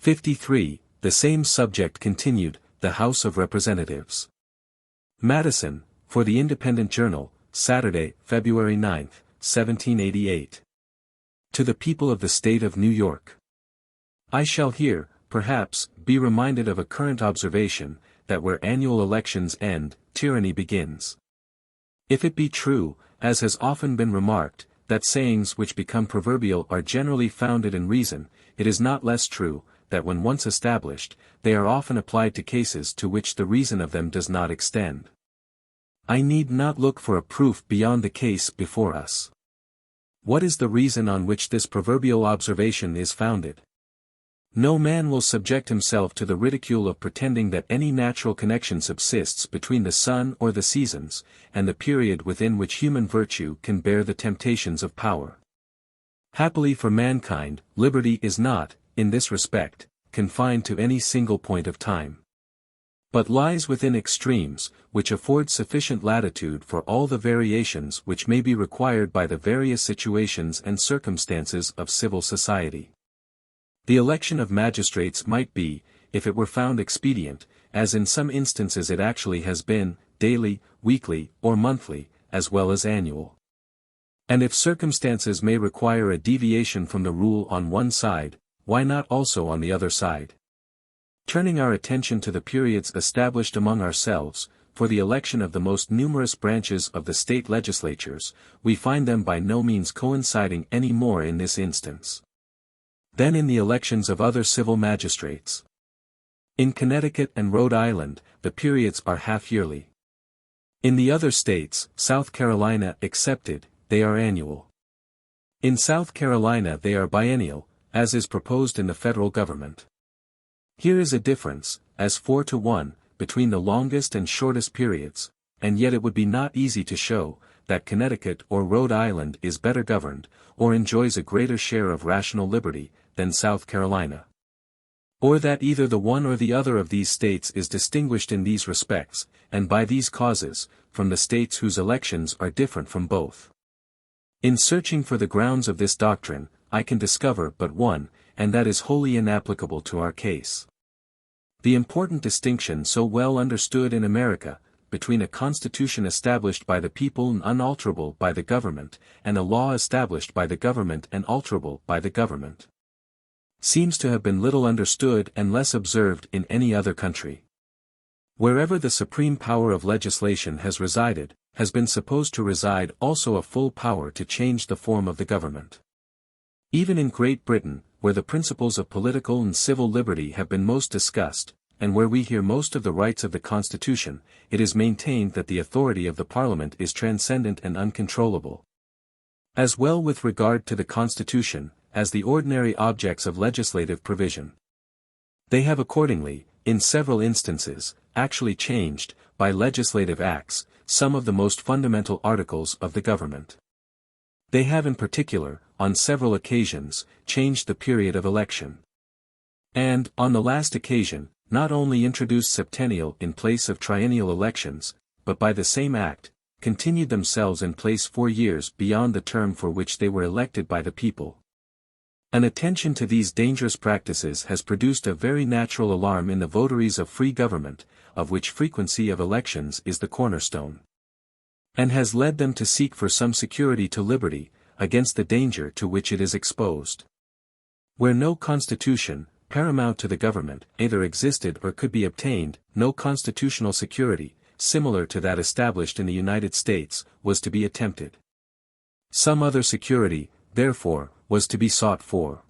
53. The same subject continued, the House of Representatives. Madison, for the Independent Journal, Saturday, February 9, 1788. To the People of the State of New York. I shall here, perhaps, be reminded of a current observation, that where annual elections end, tyranny begins. If it be true, as has often been remarked, that sayings which become proverbial are generally founded in reason, it is not less true, that when once established, they are often applied to cases to which the reason of them does not extend. I need not look for a proof beyond the case before us. What is the reason on which this proverbial observation is founded? No man will subject himself to the ridicule of pretending that any natural connection subsists between the sun or the seasons, and the period within which human virtue can bear the temptations of power. Happily for mankind, liberty is not, in this respect, confined to any single point of time, but lies within extremes, which afford sufficient latitude for all the variations which may be required by the various situations and circumstances of civil society. The election of magistrates might be, if it were found expedient, as in some instances it actually has been, daily, weekly, or monthly, as well as annual. And if circumstances may require a deviation from the rule on one side, why not also on the other side? Turning our attention to the periods established among ourselves, for the election of the most numerous branches of the state legislatures, we find them by no means coinciding any more in this instance than in the elections of other civil magistrates. In Connecticut and Rhode Island, the periods are half-yearly. In the other states, South Carolina excepted, they are annual. In South Carolina they are biennial, as is proposed in the federal government. Here is a difference, as 4-to-1, between the longest and shortest periods, and yet it would be not easy to show, that Connecticut or Rhode Island is better governed, or enjoys a greater share of rational liberty, than South Carolina. Or that either the one or the other of these states is distinguished in these respects, and by these causes, from the states whose elections are different from both. In searching for the grounds of this doctrine, I can discover but one, and that is wholly inapplicable to our case. The important distinction so well understood in America, between a constitution established by the people and unalterable by the government, and a law established by the government and alterable by the government, seems to have been little understood and less observed in any other country. Wherever the supreme power of legislation has resided, has been supposed to reside also a full power to change the form of the government. Even in Great Britain, where the principles of political and civil liberty have been most discussed, and where we hear most of the rights of the Constitution, it is maintained that the authority of the Parliament is transcendent and uncontrollable. As well with regard to the Constitution, as the ordinary objects of legislative provision. They have accordingly, in several instances, actually changed, by legislative acts, some of the most fundamental articles of the government. They have in particular, on several occasions, changed the period of election. And, on the last occasion, not only introduced septennial in place of triennial elections, but by the same act, continued themselves in place 4 years beyond the term for which they were elected by the people. An attention to these dangerous practices has produced a very natural alarm in the votaries of free government, of which frequency of elections is the cornerstone, and has led them to seek for some security to liberty, against the danger to which it is exposed. Where no constitution, paramount to the government, either existed or could be obtained, no constitutional security, similar to that established in the United States, was to be attempted. Some other security, therefore, was to be sought for.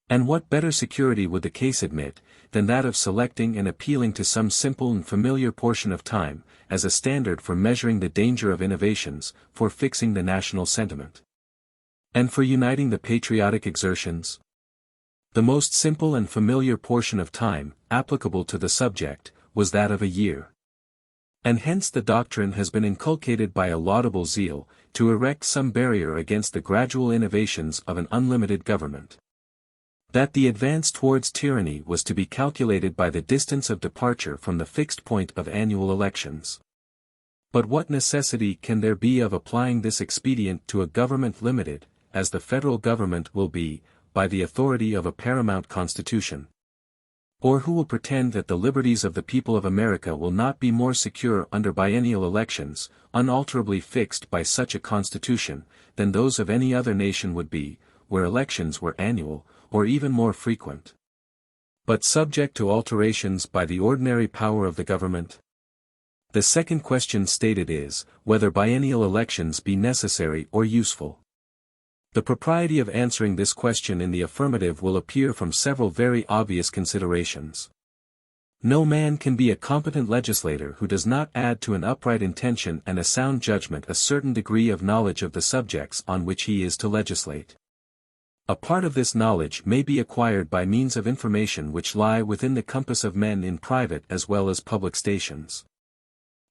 And what better security would the case admit, than that of selecting and appealing to some simple and familiar portion of time, as a standard for measuring the danger of innovations, for fixing the national sentiment, and for uniting the patriotic exertions? The most simple and familiar portion of time, applicable to the subject, was that of a year. And hence the doctrine has been inculcated by a laudable zeal, to erect some barrier against the gradual innovations of an unlimited government. That the advance towards tyranny was to be calculated by the distance of departure from the fixed point of annual elections. But what necessity can there be of applying this expedient to a government limited, as the federal government will be, by the authority of a paramount constitution? Or who will pretend that the liberties of the people of America will not be more secure under biennial elections, unalterably fixed by such a constitution, than those of any other nation would be, where elections were annual, or even more frequent, but subject to alterations by the ordinary power of the government? The second question stated is, whether biennial elections be necessary or useful. The propriety of answering this question in the affirmative will appear from several very obvious considerations. No man can be a competent legislator who does not add to an upright intention and a sound judgment a certain degree of knowledge of the subjects on which he is to legislate. A part of this knowledge may be acquired by means of information which lie within the compass of men in private as well as public stations.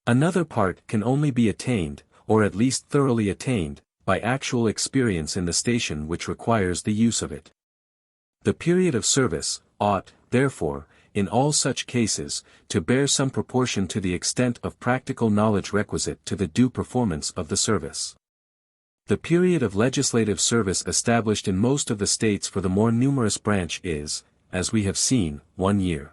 Another part can only be attained, or at least thoroughly attained, by actual experience in the station which requires the use of it. The period of service ought, therefore, in all such cases, to bear some proportion to the extent of practical knowledge requisite to the due performance of the service. The period of legislative service established in most of the states for the more numerous branch is, as we have seen, 1 year.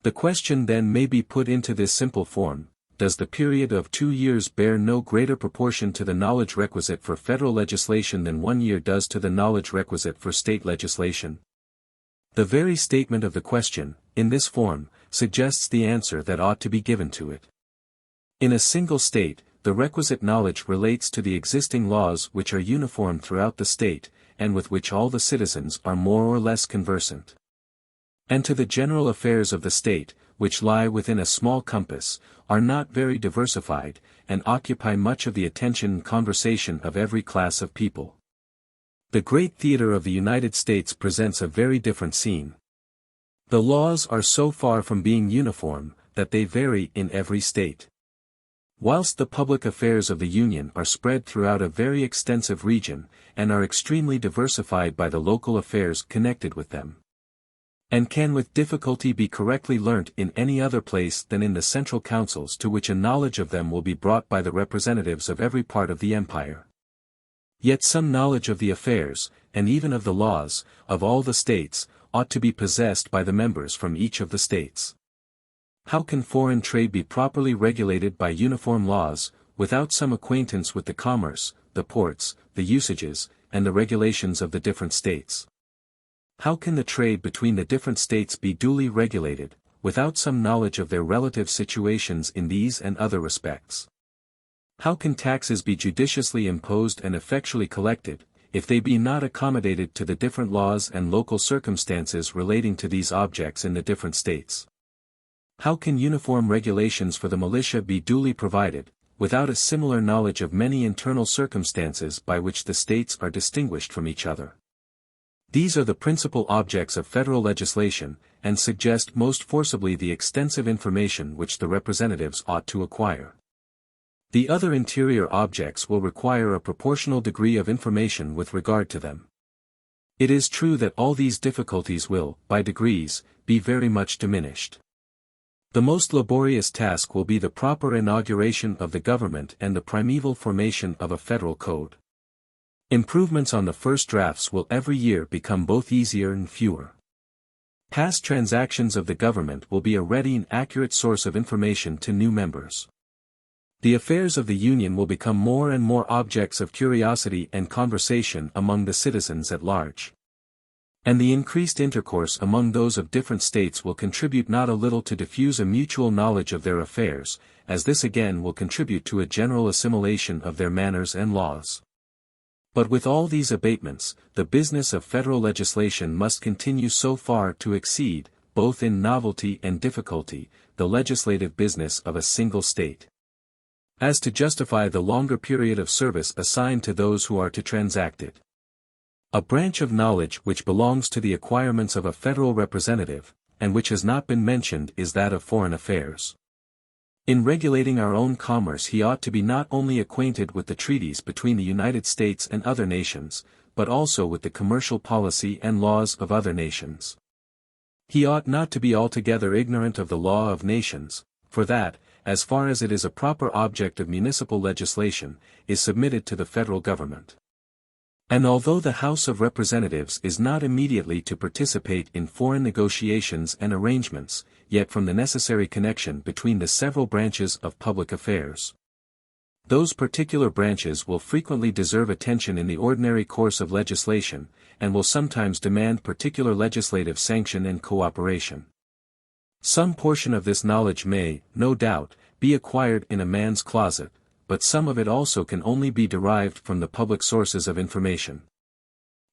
The question then may be put into this simple form: does the period of 2 years bear no greater proportion to the knowledge requisite for federal legislation than 1 year does to the knowledge requisite for state legislation? The very statement of the question, in this form, suggests the answer that ought to be given to it. In a single state, the requisite knowledge relates to the existing laws which are uniform throughout the state, and with which all the citizens are more or less conversant. And to the general affairs of the state, which lie within a small compass, are not very diversified, and occupy much of the attention and conversation of every class of people. The great theater of the United States presents a very different scene. The laws are so far from being uniform, that they vary in every state. Whilst the public affairs of the Union are spread throughout a very extensive region, and are extremely diversified by the local affairs connected with them, and can with difficulty be correctly learnt in any other place than in the central councils to which a knowledge of them will be brought by the representatives of every part of the empire. Yet some knowledge of the affairs, and even of the laws, of all the states, ought to be possessed by the members from each of the states. How can foreign trade be properly regulated by uniform laws, without some acquaintance with the commerce, the ports, the usages, and the regulations of the different states? How can the trade between the different states be duly regulated, without some knowledge of their relative situations in these and other respects? How can taxes be judiciously imposed and effectually collected, if they be not accommodated to the different laws and local circumstances relating to these objects in the different states? How can uniform regulations for the militia be duly provided, without a similar knowledge of many internal circumstances by which the states are distinguished from each other? These are the principal objects of federal legislation, and suggest most forcibly the extensive information which the representatives ought to acquire. The other interior objects will require a proportional degree of information with regard to them. It is true that all these difficulties will, by degrees, be very much diminished. The most laborious task will be the proper inauguration of the government and the primeval formation of a federal code. Improvements on the first drafts will every year become both easier and fewer. Past transactions of the government will be a ready and accurate source of information to new members. The affairs of the Union will become more and more objects of curiosity and conversation among the citizens at large. And the increased intercourse among those of different states will contribute not a little to diffuse a mutual knowledge of their affairs, as this again will contribute to a general assimilation of their manners and laws. But with all these abatements, the business of federal legislation must continue so far to exceed, both in novelty and difficulty, the legislative business of a single state, as to justify the longer period of service assigned to those who are to transact it. A branch of knowledge which belongs to the acquirements of a federal representative, and which has not been mentioned, is that of foreign affairs. In regulating our own commerce he ought to be not only acquainted with the treaties between the United States and other nations, but also with the commercial policy and laws of other nations. He ought not to be altogether ignorant of the law of nations, for that, as far as it is a proper object of municipal legislation, is submitted to the federal government. And although the House of Representatives is not immediately to participate in foreign negotiations and arrangements, yet from the necessary connection between the several branches of public affairs, those particular branches will frequently deserve attention in the ordinary course of legislation, and will sometimes demand particular legislative sanction and cooperation. Some portion of this knowledge may, no doubt, be acquired in a man's closet, but some of it also can only be derived from the public sources of information.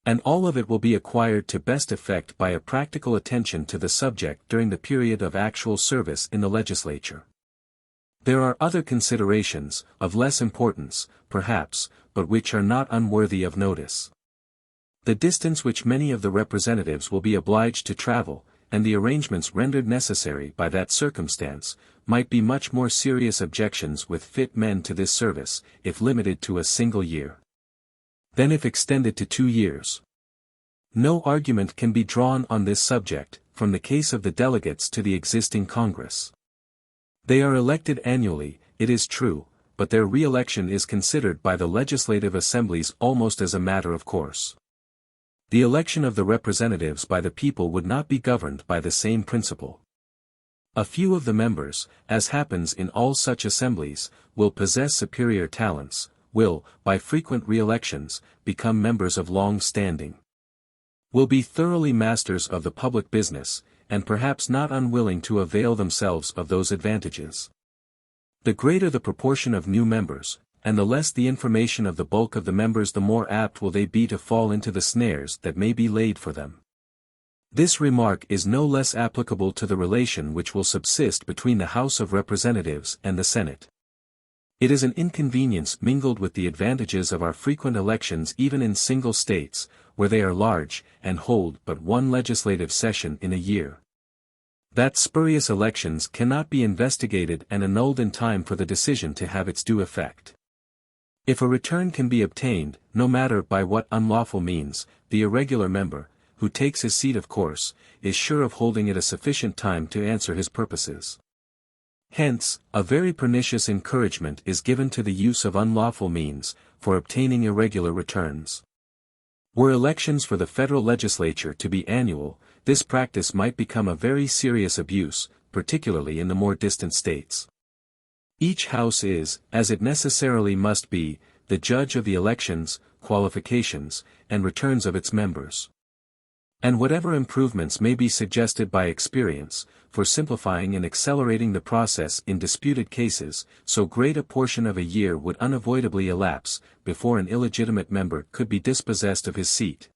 And all of it will be acquired to best effect by a practical attention to the subject during the period of actual service in the legislature. There are other considerations, of less importance, perhaps, but which are not unworthy of notice. The distance which many of the representatives will be obliged to travel, and the arrangements rendered necessary by that circumstance, might be much more serious objections with fit men to this service, if limited to a single year, than if extended to 2 years. No argument can be drawn on this subject, from the case of the delegates to the existing Congress. They are elected annually, it is true, but their re-election is considered by the legislative assemblies almost as a matter of course. The election of the representatives by the people would not be governed by the same principle. A few of the members, as happens in all such assemblies, will possess superior talents, will, by frequent re-elections, become members of long standing, will be thoroughly masters of the public business, and perhaps not unwilling to avail themselves of those advantages. The greater the proportion of new members, and the less the information of the bulk of the members, the more apt will they be to fall into the snares that may be laid for them. This remark is no less applicable to the relation which will subsist between the House of Representatives and the Senate. It is an inconvenience mingled with the advantages of our frequent elections even in single states, where they are large, and hold but one legislative session in a year, that spurious elections cannot be investigated and annulled in time for the decision to have its due effect. If a return can be obtained, no matter by what unlawful means, the irregular member, who takes his seat of course, is sure of holding it a sufficient time to answer his purposes. Hence, a very pernicious encouragement is given to the use of unlawful means, for obtaining irregular returns. Were elections for the federal legislature to be annual, this practice might become a very serious abuse, particularly in the more distant states. Each house is, as it necessarily must be, the judge of the elections, qualifications, and returns of its members. And whatever improvements may be suggested by experience, for simplifying and accelerating the process in disputed cases, so great a portion of a year would unavoidably elapse, before an illegitimate member could be dispossessed of his seat,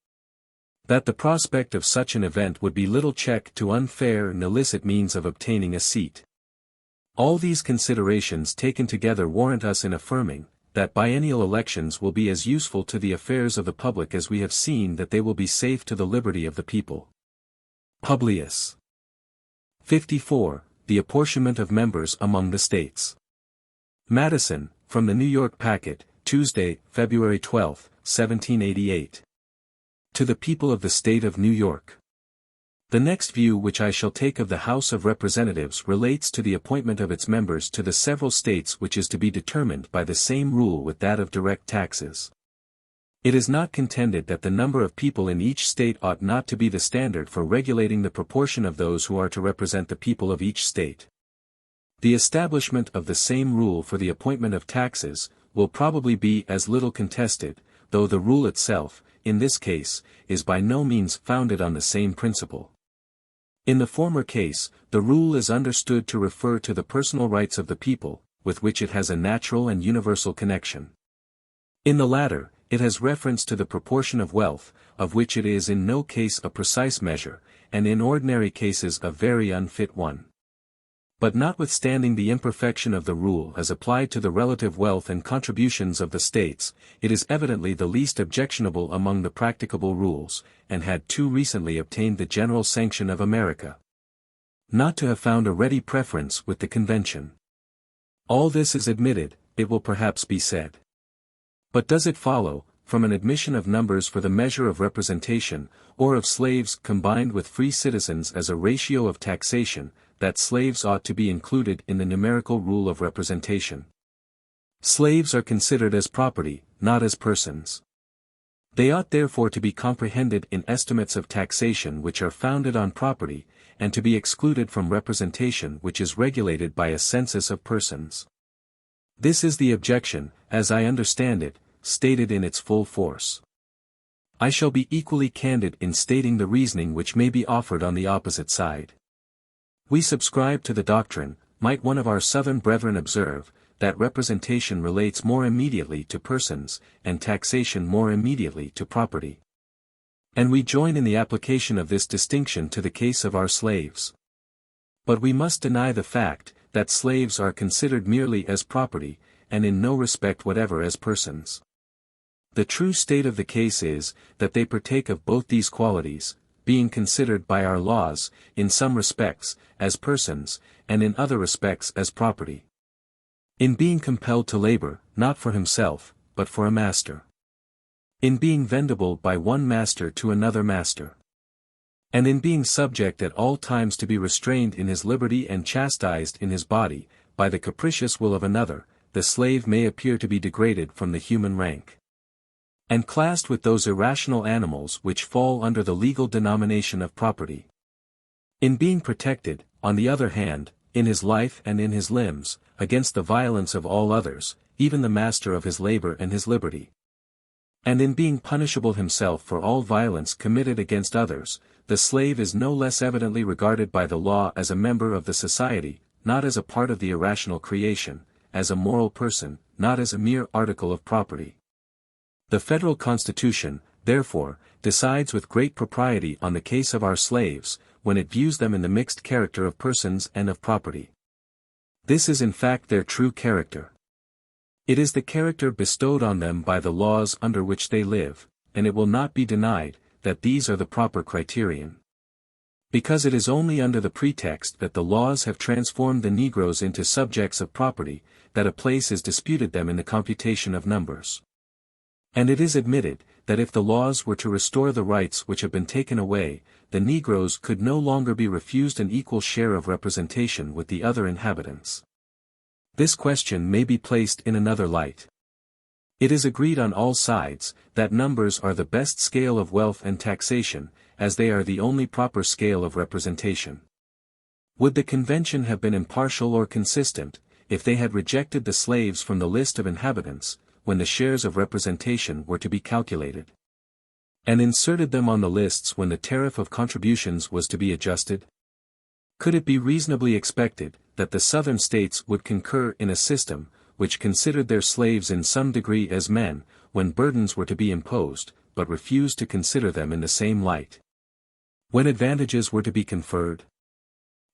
that the prospect of such an event would be little check to unfair and illicit means of obtaining a seat. All these considerations taken together warrant us in affirming, that biennial elections will be as useful to the affairs of the public as we have seen that they will be safe to the liberty of the people. Publius. 54. The apportionment of members among the states. Madison, from the New York Packet, Tuesday, February 12, 1788. To the people of the State of New York. The next view which I shall take of the House of Representatives relates to the appointment of its members to the several states, which is to be determined by the same rule with that of direct taxes. It is not contended that the number of people in each state ought not to be the standard for regulating the proportion of those who are to represent the people of each state. The establishment of the same rule for the appointment of taxes will probably be as little contested, though the rule itself, in this case, is by no means founded on the same principle. In the former case, the rule is understood to refer to the personal rights of the people, with which it has a natural and universal connection. In the latter, it has reference to the proportion of wealth, of which it is in no case a precise measure, and in ordinary cases a very unfit one. But notwithstanding the imperfection of the rule as applied to the relative wealth and contributions of the states, it is evidently the least objectionable among the practicable rules, and had too recently obtained the general sanction of America, not to have found a ready preference with the convention. All this is admitted, it will perhaps be said. But does it follow, from an admission of numbers for the measure of representation, or of slaves combined with free citizens as a ratio of taxation, that slaves ought to be included in the numerical rule of representation? Slaves are considered as property, not as persons. They ought therefore to be comprehended in estimates of taxation which are founded on property, and to be excluded from representation which is regulated by a census of persons. This is the objection, as I understand it, stated in its full force. I shall be equally candid in stating the reasoning which may be offered on the opposite side. We subscribe to the doctrine, might one of our Southern brethren observe, that representation relates more immediately to persons, and taxation more immediately to property. And we join in the application of this distinction to the case of our slaves. But we must deny the fact, that slaves are considered merely as property, and in no respect whatever as persons. The true state of the case is, that they partake of both these qualities, being considered by our laws, in some respects, as persons, and in other respects as property. In being compelled to labor, not for himself, but for a master. In being vendible by one master to another master. And in being subject at all times to be restrained in his liberty and chastised in his body, by the capricious will of another, the slave may appear to be degraded from the human rank, and classed with those irrational animals which fall under the legal denomination of property. In being protected, on the other hand, in his life and in his limbs, against the violence of all others, even the master of his labor and his liberty. And in being punishable himself for all violence committed against others, the slave is no less evidently regarded by the law as a member of the society, not as a part of the irrational creation, as a moral person, not as a mere article of property. The Federal Constitution, therefore, decides with great propriety on the case of our slaves, when it views them in the mixed character of persons and of property. This is in fact their true character. It is the character bestowed on them by the laws under which they live, and it will not be denied, that these are the proper criterion. Because it is only under the pretext that the laws have transformed the Negroes into subjects of property, that a place is disputed them in the computation of numbers. And it is admitted, that if the laws were to restore the rights which have been taken away, the Negroes could no longer be refused an equal share of representation with the other inhabitants. This question may be placed in another light. It is agreed on all sides, that numbers are the best scale of wealth and taxation, as they are the only proper scale of representation. Would the convention have been impartial or consistent, if they had rejected the slaves from the list of inhabitants, when the shares of representation were to be calculated, and inserted them on the lists when the tariff of contributions was to be adjusted? Could it be reasonably expected, that the Southern states would concur in a system, which considered their slaves in some degree as men, when burdens were to be imposed, but refused to consider them in the same light, when advantages were to be conferred?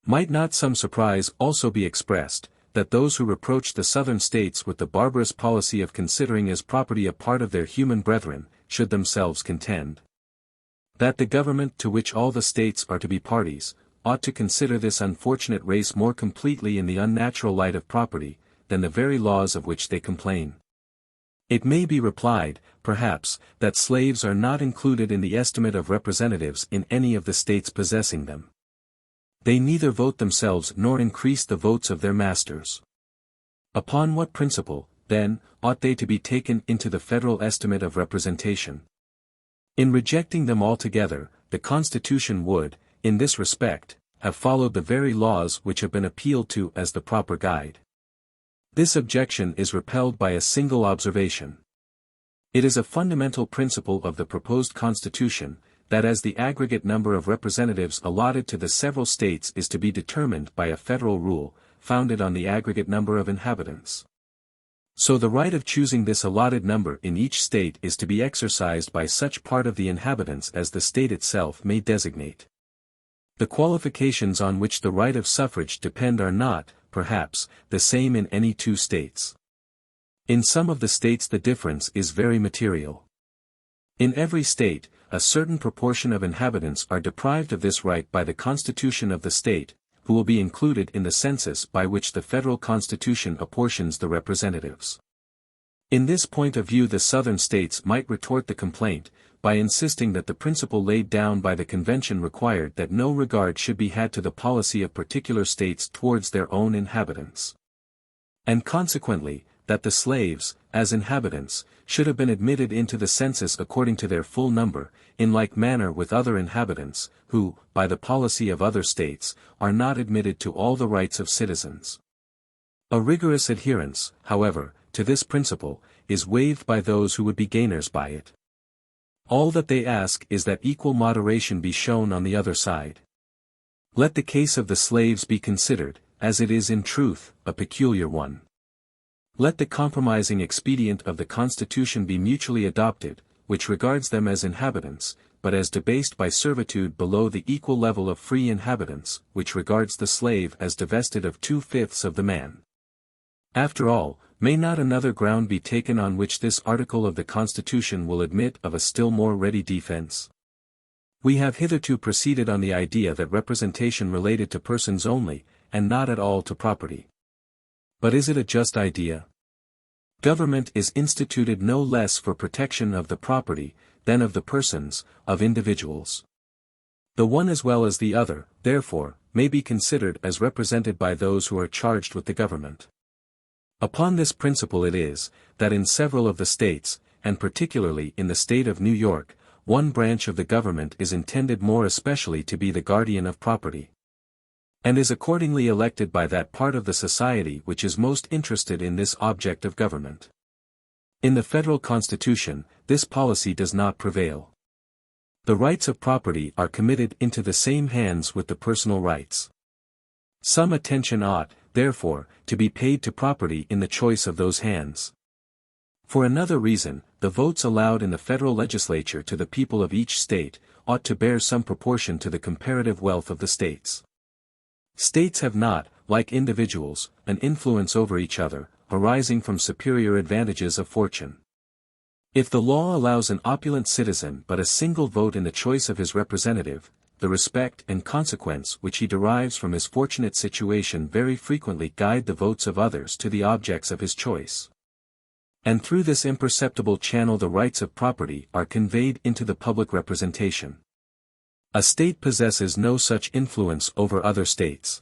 Might not some surprise also be expressed, that those who reproach the Southern states with the barbarous policy of considering as property a part of their human brethren, should themselves contend that the government to which all the states are to be parties, ought to consider this unfortunate race more completely in the unnatural light of property, than the very laws of which they complain? It may be replied, perhaps, that slaves are not included in the estimate of representatives in any of the states possessing them. They neither vote themselves nor increase the votes of their masters. Upon what principle, then, ought they to be taken into the federal estimate of representation? In rejecting them altogether, the Constitution would, in this respect, have followed the very laws which have been appealed to as the proper guide. This objection is repelled by a single observation. It is a fundamental principle of the proposed Constitution, that as the aggregate number of representatives allotted to the several states is to be determined by a federal rule, founded on the aggregate number of inhabitants, so the right of choosing this allotted number in each state is to be exercised by such part of the inhabitants as the state itself may designate. The qualifications on which the right of suffrage depend are not, perhaps, the same in any two states. In some of the states the difference is very material. In every state, a certain proportion of inhabitants are deprived of this right by the constitution of the state, who will be included in the census by which the federal constitution apportions the representatives. In this point of view the Southern states might retort the complaint, by insisting that the principle laid down by the convention required that no regard should be had to the policy of particular states towards their own inhabitants, and consequently, that the slaves, as inhabitants, should have been admitted into the census according to their full number, in like manner with other inhabitants, who, by the policy of other states, are not admitted to all the rights of citizens. A rigorous adherence, however, to this principle, is waived by those who would be gainers by it. All that they ask is that equal moderation be shown on the other side. Let the case of the slaves be considered, as it is in truth, a peculiar one. Let the compromising expedient of the Constitution be mutually adopted, which regards them as inhabitants, but as debased by servitude below the equal level of free inhabitants, which regards the slave as divested of 2/5 of the man. After all, may not another ground be taken on which this article of the Constitution will admit of a still more ready defense? We have hitherto proceeded on the idea that representation related to persons only, and not at all to property. But is it a just idea? Government is instituted no less for protection of the property, than of the persons, of individuals. The one as well as the other, therefore, may be considered as represented by those who are charged with the government. Upon this principle it is, that in several of the states, and particularly in the state of New York, one branch of the government is intended more especially to be the guardian of property, and is accordingly elected by that part of the society which is most interested in this object of government. In the federal Constitution, this policy does not prevail. The rights of property are committed into the same hands with the personal rights. Some attention ought, therefore, to be paid to property in the choice of those hands. For another reason, the votes allowed in the federal legislature to the people of each state, ought to bear some proportion to the comparative wealth of the states. States have not, like individuals, an influence over each other, arising from superior advantages of fortune. If the law allows an opulent citizen but a single vote in the choice of his representative, the respect and consequence which he derives from his fortunate situation very frequently guide the votes of others to the objects of his choice. And through this imperceptible channel the rights of property are conveyed into the public representation. A state possesses no such influence over other states.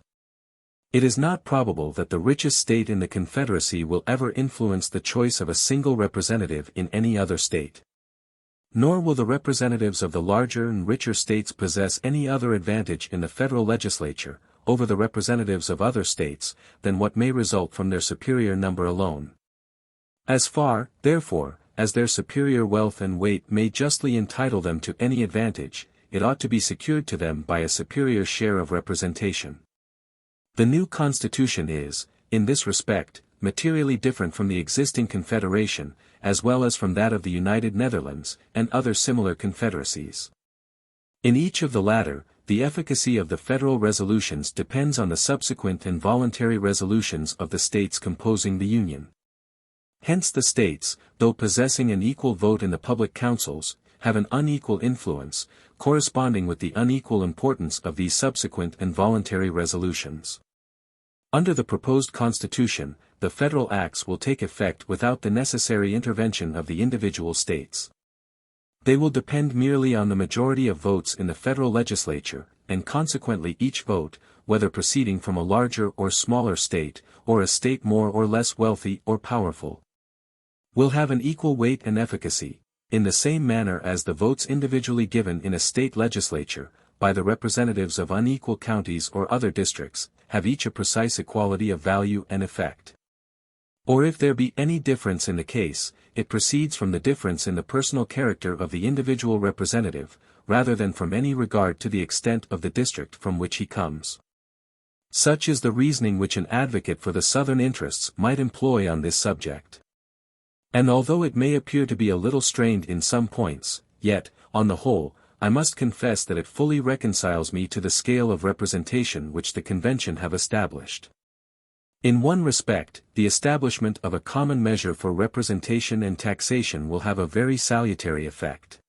It is not probable that the richest state in the Confederacy will ever influence the choice of a single representative in any other state. Nor will the representatives of the larger and richer states possess any other advantage in the federal legislature, over the representatives of other states, than what may result from their superior number alone. As far, therefore, as their superior wealth and weight may justly entitle them to any advantage, it ought to be secured to them by a superior share of representation. The new Constitution is, in this respect, materially different from the existing Confederation, as well as from that of the United Netherlands, and other similar confederacies. In each of the latter, the efficacy of the federal resolutions depends on the subsequent and voluntary resolutions of the states composing the Union. Hence the states, though possessing an equal vote in the public councils, have an unequal influence, corresponding with the unequal importance of these subsequent and voluntary resolutions. Under the proposed Constitution, the federal acts will take effect without the necessary intervention of the individual states. They will depend merely on the majority of votes in the federal legislature, and consequently each vote, whether proceeding from a larger or smaller state, or a state more or less wealthy or powerful, will have an equal weight and efficacy, in the same manner as the votes individually given in a state legislature, by the representatives of unequal counties or other districts, have each a precise equality of value and effect. Or if there be any difference in the case, it proceeds from the difference in the personal character of the individual representative, rather than from any regard to the extent of the district from which he comes. Such is the reasoning which an advocate for the Southern interests might employ on this subject. And although it may appear to be a little strained in some points, yet, on the whole, I must confess that it fully reconciles me to the scale of representation which the Convention have established. In one respect, the establishment of a common measure for representation and taxation will have a very salutary effect.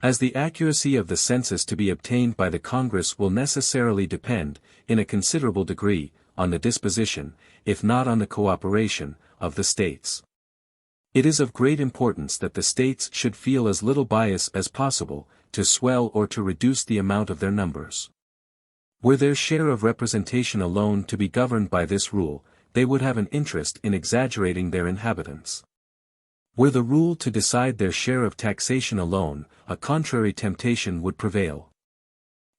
As the accuracy of the census to be obtained by the Congress will necessarily depend, in a considerable degree, on the disposition, if not on the cooperation, of the states. It is of great importance that the states should feel as little bias as possible, to swell or to reduce the amount of their numbers. Were their share of representation alone to be governed by this rule, they would have an interest in exaggerating their inhabitants. Were the rule to decide their share of taxation alone, a contrary temptation would prevail.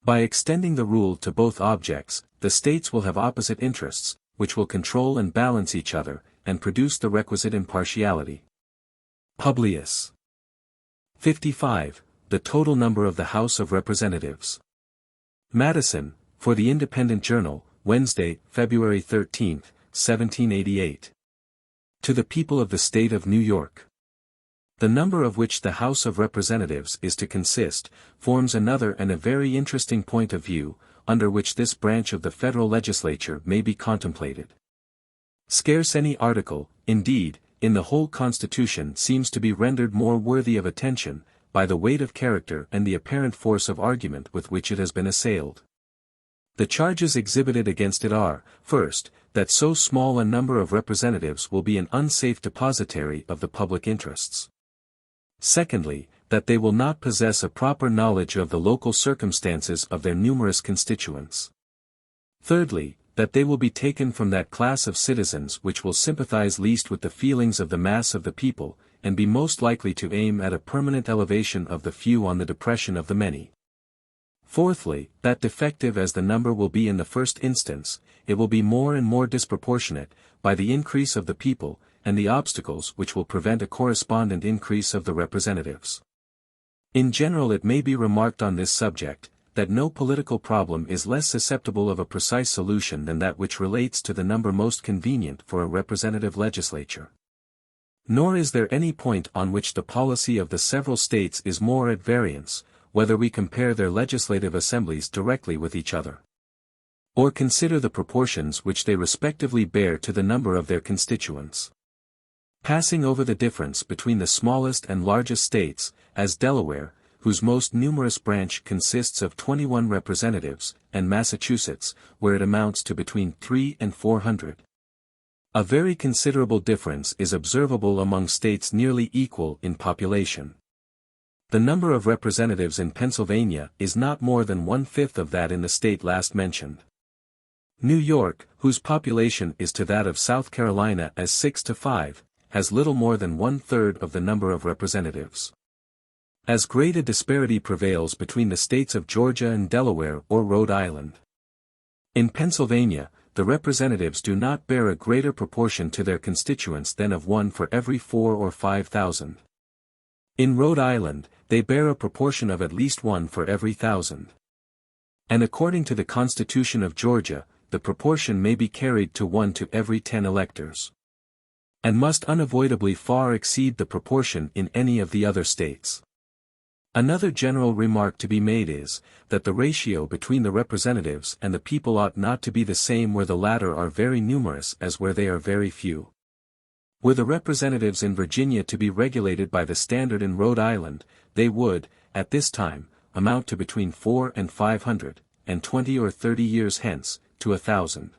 By extending the rule to both objects, the states will have opposite interests, which will control and balance each other, and produce the requisite impartiality. Publius. 55. The total number of the House of Representatives. Madison, for the Independent Journal, Wednesday, February 13, 1788. To the People of the State of New York. The number of which the House of Representatives is to consist, forms another and a very interesting point of view, under which this branch of the federal legislature may be contemplated. Scarce any article, indeed, in the whole Constitution seems to be rendered more worthy of attention, by the weight of character and the apparent force of argument with which it has been assailed. The charges exhibited against it are, first, that so small a number of representatives will be an unsafe depositary of the public interests. Secondly, that they will not possess a proper knowledge of the local circumstances of their numerous constituents. Thirdly, that they will be taken from that class of citizens which will sympathize least with the feelings of the mass of the people, and be most likely to aim at a permanent elevation of the few on the depression of the many. Fourthly, that defective as the number will be in the first instance, it will be more and more disproportionate, by the increase of the people, and the obstacles which will prevent a correspondent increase of the representatives. In general, it may be remarked on this subject, that no political problem is less susceptible of a precise solution than that which relates to the number most convenient for a representative legislature. Nor is there any point on which the policy of the several states is more at variance, whether we compare their legislative assemblies directly with each other, or consider the proportions which they respectively bear to the number of their constituents. Passing over the difference between the smallest and largest states, as Delaware, whose most numerous branch consists of 21 representatives, and Massachusetts, where it amounts to between 300 and 400. A very considerable difference is observable among states nearly equal in population. The number of representatives in Pennsylvania is not more than 1/5 of that in the state last mentioned. New York, whose population is to that of South Carolina as 6-5, has little more than 1/3 of the number of representatives. As great a disparity prevails between the states of Georgia and Delaware or Rhode Island. In Pennsylvania, the representatives do not bear a greater proportion to their constituents than of 1 for every 4 or 5,000. In Rhode Island, they bear a proportion of at least 1 for every 1,000. And according to the Constitution of Georgia, the proportion may be carried to 1 to every 10 electors. And must unavoidably far exceed the proportion in any of the other states. Another general remark to be made is, that the ratio between the representatives and the people ought not to be the same where the latter are very numerous as where they are very few. Were the representatives in Virginia to be regulated by the standard in Rhode Island, they would, at this time, amount to between 400 and 500, and 20 or 30 years hence, to 1,000.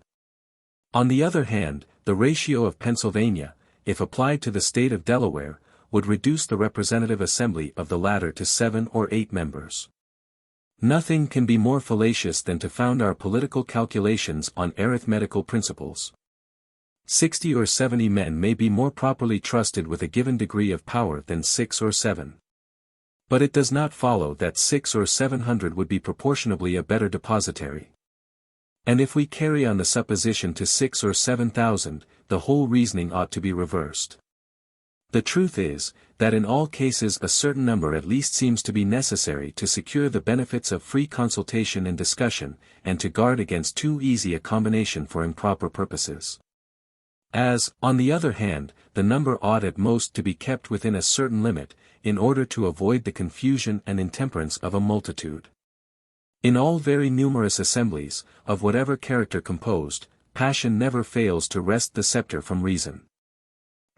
On the other hand, the ratio of Pennsylvania, if applied to the state of Delaware, would reduce the representative assembly of the latter to 7 or 8 members. Nothing can be more fallacious than to found our political calculations on arithmetical principles. 60 or 70 men may be more properly trusted with a given degree of power than 6 or 7. But it does not follow that 600 or 700 would be proportionably a better depositary. And if we carry on the supposition to 6,000 or 7,000, the whole reasoning ought to be reversed. The truth is, that in all cases a certain number at least seems to be necessary to secure the benefits of free consultation and discussion, and to guard against too easy a combination for improper purposes. As, on the other hand, the number ought at most to be kept within a certain limit, in order to avoid the confusion and intemperance of a multitude. In all very numerous assemblies, of whatever character composed, passion never fails to wrest the scepter from reason.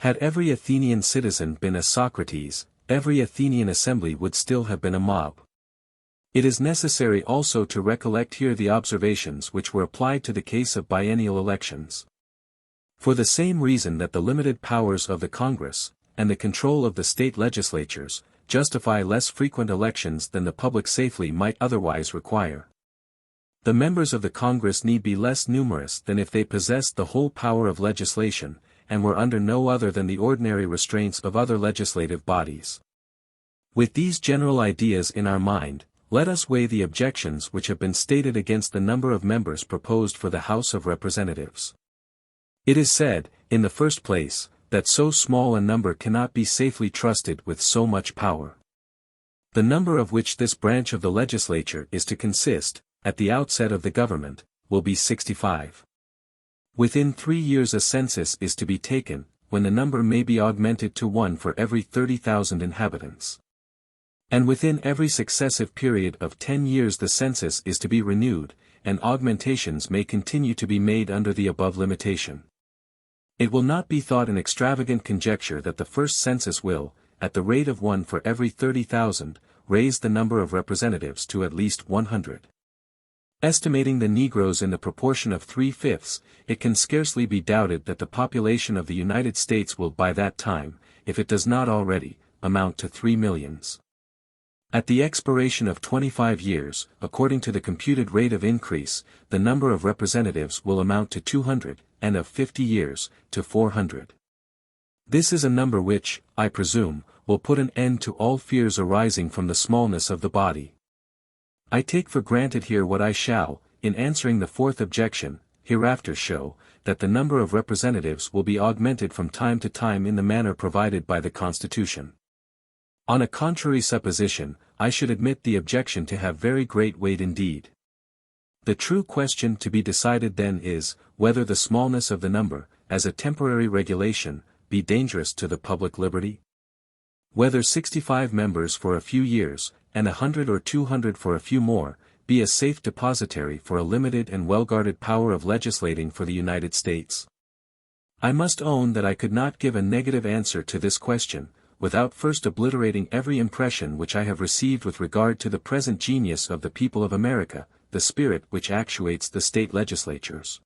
Had every Athenian citizen been a Socrates, every Athenian assembly would still have been a mob. It is necessary also to recollect here the observations which were applied to the case of biennial elections. For the same reason that the limited powers of the Congress, and the control of the state legislatures, justify less frequent elections than the public safely might otherwise require. The members of the Congress need be less numerous than if they possessed the whole power of legislation, and were under no other than the ordinary restraints of other legislative bodies. With these general ideas in our mind, let us weigh the objections which have been stated against the number of members proposed for the House of Representatives. It is said, in the first place, that so small a number cannot be safely trusted with so much power. The number of which this branch of the legislature is to consist, at the outset of the government, will be 65. Within 3 years a census is to be taken, when the number may be augmented to 1 for every 30,000 inhabitants. And within every successive period of 10 years the census is to be renewed, and augmentations may continue to be made under the above limitation. It will not be thought an extravagant conjecture that the first census will, at the rate of 1 for every 30,000, raise the number of representatives to at least 100. Estimating the Negroes in the proportion of 3/5, it can scarcely be doubted that the population of the United States will by that time, if it does not already, amount to 3 millions. At the expiration of 25 years, according to the computed rate of increase, the number of representatives will amount to 200, and of 50 years, to 400. This is a number which, I presume, will put an end to all fears arising from the smallness of the body. I take for granted here what I shall, in answering the fourth objection, hereafter show, that the number of representatives will be augmented from time to time in the manner provided by the Constitution. On a contrary supposition, I should admit the objection to have very great weight indeed. The true question to be decided then is, whether the smallness of the number, as a temporary regulation, be dangerous to the public liberty? Whether 65 members for a few years, and 100 or 200 for a few more, be a safe depositary for a limited and well-guarded power of legislating for the United States? I must own that I could not give a negative answer to this question, without first obliterating every impression which I have received with regard to the present genius of the people of America, the spirit which actuates the state legislatures,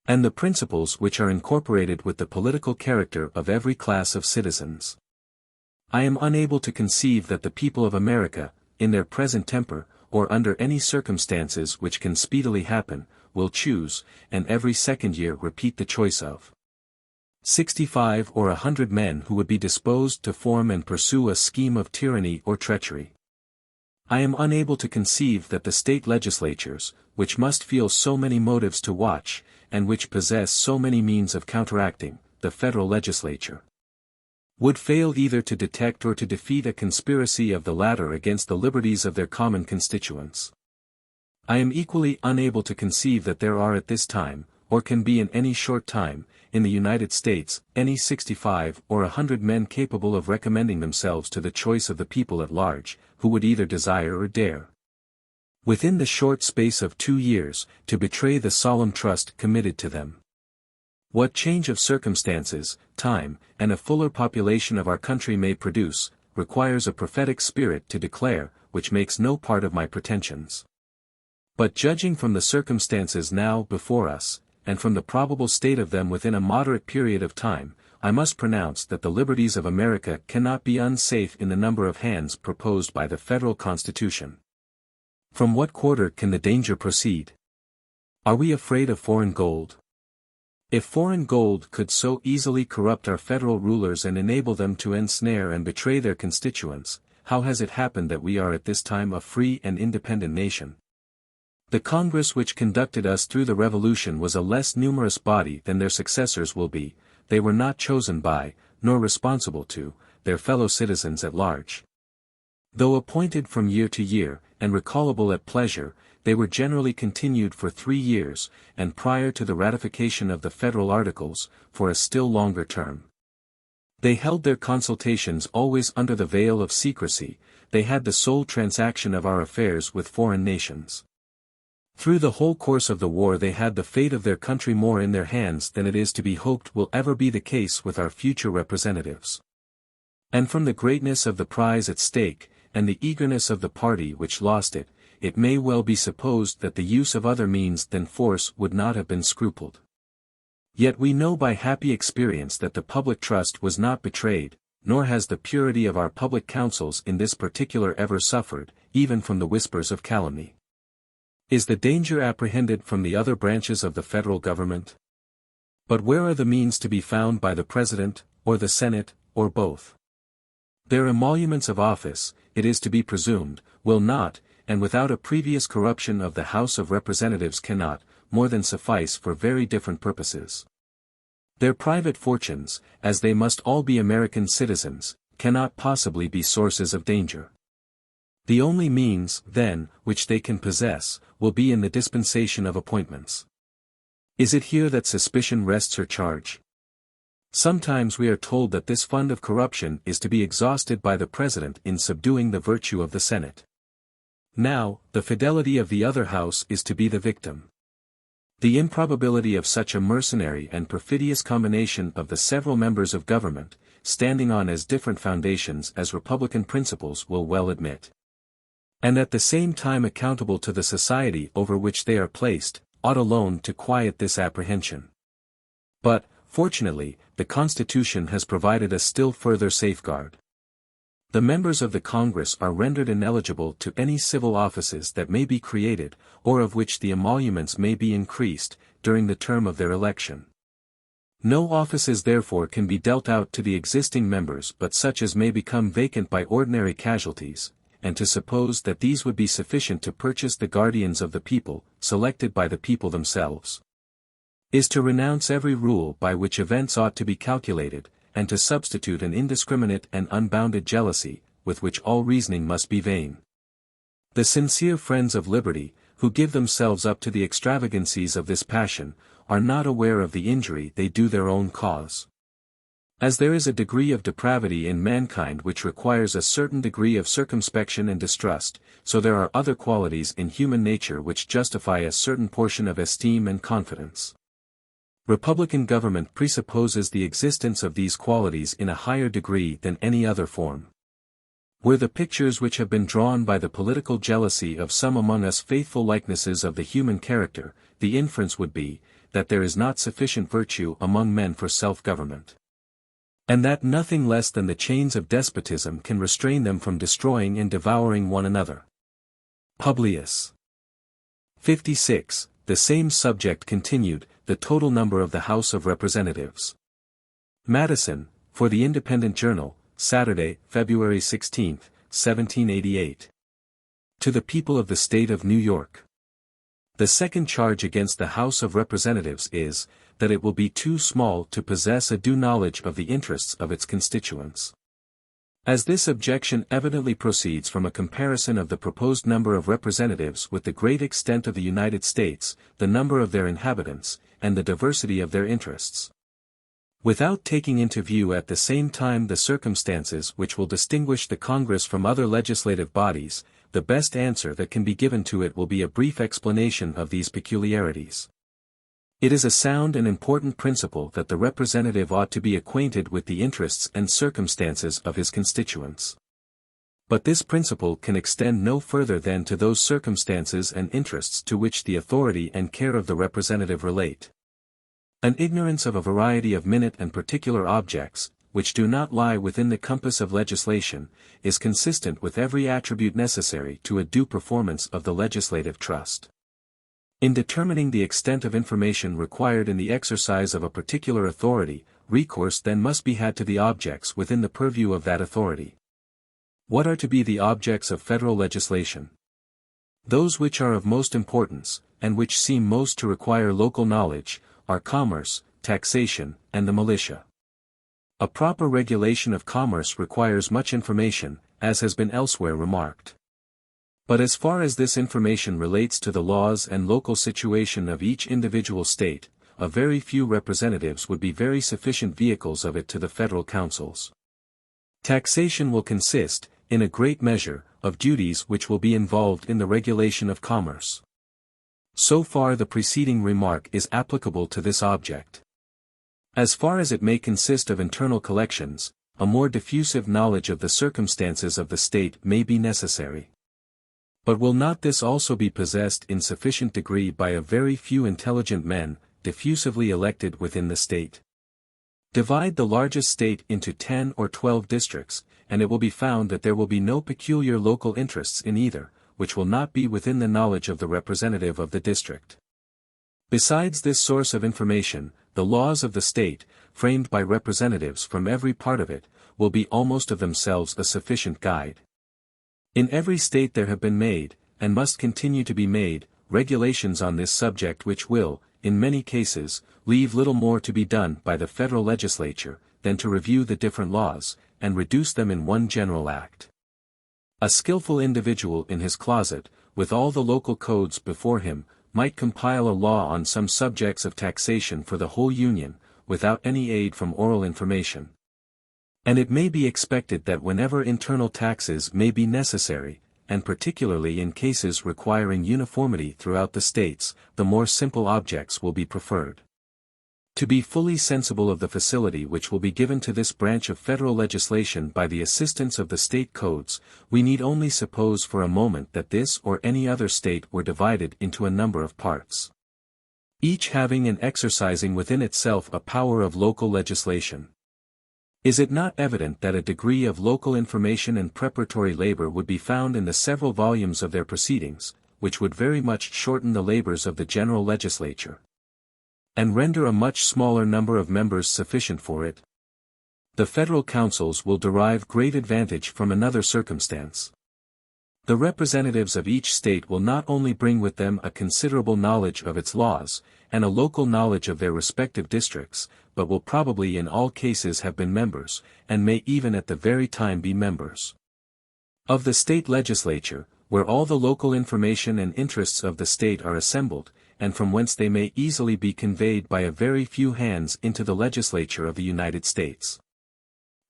and the principles which are incorporated with the political character of every class of citizens. I am unable to conceive that the people of America, in their present temper, or under any circumstances which can speedily happen, will choose, and every second year repeat the choice of 65 or 100 men who would be disposed to form and pursue a scheme of tyranny or treachery. I am unable to conceive that the state legislatures, which must feel so many motives to watch, and which possess so many means of counteracting, the federal legislature, would fail either to detect or to defeat a conspiracy of the latter against the liberties of their common constituents. I am equally unable to conceive that there are at this time, or can be in any short time, in the United States, any 65 or 100 men capable of recommending themselves to the choice of the people at large, who would either desire or dare, within the short space of 2 years, to betray the solemn trust committed to them. What change of circumstances, time, and a fuller population of our country may produce, requires a prophetic spirit to declare, which makes no part of my pretensions. But judging from the circumstances now before us, and from the probable state of them within a moderate period of time, I must pronounce that the liberties of America cannot be unsafe in the number of hands proposed by the federal Constitution. From what quarter can the danger proceed? Are we afraid of foreign gold? If foreign gold could so easily corrupt our federal rulers and enable them to ensnare and betray their constituents, how has it happened that we are at this time a free and independent nation? The Congress which conducted us through the Revolution was a less numerous body than their successors will be. They were not chosen by, nor responsible to, their fellow citizens at large. Though appointed from year to year, and recallable at pleasure, they were generally continued for 3 years, and prior to the ratification of the federal articles, for a still longer term. They held their consultations always under the veil of secrecy. They had the sole transaction of our affairs with foreign nations. Through the whole course of the war they had the fate of their country more in their hands than it is to be hoped will ever be the case with our future representatives. And from the greatness of the prize at stake, and the eagerness of the party which lost it, it may well be supposed that the use of other means than force would not have been scrupled. Yet we know by happy experience that the public trust was not betrayed, nor has the purity of our public counsels in this particular ever suffered, even from the whispers of calumny. Is the danger apprehended from the other branches of the federal government? But where are the means to be found by the President, or the Senate, or both? Their emoluments of office, it is to be presumed, will not, and without a previous corruption of the House of Representatives cannot, more than suffice for very different purposes. Their private fortunes, as they must all be American citizens, cannot possibly be sources of danger. The only means, then, which they can possess, will be in the dispensation of appointments. Is it here that suspicion rests or charge? Sometimes we are told that this fund of corruption is to be exhausted by the President in subduing the virtue of the Senate. Now, the fidelity of the other house is to be the victim. The improbability of such a mercenary and perfidious combination of the several members of government, standing on as different foundations as Republican principles will well admit, and at the same time accountable to the society over which they are placed, ought alone to quiet this apprehension. But, fortunately, the Constitution has provided a still further safeguard. The members of the Congress are rendered ineligible to any civil offices that may be created, or of which the emoluments may be increased, during the term of their election. No offices therefore can be dealt out to the existing members but such as may become vacant by ordinary casualties, and to suppose that these would be sufficient to purchase the guardians of the people, selected by the people themselves, is to renounce every rule by which events ought to be calculated, and to substitute an indiscriminate and unbounded jealousy, with which all reasoning must be vain. The sincere friends of liberty, who give themselves up to the extravagancies of this passion, are not aware of the injury they do their own cause. As there is a degree of depravity in mankind which requires a certain degree of circumspection and distrust, so there are other qualities in human nature which justify a certain portion of esteem and confidence. Republican government presupposes the existence of these qualities in a higher degree than any other form. Were the pictures which have been drawn by the political jealousy of some among us faithful likenesses of the human character, the inference would be, that there is not sufficient virtue among men for self-government, and that nothing less than the chains of despotism can restrain them from destroying and devouring one another. Publius. 56. The same subject continued, the total number of the House of Representatives. Madison, for the Independent Journal, Saturday, February 16, 1788. To the people of the State of New York. The second charge against the House of Representatives is, that it will be too small to possess a due knowledge of the interests of its constituents. As this objection evidently proceeds from a comparison of the proposed number of representatives with the great extent of the United States, the number of their inhabitants, and the diversity of their interests, without taking into view at the same time the circumstances which will distinguish the Congress from other legislative bodies, the best answer that can be given to it will be a brief explanation of these peculiarities. It is a sound and important principle that the representative ought to be acquainted with the interests and circumstances of his constituents. But this principle can extend no further than to those circumstances and interests to which the authority and care of the representative relate. An ignorance of a variety of minute and particular objects, which do not lie within the compass of legislation, is consistent with every attribute necessary to a due performance of the legislative trust. In determining the extent of information required in the exercise of a particular authority, recourse then must be had to the objects within the purview of that authority. What are to be the objects of federal legislation? Those which are of most importance, and which seem most to require local knowledge, are commerce, taxation, and the militia. A proper regulation of commerce requires much information, as has been elsewhere remarked. But as far as this information relates to the laws and local situation of each individual state, a very few representatives would be very sufficient vehicles of it to the federal councils. Taxation will consist, in a great measure, of duties which will be involved in the regulation of commerce. So far the preceding remark is applicable to this object. As far as it may consist of internal collections, a more diffusive knowledge of the circumstances of the state may be necessary. But will not this also be possessed in sufficient degree by a very few intelligent men, diffusively elected within the state? Divide the largest state into 10 or 12 districts, and it will be found that there will be no peculiar local interests in either, which will not be within the knowledge of the representative of the district. Besides this source of information, the laws of the state, framed by representatives from every part of it, will be almost of themselves a sufficient guide. In every state there have been made, and must continue to be made, regulations on this subject which will, in many cases, leave little more to be done by the federal legislature, than to review the different laws, and reduce them in one general act. A skillful individual in his closet, with all the local codes before him, might compile a law on some subjects of taxation for the whole Union, without any aid from oral information. And it may be expected that whenever internal taxes may be necessary, and particularly in cases requiring uniformity throughout the states, the more simple objects will be preferred. To be fully sensible of the facility which will be given to this branch of federal legislation by the assistance of the state codes, we need only suppose for a moment that this or any other state were divided into a number of parts, each having and exercising within itself a power of local legislation. Is it not evident that a degree of local information and preparatory labor would be found in the several volumes of their proceedings, which would very much shorten the labors of the general legislature, and render a much smaller number of members sufficient for it? The federal councils will derive great advantage from another circumstance. The representatives of each state will not only bring with them a considerable knowledge of its laws, and a local knowledge of their respective districts, but will probably in all cases have been members, and may even at the very time be members, of the state legislature, where all the local information and interests of the state are assembled, and from whence they may easily be conveyed by a very few hands into the legislature of the United States.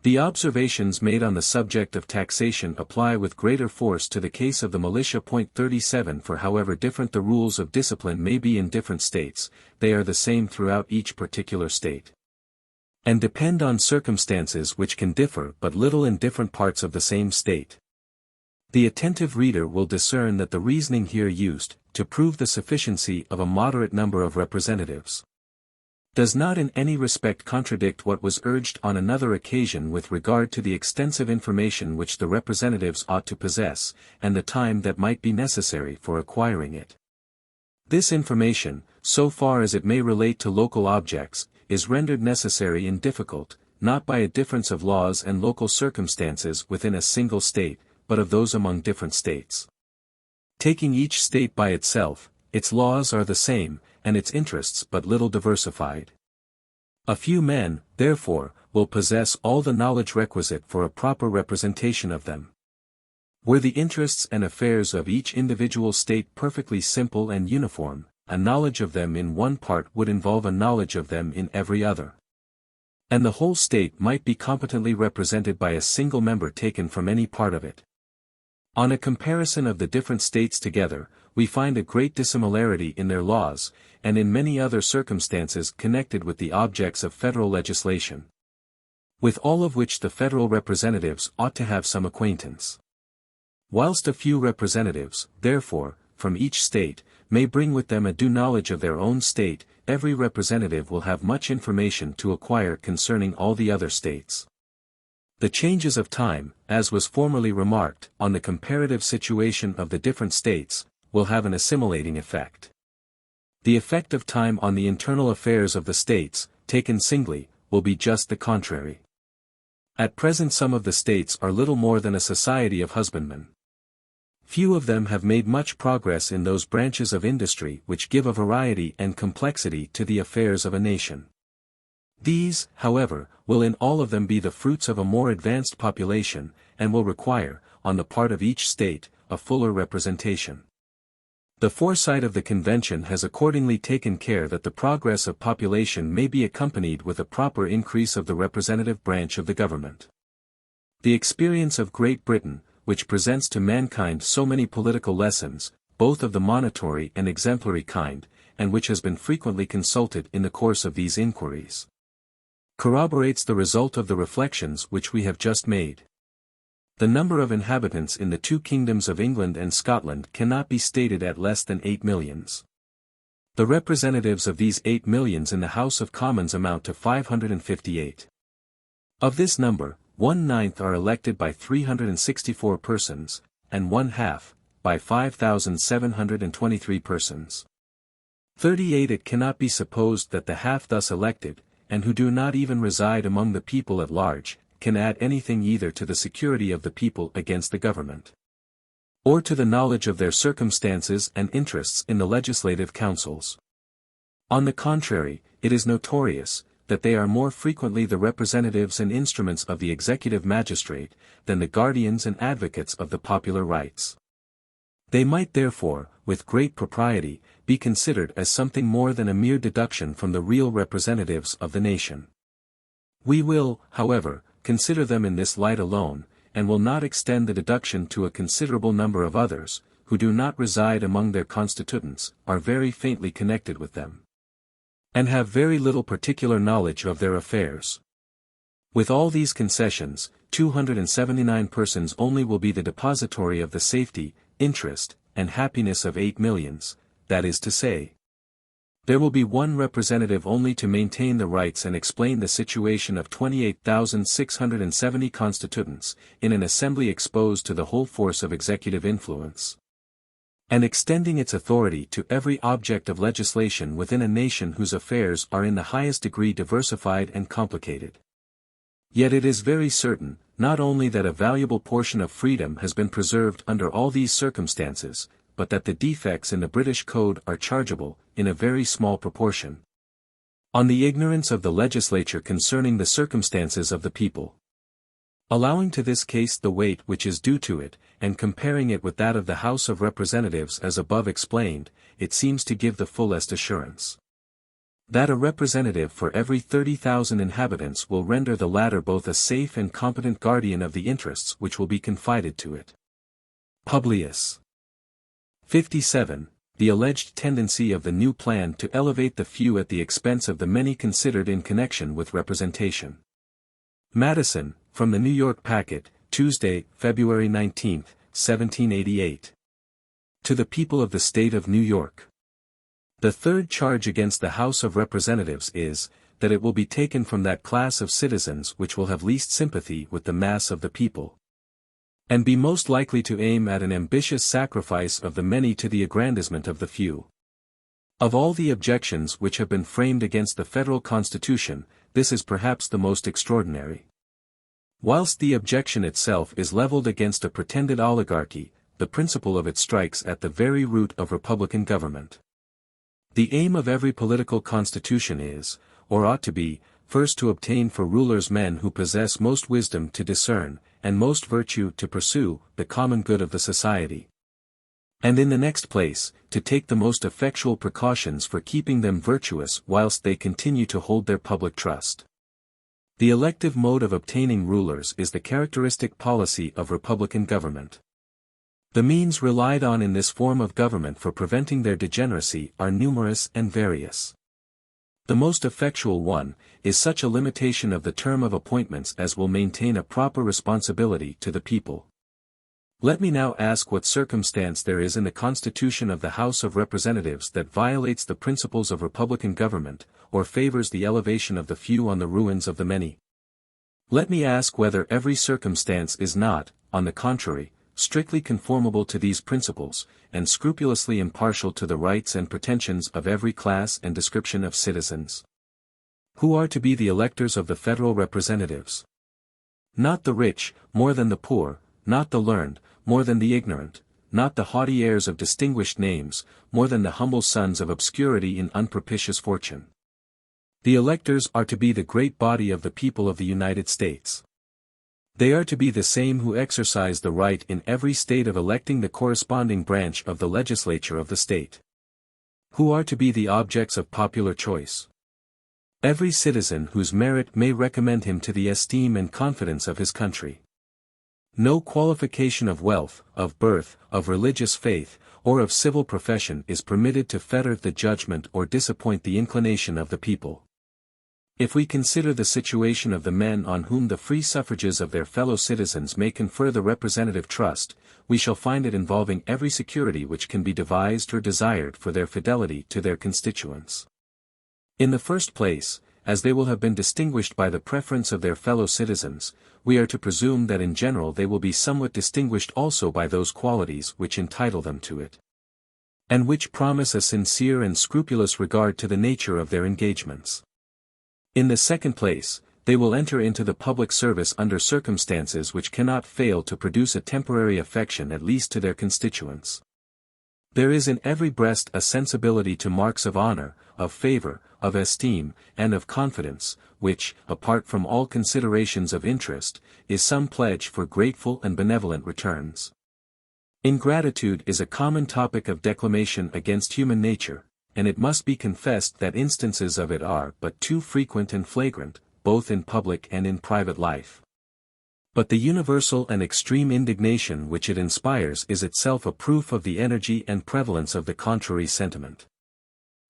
The observations made on the subject of taxation apply with greater force to the case of the militia. 37 For however different the rules of discipline may be in different states, they are the same throughout each particular state, and depend on circumstances which can differ but little in different parts of the same state. The attentive reader will discern that the reasoning here used, to prove the sufficiency of a moderate number of representatives, does not in any respect contradict what was urged on another occasion with regard to the extensive information which the representatives ought to possess, and the time that might be necessary for acquiring it. This information, so far as it may relate to local objects, is rendered necessary and difficult, not by a difference of laws and local circumstances within a single state, but of those among different states. Taking each state by itself, its laws are the same, and its interests but little diversified. A few men, therefore, will possess all the knowledge requisite for a proper representation of them. Were the interests and affairs of each individual state perfectly simple and uniform, a knowledge of them in one part would involve a knowledge of them in every other, and the whole state might be competently represented by a single member taken from any part of it. On a comparison of the different states together, we find a great dissimilarity in their laws, and in many other circumstances connected with the objects of federal legislation, with all of which the federal representatives ought to have some acquaintance. Whilst a few representatives, therefore, from each state, may bring with them a due knowledge of their own state, every representative will have much information to acquire concerning all the other states. The changes of time, as was formerly remarked, on the comparative situation of the different states, will have an assimilating effect. The effect of time on the internal affairs of the states, taken singly, will be just the contrary. At present some of the states are little more than a society of husbandmen. Few of them have made much progress in those branches of industry which give a variety and complexity to the affairs of a nation. These, however, will in all of them be the fruits of a more advanced population, and will require, on the part of each state, a fuller representation. The foresight of the Convention has accordingly taken care that the progress of population may be accompanied with a proper increase of the representative branch of the government. The experience of Great Britain, which presents to mankind so many political lessons, both of the monitory and exemplary kind, and which has been frequently consulted in the course of these inquiries, corroborates the result of the reflections which we have just made. The number of inhabitants in the two kingdoms of England and Scotland cannot be stated at less than 8 millions. The representatives of these 8 millions in the House of Commons amount to 558. Of this number, 1/9 are elected by 364 persons, and 1/2, by 5,723 persons. 38 It cannot be supposed that the half thus elected, and who do not even reside among the people at large, can add anything either to the security of the people against the government, or to the knowledge of their circumstances and interests in the legislative councils. On the contrary, it is notorious, that they are more frequently the representatives and instruments of the executive magistrate, than the guardians and advocates of the popular rights. They might therefore, with great propriety, be considered as something more than a mere deduction from the real representatives of the nation. We will, however, consider them in this light alone, and will not extend the deduction to a considerable number of others, who do not reside among their constituents, are very faintly connected with them, and have very little particular knowledge of their affairs. With all these concessions, 279 persons only will be the depository of the safety, interest, and happiness of 8 millions, that is to say, there will be one representative only to maintain the rights and explain the situation of 28,670 constituents, in an assembly exposed to the whole force of executive influence, and extending its authority to every object of legislation within a nation whose affairs are in the highest degree diversified and complicated. Yet it is very certain, not only that a valuable portion of freedom has been preserved under all these circumstances, but that the defects in the British Code are chargeable, in a very small proportion, on the ignorance of the legislature concerning the circumstances of the people. Allowing to this case the weight which is due to it, and comparing it with that of the House of Representatives as above explained, it seems to give the fullest assurance that a representative for every 30,000 inhabitants will render the latter both a safe and competent guardian of the interests which will be confided to it. Publius. 57. The alleged tendency of the new plan to elevate the few at the expense of the many considered in connection with representation. Madison, from the New York Packet, Tuesday, February 19, 1788. To the People of the State of New York. The third charge against the House of Representatives is, that it will be taken from that class of citizens which will have least sympathy with the mass of the people, and be most likely to aim at an ambitious sacrifice of the many to the aggrandizement of the few. Of all the objections which have been framed against the Federal Constitution, this is perhaps the most extraordinary. Whilst the objection itself is leveled against a pretended oligarchy, the principle of it strikes at the very root of republican government. The aim of every political constitution is, or ought to be, first to obtain for rulers men who possess most wisdom to discern, and most virtue to pursue, the common good of the society. And in the next place, to take the most effectual precautions for keeping them virtuous whilst they continue to hold their public trust. The elective mode of obtaining rulers is the characteristic policy of republican government. The means relied on in this form of government for preventing their degeneracy are numerous and various. The most effectual one, is such a limitation of the term of appointments as will maintain a proper responsibility to the people. Let me now ask what circumstance there is in the Constitution of the House of Representatives that violates the principles of republican government, or favors the elevation of the few on the ruins of the many. Let me ask whether every circumstance is not, on the contrary, strictly conformable to these principles, and scrupulously impartial to the rights and pretensions of every class and description of citizens. Who are to be the electors of the federal representatives? Not the rich, more than the poor, not the learned, more than the ignorant, not the haughty heirs of distinguished names, more than the humble sons of obscurity in unpropitious fortune. The electors are to be the great body of the people of the United States. They are to be the same who exercise the right in every state of electing the corresponding branch of the legislature of the state. Who are to be the objects of popular choice? Every citizen whose merit may recommend him to the esteem and confidence of his country. No qualification of wealth, of birth, of religious faith, or of civil profession is permitted to fetter the judgment or disappoint the inclination of the people. If we consider the situation of the men on whom the free suffrages of their fellow citizens may confer the representative trust, we shall find it involving every security which can be devised or desired for their fidelity to their constituents. In the first place, as they will have been distinguished by the preference of their fellow citizens, we are to presume that in general they will be somewhat distinguished also by those qualities which entitle them to it, and which promise a sincere and scrupulous regard to the nature of their engagements. In the second place, they will enter into the public service under circumstances which cannot fail to produce a temporary affection at least to their constituents. There is in every breast a sensibility to marks of honor, of favor, of esteem, and of confidence, which, apart from all considerations of interest, is some pledge for grateful and benevolent returns. Ingratitude is a common topic of declamation against human nature, and it must be confessed that instances of it are but too frequent and flagrant, both in public and in private life. But the universal and extreme indignation which it inspires is itself a proof of the energy and prevalence of the contrary sentiment.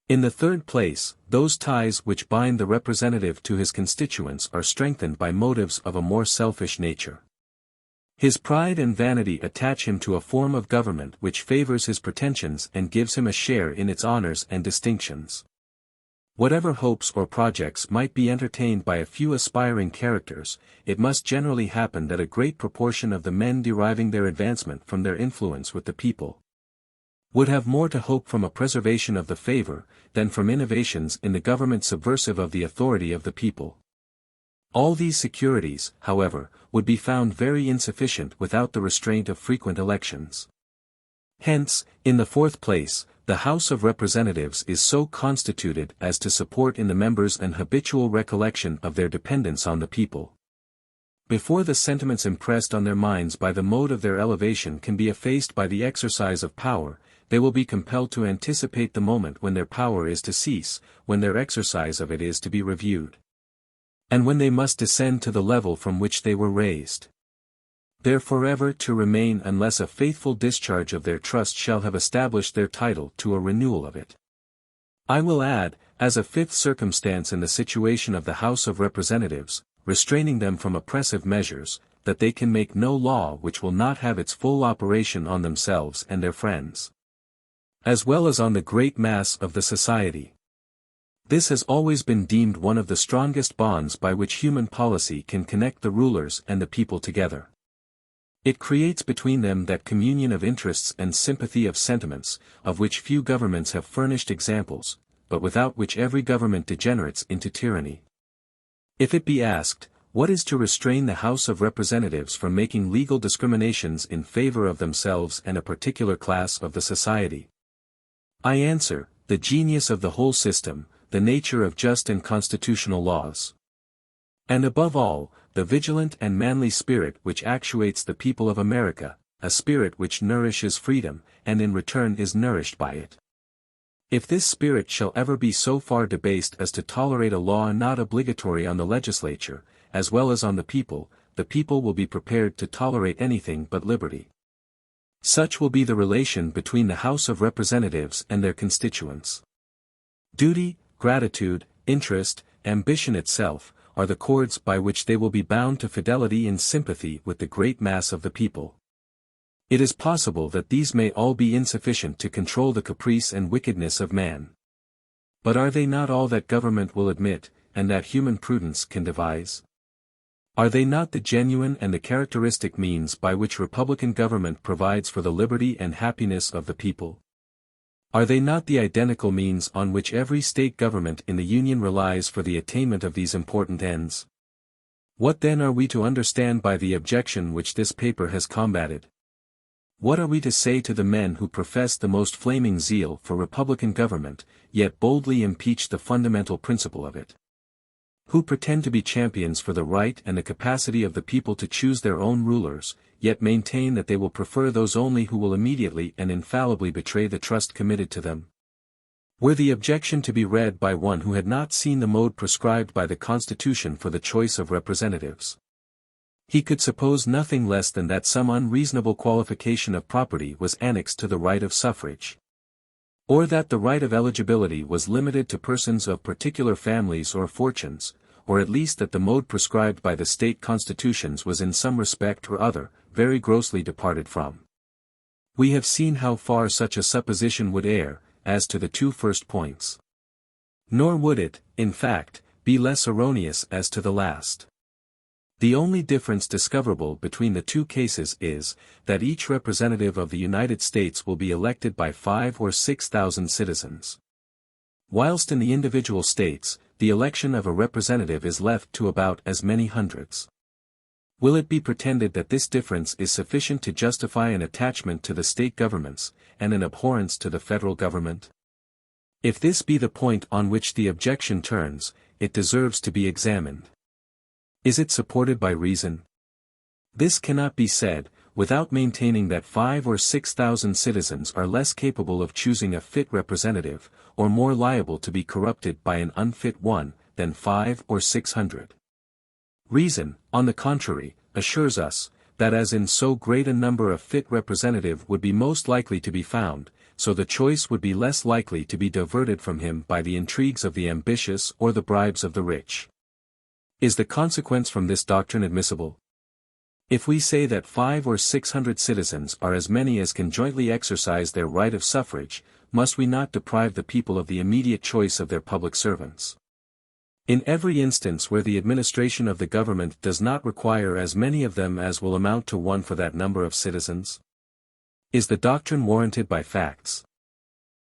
In the third place, those ties which bind the representative to his constituents are strengthened by motives of a more selfish nature. His pride and vanity attach him to a form of government which favors his pretensions and gives him a share in its honors and distinctions. Whatever hopes or projects might be entertained by a few aspiring characters, it must generally happen that a great proportion of the men deriving their advancement from their influence with the people would have more to hope from a preservation of the favor, than from innovations in the government subversive of the authority of the people. All these securities, however, would be found very insufficient without the restraint of frequent elections. Hence, in the fourth place, the House of Representatives is so constituted as to support in the members an habitual recollection of their dependence on the people. Before the sentiments impressed on their minds by the mode of their elevation can be effaced by the exercise of power, they will be compelled to anticipate the moment when their power is to cease, when their exercise of it is to be reviewed, and when they must descend to the level from which they were raised, there forever to remain unless a faithful discharge of their trust shall have established their title to a renewal of it. I will add, as a fifth circumstance in the situation of the House of Representatives, restraining them from oppressive measures, that they can make no law which will not have its full operation on themselves and their friends, as well as on the great mass of the society. This has always been deemed one of the strongest bonds by which human policy can connect the rulers and the people together. It creates between them that communion of interests and sympathy of sentiments, of which few governments have furnished examples, but without which every government degenerates into tyranny. If it be asked, what is to restrain the House of Representatives from making legal discriminations in favor of themselves and a particular class of the society? I answer, the genius of the whole system, the nature of just and constitutional laws, and above all, the vigilant and manly spirit which actuates the people of America, a spirit which nourishes freedom, and in return is nourished by it. If this spirit shall ever be so far debased as to tolerate a law not obligatory on the legislature, as well as on the people will be prepared to tolerate anything but liberty. Such will be the relation between the House of Representatives and their constituents. Duty, gratitude, interest, ambition itself, are the cords by which they will be bound to fidelity and sympathy with the great mass of the people. It is possible that these may all be insufficient to control the caprice and wickedness of man. But are they not all that government will admit, and that human prudence can devise? Are they not the genuine and the characteristic means by which republican government provides for the liberty and happiness of the people? Are they not the identical means on which every state government in the Union relies for the attainment of these important ends? What then are we to understand by the objection which this paper has combated? What are we to say to the men who profess the most flaming zeal for republican government, yet boldly impeach the fundamental principle of it? Who pretend to be champions for the right and the capacity of the people to choose their own rulers, yet maintain that they will prefer those only who will immediately and infallibly betray the trust committed to them? Were the objection to be read by one who had not seen the mode prescribed by the Constitution for the choice of representatives, he could suppose nothing less than that some unreasonable qualification of property was annexed to the right of suffrage, or that the right of eligibility was limited to persons of particular families or fortunes, or at least that the mode prescribed by the state constitutions was in some respect or other, very grossly departed from. We have seen how far such a supposition would err, as to the two first points. Nor would it, in fact, be less erroneous as to the last. The only difference discoverable between the two cases is, that each representative of the United States will be elected by 5,000 or 6,000 citizens. Whilst in the individual states, the election of a representative is left to about as many hundreds. Will it be pretended that this difference is sufficient to justify an attachment to the state governments, and an abhorrence to the federal government? If this be the point on which the objection turns, it deserves to be examined. Is it supported by reason? This cannot be said, without maintaining that 5,000 or 6,000 citizens are less capable of choosing a fit representative, or more liable to be corrupted by an unfit one, than 500 or 600. Reason, on the contrary, assures us, that as in so great a number a fit representative would be most likely to be found, so the choice would be less likely to be diverted from him by the intrigues of the ambitious or the bribes of the rich. Is the consequence from this doctrine admissible? If we say that 500 or 600 citizens are as many as can jointly exercise their right of suffrage, must we not deprive the people of the immediate choice of their public servants? In every instance where the administration of the government does not require as many of them as will amount to one for that number of citizens? Is the doctrine warranted by facts?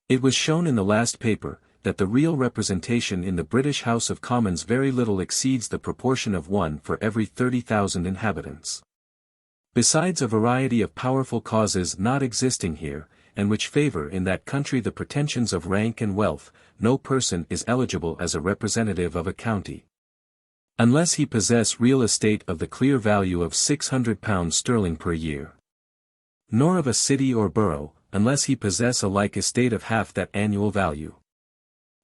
It was shown in the last paper, that the real representation in the British House of Commons very little exceeds the proportion of 1 for every 30,000 inhabitants. Besides a variety of powerful causes not existing here, and which favour in that country the pretensions of rank and wealth, no person is eligible as a representative of a county, unless he possess real estate of the clear value of £600 sterling per year. Nor of a city or borough, unless he possess a like estate of half that annual value.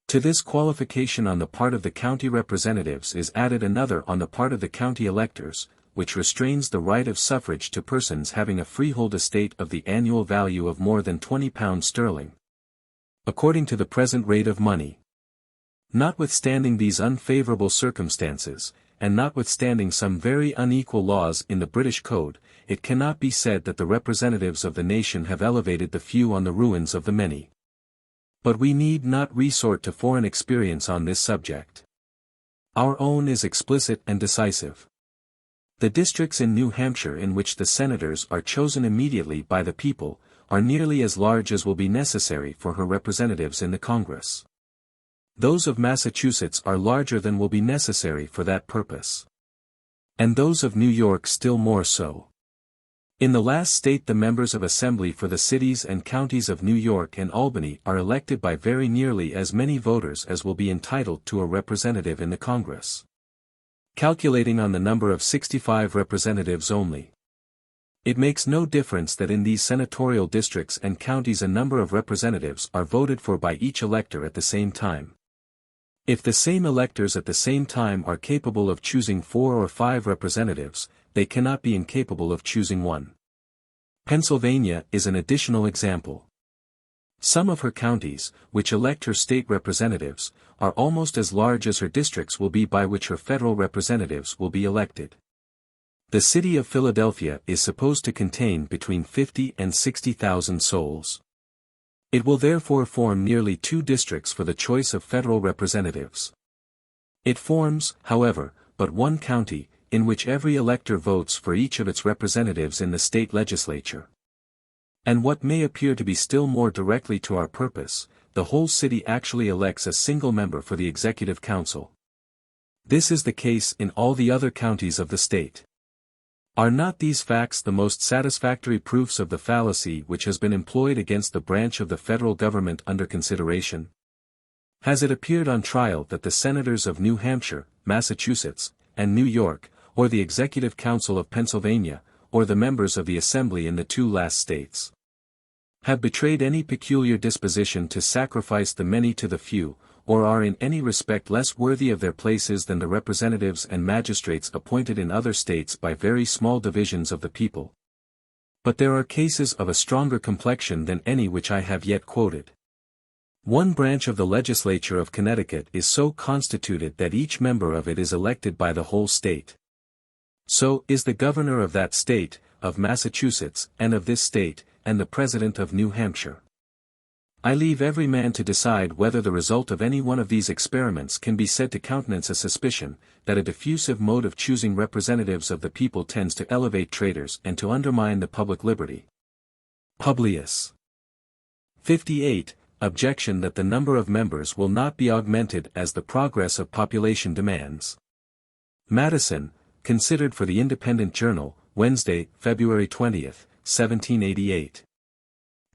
To this qualification on the part of the county representatives is added another on the part of the county electors, which restrains the right of suffrage to persons having a freehold estate of the annual value of more than £20 sterling. According to the present rate of money. Notwithstanding these unfavourable circumstances, and notwithstanding some very unequal laws in the British Code, it cannot be said that the representatives of the nation have elevated the few on the ruins of the many. But we need not resort to foreign experience on this subject. Our own is explicit and decisive. The districts in New Hampshire in which the senators are chosen immediately by the people, are nearly as large as will be necessary for her representatives in the Congress. Those of Massachusetts are larger than will be necessary for that purpose. And those of New York still more so. In the last state the members of Assembly for the cities and counties of New York and Albany are elected by very nearly as many voters as will be entitled to a representative in the Congress. Calculating on the number of 65 representatives only. It makes no difference that in these senatorial districts and counties a number of representatives are voted for by each elector at the same time. If the same electors at the same time are capable of choosing 4 or 5 representatives, they cannot be incapable of choosing one. Pennsylvania is an additional example. Some of her counties, which elect her state representatives, are almost as large as her districts will be by which her federal representatives will be elected. The city of Philadelphia is supposed to contain between 50 and 60,000 souls. It will therefore form nearly 2 districts for the choice of federal representatives. It forms, however, but one county, in which every elector votes for each of its representatives in the state legislature. And what may appear to be still more directly to our purpose, the whole city actually elects a single member for the executive council. This is the case in all the other counties of the state. Are not these facts the most satisfactory proofs of the fallacy which has been employed against the branch of the federal government under consideration? Has it appeared on trial that the senators of New Hampshire, Massachusetts, and New York, or the Executive Council of Pennsylvania, or the members of the Assembly in the 2 last states, have betrayed any peculiar disposition to sacrifice the many to the few, or are in any respect less worthy of their places than the representatives and magistrates appointed in other states by very small divisions of the people? But there are cases of a stronger complexion than any which I have yet quoted. One branch of the legislature of Connecticut is so constituted that each member of it is elected by the whole state. So is the governor of that state, of Massachusetts, and of this state, and the president of New Hampshire. I leave every man to decide whether the result of any one of these experiments can be said to countenance a suspicion, that a diffusive mode of choosing representatives of the people tends to elevate traitors and to undermine the public liberty. Publius. 58. Objection that the number of members will not be augmented as the progress of population demands. Madison, considered for the Independent Journal, Wednesday, February 20, 1788.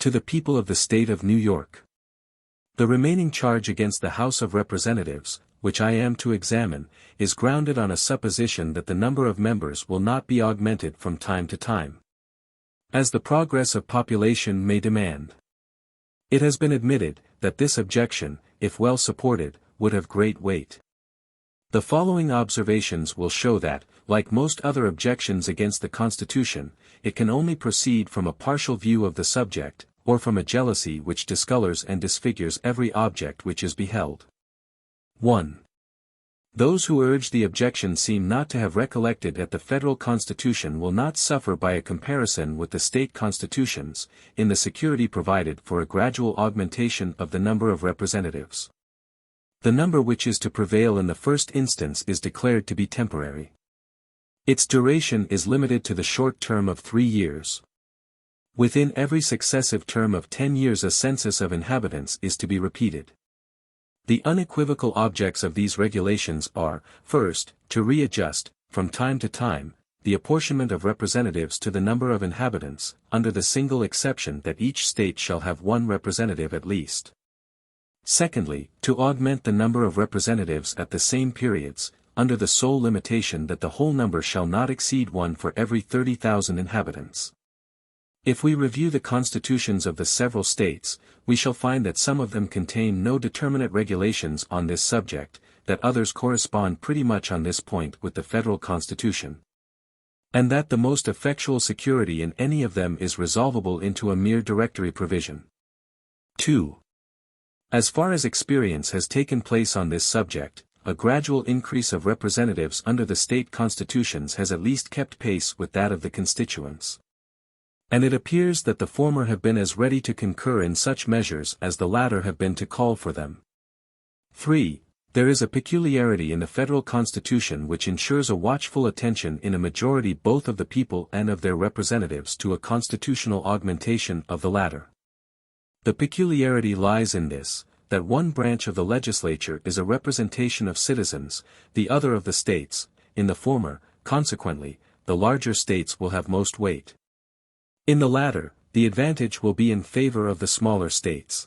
To the People of the State of New York. The remaining charge against the House of Representatives, which I am to examine, is grounded on a supposition that the number of members will not be augmented from time to time, as the progress of population may demand. It has been admitted that this objection, if well supported, would have great weight. The following observations will show that, like most other objections against the Constitution, it can only proceed from a partial view of the subject, or from a jealousy which discolors and disfigures every object which is beheld. 1. Those who urge the objection seem not to have recollected that the federal Constitution will not suffer by a comparison with the state constitutions, in the security provided for a gradual augmentation of the number of representatives. The number which is to prevail in the first instance is declared to be temporary. Its duration is limited to the short term of 3 years. Within every successive term of 10 years a census of inhabitants is to be repeated. The unequivocal objects of these regulations are, first, to readjust, from time to time, the apportionment of representatives to the number of inhabitants, under the single exception that each state shall have one representative at least. Secondly, to augment the number of representatives at the same periods, under the sole limitation that the whole number shall not exceed one for every 30,000 inhabitants. If we review the constitutions of the several states, we shall find that some of them contain no determinate regulations on this subject, that others correspond pretty much on this point with the federal constitution, and that the most effectual security in any of them is resolvable into a mere directory provision. 2. As far as experience has taken place on this subject, a gradual increase of representatives under the state constitutions has at least kept pace with that of the constituents. And it appears that the former have been as ready to concur in such measures as the latter have been to call for them. 3. There is a peculiarity in the federal constitution which ensures a watchful attention in a majority both of the people and of their representatives to a constitutional augmentation of the latter. The peculiarity lies in this, that one branch of the legislature is a representation of citizens, the other of the states. In the former, consequently, the larger states will have most weight. In the latter, the advantage will be in favor of the smaller states.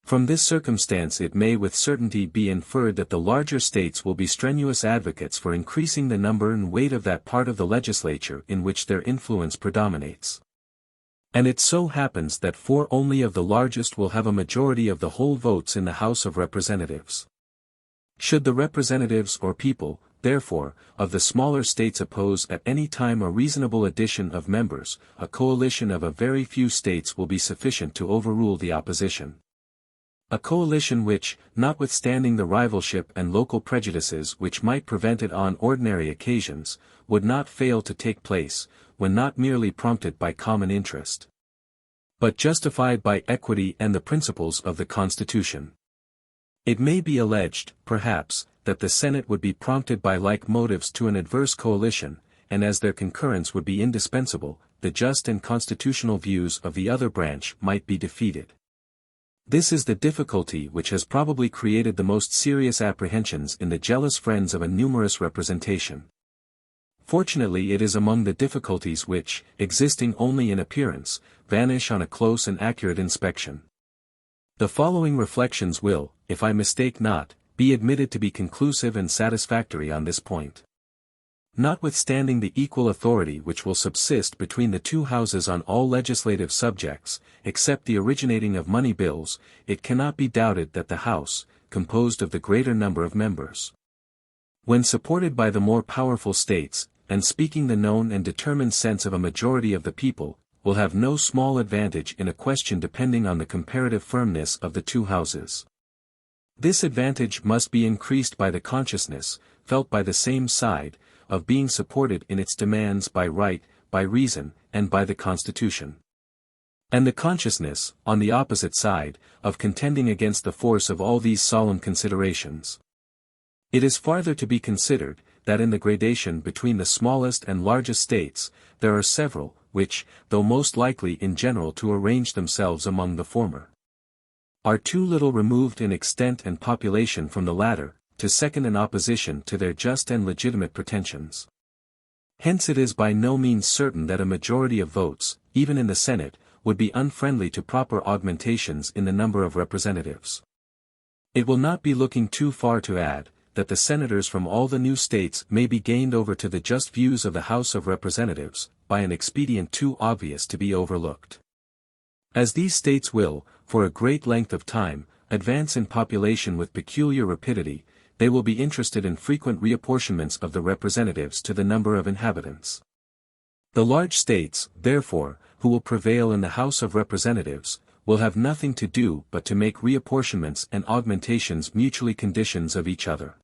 From this circumstance it may with certainty be inferred that the larger states will be strenuous advocates for increasing the number and weight of that part of the legislature in which their influence predominates. And it so happens that 4 only of the largest will have a majority of the whole votes in the House of Representatives. Should the representatives or people, therefore, of the smaller states oppose at any time a reasonable addition of members, a coalition of a very few states will be sufficient to overrule the opposition. A coalition which, notwithstanding the rivalship and local prejudices which might prevent it on ordinary occasions, would not fail to take place, when not merely prompted by common interest, but justified by equity and the principles of the Constitution. It may be alleged, perhaps, that the Senate would be prompted by like motives to an adverse coalition, and as their concurrence would be indispensable, the just and constitutional views of the other branch might be defeated. This is the difficulty which has probably created the most serious apprehensions in the jealous friends of a numerous representation. Fortunately it is among the difficulties which, existing only in appearance, vanish on a close and accurate inspection. The following reflections will, if I mistake not, be admitted to be conclusive and satisfactory on this point. Notwithstanding the equal authority which will subsist between the two houses on all legislative subjects, except the originating of money bills, it cannot be doubted that the House, composed of the greater number of members, when supported by the more powerful states, and speaking the known and determined sense of a majority of the people, will have no small advantage in a question depending on the comparative firmness of the two houses. This advantage must be increased by the consciousness, felt by the same side, of being supported in its demands by right, by reason, and by the Constitution. And the consciousness, on the opposite side, of contending against the force of all these solemn considerations. It is farther to be considered, that in the gradation between the smallest and largest states, there are several, which, though most likely in general to arrange themselves among the former, are too little removed in extent and population from the latter, to second an opposition to their just and legitimate pretensions. Hence it is by no means certain that a majority of votes, even in the Senate, would be unfriendly to proper augmentations in the number of representatives. It will not be looking too far to add, that the senators from all the new states may be gained over to the just views of the House of Representatives, by an expedient too obvious to be overlooked. As these states will, for a great length of time, advance in population with peculiar rapidity, they will be interested in frequent reapportionments of the representatives to the number of inhabitants. The large states, therefore, who will prevail in the House of Representatives, will have nothing to do but to make reapportionments and augmentations mutually conditions of each other.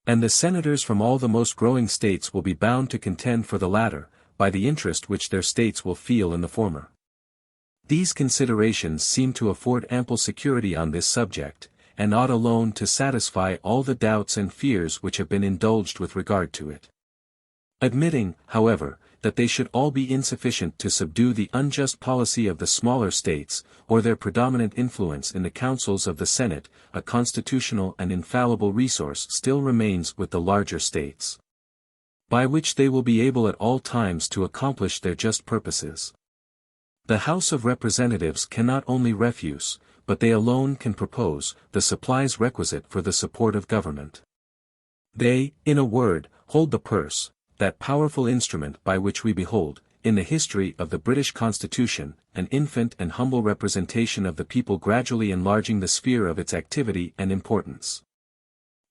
And the senators from all the most growing states will be bound to contend for the latter, by the interest which their states will feel in the former. These considerations seem to afford ample security on this subject, and ought alone to satisfy all the doubts and fears which have been indulged with regard to it. Admitting, however, that they should all be insufficient to subdue the unjust policy of the smaller states, or their predominant influence in the councils of the Senate, a constitutional and infallible resource still remains with the larger states, by which they will be able at all times to accomplish their just purposes. The House of Representatives cannot only refuse, but they alone can propose, the supplies requisite for the support of government. They, in a word, hold the purse, that powerful instrument by which we behold, in the history of the British Constitution, an infant and humble representation of the people gradually enlarging the sphere of its activity and importance,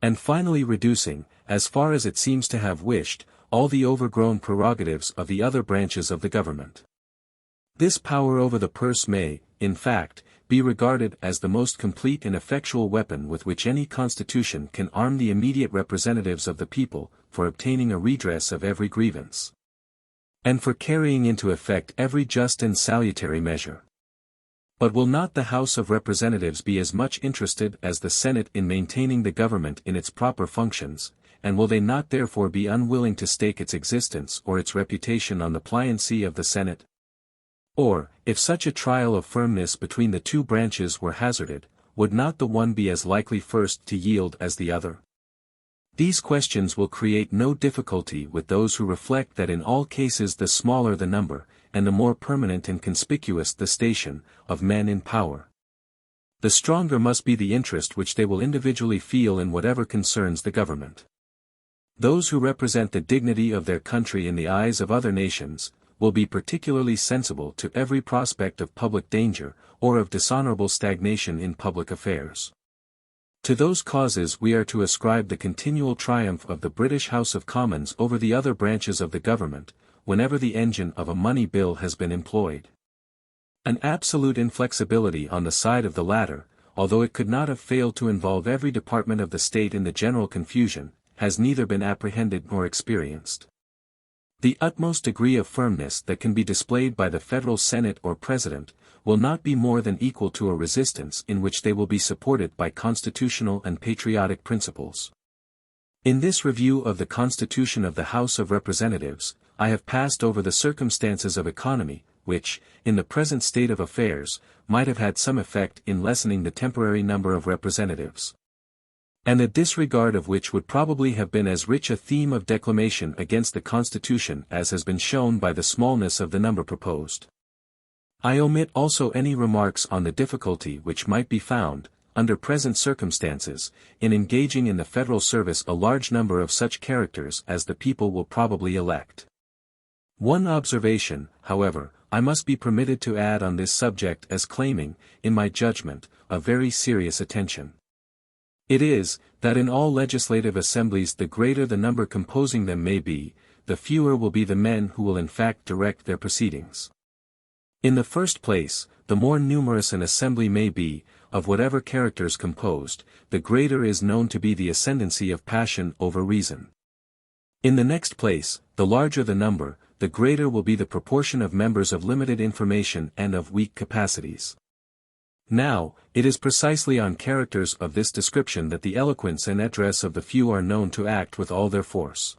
and finally reducing, as far as it seems to have wished, all the overgrown prerogatives of the other branches of the government. This power over the purse may, in fact, be regarded as the most complete and effectual weapon with which any constitution can arm the immediate representatives of the people, for obtaining a redress of every grievance, and for carrying into effect every just and salutary measure. But will not the House of Representatives be as much interested as the Senate in maintaining the government in its proper functions, and will they not therefore be unwilling to stake its existence or its reputation on the pliancy of the Senate? Or, if such a trial of firmness between the two branches were hazarded, would not the one be as likely first to yield as the other? These questions will create no difficulty with those who reflect that in all cases the smaller the number, and the more permanent and conspicuous the station, of men in power, the stronger must be the interest which they will individually feel in whatever concerns the government. Those who represent the dignity of their country in the eyes of other nations, will be particularly sensible to every prospect of public danger, or of dishonorable stagnation in public affairs. To those causes we are to ascribe the continual triumph of the British House of Commons over the other branches of the government, whenever the engine of a money bill has been employed. An absolute inflexibility on the side of the latter, although it could not have failed to involve every department of the state in the general confusion, has neither been apprehended nor experienced. The utmost degree of firmness that can be displayed by the Federal Senate or President, will not be more than equal to a resistance in which they will be supported by constitutional and patriotic principles. In this review of the Constitution of the House of Representatives, I have passed over the circumstances of economy, which, in the present state of affairs, might have had some effect in lessening the temporary number of representatives, and the disregard of which would probably have been as rich a theme of declamation against the Constitution as has been shown by the smallness of the number proposed. I omit also any remarks on the difficulty which might be found, under present circumstances, in engaging in the federal service a large number of such characters as the people will probably elect. One observation, however, I must be permitted to add on this subject as claiming, in my judgment, a very serious attention. It is, that in all legislative assemblies the greater the number composing them may be, the fewer will be the men who will in fact direct their proceedings. In the first place, the more numerous an assembly may be, of whatever characters composed, the greater is known to be the ascendancy of passion over reason. In the next place, the larger the number, the greater will be the proportion of members of limited information and of weak capacities. Now, it is precisely on characters of this description that the eloquence and address of the few are known to act with all their force.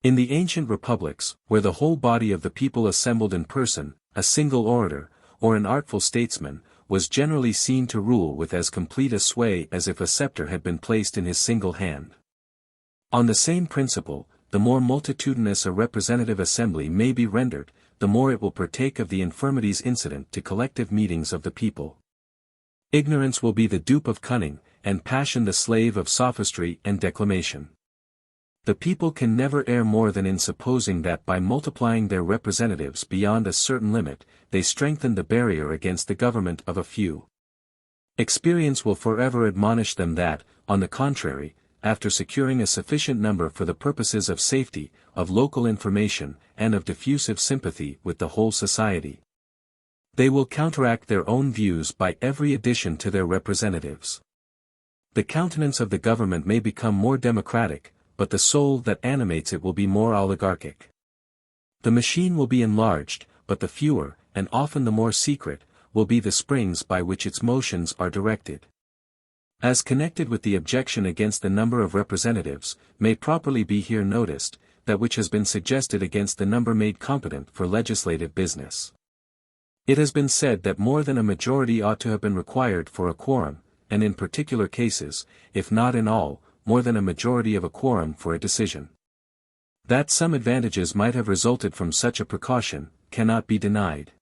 In the ancient republics, where the whole body of the people assembled in person, a single orator, or an artful statesman, was generally seen to rule with as complete a sway as if a scepter had been placed in his single hand. On the same principle, the more multitudinous a representative assembly may be rendered, the more it will partake of the infirmities incident to collective meetings of the people. Ignorance will be the dupe of cunning, and passion the slave of sophistry and declamation. The people can never err more than in supposing that by multiplying their representatives beyond a certain limit, they strengthen the barrier against the government of a few. Experience will forever admonish them that, on the contrary, after securing a sufficient number for the purposes of safety, of local information, and of diffusive sympathy with the whole society, they will counteract their own views by every addition to their representatives. The countenance of the government may become more democratic, but the soul that animates it will be more oligarchic. The machine will be enlarged, but the fewer, and often the more secret, will be the springs by which its motions are directed. As connected with the objection against the number of representatives, may properly be here noticed, that which has been suggested against the number made competent for legislative business. It has been said that more than a majority ought to have been required for a quorum, and in particular cases, if not in all, more than a majority of a quorum for a decision. That some advantages might have resulted from such a precaution, cannot be denied.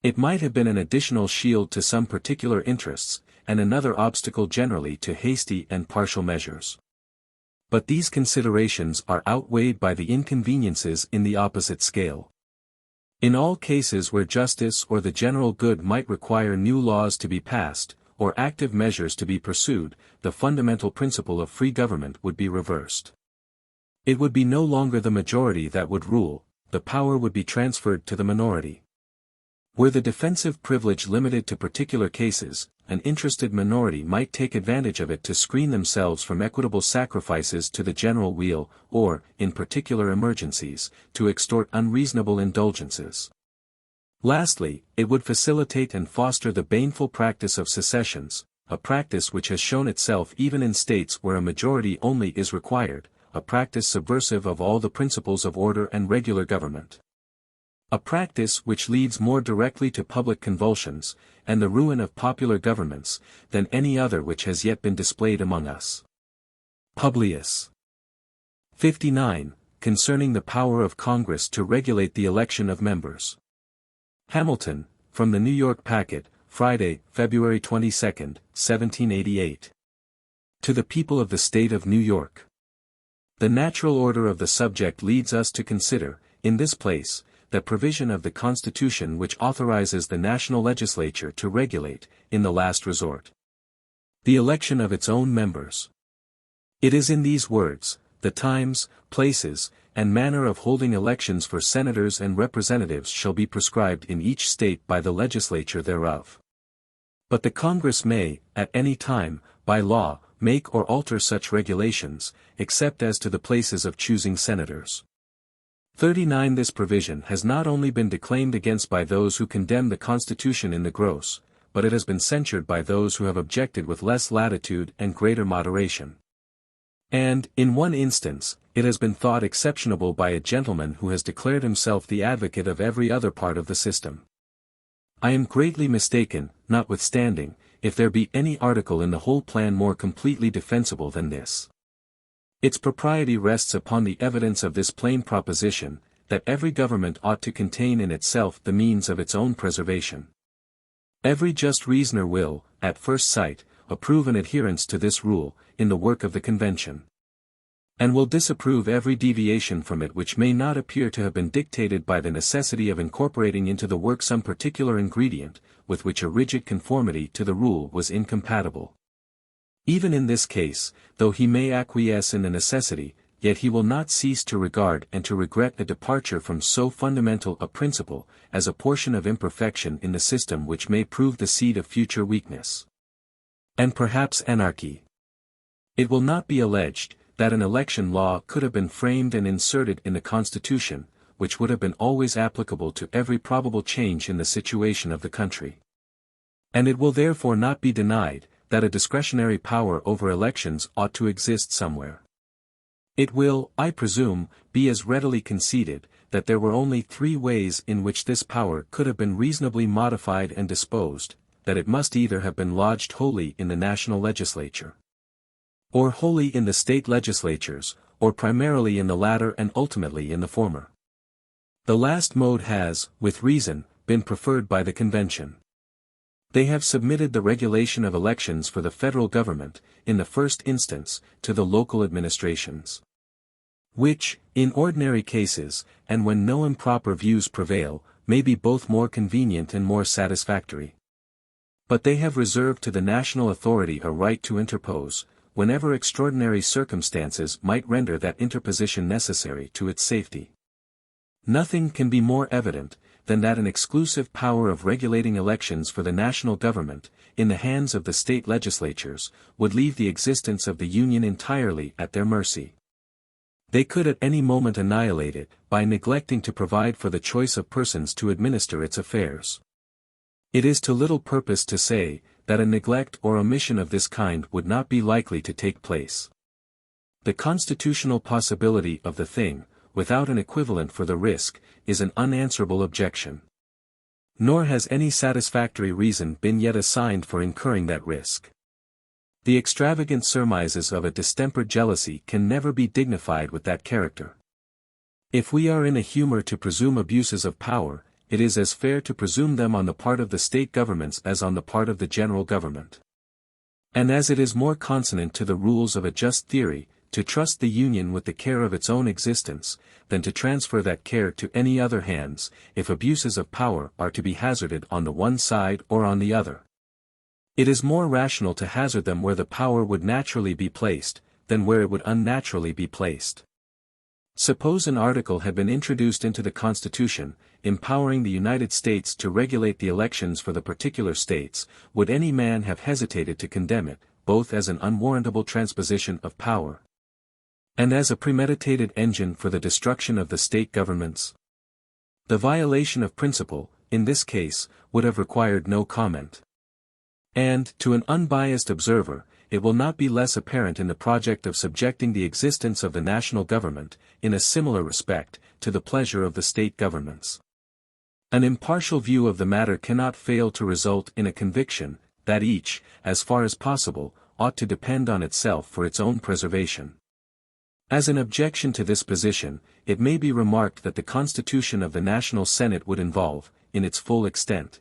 It might have been an additional shield to some particular interests, and another obstacle generally to hasty and partial measures. But these considerations are outweighed by the inconveniences in the opposite scale. In all cases where justice or the general good might require new laws to be passed, or active measures to be pursued, the fundamental principle of free government would be reversed. It would be no longer the majority that would rule, the power would be transferred to the minority. Were the defensive privilege limited to particular cases, an interested minority might take advantage of it to screen themselves from equitable sacrifices to the general weal, or, in particular emergencies, to extort unreasonable indulgences. Lastly, it would facilitate and foster the baneful practice of secessions, a practice which has shown itself even in states where a majority only is required, a practice subversive of all the principles of order and regular government. A practice which leads more directly to public convulsions, and the ruin of popular governments, than any other which has yet been displayed among us. Publius. 59. Concerning the power of Congress to regulate the election of members. Hamilton, from the New York Packet, Friday, February 22, 1788. To the people of the State of New York. The natural order of the subject leads us to consider, in this place, that provision of the Constitution which authorizes the national legislature to regulate, in the last resort, the election of its own members. It is in these words, the times, places, and manner of holding elections for senators and representatives shall be prescribed in each state by the legislature thereof. But the Congress may, at any time, by law, make or alter such regulations, except as to the places of choosing senators. 39. This provision has not only been declaimed against by those who condemn the Constitution in the gross, but it has been censured by those who have objected with less latitude and greater moderation. And, in one instance, it has been thought exceptionable by a gentleman who has declared himself the advocate of every other part of the system. I am greatly mistaken, notwithstanding, if there be any article in the whole plan more completely defensible than this. Its propriety rests upon the evidence of this plain proposition, that every government ought to contain in itself the means of its own preservation. Every just reasoner will, at first sight, approve an adherence to this rule, in the work of the Convention, and will disapprove every deviation from it which may not appear to have been dictated by the necessity of incorporating into the work some particular ingredient, with which a rigid conformity to the rule was incompatible. Even in this case, though he may acquiesce in the necessity, yet he will not cease to regard and to regret a departure from so fundamental a principle, as a portion of imperfection in the system which may prove the seed of future weakness, and perhaps anarchy. It will not be alleged, that an election law could have been framed and inserted in the Constitution, which would have been always applicable to every probable change in the situation of the country. And it will therefore not be denied, that a discretionary power over elections ought to exist somewhere. It will, I presume, be as readily conceded, that there were only 3 ways in which this power could have been reasonably modified and disposed, that it must either have been lodged wholly in the national legislature, or wholly in the state legislatures, or primarily in the latter and ultimately in the former. The last mode has, with reason, been preferred by the convention. They have submitted the regulation of elections for the federal government, in the first instance, to the local administrations, which, in ordinary cases, and when no improper views prevail, may be both more convenient and more satisfactory. But they have reserved to the national authority a right to interpose, whenever extraordinary circumstances might render that interposition necessary to its safety. Nothing can be more evident, than that an exclusive power of regulating elections for the national government, in the hands of the state legislatures, would leave the existence of the Union entirely at their mercy. They could at any moment annihilate it, by neglecting to provide for the choice of persons to administer its affairs. It is to little purpose to say, that a neglect or omission of this kind would not be likely to take place. The constitutional possibility of the thing, without an equivalent for the risk, is an unanswerable objection. Nor has any satisfactory reason been yet assigned for incurring that risk. The extravagant surmises of a distempered jealousy can never be dignified with that character. If we are in a humor to presume abuses of power, it is as fair to presume them on the part of the state governments as on the part of the general government. And as it is more consonant to the rules of a just theory, to trust the Union with the care of its own existence, than to transfer that care to any other hands, if abuses of power are to be hazarded on the one side or on the other. It is more rational to hazard them where the power would naturally be placed, than where it would unnaturally be placed. Suppose an article had been introduced into the Constitution, empowering the United States to regulate the elections for the particular states, would any man have hesitated to condemn it, both as an unwarrantable transposition of power, and as a premeditated engine for the destruction of the state governments? The violation of principle, in this case, would have required no comment. And, to an unbiased observer, it will not be less apparent in the project of subjecting the existence of the national government, in a similar respect, to the pleasure of the state governments. An impartial view of the matter cannot fail to result in a conviction, that each, as far as possible, ought to depend on itself for its own preservation. As an objection to this position, it may be remarked that the constitution of the National Senate would involve, in its full extent,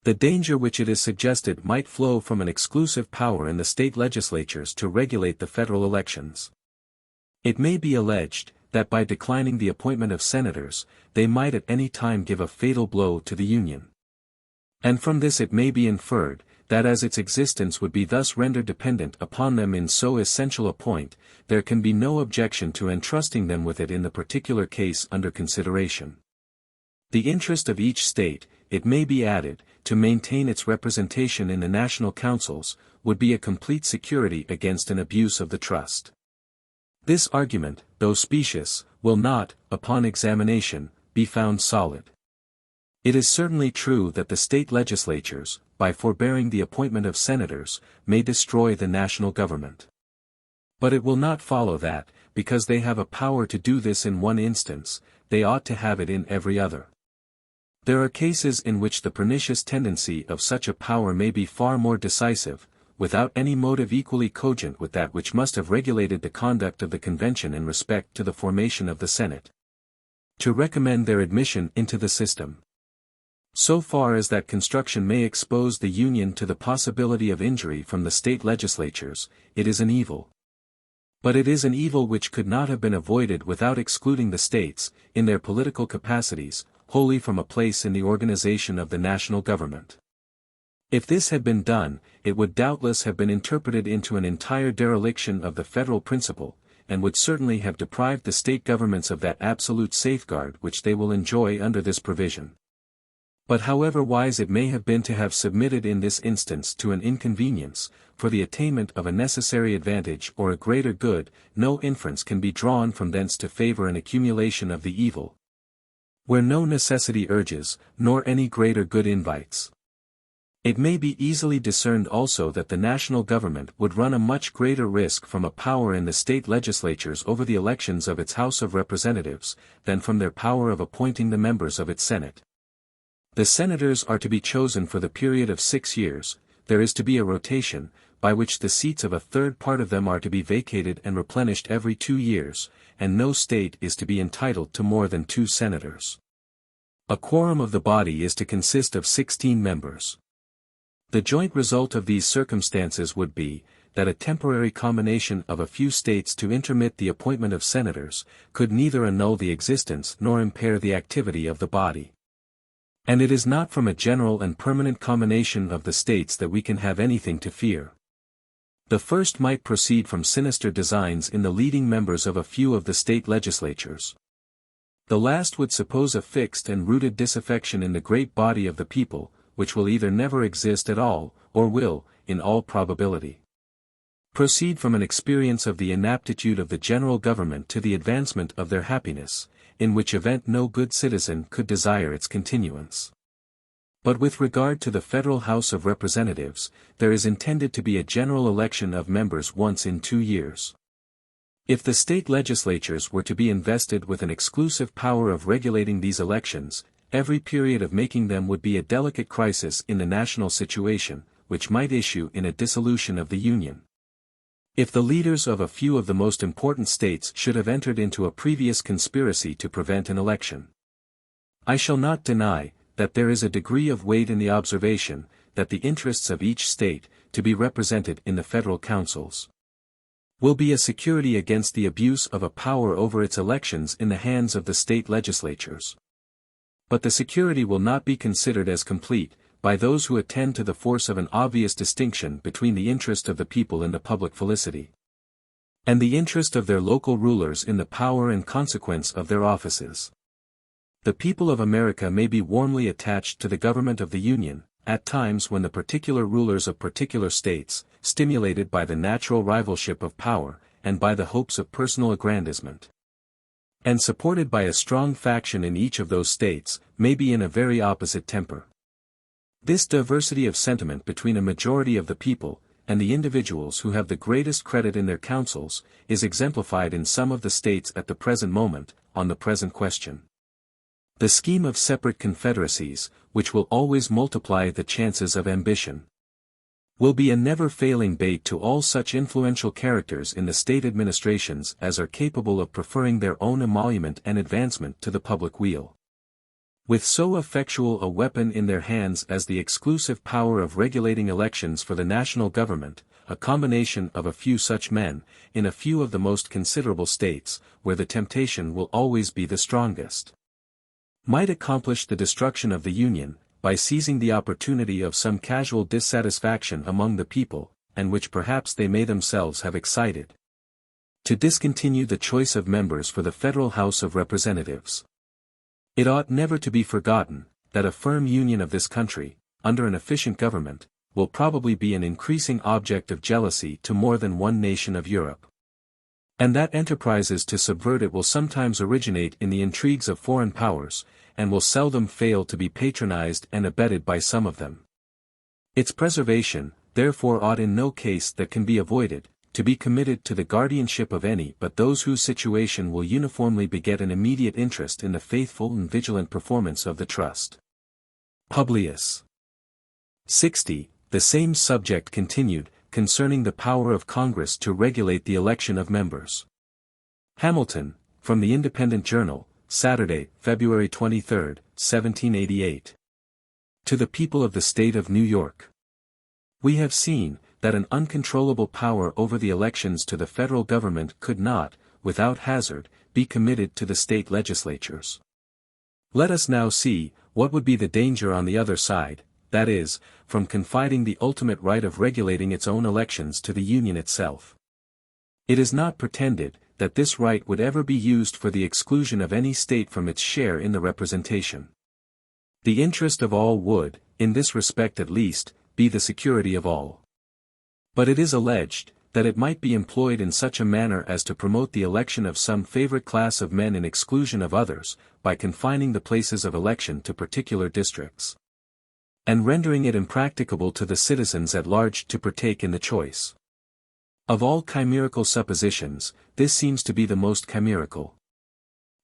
the danger which it is suggested might flow from an exclusive power in the state legislatures to regulate the federal elections. It may be alleged, that by declining the appointment of senators, they might at any time give a fatal blow to the Union. And from this it may be inferred, that as its existence would be thus rendered dependent upon them in so essential a point, there can be no objection to entrusting them with it in the particular case under consideration. The interest of each state, it may be added, to maintain its representation in the national councils, would be a complete security against an abuse of the trust. This argument, though specious, will not, upon examination, be found solid. It is certainly true that the state legislatures, by forbearing the appointment of senators, may destroy the national government. But it will not follow that, because they have a power to do this in one instance, they ought to have it in every other. There are cases in which the pernicious tendency of such a power may be far more decisive, without any motive equally cogent with that which must have regulated the conduct of the convention in respect to the formation of the Senate, to recommend their admission into the system. So far as that construction may expose the Union to the possibility of injury from the state legislatures, it is an evil. But it is an evil which could not have been avoided without excluding the states, in their political capacities, wholly from a place in the organization of the national government. If this had been done, it would doubtless have been interpreted into an entire dereliction of the federal principle, and would certainly have deprived the state governments of that absolute safeguard which they will enjoy under this provision. But however wise it may have been to have submitted in this instance to an inconvenience, for the attainment of a necessary advantage or a greater good, no inference can be drawn from thence to favor an accumulation of the evil, where no necessity urges, nor any greater good invites. It may be easily discerned also that the national government would run a much greater risk from a power in the state legislatures over the elections of its House of Representatives, than from their power of appointing the members of its Senate. The senators are to be chosen for the period of 6 years, there is to be a rotation, by which the seats of a third part of them are to be vacated and replenished every 2 years, and no state is to be entitled to more than 2 senators. A quorum of the body is to consist of 16 members. The joint result of these circumstances would be, that a temporary combination of a few states to intermit the appointment of senators, could neither annul the existence nor impair the activity of the body. And it is not from a general and permanent combination of the states that we can have anything to fear. The first might proceed from sinister designs in the leading members of a few of the state legislatures. The last would suppose a fixed and rooted disaffection in the great body of the people, which will either never exist at all, or will, in all probability, proceed from an experience of the inaptitude of the general government to the advancement of their happiness, in which event no good citizen could desire its continuance. But with regard to the Federal House of Representatives, there is intended to be a general election of members once in 2 years. If the state legislatures were to be invested with an exclusive power of regulating these elections, every period of making them would be a delicate crisis in the national situation, which might issue in a dissolution of the Union. If the leaders of a few of the most important states should have entered into a previous conspiracy to prevent an election, I shall not deny that there is a degree of weight in the observation, that the interests of each state, to be represented in the federal councils, will be a security against the abuse of a power over its elections in the hands of the state legislatures. But the security will not be considered as complete, by those who attend to the force of an obvious distinction between the interest of the people in the public felicity, and the interest of their local rulers in the power and consequence of their offices. The people of America may be warmly attached to the government of the Union, at times when the particular rulers of particular states, stimulated by the natural rivalship of power, and by the hopes of personal aggrandizement, and supported by a strong faction in each of those states, may be in a very opposite temper. This diversity of sentiment between a majority of the people, and the individuals who have the greatest credit in their councils, is exemplified in some of the states at the present moment, on the present question. The scheme of separate confederacies, which will always multiply the chances of ambition, will be a never-failing bait to all such influential characters in the state administrations as are capable of preferring their own emolument and advancement to the public weal. With so effectual a weapon in their hands as the exclusive power of regulating elections for the national government, a combination of a few such men, in a few of the most considerable states, where the temptation will always be the strongest, might accomplish the destruction of the Union, by seizing the opportunity of some casual dissatisfaction among the people, and which perhaps they may themselves have excited, to discontinue the choice of members for the Federal House of Representatives. It ought never to be forgotten, that a firm union of this country, under an efficient government, will probably be an increasing object of jealousy to more than one nation of Europe, and that enterprises to subvert it will sometimes originate in the intrigues of foreign powers, and will seldom fail to be patronized and abetted by some of them. Its preservation, therefore, ought in no case that can be avoided, to be committed to the guardianship of any but those whose situation will uniformly beget an immediate interest in the faithful and vigilant performance of the trust. Publius. 60. The same subject continued, concerning the power of Congress to regulate the election of members. Hamilton, from the Independent Journal, Saturday, February 23, 1788. To the People of the State of New York. We have seen, that an uncontrollable power over the elections to the federal government could not, without hazard, be committed to the state legislatures. Let us now see, what would be the danger on the other side, that is, from confiding the ultimate right of regulating its own elections to the Union itself. It is not pretended, that this right would ever be used for the exclusion of any state from its share in the representation. The interest of all would, in this respect at least, be the security of all. But it is alleged, that it might be employed in such a manner as to promote the election of some favorite class of men in exclusion of others, by confining the places of election to particular districts, and rendering it impracticable to the citizens at large to partake in the choice. Of all chimerical suppositions, this seems to be the most chimerical.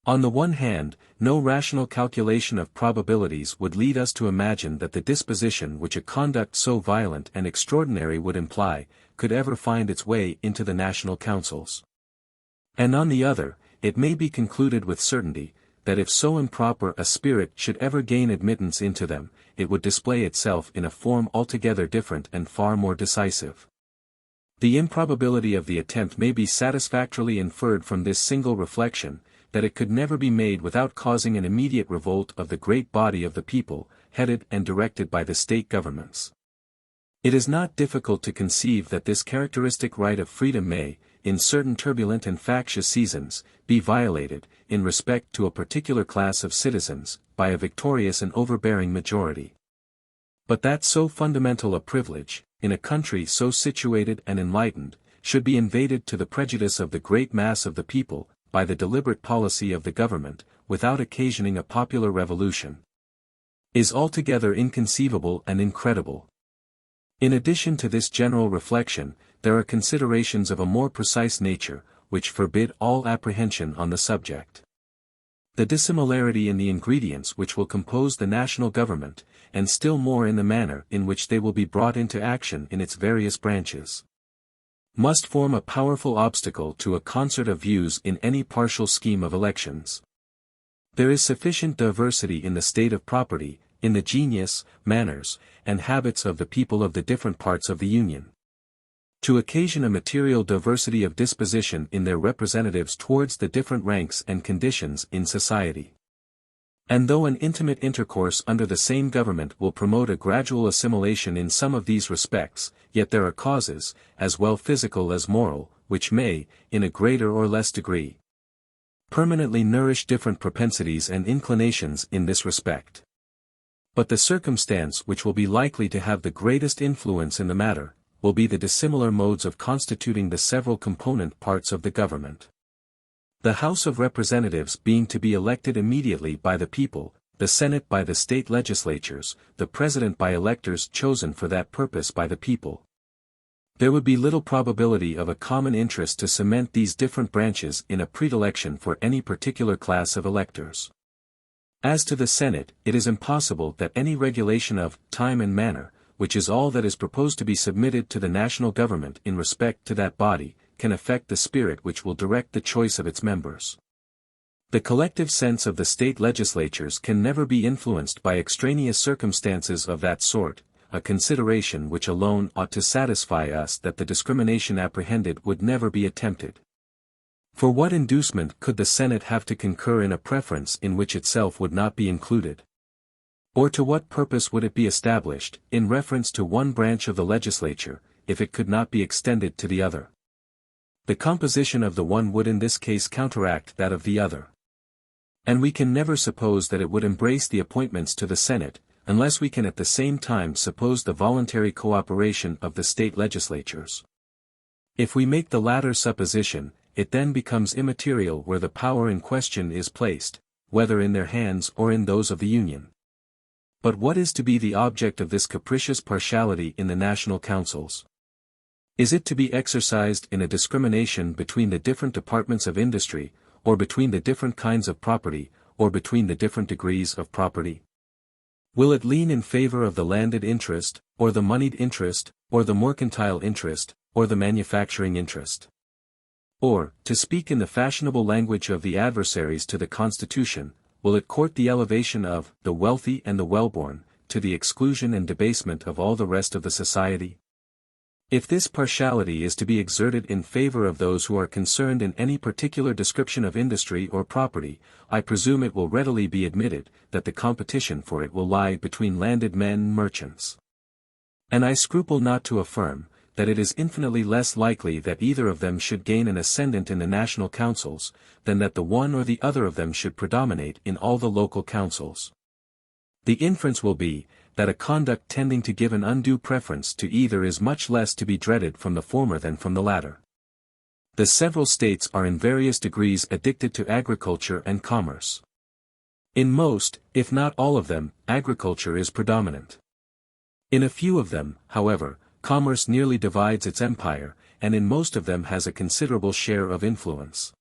On the one hand, no rational calculation of probabilities would lead us to imagine that the disposition which a conduct so violent and extraordinary would imply, could ever find its way into the national councils. And on the other, it may be concluded with certainty, that if so improper a spirit should ever gain admittance into them, it would display itself in a form altogether different and far more decisive. The improbability of the attempt may be satisfactorily inferred from this single reflection, that it could never be made without causing an immediate revolt of the great body of the people, headed and directed by the state governments. It is not difficult to conceive that this characteristic right of freedom may, in certain turbulent and factious seasons, be violated, in respect to a particular class of citizens, by a victorious and overbearing majority. But that so fundamental a privilege, in a country so situated and enlightened, should be invaded to the prejudice of the great mass of the people, by the deliberate policy of the government, without occasioning a popular revolution, is altogether inconceivable and incredible. In addition to this general reflection, there are considerations of a more precise nature, which forbid all apprehension on the subject. The dissimilarity in the ingredients which will compose the national government, and still more in the manner in which they will be brought into action in its various branches, must form a powerful obstacle to a concert of views in any partial scheme of elections. There is sufficient diversity in the state of property, in the genius, manners, and habits of the people of the different parts of the Union, to occasion a material diversity of disposition in their representatives towards the different ranks and conditions in society. And though an intimate intercourse under the same government will promote a gradual assimilation in some of these respects, yet there are causes, as well physical as moral, which may, in a greater or less degree, permanently nourish different propensities and inclinations in this respect. But the circumstance which will be likely to have the greatest influence in the matter, will be the dissimilar modes of constituting the several component parts of the government. The House of Representatives being to be elected immediately by the people, the Senate by the state legislatures, the President by electors chosen for that purpose by the people, there would be little probability of a common interest to cement these different branches in a predilection for any particular class of electors. As to the Senate, it is impossible that any regulation of time and manner, which is all that is proposed to be submitted to the national government in respect to that body, can affect the spirit which will direct the choice of its members. The collective sense of the state legislatures can never be influenced by extraneous circumstances of that sort, a consideration which alone ought to satisfy us that the discrimination apprehended would never be attempted. For what inducement could the Senate have to concur in a preference in which itself would not be included? Or to what purpose would it be established, in reference to one branch of the legislature, if it could not be extended to the other? The composition of the one would in this case counteract that of the other. And we can never suppose that it would embrace the appointments to the Senate, unless we can at the same time suppose the voluntary cooperation of the state legislatures. If we make the latter supposition, it then becomes immaterial where the power in question is placed, whether in their hands or in those of the Union. But what is to be the object of this capricious partiality in the national councils? Is it to be exercised in a discrimination between the different departments of industry, or between the different kinds of property, or between the different degrees of property? Will it lean in favor of the landed interest, or the moneyed interest, or the mercantile interest, or the manufacturing interest? Or, to speak in the fashionable language of the adversaries to the Constitution, will it court the elevation of the wealthy and the well-born, to the exclusion and debasement of all the rest of the society? If this partiality is to be exerted in favor of those who are concerned in any particular description of industry or property, I presume it will readily be admitted that the competition for it will lie between landed men and merchants. And I scruple not to affirm, that it is infinitely less likely that either of them should gain an ascendant in the national councils, than that the one or the other of them should predominate in all the local councils. The inference will be, that a conduct tending to give an undue preference to either is much less to be dreaded from the former than from the latter. The several states are in various degrees addicted to agriculture and commerce. In most, if not all of them, agriculture is predominant. In a few of them, however, commerce nearly divides its empire, and in most of them has a considerable share of influence.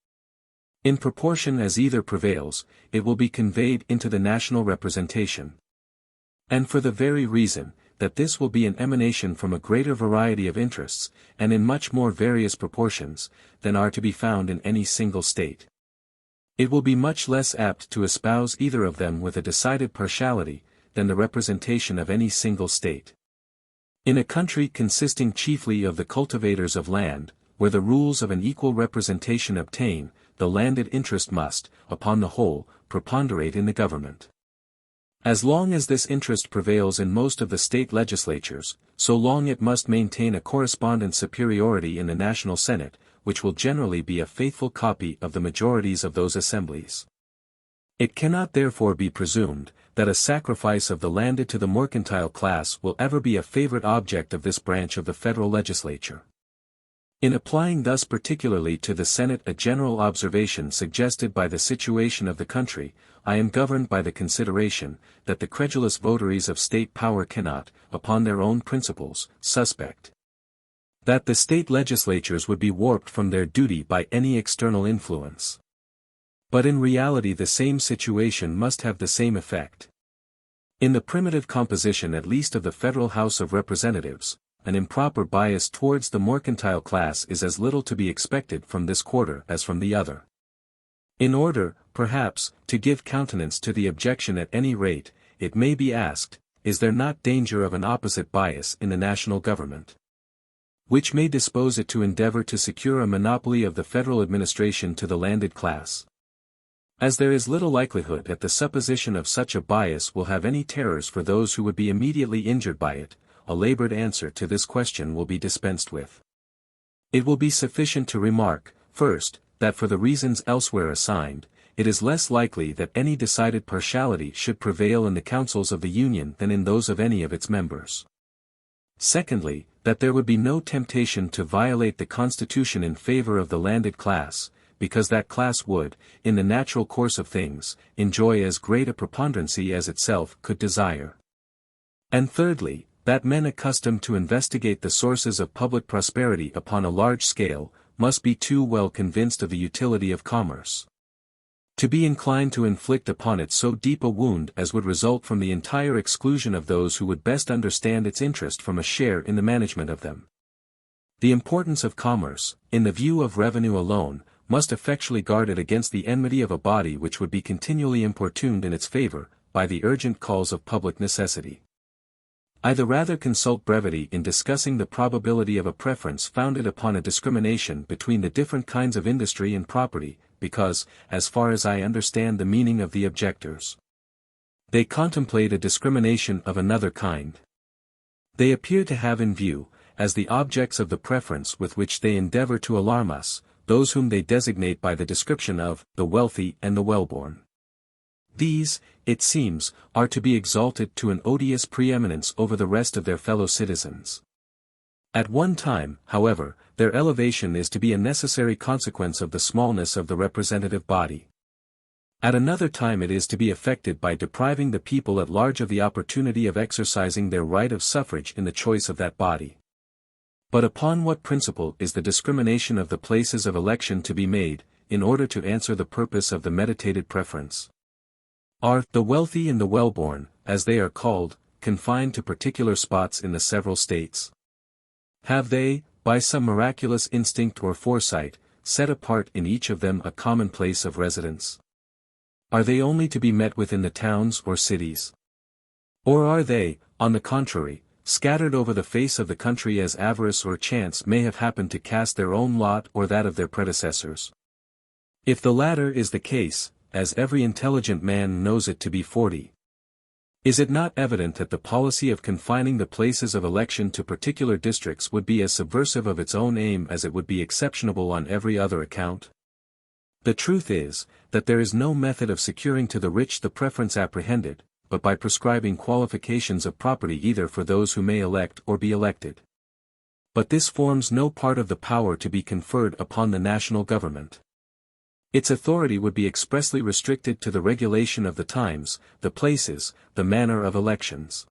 In proportion as either prevails, it will be conveyed into the national representation. And for the very reason, that this will be an emanation from a greater variety of interests, and in much more various proportions, than are to be found in any single state. It will be much less apt to espouse either of them with a decided partiality, than the representation of any single state. In a country consisting chiefly of the cultivators of land, where the rules of an equal representation obtain, the landed interest must, upon the whole, preponderate in the government. As long as this interest prevails in most of the state legislatures, so long it must maintain a correspondent superiority in the national Senate, which will generally be a faithful copy of the majorities of those assemblies. It cannot therefore be presumed, that a sacrifice of the landed to the mercantile class will ever be a favorite object of this branch of the federal legislature. In applying thus particularly to the Senate a general observation suggested by the situation of the country, I am governed by the consideration, that the credulous votaries of state power cannot, upon their own principles, suspect that the state legislatures would be warped from their duty by any external influence. But in reality the same situation must have the same effect. In the primitive composition at least of the Federal House of Representatives, an improper bias towards the mercantile class is as little to be expected from this quarter as from the other. In order, perhaps, to give countenance to the objection at any rate, it may be asked, is there not danger of an opposite bias in the national government, which may dispose it to endeavor to secure a monopoly of the federal administration to the landed class? As there is little likelihood that the supposition of such a bias will have any terrors for those who would be immediately injured by it, a labored answer to this question will be dispensed with. It will be sufficient to remark, first, that for the reasons elsewhere assigned, it is less likely that any decided partiality should prevail in the councils of the Union than in those of any of its members. Secondly, that there would be no temptation to violate the Constitution in favor of the landed class, because that class would, in the natural course of things, enjoy as great a preponderancy as itself could desire. And thirdly, that men accustomed to investigate the sources of public prosperity upon a large scale, must be too well convinced of the utility of commerce to be inclined to inflict upon it so deep a wound as would result from the entire exclusion of those who would best understand its interest from a share in the management of them. The importance of commerce, in the view of revenue alone, must effectually guard it against the enmity of a body which would be continually importuned in its favor, by the urgent calls of public necessity. I the rather consult brevity in discussing the probability of a preference founded upon a discrimination between the different kinds of industry and property, because, as far as I understand the meaning of the objectors, they contemplate a discrimination of another kind. They appear to have in view, as the objects of the preference with which they endeavor to alarm us, those whom they designate by the description of the wealthy and the well-born. These, it seems, are to be exalted to an odious preeminence over the rest of their fellow citizens. At one time, however, their elevation is to be a necessary consequence of the smallness of the representative body. At another time it is to be effected by depriving the people at large of the opportunity of exercising their right of suffrage in the choice of that body. But upon what principle is the discrimination of the places of election to be made, in order to answer the purpose of the meditated preference? Are the wealthy and the well-born, as they are called, confined to particular spots in the several states? Have they, by some miraculous instinct or foresight, set apart in each of them a common place of residence? Are they only to be met with in the towns or cities? Or are they, on the contrary, scattered over the face of the country as avarice or chance may have happened to cast their own lot or that of their predecessors? If the latter is the case, as every intelligent man knows it to be 40, is it not evident that the policy of confining the places of election to particular districts would be as subversive of its own aim as it would be exceptionable on every other account? The truth is, that there is no method of securing to the rich the preference apprehended, but by prescribing qualifications of property either for those who may elect or be elected. But this forms no part of the power to be conferred upon the national government. Its authority would be expressly restricted to the regulation of the times, the places, the manner of elections.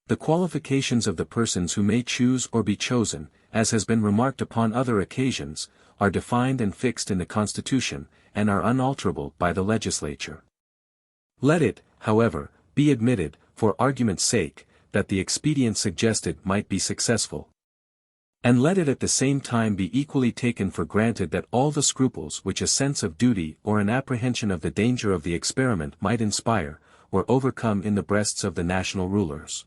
The qualifications of the persons who may choose or be chosen, as has been remarked upon other occasions, are defined and fixed in the Constitution, and are unalterable by the legislature. Let it, however, be admitted, for argument's sake, that the expedient suggested might be successful. And let it at the same time be equally taken for granted that all the scruples which a sense of duty or an apprehension of the danger of the experiment might inspire, were overcome in the breasts of the national rulers.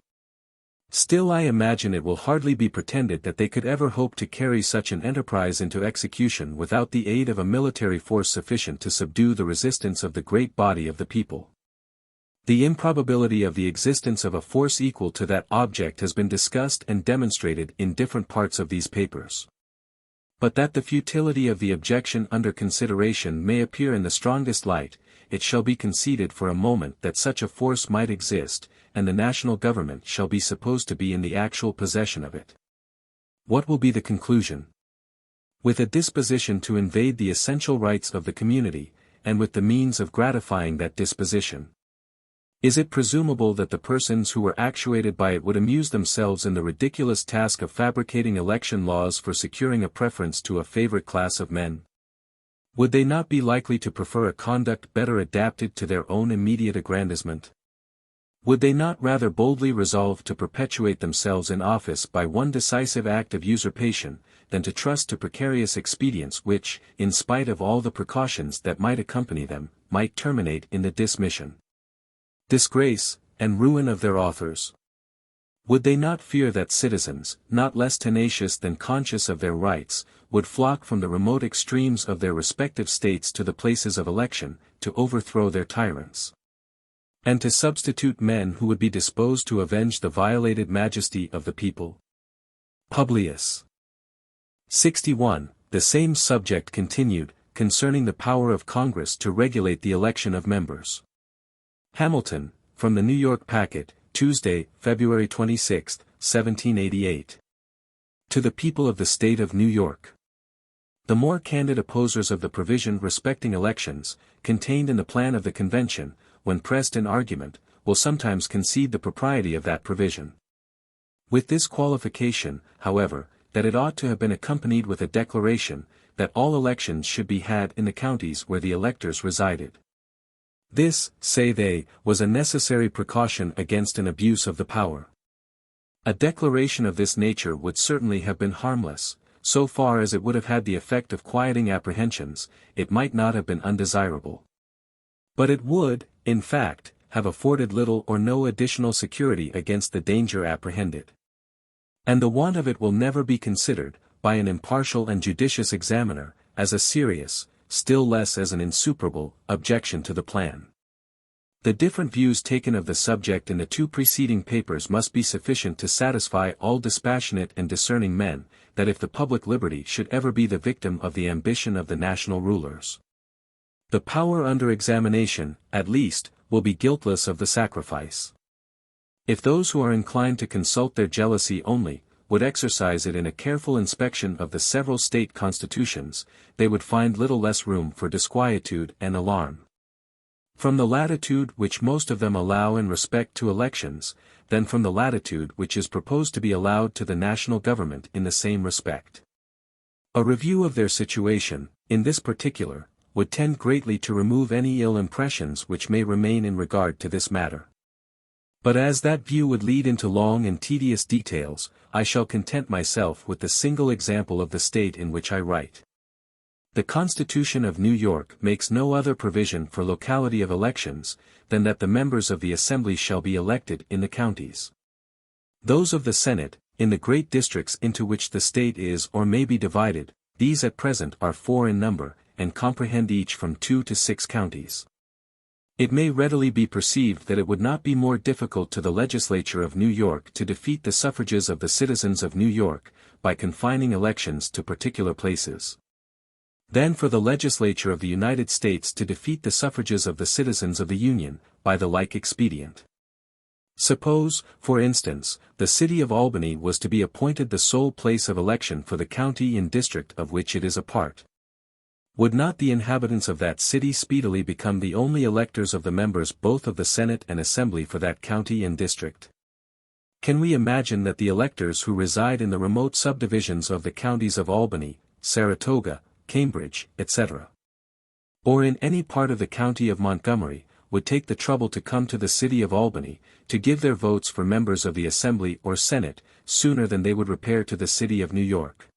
Still I imagine it will hardly be pretended that they could ever hope to carry such an enterprise into execution without the aid of a military force sufficient to subdue the resistance of the great body of the people. The improbability of the existence of a force equal to that object has been discussed and demonstrated in different parts of these papers. But that the futility of the objection under consideration may appear in the strongest light, it shall be conceded for a moment that such a force might exist, and the national government shall be supposed to be in the actual possession of it. What will be the conclusion? With a disposition to invade the essential rights of the community, and with the means of gratifying that disposition, is it presumable that the persons who were actuated by it would amuse themselves in the ridiculous task of fabricating election laws for securing a preference to a favorite class of men? Would they not be likely to prefer a conduct better adapted to their own immediate aggrandizement? Would they not rather boldly resolve to perpetuate themselves in office by one decisive act of usurpation, than to trust to precarious expedients which, in spite of all the precautions that might accompany them, might terminate in the dismission, disgrace, and ruin of their authors? Would they not fear that citizens, not less tenacious than conscious of their rights, would flock from the remote extremes of their respective states to the places of election, to overthrow their tyrants, and to substitute men who would be disposed to avenge the violated majesty of the people? Publius. 61. The same subject continued, concerning the power of Congress to regulate the election of members. Hamilton, from the New York Packet, Tuesday, February 26, 1788. To the people of the State of New York. The more candid opposers of the provision respecting elections, contained in the plan of the convention, when pressed in argument, will sometimes concede the propriety of that provision. With this qualification, however, that it ought to have been accompanied with a declaration, that all elections should be had in the counties where the electors resided. This, say they, was a necessary precaution against an abuse of the power. A declaration of this nature would certainly have been harmless, so far as it would have had the effect of quieting apprehensions. It might not have been undesirable. But it would, in fact, have afforded little or no additional security against the danger apprehended. And the want of it will never be considered, by an impartial and judicious examiner, as a serious, still less as an insuperable, objection to the plan. The different views taken of the subject in the two preceding papers must be sufficient to satisfy all dispassionate and discerning men, that if the public liberty should ever be the victim of the ambition of the national rulers, the power under examination, at least, will be guiltless of the sacrifice. If those who are inclined to consult their jealousy only, would exercise it in a careful inspection of the several state constitutions, they would find little less room for disquietude and alarm, from the latitude which most of them allow in respect to elections, than from the latitude which is proposed to be allowed to the national government in the same respect. A review of their situation, in this particular, would tend greatly to remove any ill impressions which may remain in regard to this matter. But as that view would lead into long and tedious details, I shall content myself with the single example of the state in which I write. The Constitution of New York makes no other provision for locality of elections, than that the members of the Assembly shall be elected in the counties. Those of the Senate, in the great districts into which the state is or may be divided, these at present are 4 in number, and comprehend each from 2 to 6 counties. It may readily be perceived that it would not be more difficult to the legislature of New York to defeat the suffrages of the citizens of New York, by confining elections to particular places. than for the legislature of the United States to defeat the suffrages of the citizens of the Union, by the like expedient. Suppose, for instance, the city of Albany was to be appointed the sole place of election for the county and district of which it is a part. Would not the inhabitants of that city speedily become the only electors of the members both of the Senate and Assembly for that county and district? Can we imagine that the electors who reside in the remote subdivisions of the counties of Albany, Saratoga, Cambridge, etc., or in any part of the county of Montgomery, would take the trouble to come to the city of Albany, to give their votes for members of the Assembly or Senate, sooner than they would repair to the city of New York,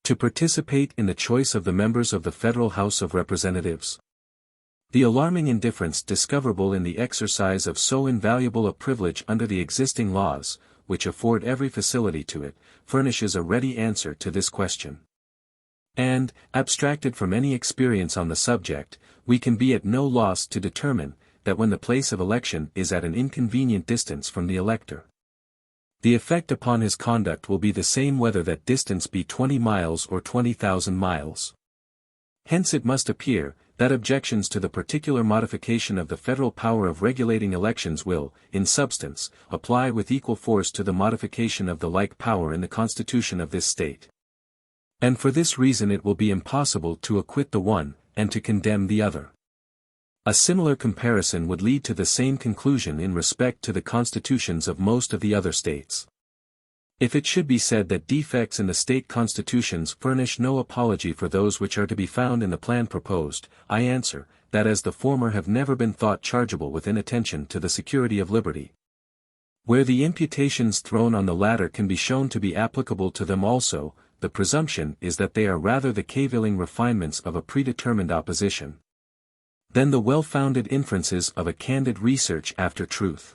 to participate in the choice of the members of the Federal House of Representatives? The alarming indifference discoverable in the exercise of so invaluable a privilege under the existing laws, which afford every facility to it, furnishes a ready answer to this question. And, abstracted from any experience on the subject, we can be at no loss to determine, that when the place of election is at an inconvenient distance from the elector, the effect upon his conduct will be the same whether that distance be 20 miles or 20,000 miles. Hence it must appear, that objections to the particular modification of the federal power of regulating elections will, in substance, apply with equal force to the modification of the like power in the Constitution of this state. And for this reason it will be impossible to acquit the one, and to condemn the other. A similar comparison would lead to the same conclusion in respect to the constitutions of most of the other states. If it should be said that defects in the state constitutions furnish no apology for those which are to be found in the plan proposed, I answer, that as the former have never been thought chargeable with inattention to the security of liberty, where the imputations thrown on the latter can be shown to be applicable to them also, the presumption is that they are rather the cavilling refinements of a predetermined opposition than the well-founded inferences of a candid research after truth.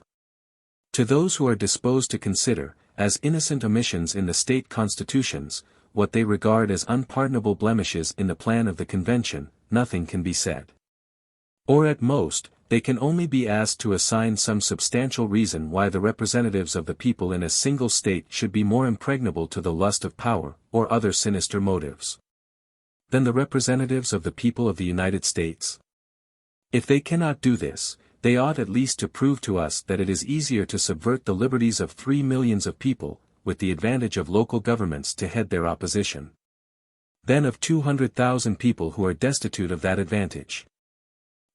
To those who are disposed to consider, as innocent omissions in the state constitutions, what they regard as unpardonable blemishes in the plan of the convention, nothing can be said. Or at most, they can only be asked to assign some substantial reason why the representatives of the people in a single state should be more impregnable to the lust of power, or other sinister motives, than the representatives of the people of the United States. If they cannot do this, they ought at least to prove to us that it is easier to subvert the liberties of 3 millions of people, with the advantage of local governments to head their opposition, than of 200,000 people who are destitute of that advantage.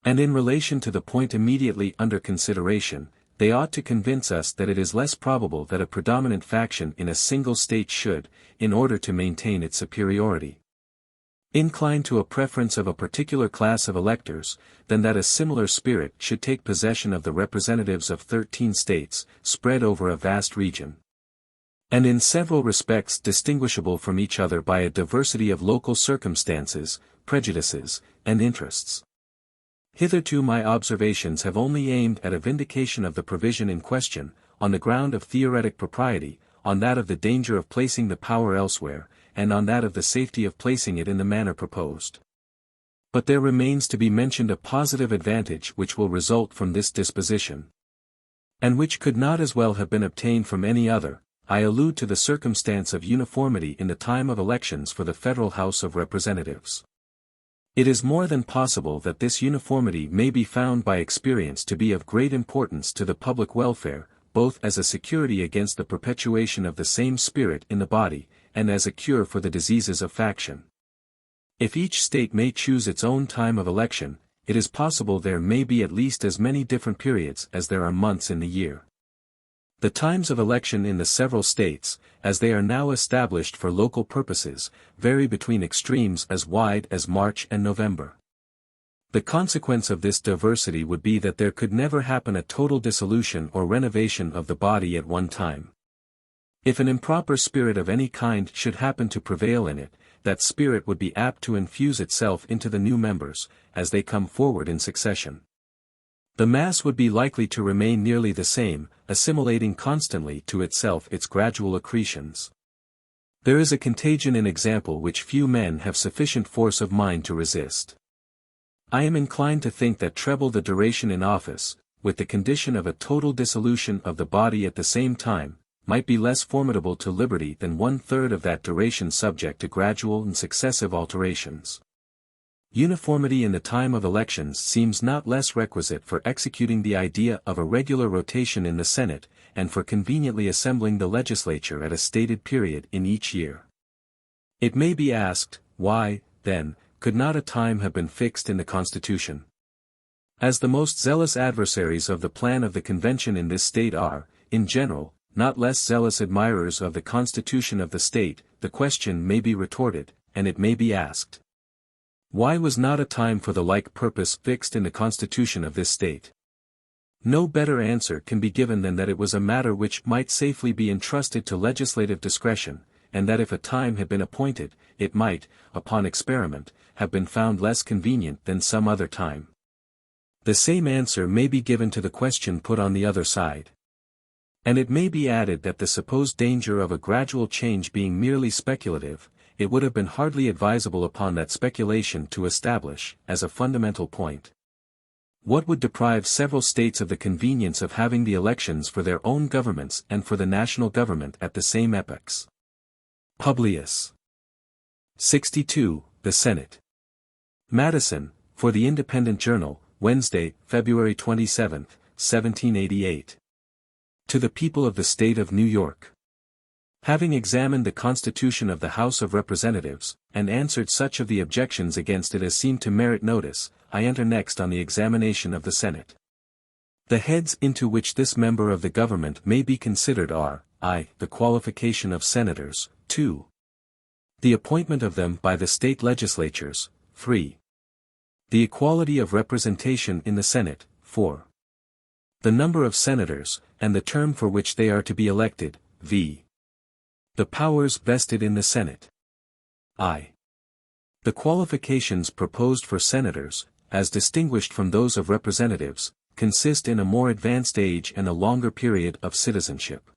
And in relation to the point immediately under consideration, they ought to convince us that it is less probable that a predominant faction in a single state should, in order to maintain its superiority, incline to a preference of a particular class of electors, than that a similar spirit should take possession of the representatives of 13 states, spread over a vast region, and in several respects distinguishable from each other by a diversity of local circumstances, prejudices, and interests. Hitherto my observations have only aimed at a vindication of the provision in question, on the ground of theoretic propriety, on that of the danger of placing the power elsewhere, and on that of the safety of placing it in the manner proposed. But there remains to be mentioned a positive advantage which will result from this disposition, and which could not as well have been obtained from any other. I allude to the circumstance of uniformity in the time of elections for the Federal House of Representatives. It is more than possible that this uniformity may be found by experience to be of great importance to the public welfare, both as a security against the perpetuation of the same spirit in the body, and as a cure for the diseases of faction. If each state may choose its own time of election, it is possible there may be at least as many different periods as there are months in the year. The times of election in the several states, as they are now established for local purposes, vary between extremes as wide as March and November. The consequence of this diversity would be that there could never happen a total dissolution or renovation of the body at one time. If an improper spirit of any kind should happen to prevail in it, that spirit would be apt to infuse itself into the new members, as they come forward in succession. The mass would be likely to remain nearly the same, assimilating constantly to itself its gradual accretions. There is a contagion in example which few men have sufficient force of mind to resist. I am inclined to think that treble the duration in office, with the condition of a total dissolution of the body at the same time, might be less formidable to liberty than 1/3 of that duration subject to gradual and successive alterations. Uniformity in the time of elections seems not less requisite for executing the idea of a regular rotation in the Senate, and for conveniently assembling the legislature at a stated period in each year. It may be asked, why, then, could not a time have been fixed in the Constitution? As the most zealous adversaries of the plan of the convention in this state are, in general, not less zealous admirers of the Constitution of the state, the question may be retorted, and it may be asked. Why was not a time for the like purpose fixed in the Constitution of this state? No better answer can be given than that it was a matter which might safely be entrusted to legislative discretion, and that if a time had been appointed, it might, upon experiment, have been found less convenient than some other time. The same answer may be given to the question put on the other side. And it may be added that the supposed danger of a gradual change being merely speculative, it would have been hardly advisable upon that speculation to establish, as a fundamental point, what would deprive several states of the convenience of having the elections for their own governments and for the national government at the same epochs. Publius. 62, The Senate. Madison, for the Independent Journal, Wednesday, February 27, 1788. To the People of the State of New York. Having examined the Constitution of the House of Representatives, and answered such of the objections against it as seem to merit notice, I enter next on the examination of the Senate. The heads into which this member of the government may be considered are, I. The qualification of senators, 2. The appointment of them by the state legislatures, 3. The equality of representation in the Senate, 4. The number of senators, and the term for which they are to be elected, v. The powers vested in the Senate. I. The qualifications proposed for senators, as distinguished from those of representatives, consist in a more advanced age and a longer period of citizenship.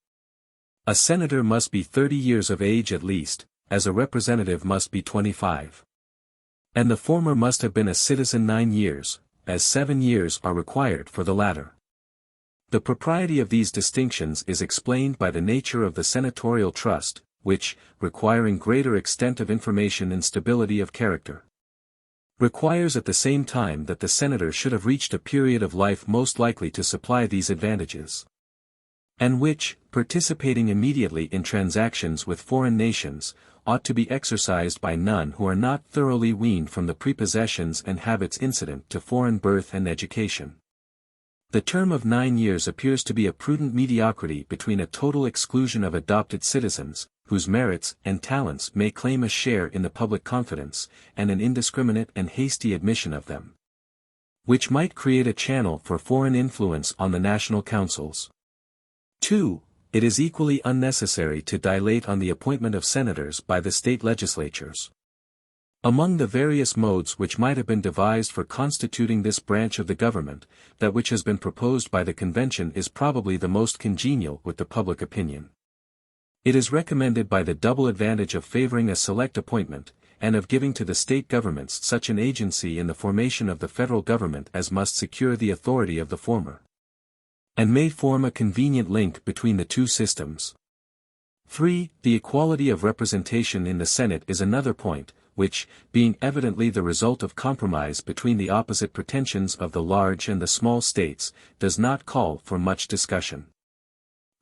A senator must be 30 years of age at least, as a representative must be 25. And the former must have been a citizen 9 years, as 7 years are required for the latter. The propriety of these distinctions is explained by the nature of the senatorial trust, which, requiring greater extent of information and stability of character, requires at the same time that the senator should have reached a period of life most likely to supply these advantages, and which, participating immediately in transactions with foreign nations, ought to be exercised by none who are not thoroughly weaned from the prepossessions and habits incident to foreign birth and education. The term of 9 years appears to be a prudent mediocrity between a total exclusion of adopted citizens, whose merits and talents may claim a share in the public confidence, and an indiscriminate and hasty admission of them, which might create a channel for foreign influence on the national councils. 2. It is equally unnecessary to dilate on the appointment of senators by the state legislatures. Among the various modes which might have been devised for constituting this branch of the government, that which has been proposed by the convention is probably the most congenial with the public opinion. It is recommended by the double advantage of favoring a select appointment, and of giving to the state governments such an agency in the formation of the federal government as must secure the authority of the former, and may form a convenient link between the two systems. 3. The equality of representation in the Senate is another point, which, being evidently the result of compromise between the opposite pretensions of the large and the small states, does not call for much discussion.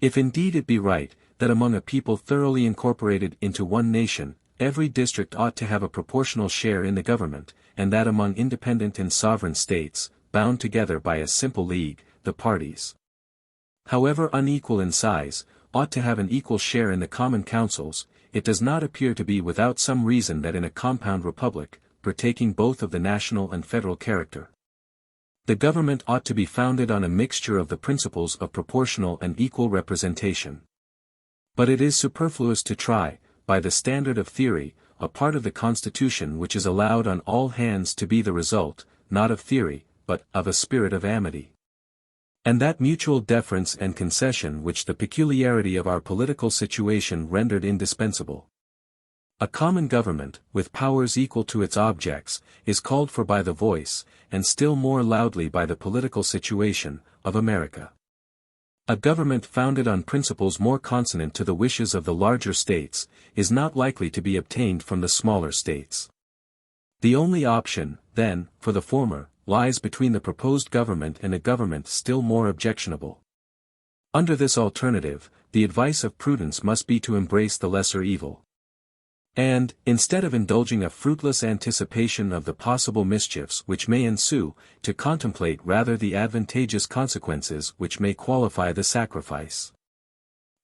If indeed it be right, that among a people thoroughly incorporated into one nation, every district ought to have a proportional share in the government, and that among independent and sovereign states, bound together by a simple league, the parties, however unequal in size, ought to have an equal share in the common councils, it does not appear to be without some reason that in a compound republic, partaking both of the national and federal character, the government ought to be founded on a mixture of the principles of proportional and equal representation. But it is superfluous to try, by the standard of theory, a part of the Constitution which is allowed on all hands to be the result, not of theory, but of a spirit of amity, and that mutual deference and concession which the peculiarity of our political situation rendered indispensable. A common government, with powers equal to its objects, is called for by the voice, and still more loudly by the political situation, of America. A government founded on principles more consonant to the wishes of the larger states, is not likely to be obtained from the smaller states. The only option, then, for the former, lies between the proposed government and a government still more objectionable. Under this alternative, the advice of prudence must be to embrace the lesser evil. And, instead of indulging a fruitless anticipation of the possible mischiefs which may ensue, to contemplate rather the advantageous consequences which may qualify the sacrifice.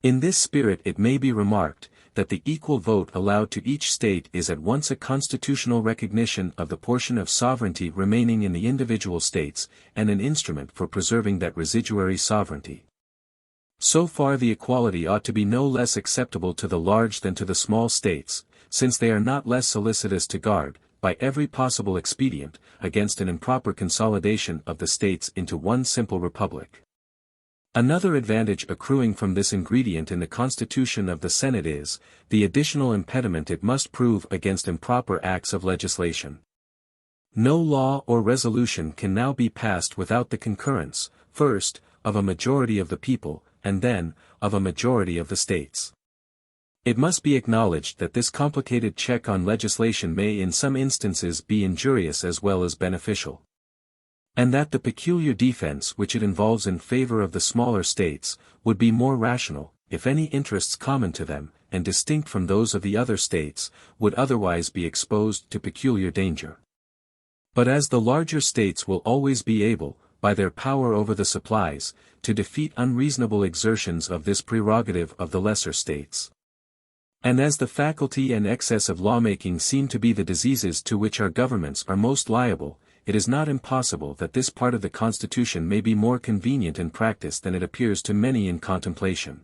In this spirit it may be remarked, that the equal vote allowed to each state is at once a constitutional recognition of the portion of sovereignty remaining in the individual states, and an instrument for preserving that residuary sovereignty. So far the equality ought to be no less acceptable to the large than to the small states, since they are not less solicitous to guard, by every possible expedient, against an improper consolidation of the states into one simple republic. Another advantage accruing from this ingredient in the Constitution of the Senate is, the additional impediment it must prove against improper acts of legislation. No law or resolution can now be passed without the concurrence, first, of a majority of the people, and then, of a majority of the states. It must be acknowledged that this complicated check on legislation may in some instances be injurious as well as beneficial. And that the peculiar defense which it involves in favor of the smaller states, would be more rational, if any interests common to them, and distinct from those of the other states, would otherwise be exposed to peculiar danger. But as the larger states will always be able, by their power over the supplies, to defeat unreasonable exertions of this prerogative of the lesser states. And as the faculty and excess of lawmaking seem to be the diseases to which our governments are most liable, it is not impossible that this part of the Constitution may be more convenient in practice than it appears to many in contemplation.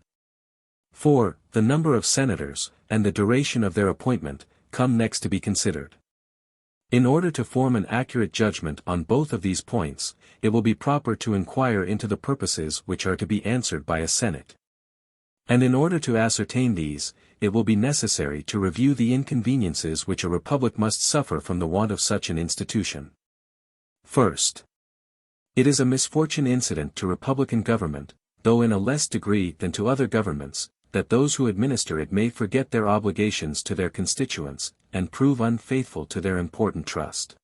For, the number of senators, and the duration of their appointment, come next to be considered. In order to form an accurate judgment on both of these points, it will be proper to inquire into the purposes which are to be answered by a Senate. And in order to ascertain these, it will be necessary to review the inconveniences which a republic must suffer from the want of such an institution. First, it is a misfortune incident to republican government, though in a less degree than to other governments, that those who administer it may forget their obligations to their constituents, and prove unfaithful to their important trust.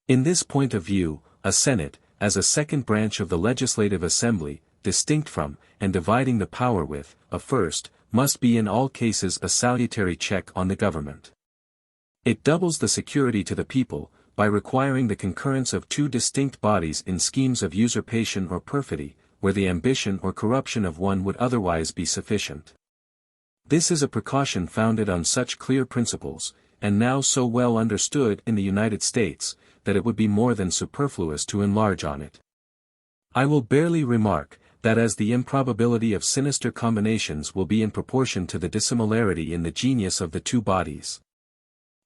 In this point of view, a Senate, as a second branch of the legislative assembly, distinct from, and dividing the power with, a first, must be in all cases a salutary check on the government. It doubles the security to the people, by requiring the concurrence of two distinct bodies in schemes of usurpation or perfidy, where the ambition or corruption of one would otherwise be sufficient. This is a precaution founded on such clear principles, and now so well understood in the United States, that it would be more than superfluous to enlarge on it. I will barely remark, that as the improbability of sinister combinations will be in proportion to the dissimilarity in the genius of the two bodies,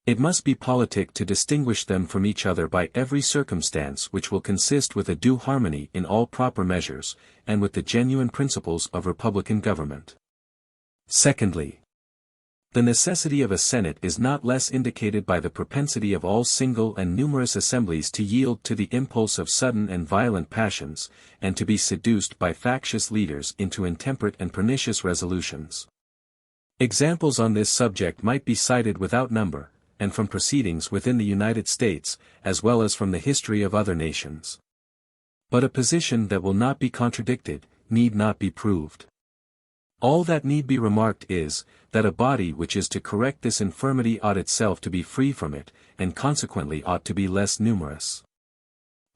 it must be politic to distinguish them from each other by every circumstance which will consist with a due harmony in all proper measures, and with the genuine principles of republican government. Secondly, the necessity of a Senate is not less indicated by the propensity of all single and numerous assemblies to yield to the impulse of sudden and violent passions, and to be seduced by factious leaders into intemperate and pernicious resolutions. Examples on this subject might be cited without number, and from proceedings within the United States, as well as from the history of other nations. But a position that will not be contradicted, need not be proved. All that need be remarked is, that a body which is to correct this infirmity ought itself to be free from it, and consequently ought to be less numerous.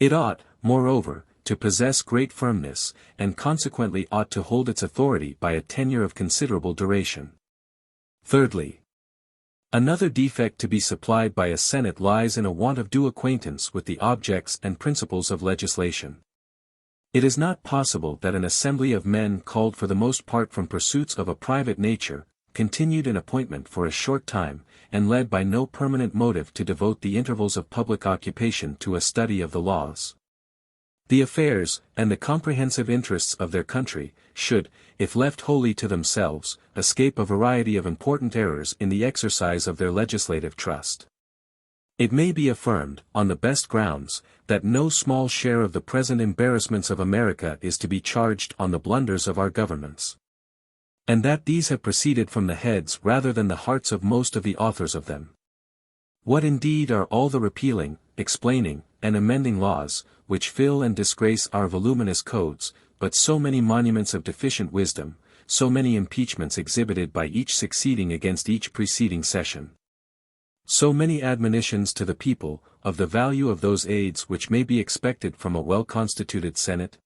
It ought, moreover, to possess great firmness, and consequently ought to hold its authority by a tenure of considerable duration. Thirdly, another defect to be supplied by a Senate lies in a want of due acquaintance with the objects and principles of legislation. It is not possible that an assembly of men called for the most part from pursuits of a private nature, continued in appointment for a short time, and led by no permanent motive to devote the intervals of public occupation to a study of the laws, the affairs, and the comprehensive interests of their country, should, if left wholly to themselves, escape a variety of important errors in the exercise of their legislative trust. It may be affirmed, on the best grounds, that no small share of the present embarrassments of America is to be charged on the blunders of our governments, and that these have proceeded from the heads rather than the hearts of most of the authors of them. What indeed are all the repealing, explaining, and amending laws, which fill and disgrace our voluminous codes, but so many monuments of deficient wisdom, so many impeachments exhibited by each succeeding against each preceding session. So many admonitions to the people, of the value of those aids which may be expected from a well-constituted Senate.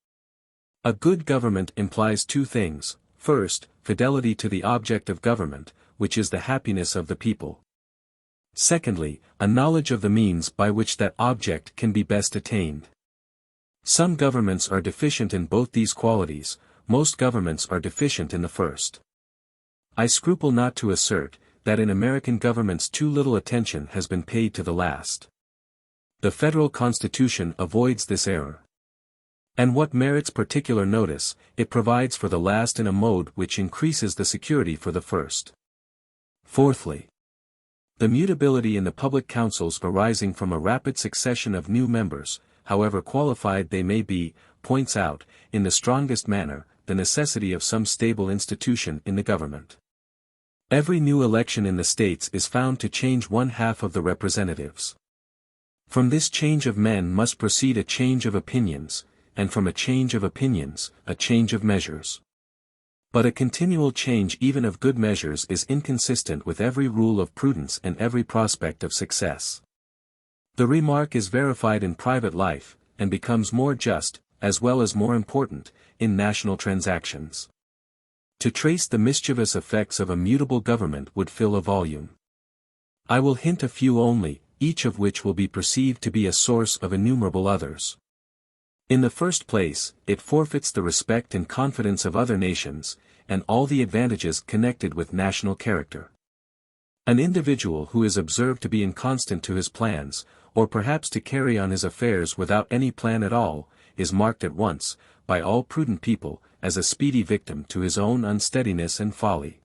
A good government implies two things: first, fidelity to the object of government, which is the happiness of the people. Secondly, a knowledge of the means by which that object can be best attained. Some governments are deficient in both these qualities, most governments are deficient in the first. I scruple not to assert, that in American governments too little attention has been paid to the last. The federal Constitution avoids this error. And what merits particular notice, it provides for the last in a mode which increases the security for the first. Fourthly, the mutability in the public councils arising from a rapid succession of new members, however qualified they may be, points out, in the strongest manner, the necessity of some stable institution in the government. Every new election in the states is found to change one half of the representatives. From this change of men must proceed a change of opinions, and from a change of opinions, a change of measures. But a continual change even of good measures is inconsistent with every rule of prudence and every prospect of success. The remark is verified in private life, and becomes more just, as well as more important, in national transactions. To trace the mischievous effects of a mutable government would fill a volume. I will hint a few only, each of which will be perceived to be a source of innumerable others. In the first place, it forfeits the respect and confidence of other nations, and all the advantages connected with national character. An individual who is observed to be inconstant to his plans, or perhaps to carry on his affairs without any plan at all, is marked at once, by all prudent people, as a speedy victim to his own unsteadiness and folly.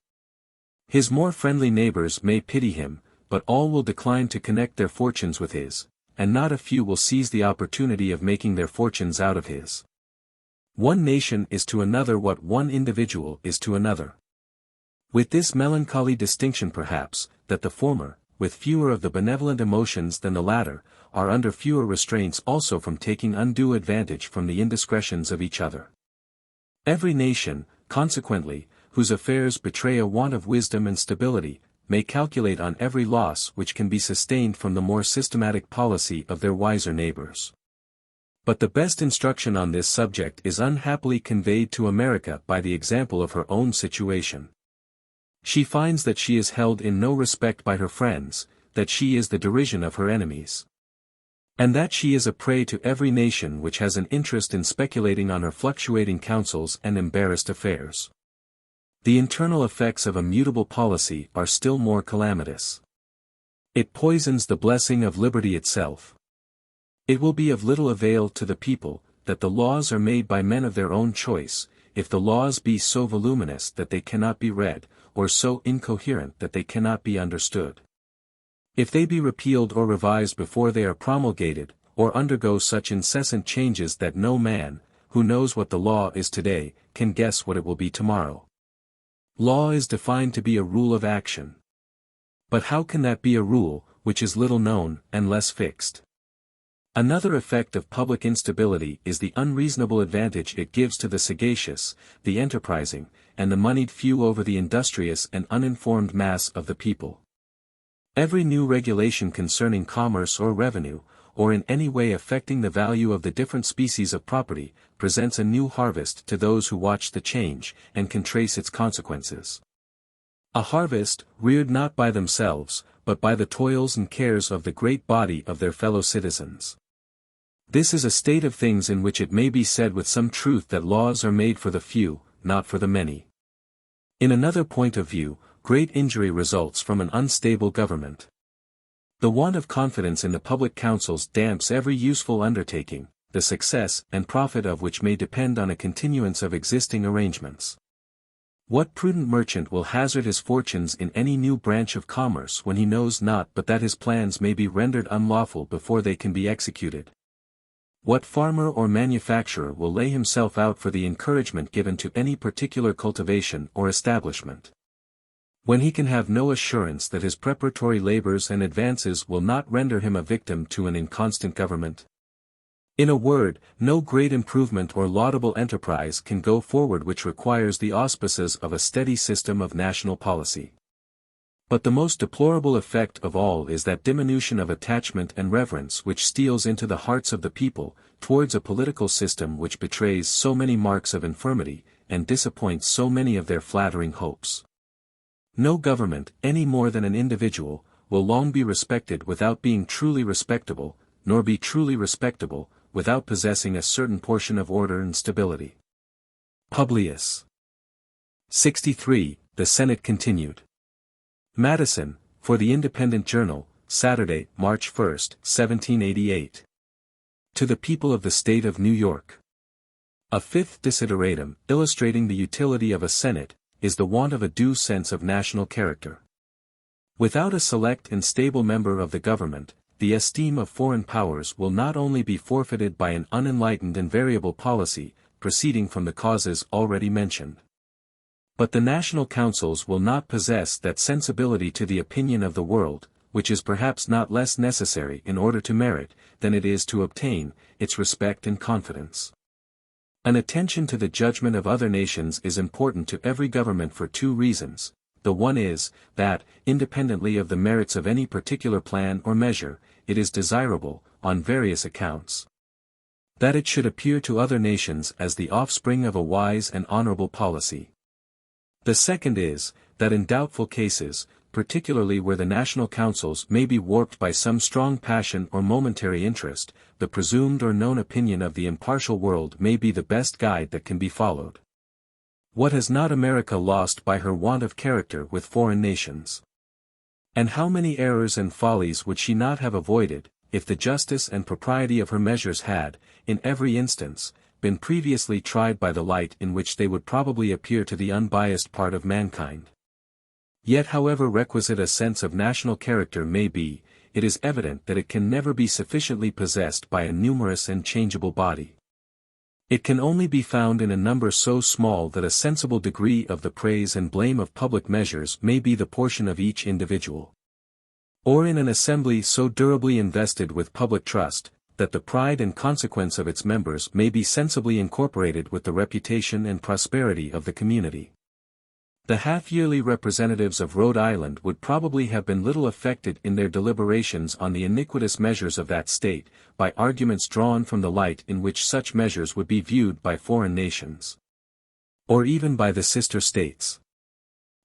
His more friendly neighbors may pity him, but all will decline to connect their fortunes with his, and not a few will seize the opportunity of making their fortunes out of his. One nation is to another what one individual is to another. With this melancholy distinction perhaps, that the former, with fewer of the benevolent emotions than the latter, are under fewer restraints also from taking undue advantage from the indiscretions of each other. Every nation, consequently, whose affairs betray a want of wisdom and stability, may calculate on every loss which can be sustained from the more systematic policy of their wiser neighbors. But the best instruction on this subject is unhappily conveyed to America by the example of her own situation. She finds that she is held in no respect by her friends, that she is the derision of her enemies, and that she is a prey to every nation which has an interest in speculating on her fluctuating counsels and embarrassed affairs. The internal effects of a mutable policy are still more calamitous. It poisons the blessing of liberty itself. It will be of little avail to the people, that the laws are made by men of their own choice, if the laws be so voluminous that they cannot be read, or so incoherent that they cannot be understood. If they be repealed or revised before they are promulgated, or undergo such incessant changes that no man, who knows what the law is today, can guess what it will be tomorrow. Law is defined to be a rule of action. But how can that be a rule, which is little known, and less fixed? Another effect of public instability is the unreasonable advantage it gives to the sagacious, the enterprising, and the moneyed few over the industrious and uninformed mass of the people. Every new regulation concerning commerce or revenue, or in any way affecting the value of the different species of property, presents a new harvest to those who watch the change, and can trace its consequences. A harvest, reared not by themselves, but by the toils and cares of the great body of their fellow citizens. This is a state of things in which it may be said with some truth that laws are made for the few, not for the many. In another point of view, great injury results from an unstable government. The want of confidence in the public councils damps every useful undertaking, the success and profit of which may depend on a continuance of existing arrangements. What prudent merchant will hazard his fortunes in any new branch of commerce when he knows not but that his plans may be rendered unlawful before they can be executed? What farmer or manufacturer will lay himself out for the encouragement given to any particular cultivation or establishment? when he can have no assurance that his preparatory labors and advances will not render him a victim to an inconstant government? In a word, no great improvement or laudable enterprise can go forward which requires the auspices of a steady system of national policy. But the most deplorable effect of all is that diminution of attachment and reverence which steals into the hearts of the people, towards a political system which betrays so many marks of infirmity, and disappoints so many of their flattering hopes. No government, any more than an individual, will long be respected without being truly respectable, nor be truly respectable, without possessing a certain portion of order and stability. Publius. 63. The Senate Continued. Madison, for the Independent Journal, Saturday, March 1, 1788. To the People of the State of New York. A fifth desideratum, illustrating the utility of a Senate, is the want of a due sense of national character. Without a select and stable member of the government, the esteem of foreign powers will not only be forfeited by an unenlightened and variable policy, proceeding from the causes already mentioned. But the national councils will not possess that sensibility to the opinion of the world, which is perhaps not less necessary in order to merit, than it is to obtain, its respect and confidence. An attention to the judgment of other nations is important to every government for two reasons. The one is, that, independently of the merits of any particular plan or measure, it is desirable, on various accounts, that it should appear to other nations as the offspring of a wise and honorable policy. The second is, that in doubtful cases, particularly where the national councils may be warped by some strong passion or momentary interest, the presumed or known opinion of the impartial world may be the best guide that can be followed. What has not America lost by her want of character with foreign nations? And how many errors and follies would she not have avoided, if the justice and propriety of her measures had, in every instance, been previously tried by the light in which they would probably appear to the unbiased part of mankind? Yet however requisite a sense of national character may be, it is evident that it can never be sufficiently possessed by a numerous and changeable body. It can only be found in a number so small that a sensible degree of the praise and blame of public measures may be the portion of each individual. Or in an assembly so durably invested with public trust, that the pride and consequence of its members may be sensibly incorporated with the reputation and prosperity of the community. The half-yearly representatives of Rhode Island would probably have been little affected in their deliberations on the iniquitous measures of that state, by arguments drawn from the light in which such measures would be viewed by foreign nations, or even by the sister states.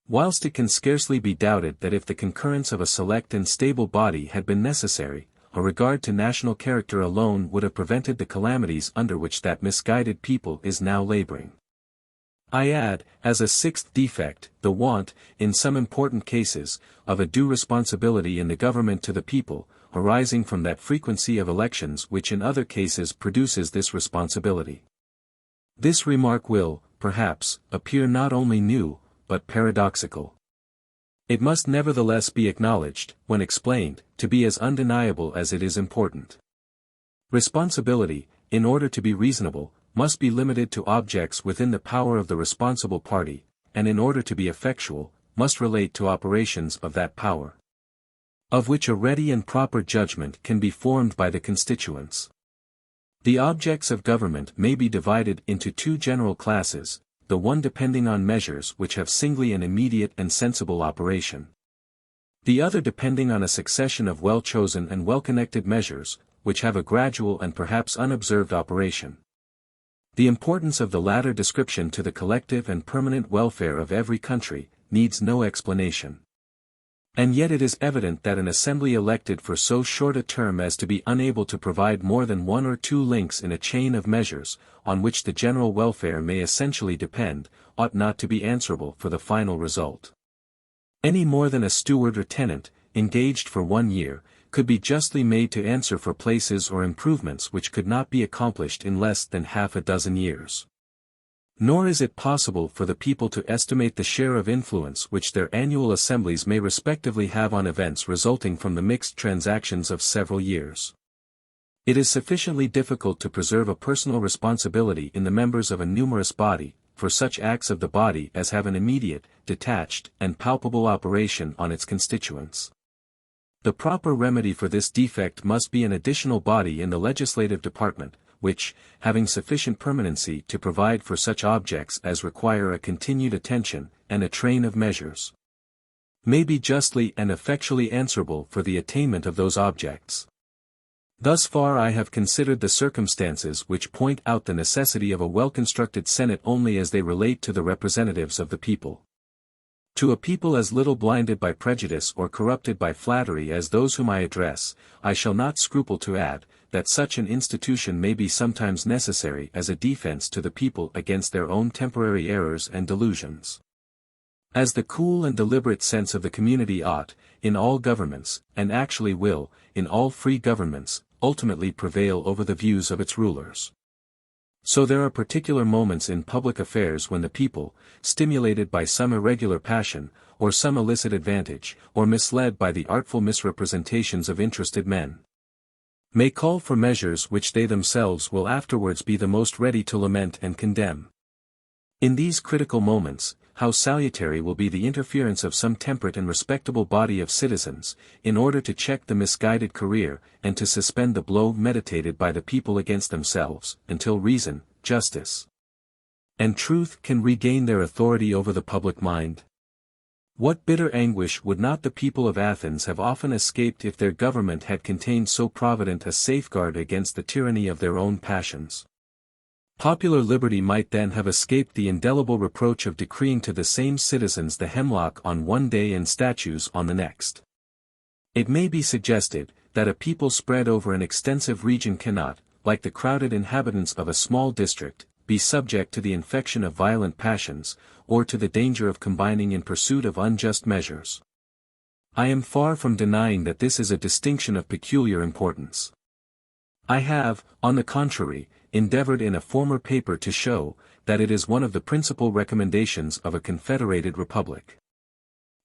Whilst it can scarcely be doubted that if the concurrence of a select and stable body had been necessary, a regard to national character alone would have prevented the calamities under which that misguided people is now laboring. I add, as a sixth defect, the want, in some important cases, of a due responsibility in the government to the people, arising from that frequency of elections which in other cases produces this responsibility. This remark will, perhaps, appear not only new, but paradoxical. It must nevertheless be acknowledged, when explained, to be as undeniable as it is important. Responsibility, in order to be reasonable, must be limited to objects within the power of the responsible party, and in order to be effectual, must relate to operations of that power, of which a ready and proper judgment can be formed by the constituents. The objects of government may be divided into two general classes, the one depending on measures which have singly an immediate and sensible operation, the other depending on a succession of well-chosen and well-connected measures, which have a gradual and perhaps unobserved operation. The importance of the latter description to the collective and permanent welfare of every country, needs no explanation. And yet it is evident that an assembly elected for so short a term as to be unable to provide more than one or two links in a chain of measures, on which the general welfare may essentially depend, ought not to be answerable for the final result. Any more than a steward or tenant, engaged for 1 year, could be justly made to answer for places or improvements which could not be accomplished in less than half a dozen years. Nor is it possible for the people to estimate the share of influence which their annual assemblies may respectively have on events resulting from the mixed transactions of several years. It is sufficiently difficult to preserve a personal responsibility in the members of a numerous body, for such acts of the body as have an immediate, detached, and palpable operation on its constituents. The proper remedy for this defect must be an additional body in the legislative department, which, having sufficient permanency to provide for such objects as require a continued attention, and a train of measures, may be justly and effectually answerable for the attainment of those objects. Thus far I have considered the circumstances which point out the necessity of a well-constructed Senate only as they relate to the representatives of the people. To a people as little blinded by prejudice or corrupted by flattery as those whom I address, I shall not scruple to add, that such an institution may be sometimes necessary as a defense to the people against their own temporary errors and delusions. As the cool and deliberate sense of the community ought, in all governments, and actually will, in all free governments, ultimately prevail over the views of its rulers. So there are particular moments in public affairs when the people, stimulated by some irregular passion, or some illicit advantage, or misled by the artful misrepresentations of interested men, may call for measures which they themselves will afterwards be the most ready to lament and condemn. In these critical moments, how salutary will be the interference of some temperate and respectable body of citizens, in order to check the misguided career, and to suspend the blow meditated by the people against themselves, until reason, justice, and truth can regain their authority over the public mind. What bitter anguish would not the people of Athens have often escaped if their government had contained so provident a safeguard against the tyranny of their own passions? Popular liberty might then have escaped the indelible reproach of decreeing to the same citizens the hemlock on one day and statues on the next. It may be suggested, that a people spread over an extensive region cannot, like the crowded inhabitants of a small district, be subject to the infection of violent passions, or to the danger of combining in pursuit of unjust measures. I am far from denying that this is a distinction of peculiar importance. I have, on the contrary, endeavored in a former paper to show, that it is one of the principal recommendations of a confederated republic.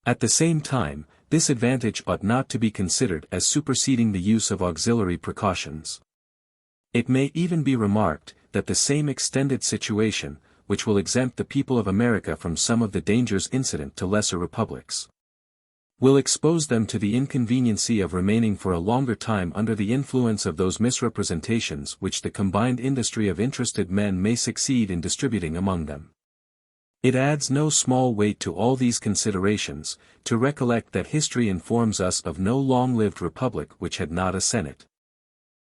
At the same time, this advantage ought not to be considered as superseding the use of auxiliary precautions. It may even be remarked, that the same extended situation, which will exempt the people of America from some of the dangers incident to lesser republics, will expose them to the inconveniency of remaining for a longer time under the influence of those misrepresentations which the combined industry of interested men may succeed in distributing among them. It adds no small weight to all these considerations, to recollect that history informs us of no long-lived republic which had not a senate.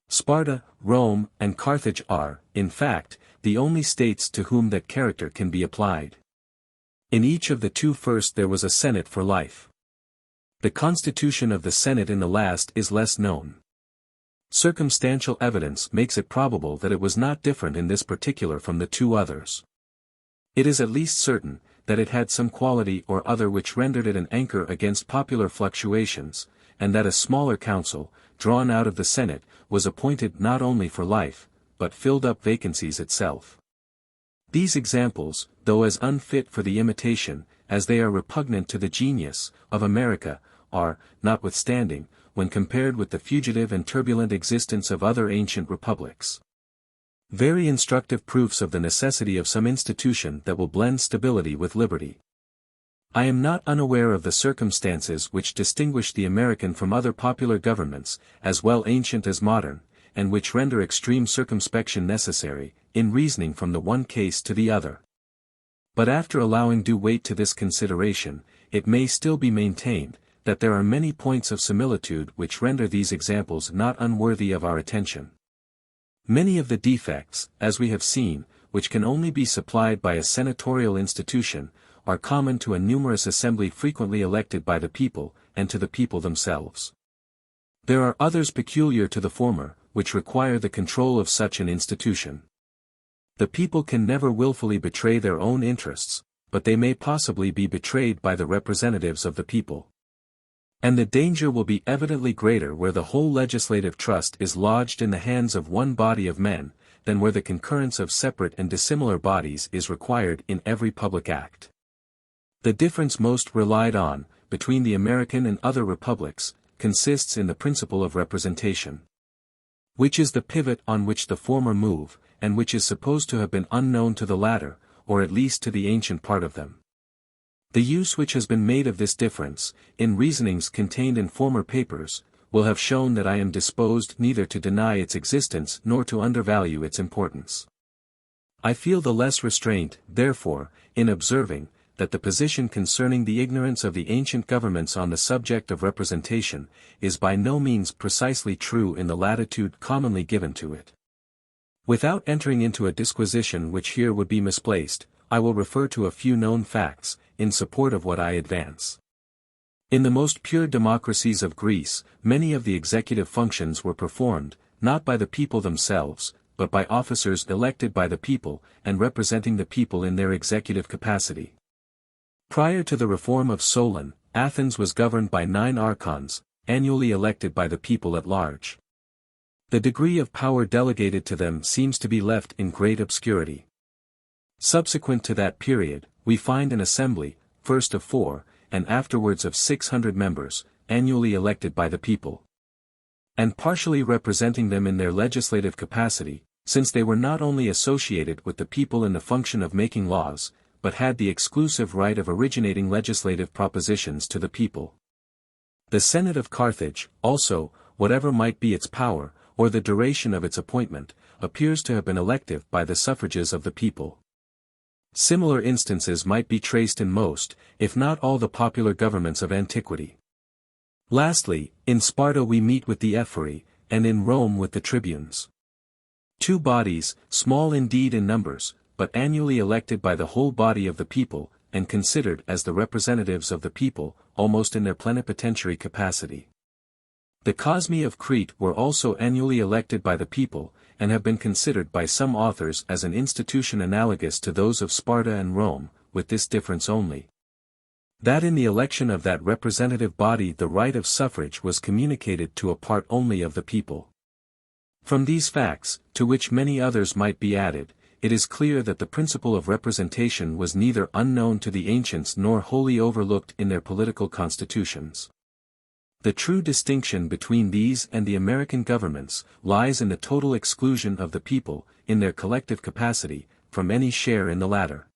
Sparta, Rome, and Carthage are, in fact, the only states to whom that character can be applied. In each of the two first there was a senate for life. The constitution of the Senate in the last is less known. Circumstantial evidence makes it probable that it was not different in this particular from the two others. It is at least certain, that it had some quality or other which rendered it an anchor against popular fluctuations, and that a smaller council, drawn out of the Senate, was appointed not only for life, but filled up vacancies itself. These examples, though as unfit for the imitation, as they are repugnant to the genius, of America, are, notwithstanding, when compared with the fugitive and turbulent existence of other ancient republics, very instructive proofs of the necessity of some institution that will blend stability with liberty. I am not unaware of the circumstances which distinguish the American from other popular governments, as well ancient as modern, and which render extreme circumspection necessary, in reasoning from the one case to the other. But after allowing due weight to this consideration, it may still be maintained, that there are many points of similitude which render these examples not unworthy of our attention. Many of the defects, as we have seen, which can only be supplied by a senatorial institution, are common to a numerous assembly frequently elected by the people, and to the people themselves. There are others peculiar to the former, which require the control of such an institution. The people can never willfully betray their own interests, but they may possibly be betrayed by the representatives of the people. And the danger will be evidently greater where the whole legislative trust is lodged in the hands of one body of men, than where the concurrence of separate and dissimilar bodies is required in every public act. The difference most relied on, between the American and other republics, consists in the principle of representation, which is the pivot on which the former move, and which is supposed to have been unknown to the latter, or at least to the ancient part of them. The use which has been made of this difference, in reasonings contained in former papers, will have shown that I am disposed neither to deny its existence nor to undervalue its importance. I feel the less restraint, therefore, in observing, that the position concerning the ignorance of the ancient governments on the subject of representation, is by no means precisely true in the latitude commonly given to it. Without entering into a disquisition which here would be misplaced, I will refer to a few known facts, in support of what I advance. In the most pure democracies of Greece, many of the executive functions were performed, not by the people themselves, but by officers elected by the people, and representing the people in their executive capacity. Prior to the reform of Solon, Athens was governed by 9 archons, annually elected by the people at large. The degree of power delegated to them seems to be left in great obscurity. Subsequent to that period, we find an assembly, first of 4, and afterwards of 600 members, annually elected by the people, and partially representing them in their legislative capacity, since they were not only associated with the people in the function of making laws, but had the exclusive right of originating legislative propositions to the people. The Senate of Carthage, also, whatever might be its power, or the duration of its appointment, appears to have been elective by the suffrages of the people. Similar instances might be traced in most, if not all the popular governments of antiquity. Lastly, in Sparta we meet with the ephori, and in Rome with the tribunes. 2 bodies, small indeed in numbers, but annually elected by the whole body of the people, and considered as the representatives of the people, almost in their plenipotentiary capacity. The Cosmi of Crete were also annually elected by the people, and have been considered by some authors as an institution analogous to those of Sparta and Rome, with this difference only, that in the election of that representative body the right of suffrage was communicated to a part only of the people. From these facts, to which many others might be added, it is clear that the principle of representation was neither unknown to the ancients nor wholly overlooked in their political constitutions. The true distinction between these and the American governments lies in the total exclusion of the people, in their collective capacity, from any share in the latter,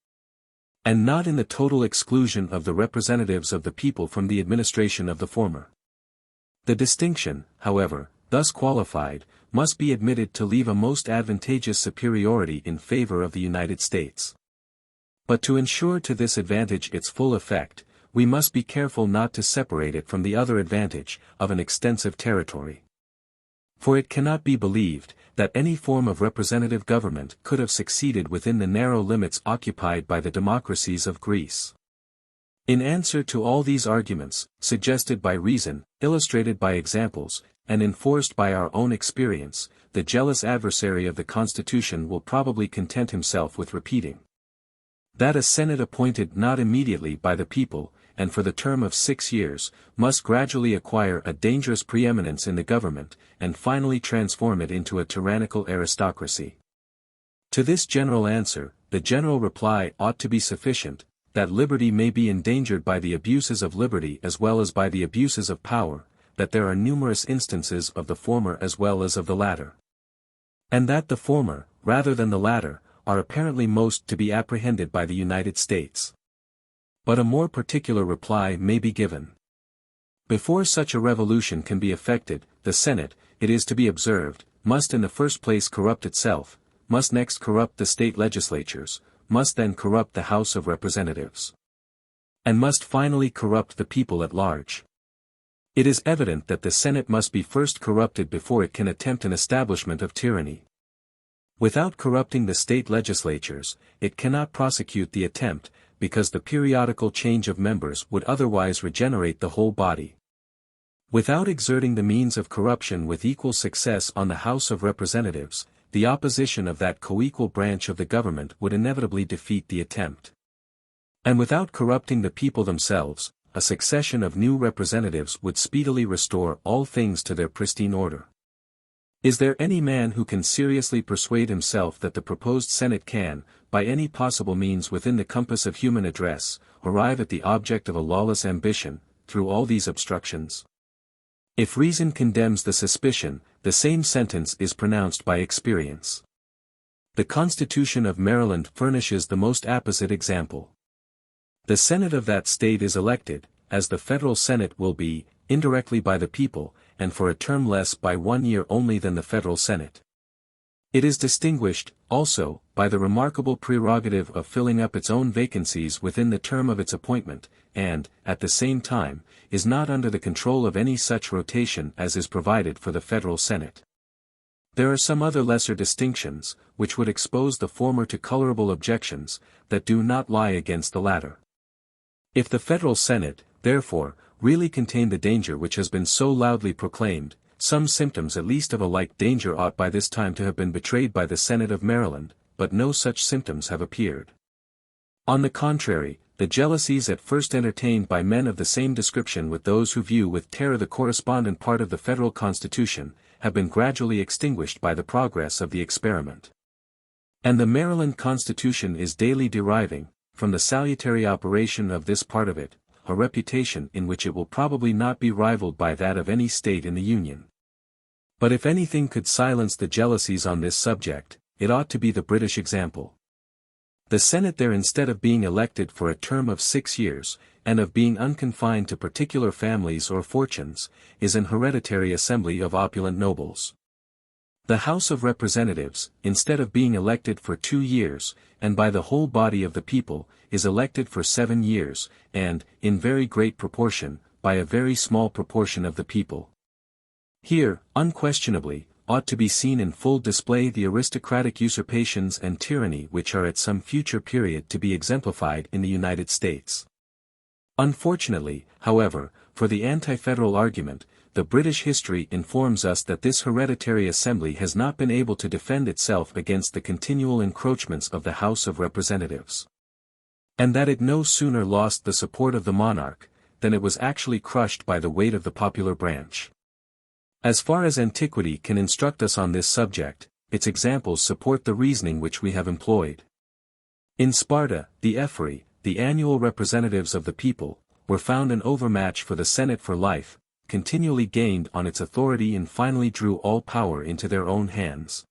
and not in the total exclusion of the representatives of the people from the administration of the former. The distinction, however, thus qualified, must be admitted to leave a most advantageous superiority in favor of the United States. But to ensure to this advantage its full effect, we must be careful not to separate it from the other advantage, of an extensive territory. For it cannot be believed, that any form of representative government could have succeeded within the narrow limits occupied by the democracies of Greece. In answer to all these arguments, suggested by reason, illustrated by examples, and enforced by our own experience, the jealous adversary of the Constitution will probably content himself with repeating that a Senate appointed not immediately by the people, and for the term of 6 years, must gradually acquire a dangerous preeminence in the government, and finally transform it into a tyrannical aristocracy. To this general answer, the general reply ought to be sufficient, that liberty may be endangered by the abuses of liberty as well as by the abuses of power, that there are numerous instances of the former as well as of the latter, and that the former, rather than the latter, are apparently most to be apprehended by the United States. But a more particular reply may be given. Before such a revolution can be effected, the Senate, it is to be observed, must in the first place corrupt itself, must next corrupt the state legislatures, must then corrupt the House of Representatives, and must finally corrupt the people at large. It is evident that the Senate must be first corrupted before it can attempt an establishment of tyranny. Without corrupting the state legislatures, it cannot prosecute the attempt, because the periodical change of members would otherwise regenerate the whole body. Without exerting the means of corruption with equal success on the House of Representatives, the opposition of that co-equal branch of the government would inevitably defeat the attempt. And without corrupting the people themselves, a succession of new representatives would speedily restore all things to their pristine order. Is there any man who can seriously persuade himself that the proposed Senate can, by any possible means within the compass of human address, arrive at the object of a lawless ambition, through all these obstructions? If reason condemns the suspicion, the same sentence is pronounced by experience. The Constitution of Maryland furnishes the most apposite example. The Senate of that state is elected, as the federal Senate will be, indirectly by the people, and for a term less by 1 year only than the federal Senate. It is distinguished, also, by the remarkable prerogative of filling up its own vacancies within the term of its appointment, and, at the same time, is not under the control of any such rotation as is provided for the federal Senate. There are some other lesser distinctions, which would expose the former to colorable objections, that do not lie against the latter. If the federal Senate, therefore, really contain the danger which has been so loudly proclaimed, some symptoms at least of a like danger ought by this time to have been betrayed by the Senate of Maryland, but no such symptoms have appeared. On the contrary, the jealousies at first entertained by men of the same description with those who view with terror the correspondent part of the federal Constitution, have been gradually extinguished by the progress of the experiment. And the Maryland Constitution is daily deriving, from the salutary operation of this part of it, a reputation in which it will probably not be rivaled by that of any state in the Union. But if anything could silence the jealousies on this subject, it ought to be the British example. The Senate there, instead of being elected for a term of 6 years, and of being unconfined to particular families or fortunes, is an hereditary assembly of opulent nobles. The House of Representatives, instead of being elected for 2 years, and by the whole body of the people, is elected for 7 years, and, in very great proportion, by a very small proportion of the people. Here, unquestionably, ought to be seen in full display the aristocratic usurpations and tyranny which are at some future period to be exemplified in the United States. Unfortunately, however, for the anti-federal argument, the British history informs us that this hereditary assembly has not been able to defend itself against the continual encroachments of the House of Representatives. And that it no sooner lost the support of the monarch, than it was actually crushed by the weight of the popular branch. As far as antiquity can instruct us on this subject, its examples support the reasoning which we have employed. In Sparta, the Ephori, the annual representatives of the people, were found an overmatch for the Senate for life, continually gained on its authority and finally drew all power into their own hands.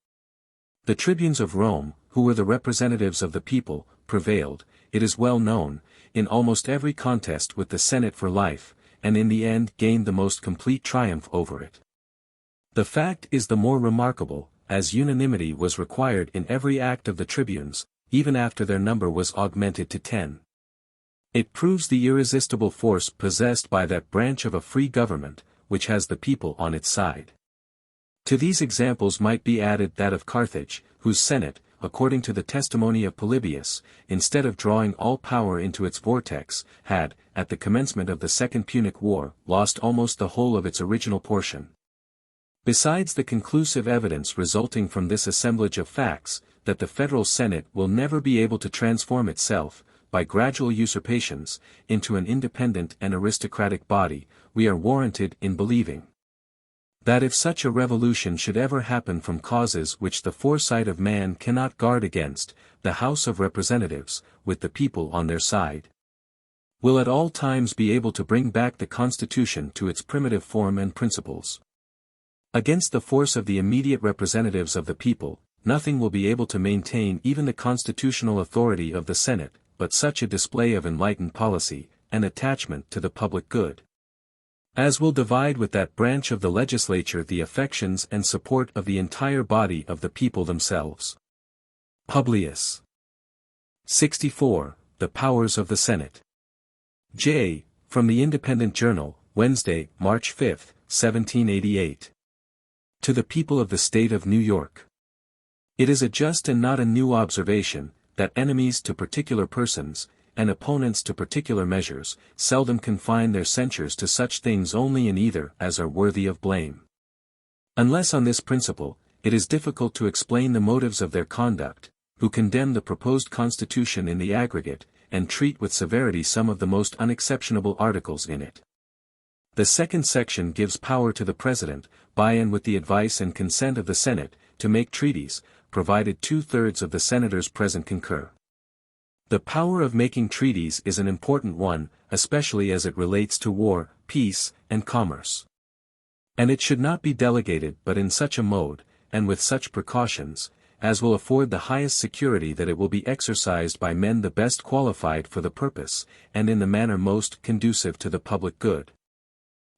The tribunes of Rome, who were the representatives of the people, prevailed, it is well known, in almost every contest with the Senate for life, and in the end gained the most complete triumph over it. The fact is the more remarkable, as unanimity was required in every act of the tribunes, even after their number was augmented to 10. It proves the irresistible force possessed by that branch of a free government, which has the people on its side. To these examples might be added that of Carthage, whose Senate, according to the testimony of Publius, instead of drawing all power into its vortex, had, at the commencement of the Second Punic War, lost almost the whole of its original portion. Besides the conclusive evidence resulting from this assemblage of facts, that the federal Senate will never be able to transform itself, by gradual usurpations, into an independent and aristocratic body, we are warranted in believing that if such a revolution should ever happen from causes which the foresight of man cannot guard against, the House of Representatives, with the people on their side, will at all times be able to bring back the Constitution to its primitive form and principles. Against the force of the immediate representatives of the people, nothing will be able to maintain even the constitutional authority of the Senate, but such a display of enlightened policy, and attachment to the public good, as will divide with that branch of the legislature the affections and support of the entire body of the people themselves. Publius. 64. The Powers of the Senate. J. From the Independent Journal, Wednesday, March 5, 1788. To the People of the State of New York. It is a just and not a new observation, that enemies to particular persons, and opponents to particular measures, seldom confine their censures to such things only and either as are worthy of blame. Unless on this principle, it is difficult to explain the motives of their conduct, who condemn the proposed Constitution in the aggregate, and treat with severity some of the most unexceptionable articles in it. The second section gives power to the President, by and with the advice and consent of the Senate, to make treaties, provided 2/3 of the senators present concur. The power of making treaties is an important one, especially as it relates to war, peace, and commerce. And it should not be delegated but in such a mode, and with such precautions, as will afford the highest security that it will be exercised by men the best qualified for the purpose, and in the manner most conducive to the public good.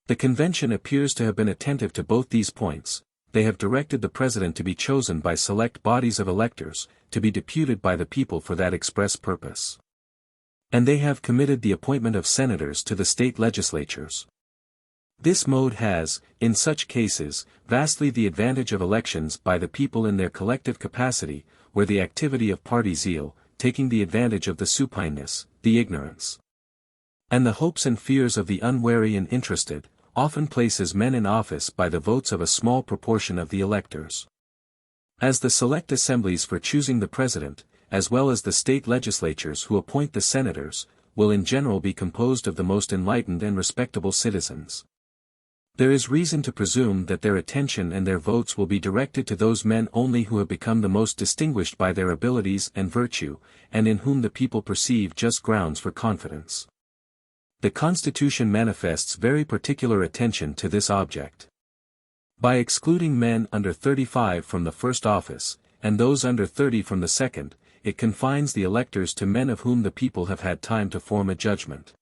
The convention appears to have been attentive to both these points. They have directed the President to be chosen by select bodies of electors, to be deputed by the people for that express purpose. And they have committed the appointment of senators to the state legislatures. This mode has, in such cases, vastly the advantage of elections by the people in their collective capacity, where the activity of party zeal, taking the advantage of the supineness, the ignorance, and the hopes and fears of the unwary and interested, often places men in office by the votes of a small proportion of the electors. As the select assemblies for choosing the President, as well as the state legislatures who appoint the senators, will in general be composed of the most enlightened and respectable citizens, there is reason to presume that their attention and their votes will be directed to those men only who have become the most distinguished by their abilities and virtue, and in whom the people perceive just grounds for confidence. The Constitution manifests very particular attention to this object. By excluding men under 35 from the first office, and those under 30 from the second, it confines the electors to men of whom the people have had time to form a judgment,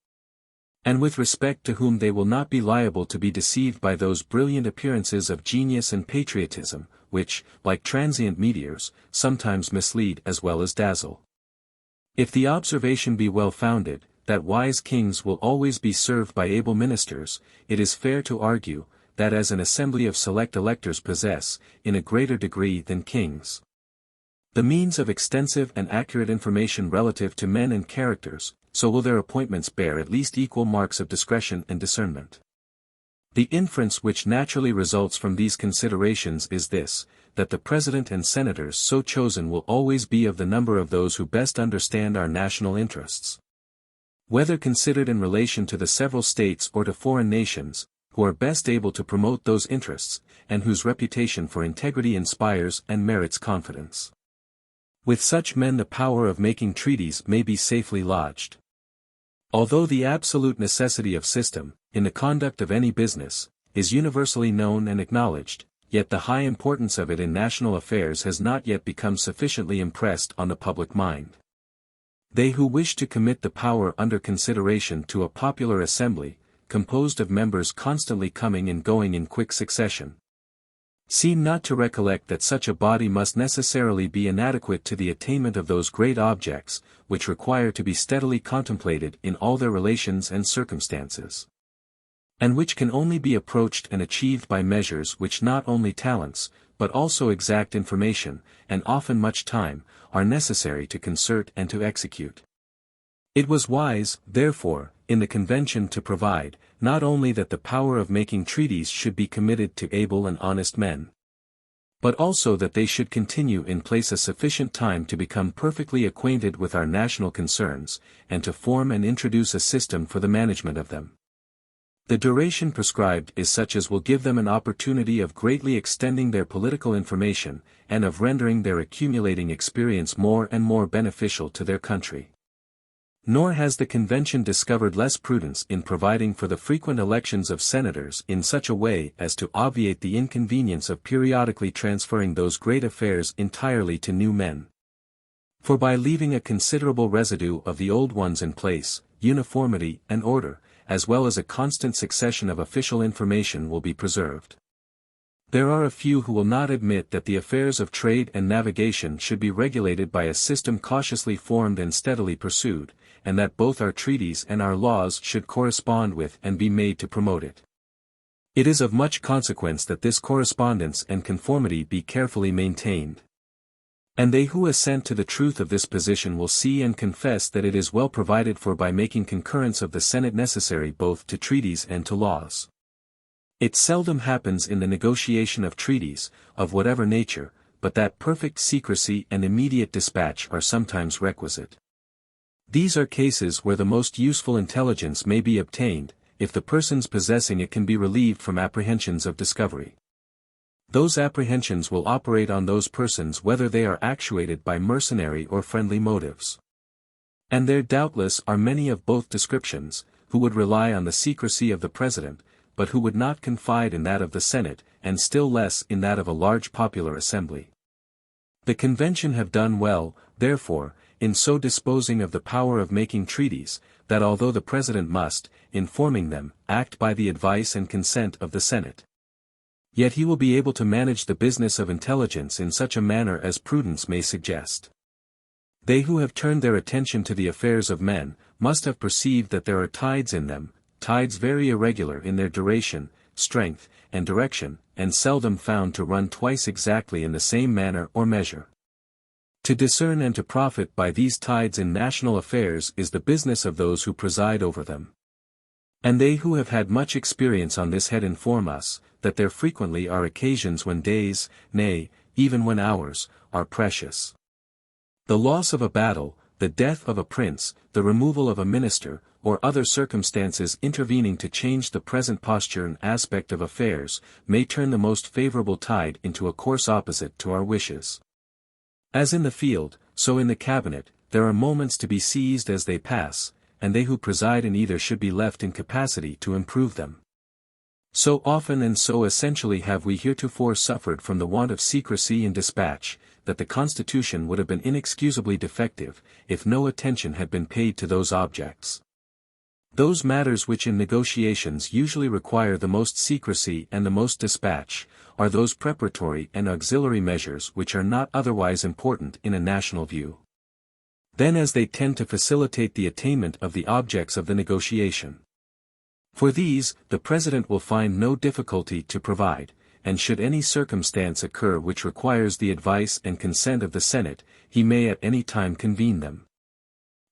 and with respect to whom they will not be liable to be deceived by those brilliant appearances of genius and patriotism, which, like transient meteors, sometimes mislead as well as dazzle. If the observation be well founded, that wise kings will always be served by able ministers, it is fair to argue, that as an assembly of select electors possess, in a greater degree than kings, the means of extensive and accurate information relative to men and characters, so will their appointments bear at least equal marks of discretion and discernment. The inference which naturally results from these considerations is this, that the President and senators so chosen will always be of the number of those who best understand our national interests, whether considered in relation to the several states or to foreign nations, who are best able to promote those interests, and whose reputation for integrity inspires and merits confidence. With such men the power of making treaties may be safely lodged. Although the absolute necessity of system, in the conduct of any business, is universally known and acknowledged, yet the high importance of it in national affairs has not yet become sufficiently impressed on the public mind. They who wish to commit the power under consideration to a popular assembly, composed of members constantly coming and going in quick succession, seem not to recollect that such a body must necessarily be inadequate to the attainment of those great objects, which require to be steadily contemplated in all their relations and circumstances, and which can only be approached and achieved by measures which not only talents, but also exact information, and often much time, are necessary to concert and to execute. It was wise, therefore, in the convention to provide, not only that the power of making treaties should be committed to able and honest men, but also that they should continue in place a sufficient time to become perfectly acquainted with our national concerns, and to form and introduce a system for the management of them. The duration prescribed is such as will give them an opportunity of greatly extending their political information, and of rendering their accumulating experience more and more beneficial to their country. Nor has the convention discovered less prudence in providing for the frequent elections of senators in such a way as to obviate the inconvenience of periodically transferring those great affairs entirely to new men. For by leaving a considerable residue of the old ones in place, uniformity and order, as well as a constant succession of official information will be preserved. There are a few who will not admit that the affairs of trade and navigation should be regulated by a system cautiously formed and steadily pursued, and that both our treaties and our laws should correspond with and be made to promote it. It is of much consequence that this correspondence and conformity be carefully maintained. And they who assent to the truth of this position will see and confess that it is well provided for by making concurrence of the Senate necessary both to treaties and to laws. It seldom happens in the negotiation of treaties, of whatever nature, but that perfect secrecy and immediate dispatch are sometimes requisite. These are cases where the most useful intelligence may be obtained, if the persons possessing it can be relieved from apprehensions of discovery. Those apprehensions will operate on those persons whether they are actuated by mercenary or friendly motives. And there doubtless are many of both descriptions, who would rely on the secrecy of the President, but who would not confide in that of the Senate, and still less in that of a large popular assembly. The convention have done well, therefore, in so disposing of the power of making treaties, that although the President must, in forming them, act by the advice and consent of the Senate, yet he will be able to manage the business of intelligence in such a manner as prudence may suggest. They who have turned their attention to the affairs of men, must have perceived that there are tides in them, tides very irregular in their duration, strength, and direction, and seldom found to run twice exactly in the same manner or measure. To discern and to profit by these tides in national affairs is the business of those who preside over them. And they who have had much experience on this head inform us, that there frequently are occasions when days, nay, even when hours, are precious. The loss of a battle, the death of a prince, the removal of a minister, or other circumstances intervening to change the present posture and aspect of affairs, may turn the most favorable tide into a course opposite to our wishes. As in the field, so in the cabinet, there are moments to be seized as they pass, and they who preside in either should be left in capacity to improve them. So often and so essentially have we heretofore suffered from the want of secrecy and dispatch, that the Constitution would have been inexcusably defective, if no attention had been paid to those objects. Those matters which in negotiations usually require the most secrecy and the most dispatch, are those preparatory and auxiliary measures which are not otherwise important in a national view, then as they tend to facilitate the attainment of the objects of the negotiation. For these, the President will find no difficulty to provide, and should any circumstance occur which requires the advice and consent of the Senate, he may at any time convene them.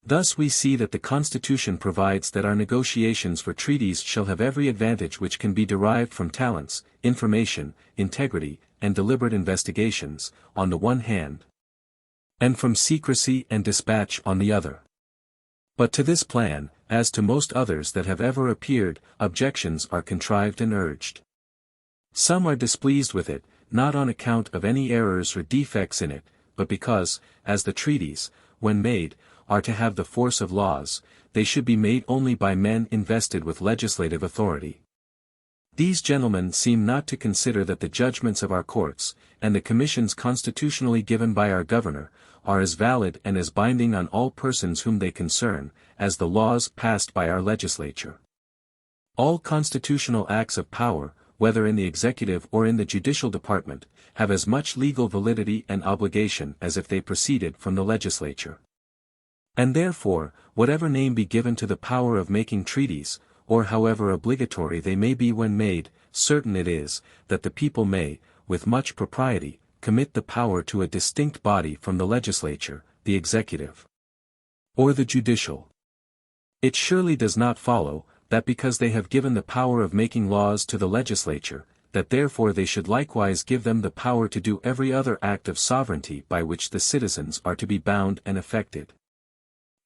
Thus we see that the Constitution provides that our negotiations for treaties shall have every advantage which can be derived from talents, information, integrity, and deliberate investigations, on the one hand, and from secrecy and dispatch on the other. But to this plan, as to most others that have ever appeared, objections are contrived and urged. Some are displeased with it, not on account of any errors or defects in it, but because, as the treaties, when made, are to have the force of laws, they should be made only by men invested with legislative authority. These gentlemen seem not to consider that the judgments of our courts, and the commissions constitutionally given by our governor, are as valid and as binding on all persons whom they concern, as the laws passed by our legislature. All constitutional acts of power, whether in the executive or in the judicial department, have as much legal validity and obligation as if they proceeded from the legislature. And therefore, whatever name be given to the power of making treaties, or however obligatory they may be when made, certain it is, that the people may, with much propriety, commit the power to a distinct body from the legislature, the executive, or the judicial. It surely does not follow, that because they have given the power of making laws to the legislature, that therefore they should likewise give them the power to do every other act of sovereignty by which the citizens are to be bound and affected.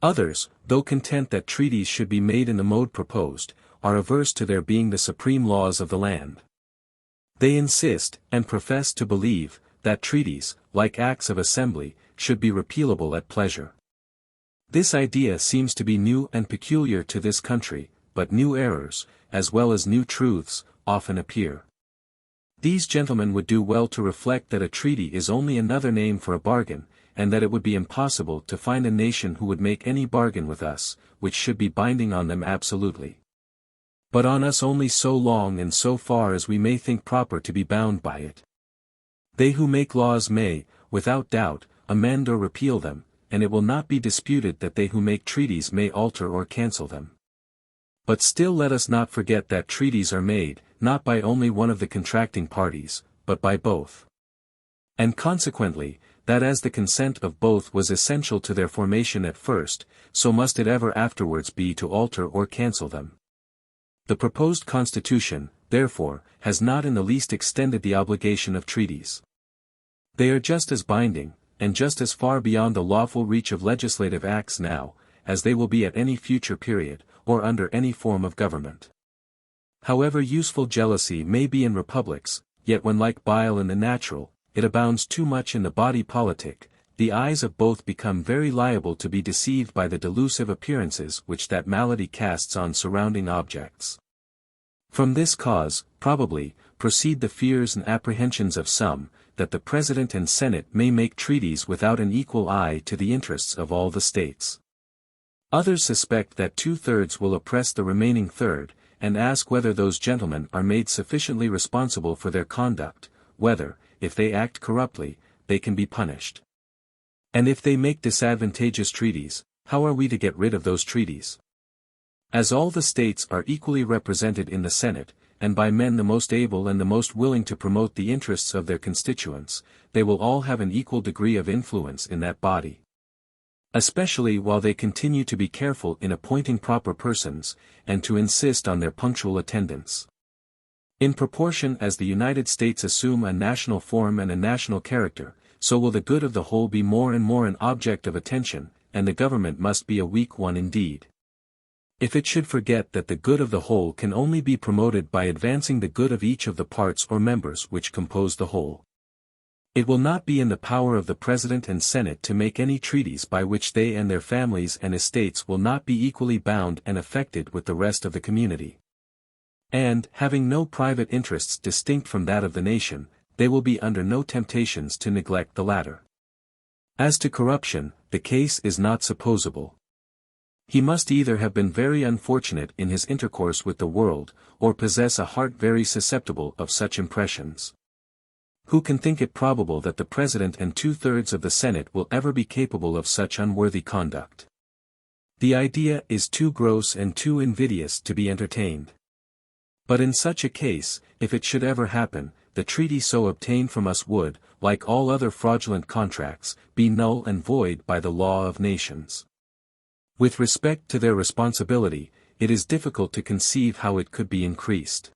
Others, though content that treaties should be made in the mode proposed, are averse to their being the supreme laws of the land. They insist, and profess to believe, that treaties, like acts of assembly, should be repealable at pleasure. This idea seems to be new and peculiar to this country, but new errors, as well as new truths, often appear. These gentlemen would do well to reflect that a treaty is only another name for a bargain, and that it would be impossible to find a nation who would make any bargain with us, which should be binding on them absolutely, but on us only so long and so far as we may think proper to be bound by it. They who make laws may, without doubt, amend or repeal them, and it will not be disputed that they who make treaties may alter or cancel them. But still let us not forget that treaties are made, not by only one of the contracting parties, but by both. And consequently, that as the consent of both was essential to their formation at first, so must it ever afterwards be to alter or cancel them. The proposed Constitution, therefore, has not in the least extended the obligation of treaties. They are just as binding, and just as far beyond the lawful reach of legislative acts now, as they will be at any future period, or under any form of government. However useful jealousy may be in republics, yet when like bile in the natural, it abounds too much in the body politic, the eyes of both become very liable to be deceived by the delusive appearances which that malady casts on surrounding objects. From this cause, probably, proceed the fears and apprehensions of some, that the President and Senate may make treaties without an equal eye to the interests of all the states. Others suspect that 2/3 will oppress the remaining third, and ask whether those gentlemen are made sufficiently responsible for their conduct, whether, if they act corruptly, they can be punished. And if they make disadvantageous treaties, how are we to get rid of those treaties? As all the states are equally represented in the Senate, and by men the most able and the most willing to promote the interests of their constituents, they will all have an equal degree of influence in that body. Especially while they continue to be careful in appointing proper persons, and to insist on their punctual attendance. In proportion as the United States assume a national form and a national character, so will the good of the whole be more and more an object of attention, and the government must be a weak one indeed. If it should forget that the good of the whole can only be promoted by advancing the good of each of the parts or members which compose the whole, it will not be in the power of the President and Senate to make any treaties by which they and their families and estates will not be equally bound and affected with the rest of the community. And, having no private interests distinct from that of the nation, they will be under no temptations to neglect the latter. As to corruption, the case is not supposable. He must either have been very unfortunate in his intercourse with the world, or possess a heart very susceptible of such impressions. Who can think it probable that the President and 2/3 of the Senate will ever be capable of such unworthy conduct? The idea is too gross and too invidious to be entertained. But in such a case, if it should ever happen, the treaty so obtained from us would, like all other fraudulent contracts, be null and void by the law of nations. With respect to their responsibility, it is difficult to conceive how it could be increased.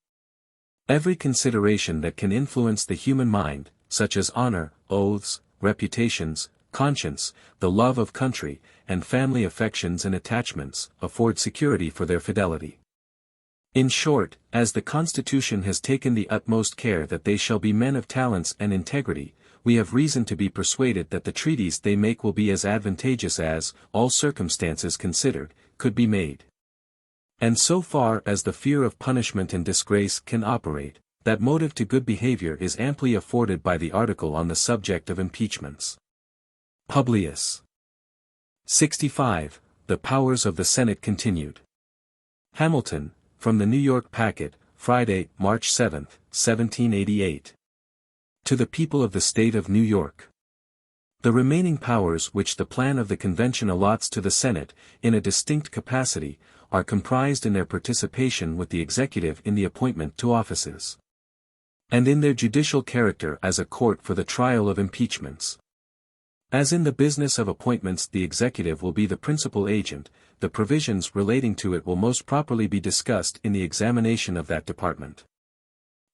Every consideration that can influence the human mind, such as honor, oaths, reputations, conscience, the love of country, and family affections and attachments, afford security for their fidelity. In short, as the Constitution has taken the utmost care that they shall be men of talents and integrity, we have reason to be persuaded that the treaties they make will be as advantageous as, all circumstances considered, could be made. And so far as the fear of punishment and disgrace can operate, that motive to good behavior is amply afforded by the article on the subject of impeachments. Publius. 65. The Powers of the Senate Continued. Hamilton, from the New York Packet, Friday, March 7, 1788. To the people of the State of New York. The remaining powers which the plan of the Convention allots to the Senate, in a distinct capacity, are comprised in their participation with the executive in the appointment to offices, and in their judicial character as a court for the trial of impeachments. As in the business of appointments the executive will be the principal agent, the provisions relating to it will most properly be discussed in the examination of that department.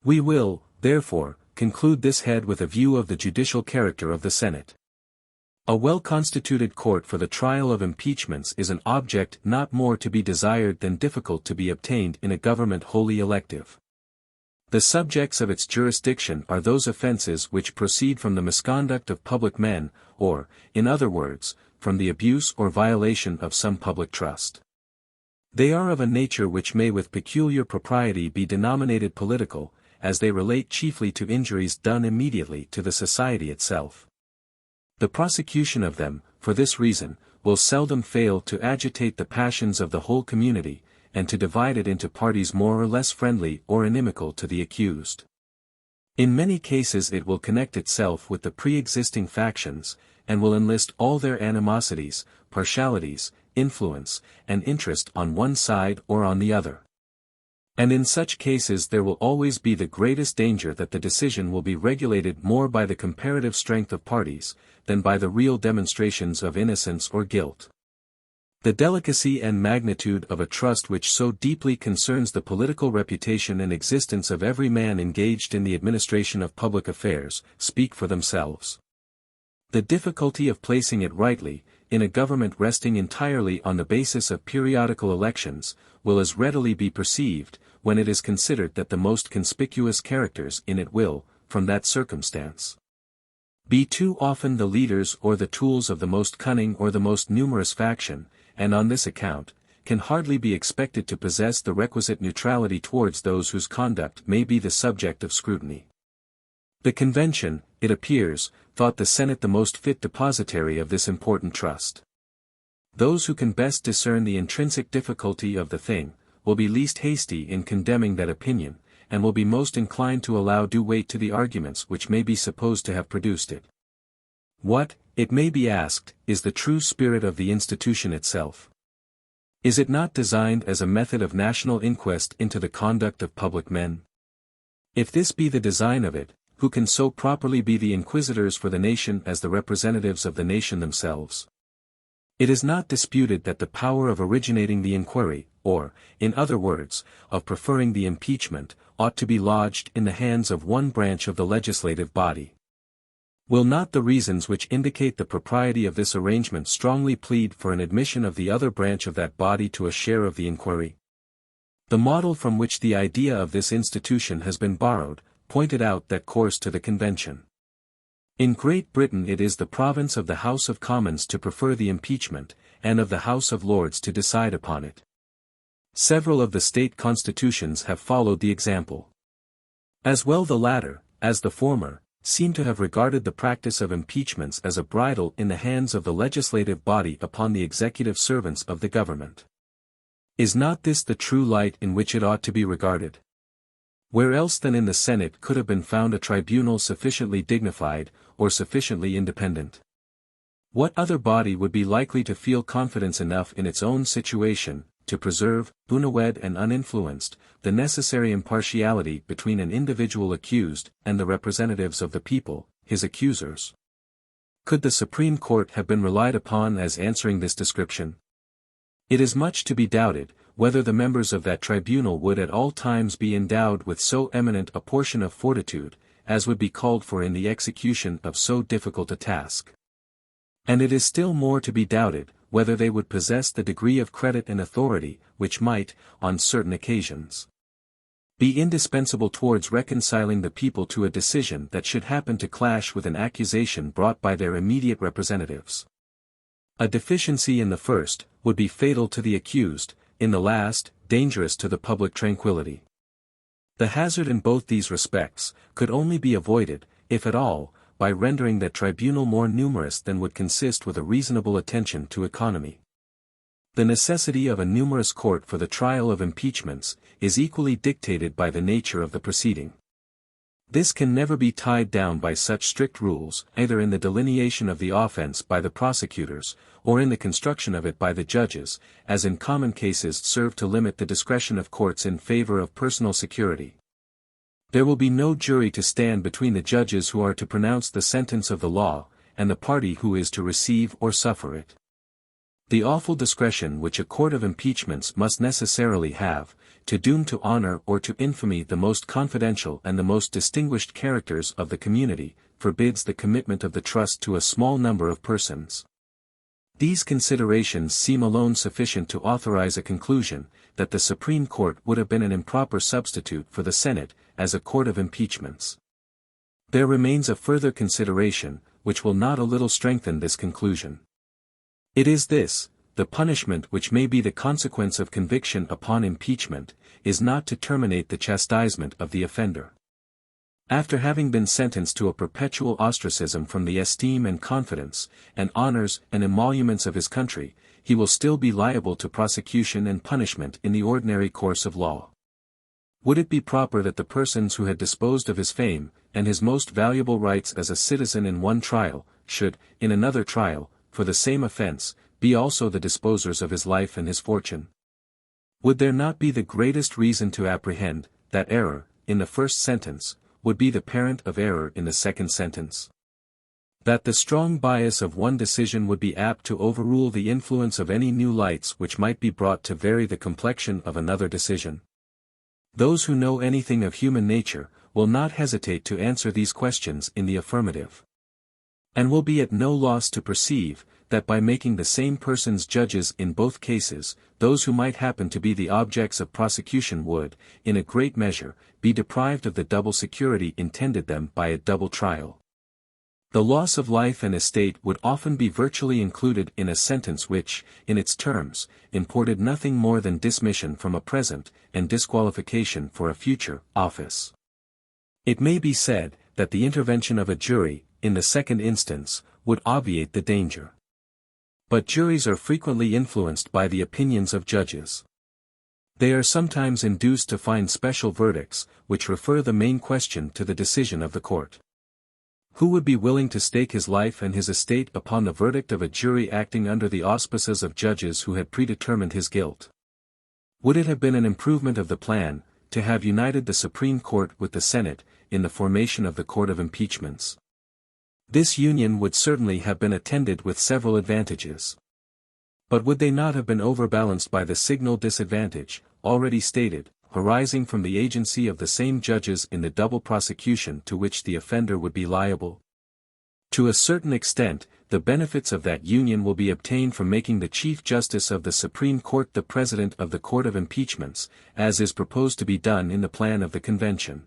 We will, therefore, conclude this head with a view of the judicial character of the Senate. A well-constituted court for the trial of impeachments is an object not more to be desired than difficult to be obtained in a government wholly elective. The subjects of its jurisdiction are those offenses which proceed from the misconduct of public men, or, in other words, from the abuse or violation of some public trust. They are of a nature which may with peculiar propriety be denominated political, as they relate chiefly to injuries done immediately to the society itself. The prosecution of them, for this reason, will seldom fail to agitate the passions of the whole community, and to divide it into parties more or less friendly or inimical to the accused. In many cases it will connect itself with the pre-existing factions, and will enlist all their animosities, partialities, influence, and interest on one side or on the other. And in such cases there will always be the greatest danger that the decision will be regulated more by the comparative strength of parties, than by the real demonstrations of innocence or guilt. The delicacy and magnitude of a trust which so deeply concerns the political reputation and existence of every man engaged in the administration of public affairs, speak for themselves. The difficulty of placing it rightly, in a government resting entirely on the basis of periodical elections, will as readily be perceived, when it is considered that the most conspicuous characters in it will, from that circumstance, be too often the leaders or the tools of the most cunning or the most numerous faction, and on this account, can hardly be expected to possess the requisite neutrality towards those whose conduct may be the subject of scrutiny. The Convention, it appears, thought the Senate the most fit depositary of this important trust. Those who can best discern the intrinsic difficulty of the thing, will be least hasty in condemning that opinion, and will be most inclined to allow due weight to the arguments which may be supposed to have produced it. What, it may be asked, is the true spirit of the institution itself? Is it not designed as a method of national inquest into the conduct of public men? If this be the design of it, who can so properly be the inquisitors for the nation as the representatives of the nation themselves? It is not disputed that the power of originating the inquiry, or, in other words, of preferring the impeachment, ought to be lodged in the hands of one branch of the legislative body. Will not the reasons which indicate the propriety of this arrangement strongly plead for an admission of the other branch of that body to a share of the inquiry? The model from which the idea of this institution has been borrowed, pointed out that course to the Convention. In Great Britain it is the province of the House of Commons to prefer the impeachment, and of the House of Lords to decide upon it. Several of the state constitutions have followed the example. As well the latter, as the former, seem to have regarded the practice of impeachments as a bridle in the hands of the legislative body upon the executive servants of the government. Is not this the true light in which it ought to be regarded? Where else than in the Senate could have been found a tribunal sufficiently dignified, or sufficiently independent? What other body would be likely to feel confidence enough in its own situation, to preserve, unawed and uninfluenced, the necessary impartiality between an individual accused and the representatives of the people, his accusers? Could the Supreme Court have been relied upon as answering this description? It is much to be doubted, whether the members of that tribunal would at all times be endowed with so eminent a portion of fortitude, as would be called for in the execution of so difficult a task. And it is still more to be doubted, whether they would possess the degree of credit and authority, which might, on certain occasions, be indispensable towards reconciling the people to a decision that should happen to clash with an accusation brought by their immediate representatives. A deficiency in the first, would be fatal to the accused, in the last, dangerous to the public tranquility. The hazard in both these respects, could only be avoided, if at all, by rendering that tribunal more numerous than would consist with a reasonable attention to economy. The necessity of a numerous court for the trial of impeachments, is equally dictated by the nature of the proceeding. This can never be tied down by such strict rules, either in the delineation of the offense by the prosecutors, or in the construction of it by the judges, as in common cases serve to limit the discretion of courts in favor of personal security. There will be no jury to stand between the judges who are to pronounce the sentence of the law, and the party who is to receive or suffer it. The awful discretion which a court of impeachments must necessarily have, to doom to honor or to infamy the most confidential and the most distinguished characters of the community, forbids the commitment of the trust to a small number of persons. These considerations seem alone sufficient to authorize a conclusion, that the Supreme Court would have been an improper substitute for the Senate, as a court of impeachments. There remains a further consideration, which will not a little strengthen this conclusion. It is this: the punishment which may be the consequence of conviction upon impeachment, is not to terminate the chastisement of the offender. After having been sentenced to a perpetual ostracism from the esteem and confidence, and honors and emoluments of his country, he will still be liable to prosecution and punishment in the ordinary course of law. Would it be proper that the persons who had disposed of his fame, and his most valuable rights as a citizen in one trial, should, in another trial, for the same offense, be also the disposers of his life and his fortune? Would there not be the greatest reason to apprehend, that error, in the first sentence, would be the parent of error in the second sentence? That the strong bias of one decision would be apt to overrule the influence of any new lights which might be brought to vary the complexion of another decision? Those who know anything of human nature, will not hesitate to answer these questions in the affirmative. And will be at no loss to perceive, that by making the same persons judges in both cases, those who might happen to be the objects of prosecution would, in a great measure, be deprived of the double security intended them by a double trial. The loss of life and estate would often be virtually included in a sentence which, in its terms, imported nothing more than dismission from a present, and disqualification for a future, office. It may be said, that the intervention of a jury, in the second instance, would obviate the danger. But juries are frequently influenced by the opinions of judges. They are sometimes induced to find special verdicts, which refer the main question to the decision of the court. Who would be willing to stake his life and his estate upon the verdict of a jury acting under the auspices of judges who had predetermined his guilt? Would it have been an improvement of the plan, to have united the Supreme Court with the Senate, in the formation of the Court of Impeachments? This union would certainly have been attended with several advantages. But would they not have been overbalanced by the signal disadvantage, already stated, arising from the agency of the same judges in the double prosecution to which the offender would be liable? To a certain extent, the benefits of that union will be obtained from making the Chief Justice of the Supreme Court the President of the Court of Impeachments, as is proposed to be done in the plan of the Convention.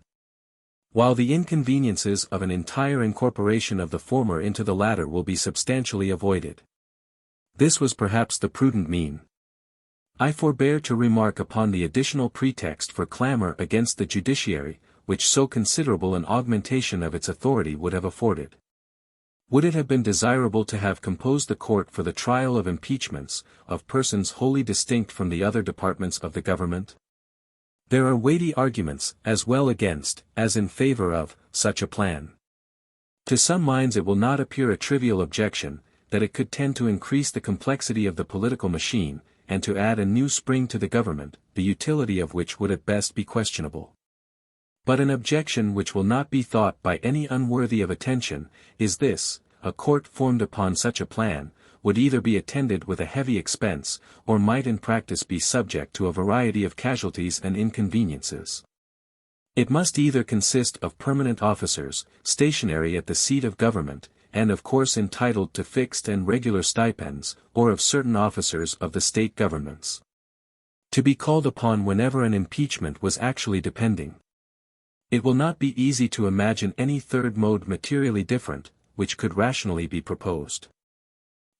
While the inconveniences of an entire incorporation of the former into the latter will be substantially avoided. This was perhaps the prudent mean. I forbear to remark upon the additional pretext for clamor against the judiciary, which so considerable an augmentation of its authority would have afforded. Would it have been desirable to have composed the court for the trial of impeachments, of persons wholly distinct from the other departments of the government? There are weighty arguments, as well against, as in favor of, such a plan. To some minds it will not appear a trivial objection, that it could tend to increase the complexity of the political machine, and to add a new spring to the government, the utility of which would at best be questionable. But an objection which will not be thought by any unworthy of attention, is this: a court formed upon such a plan, would either be attended with a heavy expense, or might in practice be subject to a variety of casualties and inconveniences. It must either consist of permanent officers, stationary at the seat of government, and of course entitled to fixed and regular stipends, or of certain officers of the state governments, to be called upon whenever an impeachment was actually depending. It will not be easy to imagine any third mode materially different, which could rationally be proposed.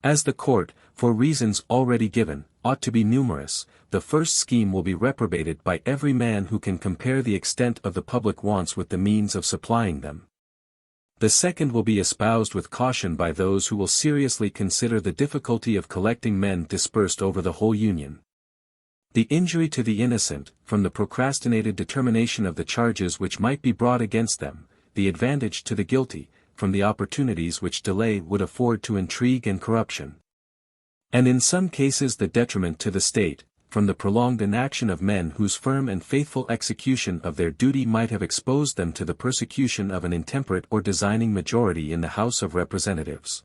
As the court, for reasons already given, ought to be numerous, the first scheme will be reprobated by every man who can compare the extent of the public wants with the means of supplying them. The second will be espoused with caution by those who will seriously consider the difficulty of collecting men dispersed over the whole Union. The injury to the innocent, from the procrastinated determination of the charges which might be brought against them, the advantage to the guilty, from the opportunities which delay would afford to intrigue and corruption. And in some cases the detriment to the state, from the prolonged inaction of men whose firm and faithful execution of their duty might have exposed them to the persecution of an intemperate or designing majority in the House of Representatives.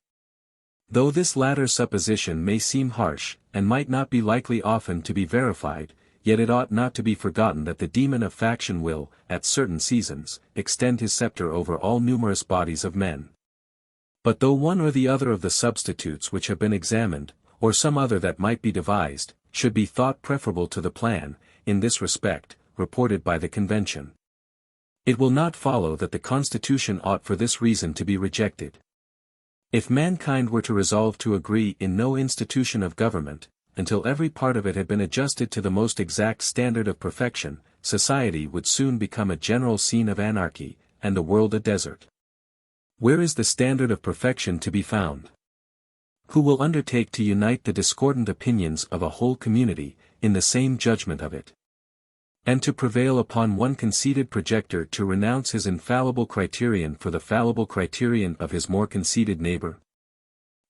Though this latter supposition may seem harsh, and might not be likely often to be verified, yet it ought not to be forgotten that the demon of faction will, at certain seasons, extend his scepter over all numerous bodies of men. But though one or the other of the substitutes which have been examined, or some other that might be devised, should be thought preferable to the plan, in this respect, reported by the Convention, it will not follow that the Constitution ought for this reason to be rejected. If mankind were to resolve to agree in no institution of government, until every part of it had been adjusted to the most exact standard of perfection, society would soon become a general scene of anarchy, and the world a desert. Where is the standard of perfection to be found? Who will undertake to unite the discordant opinions of a whole community, in the same judgment of it? And to prevail upon one conceited projector to renounce his infallible criterion for the fallible criterion of his more conceited neighbor?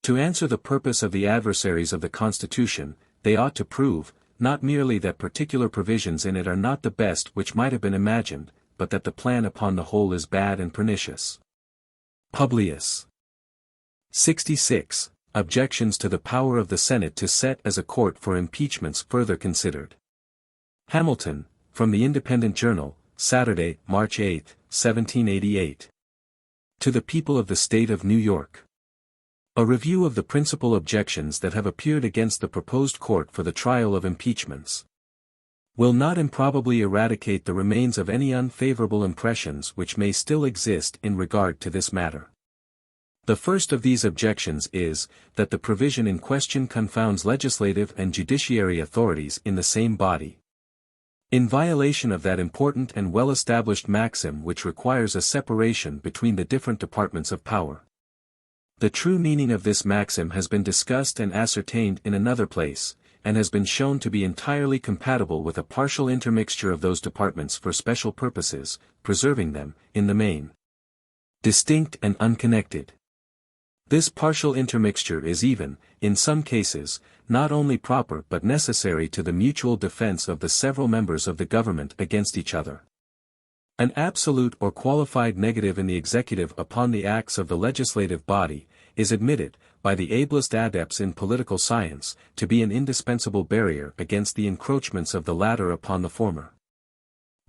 To answer the purpose of the adversaries of the Constitution, they ought to prove, not merely that particular provisions in it are not the best which might have been imagined, but that the plan upon the whole is bad and pernicious. Publius. 66. Objections to the power of the Senate to set as a court for impeachments further considered. Hamilton, from the Independent Journal, Saturday, March 8, 1788. To the People of the State of New York. A review of the principal objections that have appeared against the proposed court for the trial of impeachments will not improbably eradicate the remains of any unfavorable impressions which may still exist in regard to this matter. The first of these objections is, that the provision in question confounds legislative and judiciary authorities in the same body. In violation of that important and well-established maxim which requires a separation between the different departments of power. The true meaning of this maxim has been discussed and ascertained in another place, and has been shown to be entirely compatible with a partial intermixture of those departments for special purposes, preserving them, in the main, distinct and unconnected. This partial intermixture is even, in some cases, not only proper but necessary to the mutual defense of the several members of the government against each other. An absolute or qualified negative in the executive upon the acts of the legislative body, is admitted, by the ablest adepts in political science, to be an indispensable barrier against the encroachments of the latter upon the former.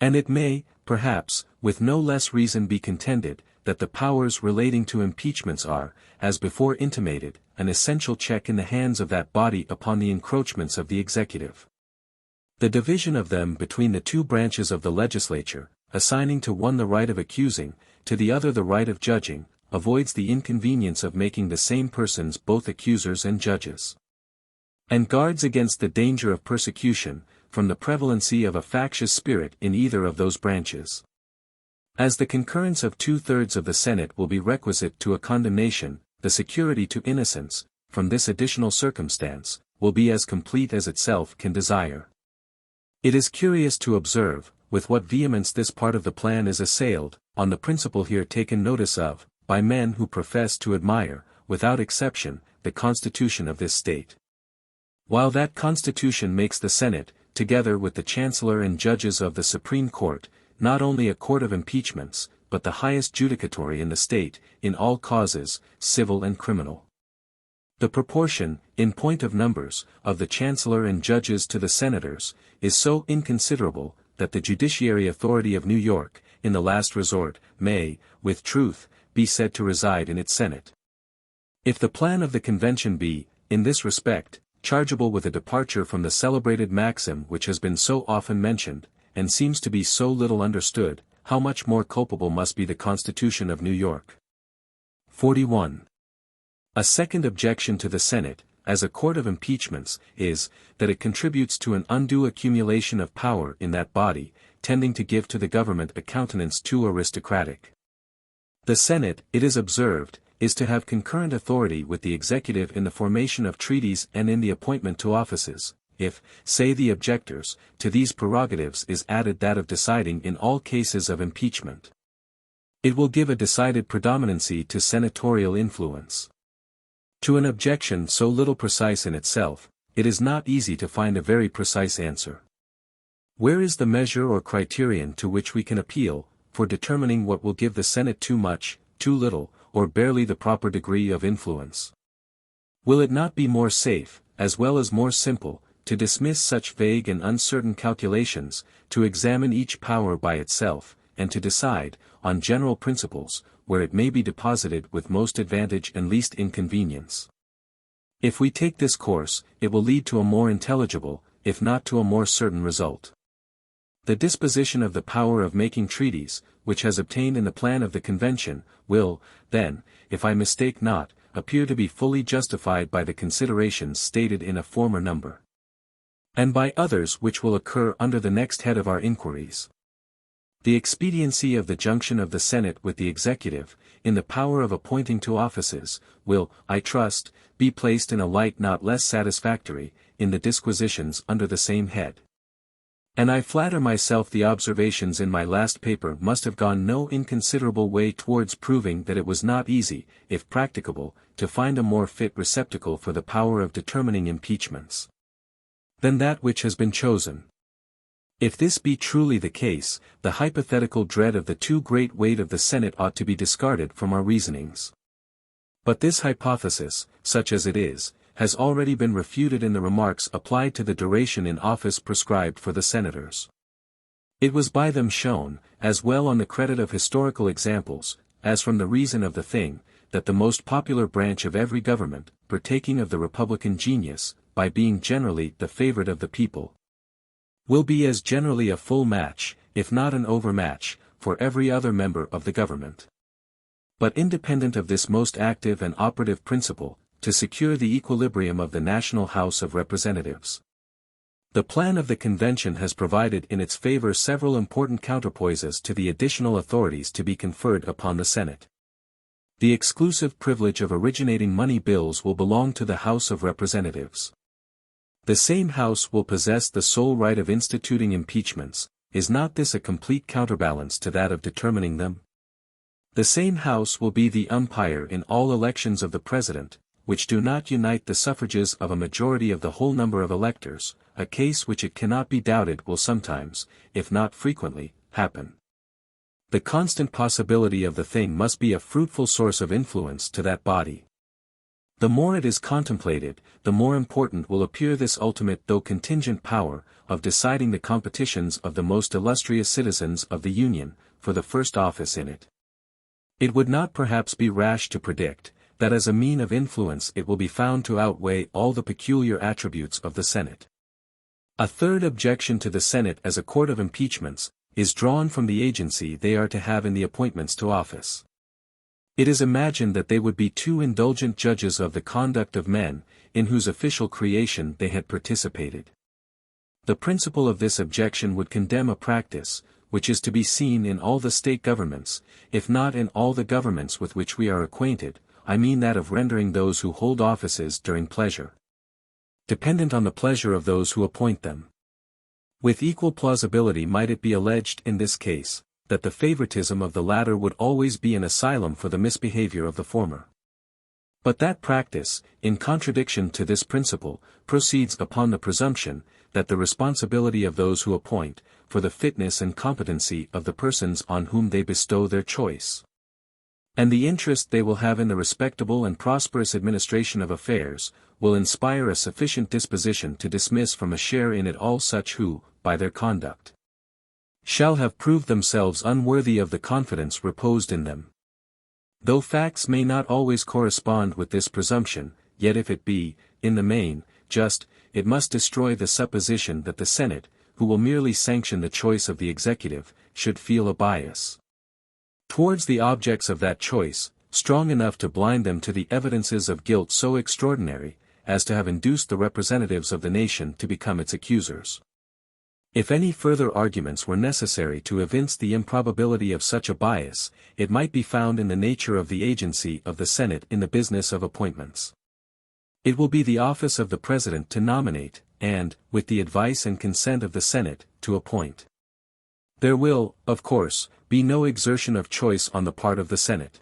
And it may, perhaps, with no less reason be contended, that the powers relating to impeachments are, as before intimated, an essential check in the hands of that body upon the encroachments of the executive. The division of them between the two branches of the legislature, assigning to one the right of accusing, to the other the right of judging, avoids the inconvenience of making the same persons both accusers and judges. And guards against the danger of persecution, from the prevalency of a factious spirit in either of those branches. As the concurrence of 2/3 of the Senate will be requisite to a condemnation, the security to innocence, from this additional circumstance, will be as complete as itself can desire. It is curious to observe, with what vehemence this part of the plan is assailed, on the principle here taken notice of, by men who profess to admire, without exception, the Constitution of this state. While that Constitution makes the Senate, together with the Chancellor and judges of the Supreme Court, not only a court of impeachments, but the highest judicatory in the state, in all causes, civil and criminal. The proportion, in point of numbers, of the Chancellor and judges to the Senators, is so inconsiderable, that the judiciary authority of New York, in the last resort, may, with truth, be said to reside in its Senate. If the plan of the Convention be, in this respect, chargeable with a departure from the celebrated maxim which has been so often mentioned, and seems to be so little understood, how much more culpable must be the Constitution of New York. 41. A second objection to the Senate, as a court of impeachments, is, that it contributes to an undue accumulation of power in that body, tending to give to the government a countenance too aristocratic. The Senate, it is observed, is to have concurrent authority with the executive in the formation of treaties and in the appointment to offices, if, say the objectors, to these prerogatives is added that of deciding in all cases of impeachment. It will give a decided predominancy to senatorial influence. To an objection so little precise in itself, it is not easy to find a very precise answer. Where is the measure or criterion to which we can appeal, for determining what will give the Senate too much, too little, or barely the proper degree of influence? Will it not be more safe, as well as more simple, to dismiss such vague and uncertain calculations, to examine each power by itself, and to decide, on general principles, where it may be deposited with most advantage and least inconvenience? If we take this course, it will lead to a more intelligible, if not to a more certain result. The disposition of the power of making treaties, which has obtained in the plan of the Convention, will, then, if I mistake not, appear to be fully justified by the considerations stated in a former number, and by others which will occur under the next head of our inquiries. The expediency of the junction of the Senate with the executive, in the power of appointing to offices, will, I trust, be placed in a light not less satisfactory, in the disquisitions under the same head. And I flatter myself the observations in my last paper must have gone no inconsiderable way towards proving that it was not easy, if practicable, to find a more fit receptacle for the power of determining impeachments than that which has been chosen. If this be truly the case, the hypothetical dread of the too great weight of the Senate ought to be discarded from our reasonings. But this hypothesis, such as it is, has already been refuted in the remarks applied to the duration in office prescribed for the senators. It was by them shown, as well on the credit of historical examples, as from the reason of the thing, that the most popular branch of every government, partaking of the republican genius, by being generally the favorite of the people, will be as generally a full match, if not an overmatch, for every other member of the government. But independent of this most active and operative principle, to secure the equilibrium of the National House of Representatives, The plan of the convention has provided in its favor several important counterpoises to the additional authorities to be conferred upon the Senate. The exclusive privilege of originating money bills will belong to the House of Representatives. The same House will possess the sole right of instituting impeachments. Is not this a complete counterbalance to that of determining them? The same House will be the umpire in all elections of the President, which do not unite the suffrages of a majority of the whole number of electors, a case which it cannot be doubted will sometimes, if not frequently, happen. The constant possibility of the thing must be a fruitful source of influence to that body. The more it is contemplated, the more important will appear this ultimate though contingent power, of deciding the competitions of the most illustrious citizens of the Union, for the first office in it. It would not perhaps be rash to predict, that as a mean of influence it will be found to outweigh all the peculiar attributes of the Senate. A third objection to the Senate as a court of impeachments, is drawn from the agency they are to have in the appointments to office. It is imagined that they would be too indulgent judges of the conduct of men, in whose official creation they had participated. The principle of this objection would condemn a practice, which is to be seen in all the state governments, if not in all the governments with which we are acquainted, I mean that of rendering those who hold offices during pleasure dependent on the pleasure of those who appoint them. With equal plausibility might it be alleged in this case, that the favoritism of the latter would always be an asylum for the misbehavior of the former. But that practice, in contradiction to this principle, proceeds upon the presumption, that the responsibility of those who appoint, for the fitness and competency of the persons on whom they bestow their choice, and the interest they will have in the respectable and prosperous administration of affairs, will inspire a sufficient disposition to dismiss from a share in it all such who, by their conduct, shall have proved themselves unworthy of the confidence reposed in them. Though facts may not always correspond with this presumption, yet if it be, in the main, just, it must destroy the supposition that the Senate, who will merely sanction the choice of the executive, should feel a bias towards the objects of that choice, strong enough to blind them to the evidences of guilt so extraordinary, as to have induced the representatives of the nation to become its accusers. If any further arguments were necessary to evince the improbability of such a bias, it might be found in the nature of the agency of the Senate in the business of appointments. It will be the office of the President to nominate, and, with the advice and consent of the Senate, to appoint. There will, of course, be no exertion of choice on the part of the Senate.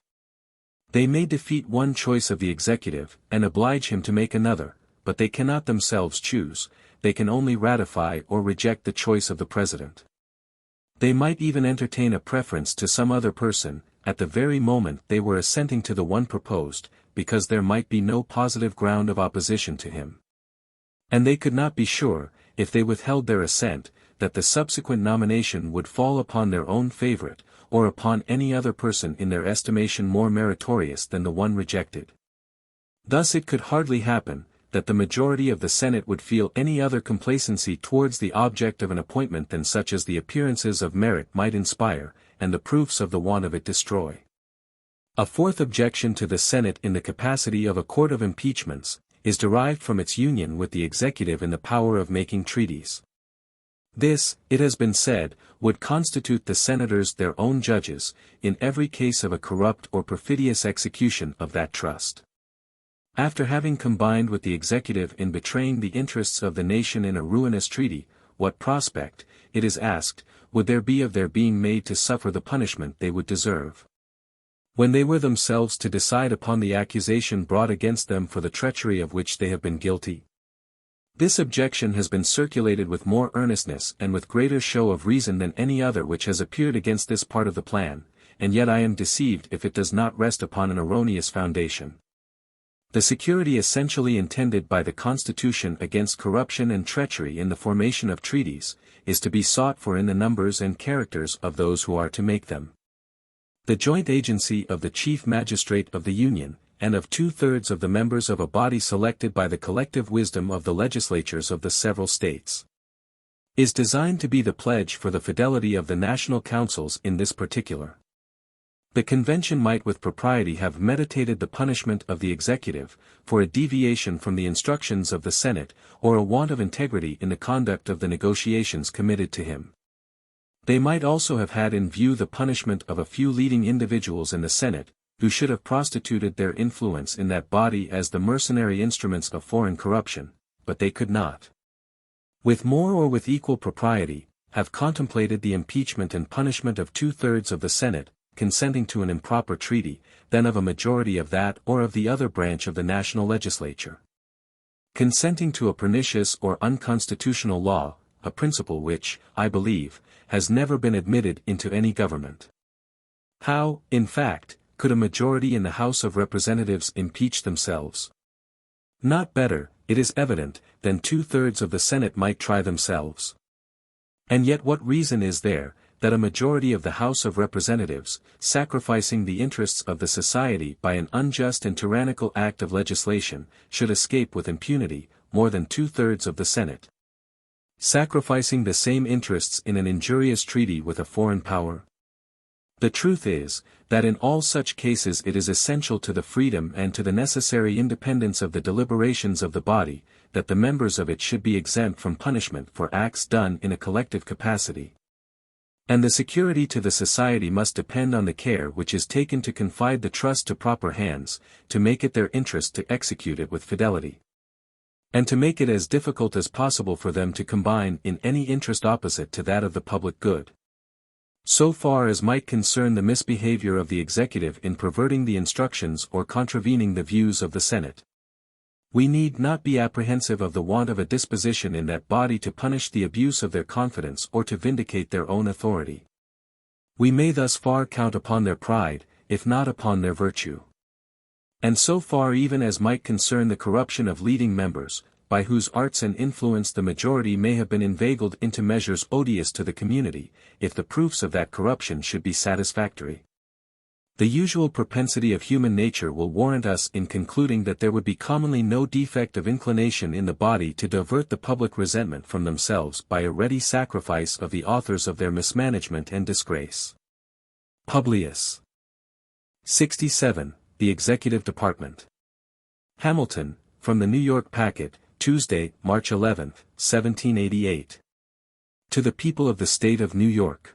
They may defeat one choice of the executive, and oblige him to make another, but they cannot themselves choose, they can only ratify or reject the choice of the President. They might even entertain a preference to some other person, at the very moment they were assenting to the one proposed, because there might be no positive ground of opposition to him. And they could not be sure, if they withheld their assent, that the subsequent nomination would fall upon their own favorite, or upon any other person in their estimation more meritorious than the one rejected. Thus it could hardly happen, that the majority of the Senate would feel any other complacency towards the object of an appointment than such as the appearances of merit might inspire, and the proofs of the want of it destroy. A fourth objection to the Senate in the capacity of a court of impeachments, is derived from its union with the executive in the power of making treaties. This, it has been said, would constitute the senators their own judges, in every case of a corrupt or perfidious execution of that trust. After having combined with the executive in betraying the interests of the nation in a ruinous treaty, what prospect, it is asked, would there be of their being made to suffer the punishment they would deserve, when they were themselves to decide upon the accusation brought against them for the treachery of which they have been guilty? This objection has been circulated with more earnestness and with greater show of reason than any other which has appeared against this part of the plan, and yet I am deceived if it does not rest upon an erroneous foundation. The security essentially intended by the Constitution against corruption and treachery in the formation of treaties, is to be sought for in the numbers and characters of those who are to make them. The joint agency of the Chief Magistrate of the Union, and of 2/3 of the members of a body selected by the collective wisdom of the legislatures of the several states, is designed to be the pledge for the fidelity of the national councils in this particular. The convention might with propriety have meditated the punishment of the executive, for a deviation from the instructions of the Senate, or a want of integrity in the conduct of the negotiations committed to him. They might also have had in view the punishment of a few leading individuals in the Senate, who should have prostituted their influence in that body as the mercenary instruments of foreign corruption, but they could not. With more or with equal propriety, have contemplated the impeachment and punishment of 2/3 of the Senate, consenting to an improper treaty, than of a majority of that or of the other branch of the national legislature. Consenting to a pernicious or unconstitutional law, a principle which, I believe, has never been admitted into any government. How, in fact, could a majority in the House of Representatives impeach themselves? Not better, it is evident, than 2/3 of the Senate might try themselves. And yet what reason is there, that a majority of the House of Representatives, sacrificing the interests of the society by an unjust and tyrannical act of legislation, should escape with impunity, more than 2/3 of the Senate? Sacrificing the same interests in an injurious treaty with a foreign power? The truth is, that in all such cases it is essential to the freedom and to the necessary independence of the deliberations of the body, that the members of it should be exempt from punishment for acts done in a collective capacity. And the security to the society must depend on the care which is taken to confide the trust to proper hands, to make it their interest to execute it with fidelity. And to make it as difficult as possible for them to combine in any interest opposite to that of the public good. So far as might concern the misbehavior of the executive in perverting the instructions or contravening the views of the Senate. We need not be apprehensive of the want of a disposition in that body to punish the abuse of their confidence or to vindicate their own authority. We may thus far count upon their pride, if not upon their virtue. And so far even as might concern the corruption of leading members, by whose arts and influence the majority may have been inveigled into measures odious to the community, if the proofs of that corruption should be satisfactory. The usual propensity of human nature will warrant us in concluding that there would be commonly no defect of inclination in the body to divert the public resentment from themselves by a ready sacrifice of the authors of their mismanagement and disgrace. Publius. 67. The Executive Department. Hamilton, from the New York Packet, Tuesday, March 11, 1788. To the People of the State of New York.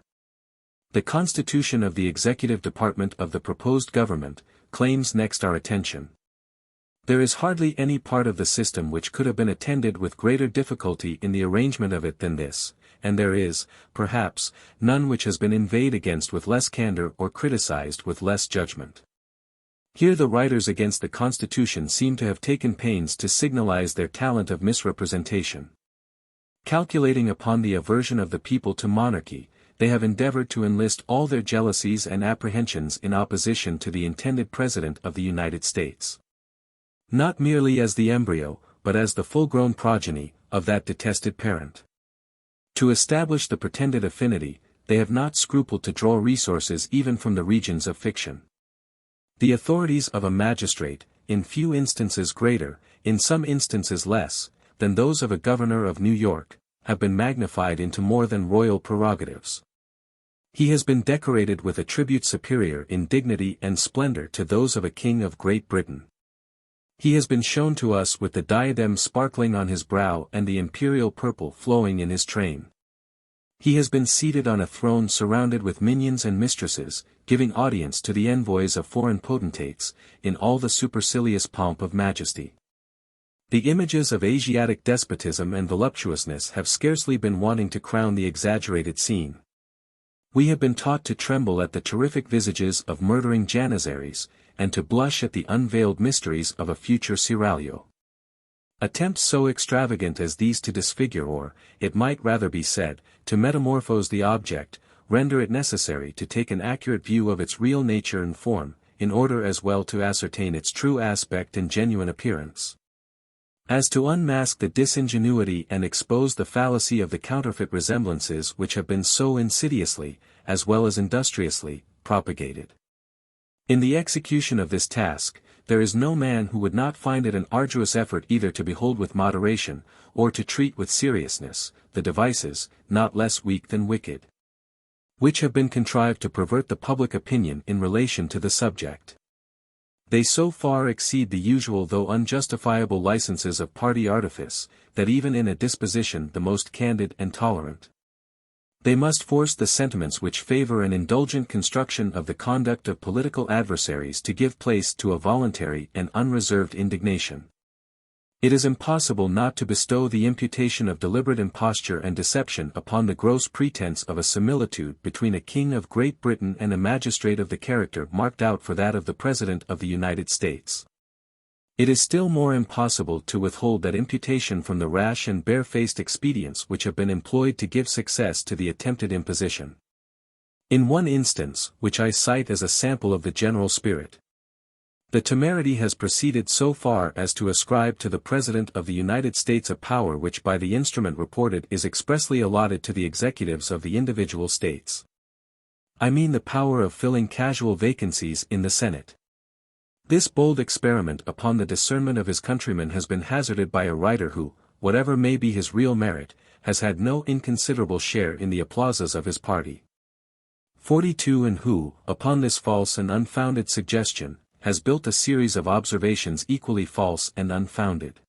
The constitution of the executive department of the proposed government, claims next our attention. There is hardly any part of the system which could have been attended with greater difficulty in the arrangement of it than this, and there is, perhaps, none which has been inveighed against with less candor or criticized with less judgment. Here the writers against the Constitution seem to have taken pains to signalize their talent of misrepresentation. Calculating upon the aversion of the people to monarchy, they have endeavored to enlist all their jealousies and apprehensions in opposition to the intended President of the United States. Not merely as the embryo, but as the full-grown progeny, of that detested parent. To establish the pretended affinity, they have not scrupled to draw resources even from the regions of fiction. The authorities of a magistrate, in few instances greater, in some instances less, than those of a governor of New York, have been magnified into more than royal prerogatives. He has been decorated with a tribute superior in dignity and splendor to those of a king of Great Britain. He has been shown to us with the diadem sparkling on his brow and the imperial purple flowing in his train. He has been seated on a throne surrounded with minions and mistresses, giving audience to the envoys of foreign potentates, in all the supercilious pomp of majesty. The images of Asiatic despotism and voluptuousness have scarcely been wanting to crown the exaggerated scene. We have been taught to tremble at the terrific visages of murdering Janissaries, and to blush at the unveiled mysteries of a future seraglio. Attempts so extravagant as these to disfigure or, it might rather be said, to metamorphose the object, render it necessary to take an accurate view of its real nature and form, in order as well to ascertain its true aspect and genuine appearance, as to unmask the disingenuity and expose the fallacy of the counterfeit resemblances which have been so insidiously, as well as industriously, propagated. In the execution of this task, there is no man who would not find it an arduous effort either to behold with moderation, or to treat with seriousness, the devices, not less weak than wicked, which have been contrived to pervert the public opinion in relation to the subject. They so far exceed the usual though unjustifiable licenses of party artifice, that even in a disposition the most candid and tolerant, they must force the sentiments which favor an indulgent construction of the conduct of political adversaries to give place to a voluntary and unreserved indignation. It is impossible not to bestow the imputation of deliberate imposture and deception upon the gross pretense of a similitude between a king of Great Britain and a magistrate of the character marked out for that of the President of the United States. It is still more impossible to withhold that imputation from the rash and barefaced expedients which have been employed to give success to the attempted imposition. In one instance, which I cite as a sample of the general spirit, the temerity has proceeded so far as to ascribe to the President of the United States a power which by the instrument reported is expressly allotted to the executives of the individual states. I mean the power of filling casual vacancies in the Senate. This bold experiment upon the discernment of his countrymen has been hazarded by a writer who, whatever may be his real merit, has had no inconsiderable share in the applauses of his party. 42 and who, upon this false and unfounded suggestion, has built a series of observations equally false and unfounded.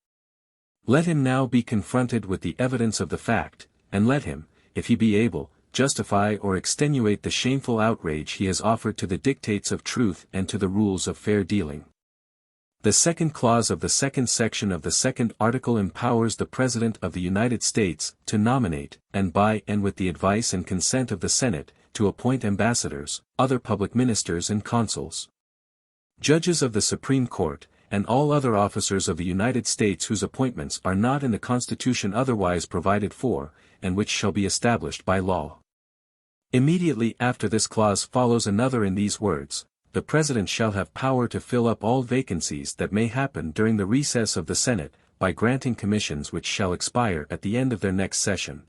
Let him now be confronted with the evidence of the fact, and let him, if he be able, justify or extenuate the shameful outrage he has offered to the dictates of truth and to the rules of fair dealing. The second clause of the second section of the second article empowers the President of the United States to nominate, and by and with the advice and consent of the Senate, to appoint ambassadors, other public ministers and consuls, judges of the Supreme Court, and all other officers of the United States whose appointments are not in the Constitution otherwise provided for, and which shall be established by law. Immediately after this clause follows another in these words: the President shall have power to fill up all vacancies that may happen during the recess of the Senate, by granting commissions which shall expire at the end of their next session.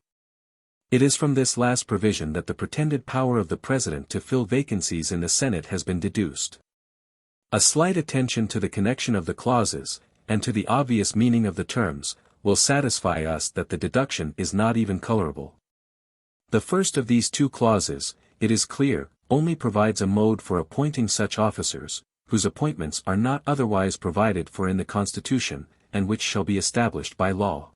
It is from this last provision that the pretended power of the President to fill vacancies in the Senate has been deduced. A slight attention to the connection of the clauses, and to the obvious meaning of the terms, will satisfy us that the deduction is not even colorable. The first of these two clauses, it is clear, only provides a mode for appointing such officers, whose appointments are not otherwise provided for in the Constitution, and which shall be established by law.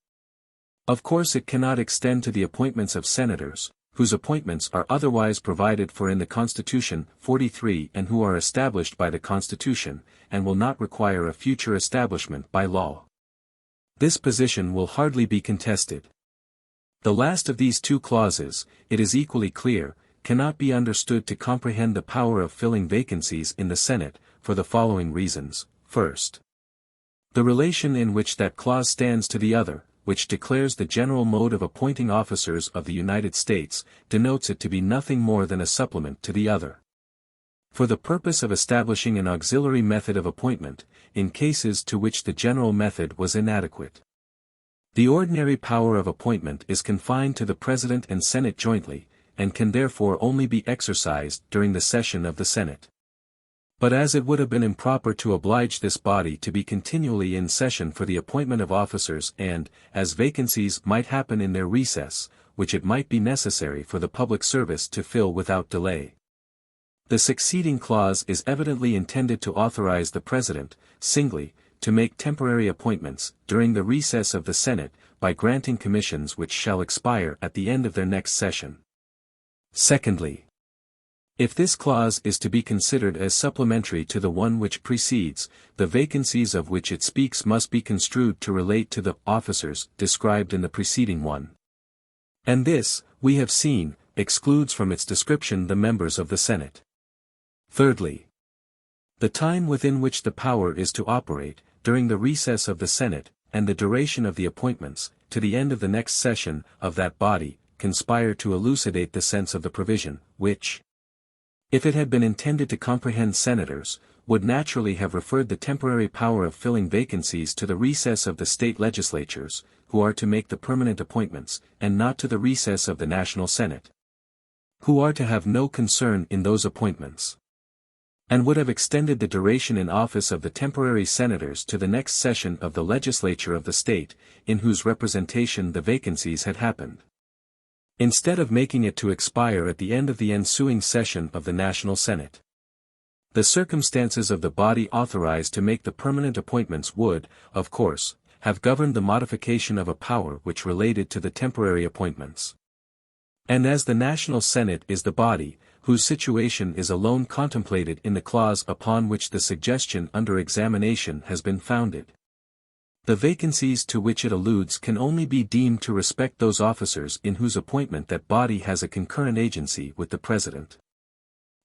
Of course it cannot extend to the appointments of senators, whose appointments are otherwise provided for in the Constitution, 43, and who are established by the Constitution, and will not require a future establishment by law. This position will hardly be contested. The last of these two clauses, it is equally clear, cannot be understood to comprehend the power of filling vacancies in the Senate, for the following reasons. First, the relation in which that clause stands to the other, which declares the general mode of appointing officers of the United States, denotes it to be nothing more than a supplement to the other. For the purpose of establishing an auxiliary method of appointment, in cases to which the general method was inadequate. The ordinary power of appointment is confined to the President and Senate jointly, and can therefore only be exercised during the session of the Senate. But as it would have been improper to oblige this body to be continually in session for the appointment of officers and, as vacancies might happen in their recess, which it might be necessary for the public service to fill without delay, the succeeding clause is evidently intended to authorize the President, singly, to make temporary appointments, during the recess of the Senate, by granting commissions which shall expire at the end of their next session. Secondly, if this clause is to be considered as supplementary to the one which precedes, the vacancies of which it speaks must be construed to relate to the officers described in the preceding one. And this, we have seen, excludes from its description the members of the Senate. Thirdly, the time within which the power is to operate, during the recess of the Senate, and the duration of the appointments, to the end of the next session of that body, conspire to elucidate the sense of the provision, which, if it had been intended to comprehend senators, would naturally have referred the temporary power of filling vacancies to the recess of the state legislatures, who are to make the permanent appointments, and not to the recess of the National Senate, who are to have no concern in those appointments, and would have extended the duration in office of the temporary senators to the next session of the legislature of the state, in whose representation the vacancies had happened. instead of making it to expire at the end of the ensuing session of the National Senate. The circumstances of the body authorized to make the permanent appointments would, of course, have governed the modification of a power which related to the temporary appointments. And as the National Senate is the body, whose situation is alone contemplated in the clause upon which the suggestion under examination has been founded, the vacancies to which it alludes can only be deemed to respect those officers in whose appointment that body has a concurrent agency with the President.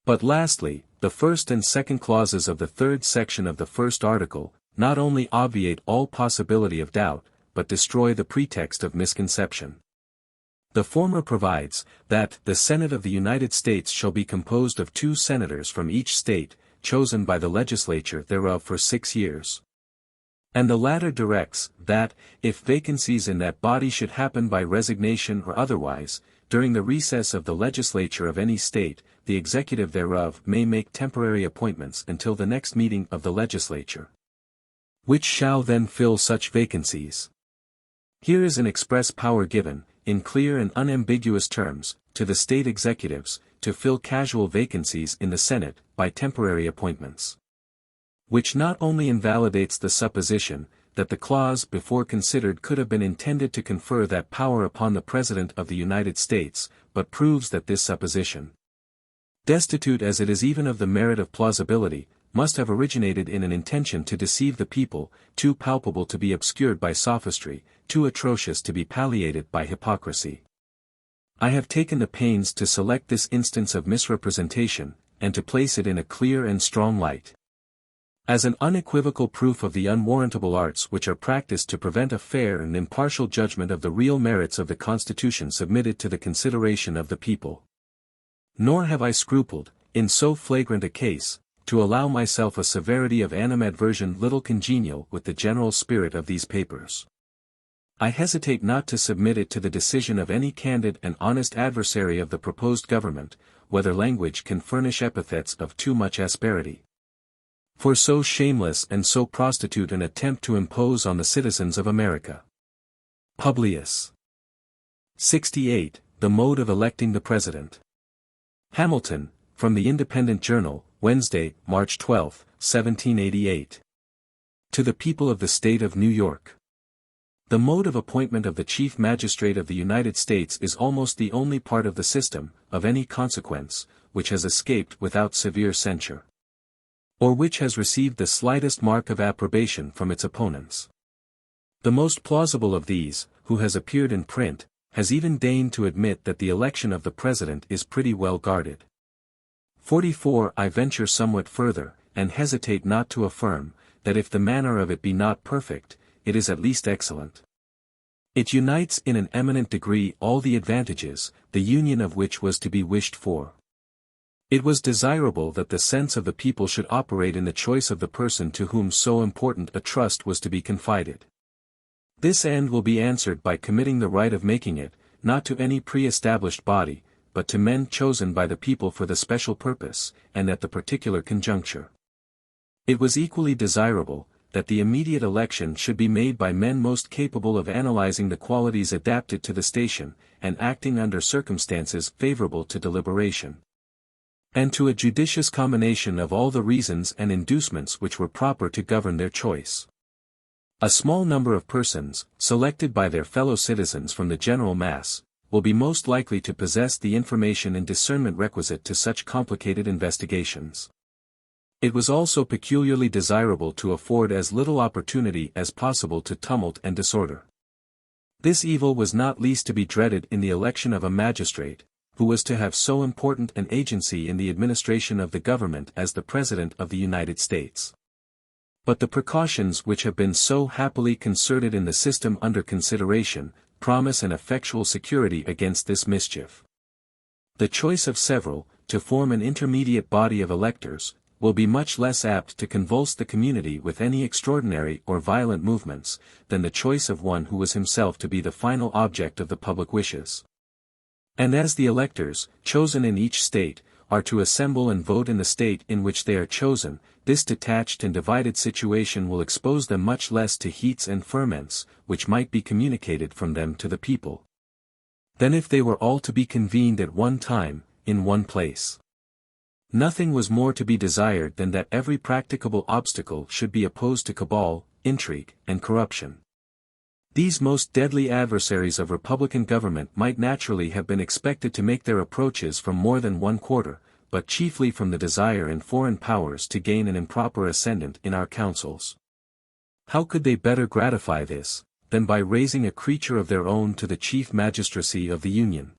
But lastly, the first and second clauses of the third section of the first article, not only obviate all possibility of doubt, but destroy the pretext of misconception. The former provides, that the Senate of the United States shall be composed of 2 senators from each state, chosen by the legislature thereof for 6 years. And the latter directs, that, if vacancies in that body should happen by resignation or otherwise, during the recess of the legislature of any state, the executive thereof may make temporary appointments until the next meeting of the legislature, which shall then fill such vacancies. Here is an express power given, in clear and unambiguous terms, to the state executives, to fill casual vacancies in the Senate, by temporary appointments. Which not only invalidates the supposition, that the clause before considered could have been intended to confer that power upon the President of the United States, but proves that this supposition, destitute as it is even of the merit of plausibility, must have originated in an intention to deceive the people, too palpable to be obscured by sophistry, too atrocious to be palliated by hypocrisy. I have taken the pains to select this instance of misrepresentation, and to place it in a clear and strong light, as an unequivocal proof of the unwarrantable arts which are practiced to prevent a fair and impartial judgment of the real merits of the Constitution submitted to the consideration of the people. Nor have I scrupled, in so flagrant a case, to allow myself a severity of animadversion little congenial with the general spirit of these papers. I hesitate not to submit it to the decision of any candid and honest adversary of the proposed government, whether language can furnish epithets of too much asperity. For so shameless and so prostitute an attempt to impose on the citizens of America. Publius. 68. The mode of electing the President. Hamilton, from the Independent Journal, Wednesday, March 12, 1788. To the People of the State of New York. The mode of appointment of the Chief Magistrate of the United States is almost the only part of the system, of any consequence, which has escaped without severe censure, or which has received the slightest mark of approbation from its opponents. The most plausible of these, who has appeared in print, has even deigned to admit that the election of the President is pretty well guarded. 44. I venture somewhat further, and hesitate not to affirm, that if the manner of it be not perfect, it is at least excellent. It unites in an eminent degree all the advantages, the union of which was to be wished for. It was desirable that the sense of the people should operate in the choice of the person to whom so important a trust was to be confided. This end will be answered by committing the right of making it, not to any pre-established body, but to men chosen by the people for the special purpose, and at the particular conjuncture. It was equally desirable, that the immediate election should be made by men most capable of analyzing the qualities adapted to the station, and acting under circumstances favorable to deliberation, and to a judicious combination of all the reasons and inducements which were proper to govern their choice. A small number of persons, selected by their fellow citizens from the general mass, will be most likely to possess the information and discernment requisite to such complicated investigations. It was also peculiarly desirable to afford as little opportunity as possible to tumult and disorder. This evil was not least to be dreaded in the election of a magistrate, who was to have so important an agency in the administration of the government as the President of the United States. But the precautions which have been so happily concerted in the system under consideration, promise an effectual security against this mischief. The choice of several, to form an intermediate body of electors, will be much less apt to convulse the community with any extraordinary or violent movements, than the choice of one who was himself to be the final object of the public wishes. And as the electors, chosen in each state, are to assemble and vote in the state in which they are chosen, this detached and divided situation will expose them much less to heats and ferments, which might be communicated from them to the people. than if they were all to be convened at one time, in one place. Nothing was more to be desired than that every practicable obstacle should be opposed to cabal, intrigue, and corruption. These most deadly adversaries of republican government might naturally have been expected to make their approaches from more than one quarter, but chiefly from the desire in foreign powers to gain an improper ascendant in our councils. How could they better gratify this, than by raising a creature of their own to the chief magistracy of the Union?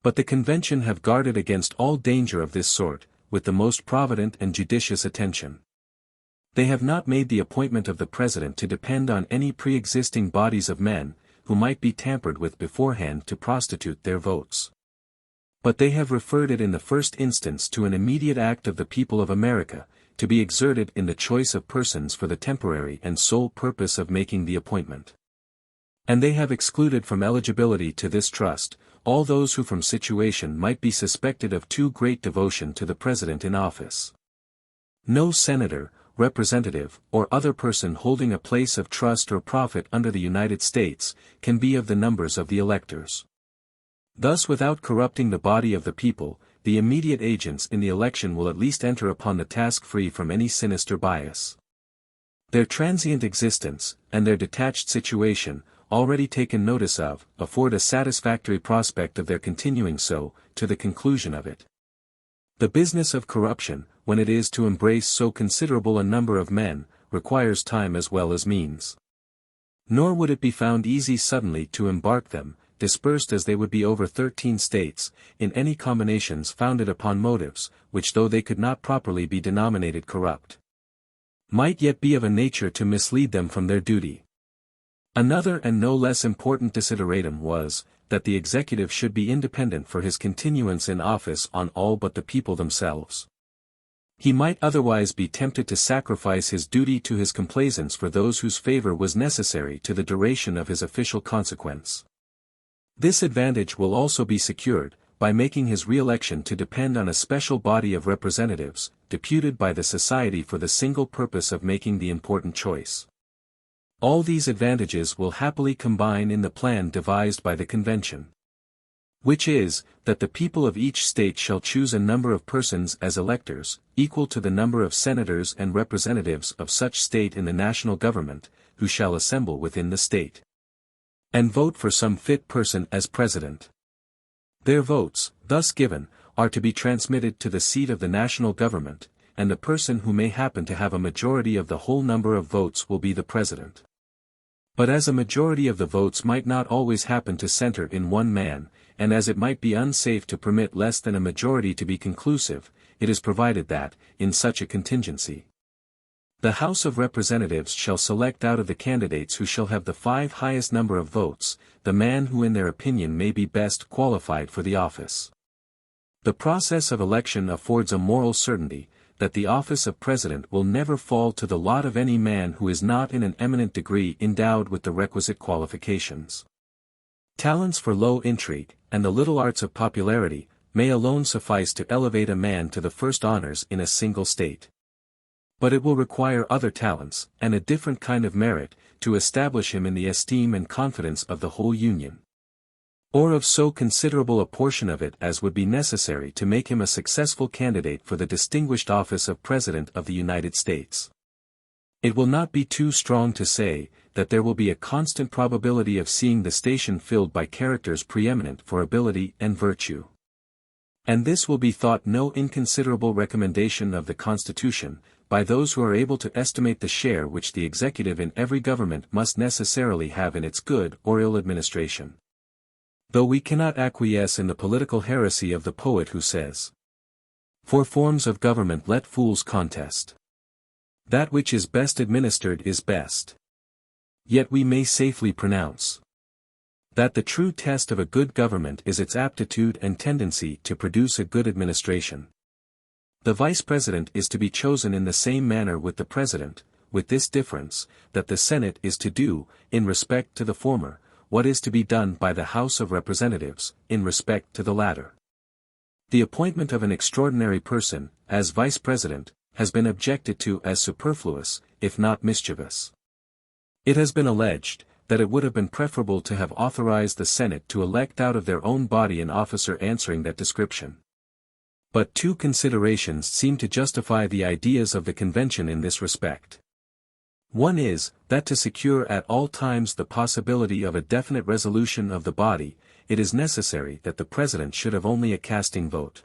But the convention have guarded against all danger of this sort, with the most provident and judicious attention. They have not made the appointment of the President to depend on any pre-existing bodies of men, who might be tampered with beforehand to prostitute their votes. But they have referred it in the first instance to an immediate act of the people of America, to be exerted in the choice of persons for the temporary and sole purpose of making the appointment. And they have excluded from eligibility to this trust, all those who from situation might be suspected of too great devotion to the President in office. No senator, representative, or other person holding a place of trust or profit under the United States, can be of the numbers of the electors. Thus, without corrupting the body of the people, the immediate agents in the election will at least enter upon the task free from any sinister bias. Their transient existence, and their detached situation, already taken notice of, afford a satisfactory prospect of their continuing so, to the conclusion of it. The business of corruption, when it is to embrace so considerable a number of men, requires time as well as means. Nor would it be found easy suddenly to embark them, dispersed as they would be over 13 states, in any combinations founded upon motives, which though they could not properly be denominated corrupt, might yet be of a nature to mislead them from their duty. Another and no less important desideratum was, that the executive should be independent for his continuance in office on all but the people themselves. He might otherwise be tempted to sacrifice his duty to his complaisance for those whose favor was necessary to the duration of his official consequence. This advantage will also be secured, by making his re-election to depend on a special body of representatives, deputed by the Society for the single purpose of making the important choice. All these advantages will happily combine in the plan devised by the Convention, which is, that the people of each state shall choose a number of persons as electors, equal to the number of senators and representatives of such state in the national government, who shall assemble within the state, and vote for some fit person as president. Their votes, thus given, are to be transmitted to the seat of the national government, and the person who may happen to have a majority of the whole number of votes will be the president. But as a majority of the votes might not always happen to center in one man, and as it might be unsafe to permit less than a majority to be conclusive, it is provided that, in such a contingency, the House of Representatives shall select out of the candidates who shall have the 5 highest number of votes, the man who in their opinion may be best qualified for the office. The process of election affords a moral certainty, that the office of President will never fall to the lot of any man who is not in an eminent degree endowed with the requisite qualifications. Talents for low intrigue, and the little arts of popularity, may alone suffice to elevate a man to the first honors in a single state. But it will require other talents, and a different kind of merit, to establish him in the esteem and confidence of the whole Union, or of so considerable a portion of it as would be necessary to make him a successful candidate for the distinguished office of President of the United States. It will not be too strong to say, that there will be a constant probability of seeing the station filled by characters preeminent for ability and virtue. And this will be thought no inconsiderable recommendation of the Constitution, by those who are able to estimate the share which the executive in every government must necessarily have in its good or ill administration. Though we cannot acquiesce in the political heresy of the poet who says, "For forms of government let fools contest. That which is best administered is best." Yet we may safely pronounce that the true test of a good government is its aptitude and tendency to produce a good administration. The Vice President is to be chosen in the same manner with the President, with this difference, that the Senate is to do, in respect to the former, what is to be done by the House of Representatives, in respect to the latter. The appointment of an extraordinary person, as Vice President, has been objected to as superfluous, if not mischievous. It has been alleged, that it would have been preferable to have authorized the Senate to elect out of their own body an officer answering that description. But two considerations seem to justify the ideas of the convention in this respect. One is, that to secure at all times the possibility of a definite resolution of the body, it is necessary that the President should have only a casting vote.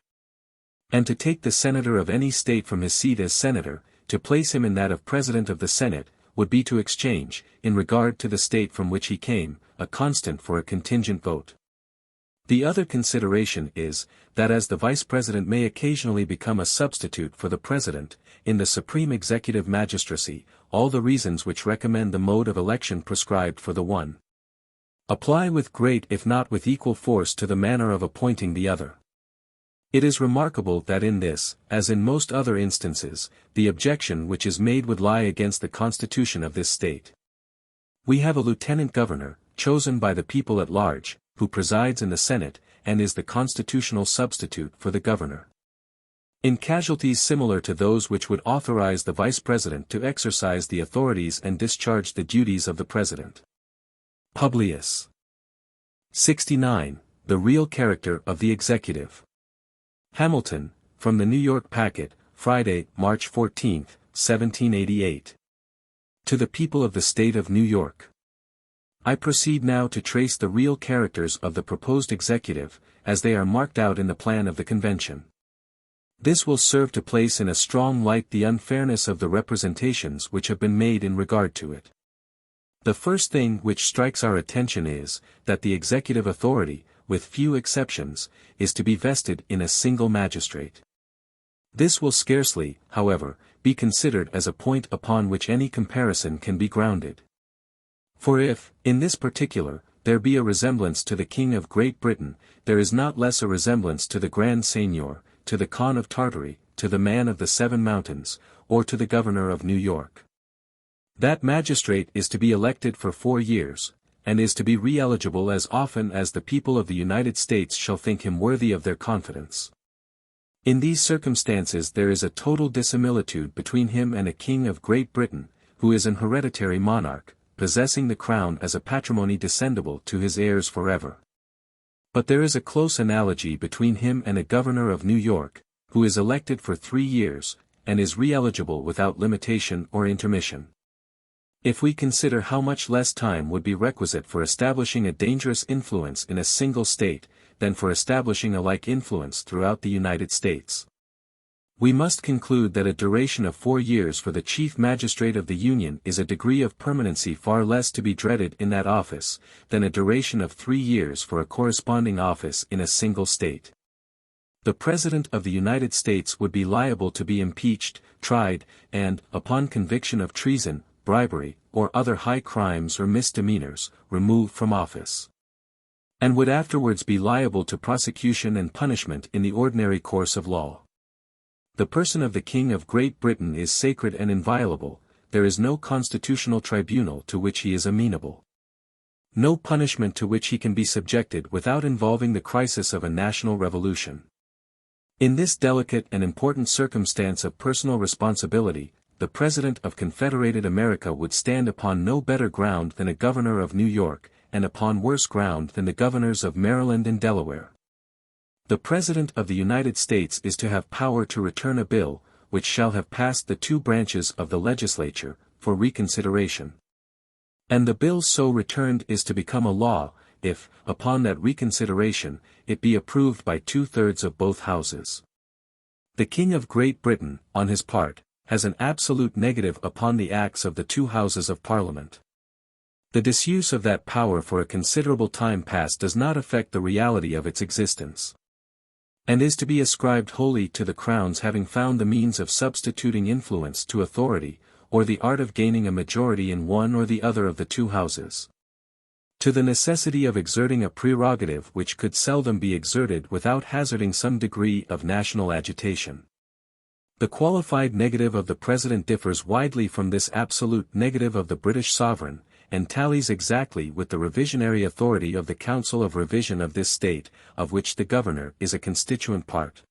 And to take the senator of any state from his seat as senator, to place him in that of President of the Senate, would be to exchange, in regard to the state from which he came, a constant for a contingent vote. The other consideration is, that as the Vice President may occasionally become a substitute for the President, in the supreme executive magistracy, all the reasons which recommend the mode of election prescribed for the one apply with great if not with equal force to the manner of appointing the other. It is remarkable that in this, as in most other instances, the objection which is made would lie against the constitution of this state. We have a lieutenant governor, chosen by the people at large, who presides in the Senate, and is the constitutional substitute for the governor. In casualties similar to those which would authorize the Vice President to exercise the authorities and discharge the duties of the President. Publius. 69. The real character of the executive. Hamilton, from the New York Packet, Friday, March 14, 1788. To the people of the State of New York. I proceed now to trace the real characters of the proposed executive, as they are marked out in the plan of the convention. This will serve to place in a strong light the unfairness of the representations which have been made in regard to it. The first thing which strikes our attention is, that the executive authority, with few exceptions, is to be vested in a single magistrate. This will scarcely, however, be considered as a point upon which any comparison can be grounded. For if, in this particular, there be a resemblance to the King of Great Britain, there is not less a resemblance to the Grand Seignior, to the Khan of Tartary, to the Man of the Seven Mountains, or to the Governor of New York. That magistrate is to be elected for 4 years, and is to be re-eligible as often as the people of the United States shall think him worthy of their confidence. In these circumstances there is a total dissimilitude between him and a King of Great Britain, who is an hereditary monarch, possessing the crown as a patrimony descendable to his heirs forever. But there is a close analogy between him and a Governor of New York, who is elected for 3 years, and is re-eligible without limitation or intermission. If we consider how much less time would be requisite for establishing a dangerous influence in a single state, than for establishing a like influence throughout the United States, we must conclude that a duration of 4 years for the Chief Magistrate of the Union is a degree of permanency far less to be dreaded in that office, than a duration of 3 years for a corresponding office in a single state. The President of the United States would be liable to be impeached, tried, and, upon conviction of treason, bribery, or other high crimes or misdemeanors, removed from office. And would afterwards be liable to prosecution and punishment in the ordinary course of law. The person of the King of Great Britain is sacred and inviolable, there is no constitutional tribunal to which he is amenable. No punishment to which he can be subjected without involving the crisis of a national revolution. In this delicate and important circumstance of personal responsibility, the President of Confederated America would stand upon no better ground than a Governor of New York, and upon worse ground than the Governors of Maryland and Delaware. The President of the United States is to have power to return a bill, which shall have passed the 2 branches of the legislature, for reconsideration. And the bill so returned is to become a law, if, upon that reconsideration, it be approved by 2/3 of both houses. The King of Great Britain, on his part, has an absolute negative upon the acts of the 2 houses of Parliament. The disuse of that power for a considerable time past does not affect the reality of its existence, and is to be ascribed wholly to the Crown's having found the means of substituting influence to authority, or the art of gaining a majority in one or the other of the 2 houses. To the necessity of exerting a prerogative which could seldom be exerted without hazarding some degree of national agitation. The qualified negative of the President differs widely from this absolute negative of the British sovereign, and tallies exactly with the revisionary authority of the Council of Revision of this state, of which the Governor is a constituent part.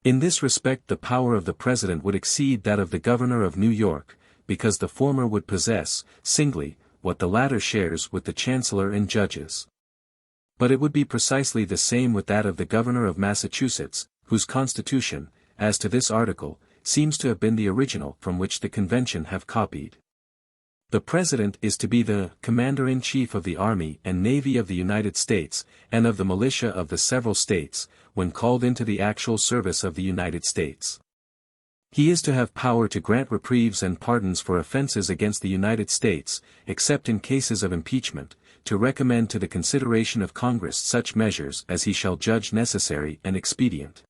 In this respect the power of the President would exceed that of the Governor of New York, because the former would possess, singly, what the latter shares with the Chancellor and judges. But it would be precisely the same with that of the Governor of Massachusetts, whose constitution, as to this article, seems to have been the original from which the Convention have copied. The President is to be the Commander-in-Chief of the Army and Navy of the United States, and of the militia of the several states, when called into the actual service of the United States. He is to have power to grant reprieves and pardons for offenses against the United States, except in cases of impeachment, to recommend to the consideration of Congress such measures as he shall judge necessary and expedient.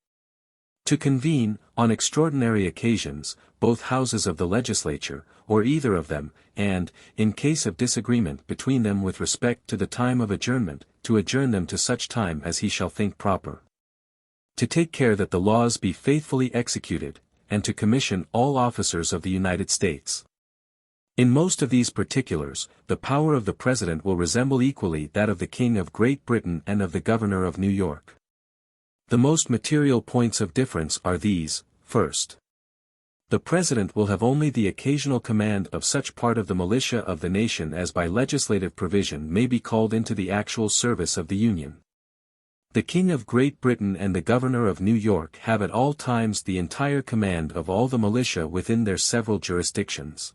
To convene, on extraordinary occasions, both houses of the legislature, or either of them, and, in case of disagreement between them with respect to the time of adjournment, to adjourn them to such time as he shall think proper. To take care that the laws be faithfully executed, and to commission all officers of the United States. In most of these particulars, the power of the President will resemble equally that of the King of Great Britain and of the Governor of New York. The most material points of difference are these: first, the President will have only the occasional command of such part of the militia of the nation as by legislative provision may be called into the actual service of the Union. The King of Great Britain and the Governor of New York have at all times the entire command of all the militia within their several jurisdictions.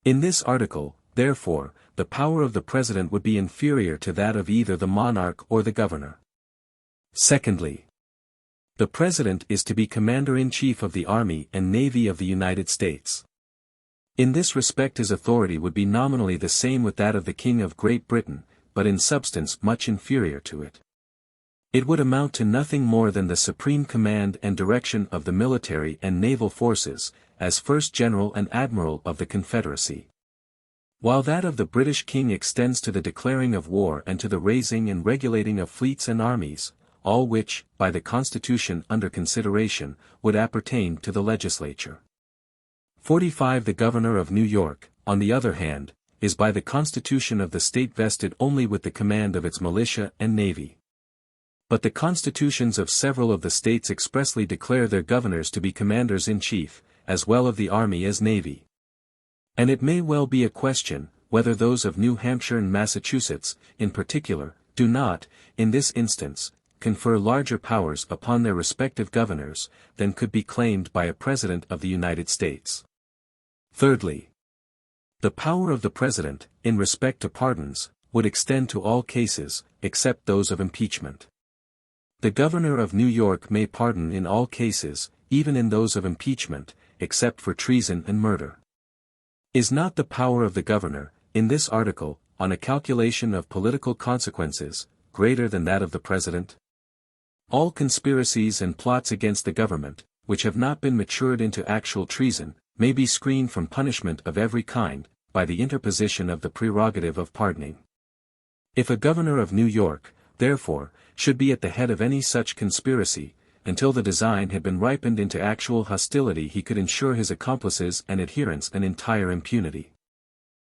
In this article, therefore, the power of the President would be inferior to that of either the monarch or the governor. Secondly, the President is to be Commander-in-Chief of the Army and Navy of the United States. In this respect his authority would be nominally the same with that of the King of Great Britain, but in substance much inferior to it. It would amount to nothing more than the supreme command and direction of the military and naval forces, as First General and Admiral of the Confederacy. While that of the British King extends to the declaring of war and to the raising and regulating of fleets and armies, all which, by the Constitution under consideration, would appertain to the legislature. 45. The Governor of New York, on the other hand, is by the Constitution of the state vested only with the command of its militia and navy. But the constitutions of several of the states expressly declare their governors to be commanders-in-chief, as well of the army as navy. And it may well be a question, whether those of New Hampshire and Massachusetts, in particular, do not, in this instance, confer larger powers upon their respective governors, than could be claimed by a President of the United States. Thirdly, the power of the President, in respect to pardons, would extend to all cases, except those of impeachment. The Governor of New York may pardon in all cases, even in those of impeachment, except for treason and murder. Is not the power of the Governor, in this article, on a calculation of political consequences, greater than that of the President? All conspiracies and plots against the government, which have not been matured into actual treason, may be screened from punishment of every kind, by the interposition of the prerogative of pardoning. If a Governor of New York, therefore, should be at the head of any such conspiracy, until the design had been ripened into actual hostility he could ensure his accomplices and adherents an entire impunity.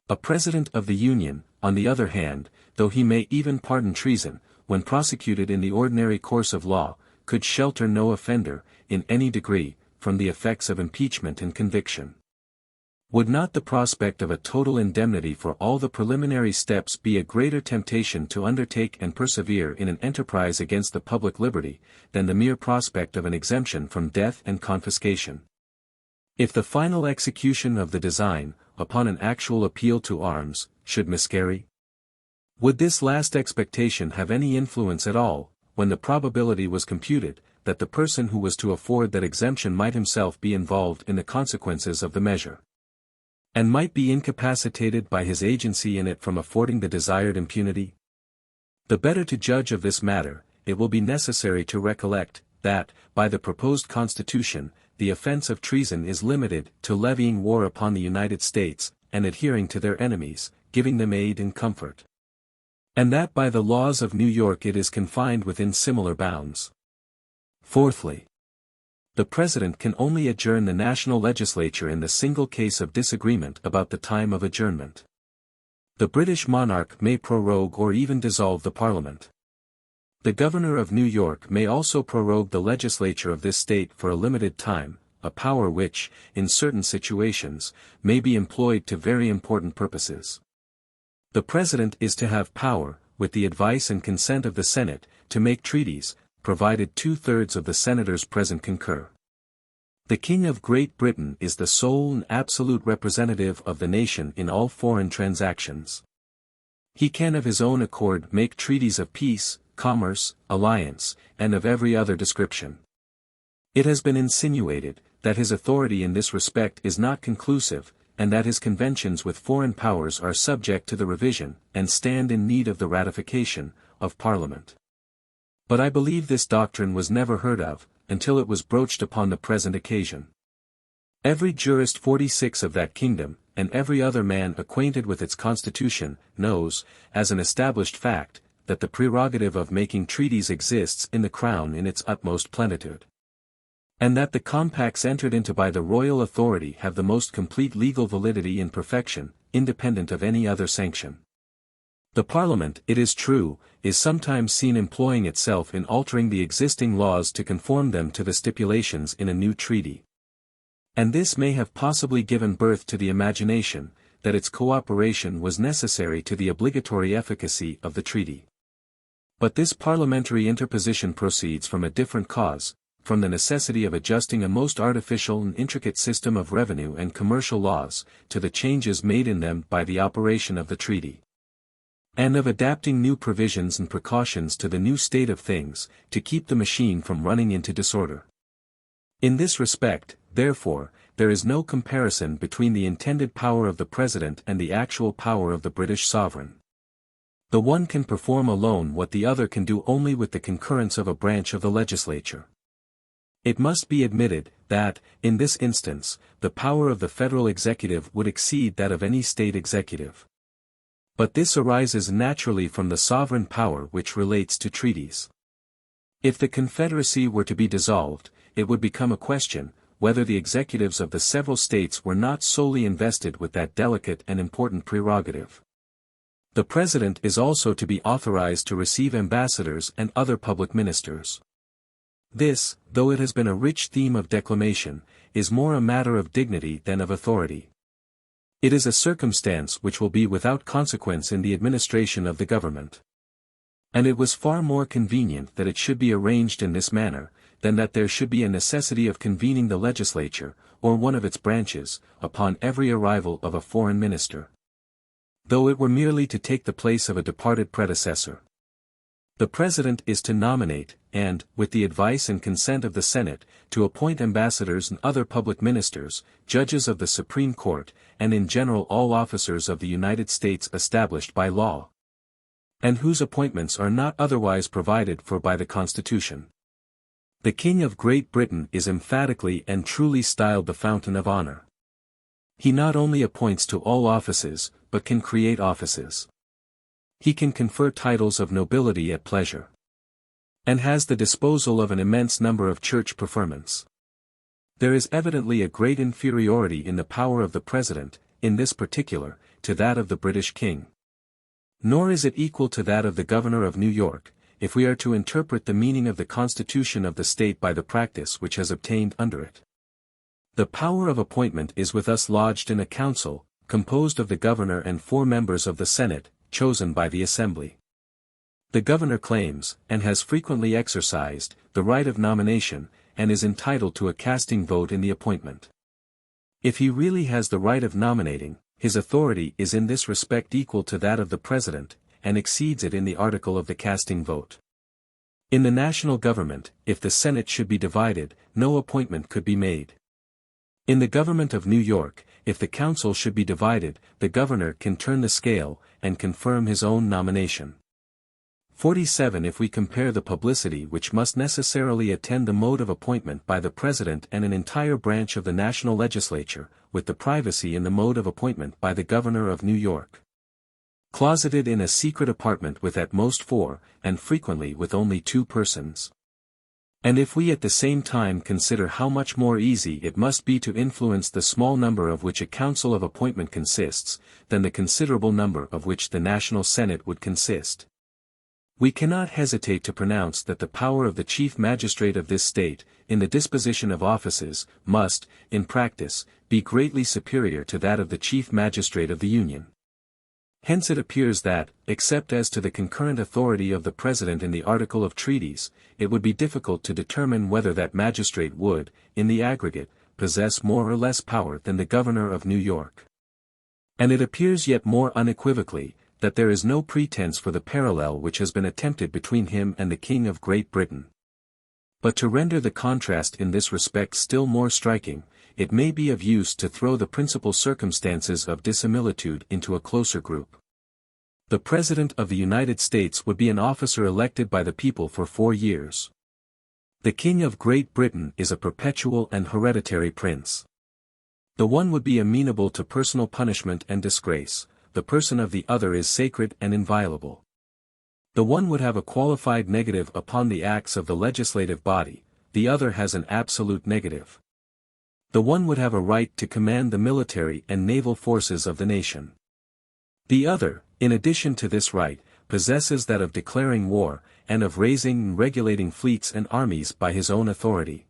A President of the Union, on the other hand, though he may even pardon treason, when prosecuted in the ordinary course of law, could shelter no offender, in any degree, from the effects of impeachment and conviction. Would not the prospect of a total indemnity for all the preliminary steps be a greater temptation to undertake and persevere in an enterprise against the public liberty, than the mere prospect of an exemption from death and confiscation? If the final execution of the design, upon an actual appeal to arms, should miscarry, would this last expectation have any influence at all, when the probability was computed, that the person who was to afford that exemption might himself be involved in the consequences of the measure, and might be incapacitated by his agency in it from affording the desired impunity? The better to judge of this matter, it will be necessary to recollect, that, by the proposed Constitution, the offense of treason is limited to levying war upon the United States, and adhering to their enemies, giving them aid and comfort. And that by the laws of New York it is confined within similar bounds. Fourthly, the President can only adjourn the national legislature in the single case of disagreement about the time of adjournment. The British monarch may prorogue or even dissolve the Parliament. The Governor of New York may also prorogue the legislature of this state for a limited time, a power which, in certain situations, may be employed to very important purposes. The President is to have power, with the advice and consent of the Senate, to make treaties, provided 2/3 of the senators present concur. The King of Great Britain is the sole and absolute representative of the nation in all foreign transactions. He can of his own accord make treaties of peace, commerce, alliance, and of every other description. It has been insinuated, that his authority in this respect is not conclusive, and that his conventions with foreign powers are subject to the revision, and stand in need of the ratification, of Parliament. But I believe this doctrine was never heard of, until it was broached upon the present occasion. Every jurist 46 of that kingdom, and every other man acquainted with its constitution, knows, as an established fact, that the prerogative of making treaties exists in the crown in its utmost plenitude. And that the compacts entered into by the royal authority have the most complete legal validity and perfection, independent of any other sanction. The Parliament, it is true, is sometimes seen employing itself in altering the existing laws to conform them to the stipulations in a new treaty. And this may have possibly given birth to the imagination, that its cooperation was necessary to the obligatory efficacy of the treaty. But this parliamentary interposition proceeds from a different cause, from the necessity of adjusting a most artificial and intricate system of revenue and commercial laws, to the changes made in them by the operation of the treaty. And of adapting new provisions and precautions to the new state of things, to keep the machine from running into disorder. In this respect, therefore, there is no comparison between the intended power of the President and the actual power of the British sovereign. The one can perform alone what the other can do only with the concurrence of a branch of the legislature. It must be admitted, that, in this instance, the power of the federal executive would exceed that of any state executive. But this arises naturally from the sovereign power which relates to treaties. If the Confederacy were to be dissolved, it would become a question, whether the executives of the several states were not solely invested with that delicate and important prerogative. The President is also to be authorized to receive ambassadors and other public ministers. This, though it has been a rich theme of declamation, is more a matter of dignity than of authority. It is a circumstance which will be without consequence in the administration of the government. And it was far more convenient that it should be arranged in this manner, than that there should be a necessity of convening the legislature, or one of its branches, upon every arrival of a foreign minister. Though it were merely to take the place of a departed predecessor. The President is to nominate, and, with the advice and consent of the Senate, to appoint ambassadors and other public ministers, judges of the Supreme Court, and in general all officers of the United States established by law, and whose appointments are not otherwise provided for by the Constitution. The King of Great Britain is emphatically and truly styled the fountain of honor. He not only appoints to all offices, but can create offices. He can confer titles of nobility at pleasure. And has the disposal of an immense number of church preferments. There is evidently a great inferiority in the power of the President, in this particular, to that of the British King. Nor is it equal to that of the Governor of New York, if we are to interpret the meaning of the Constitution of the state by the practice which has obtained under it. The power of appointment is with us lodged in a council, composed of the Governor and 4 members of the Senate, chosen by the Assembly. The Governor claims, and has frequently exercised, the right of nomination, and is entitled to a casting vote in the appointment. If he really has the right of nominating, his authority is in this respect equal to that of the President, and exceeds it in the article of the casting vote. In the national government, if the Senate should be divided, no appointment could be made. In the government of New York, if the council should be divided, the governor can turn the scale, and confirm his own nomination. 47 If we compare the publicity which must necessarily attend the mode of appointment by the President and an entire branch of the national legislature, with the privacy in the mode of appointment by the Governor of New York. Closeted in a secret apartment with at most 4, and frequently with only 2 persons. And if we at the same time consider how much more easy it must be to influence the small number of which a council of appointment consists, than the considerable number of which the National Senate would consist, we cannot hesitate to pronounce that the power of the Chief Magistrate of this state, in the disposition of offices, must, in practice, be greatly superior to that of the Chief Magistrate of the Union. Hence it appears that, except as to the concurrent authority of the President in the article of treaties, it would be difficult to determine whether that magistrate would, in the aggregate, possess more or less power than the Governor of New York. And it appears yet more unequivocally, that there is no pretense for the parallel which has been attempted between him and the King of Great Britain. But to render the contrast in this respect still more striking, it may be of use to throw the principal circumstances of dissimilitude into a closer group. The President of the United States would be an officer elected by the people for 4 years. The King of Great Britain is a perpetual and hereditary prince. The one would be amenable to personal punishment and disgrace, the person of the other is sacred and inviolable. The one would have a qualified negative upon the acts of the legislative body, the other has an absolute negative. The one would have a right to command the military and naval forces of the nation. The other, in addition to this right, possesses that of declaring war, and of raising and regulating fleets and armies by his own authority.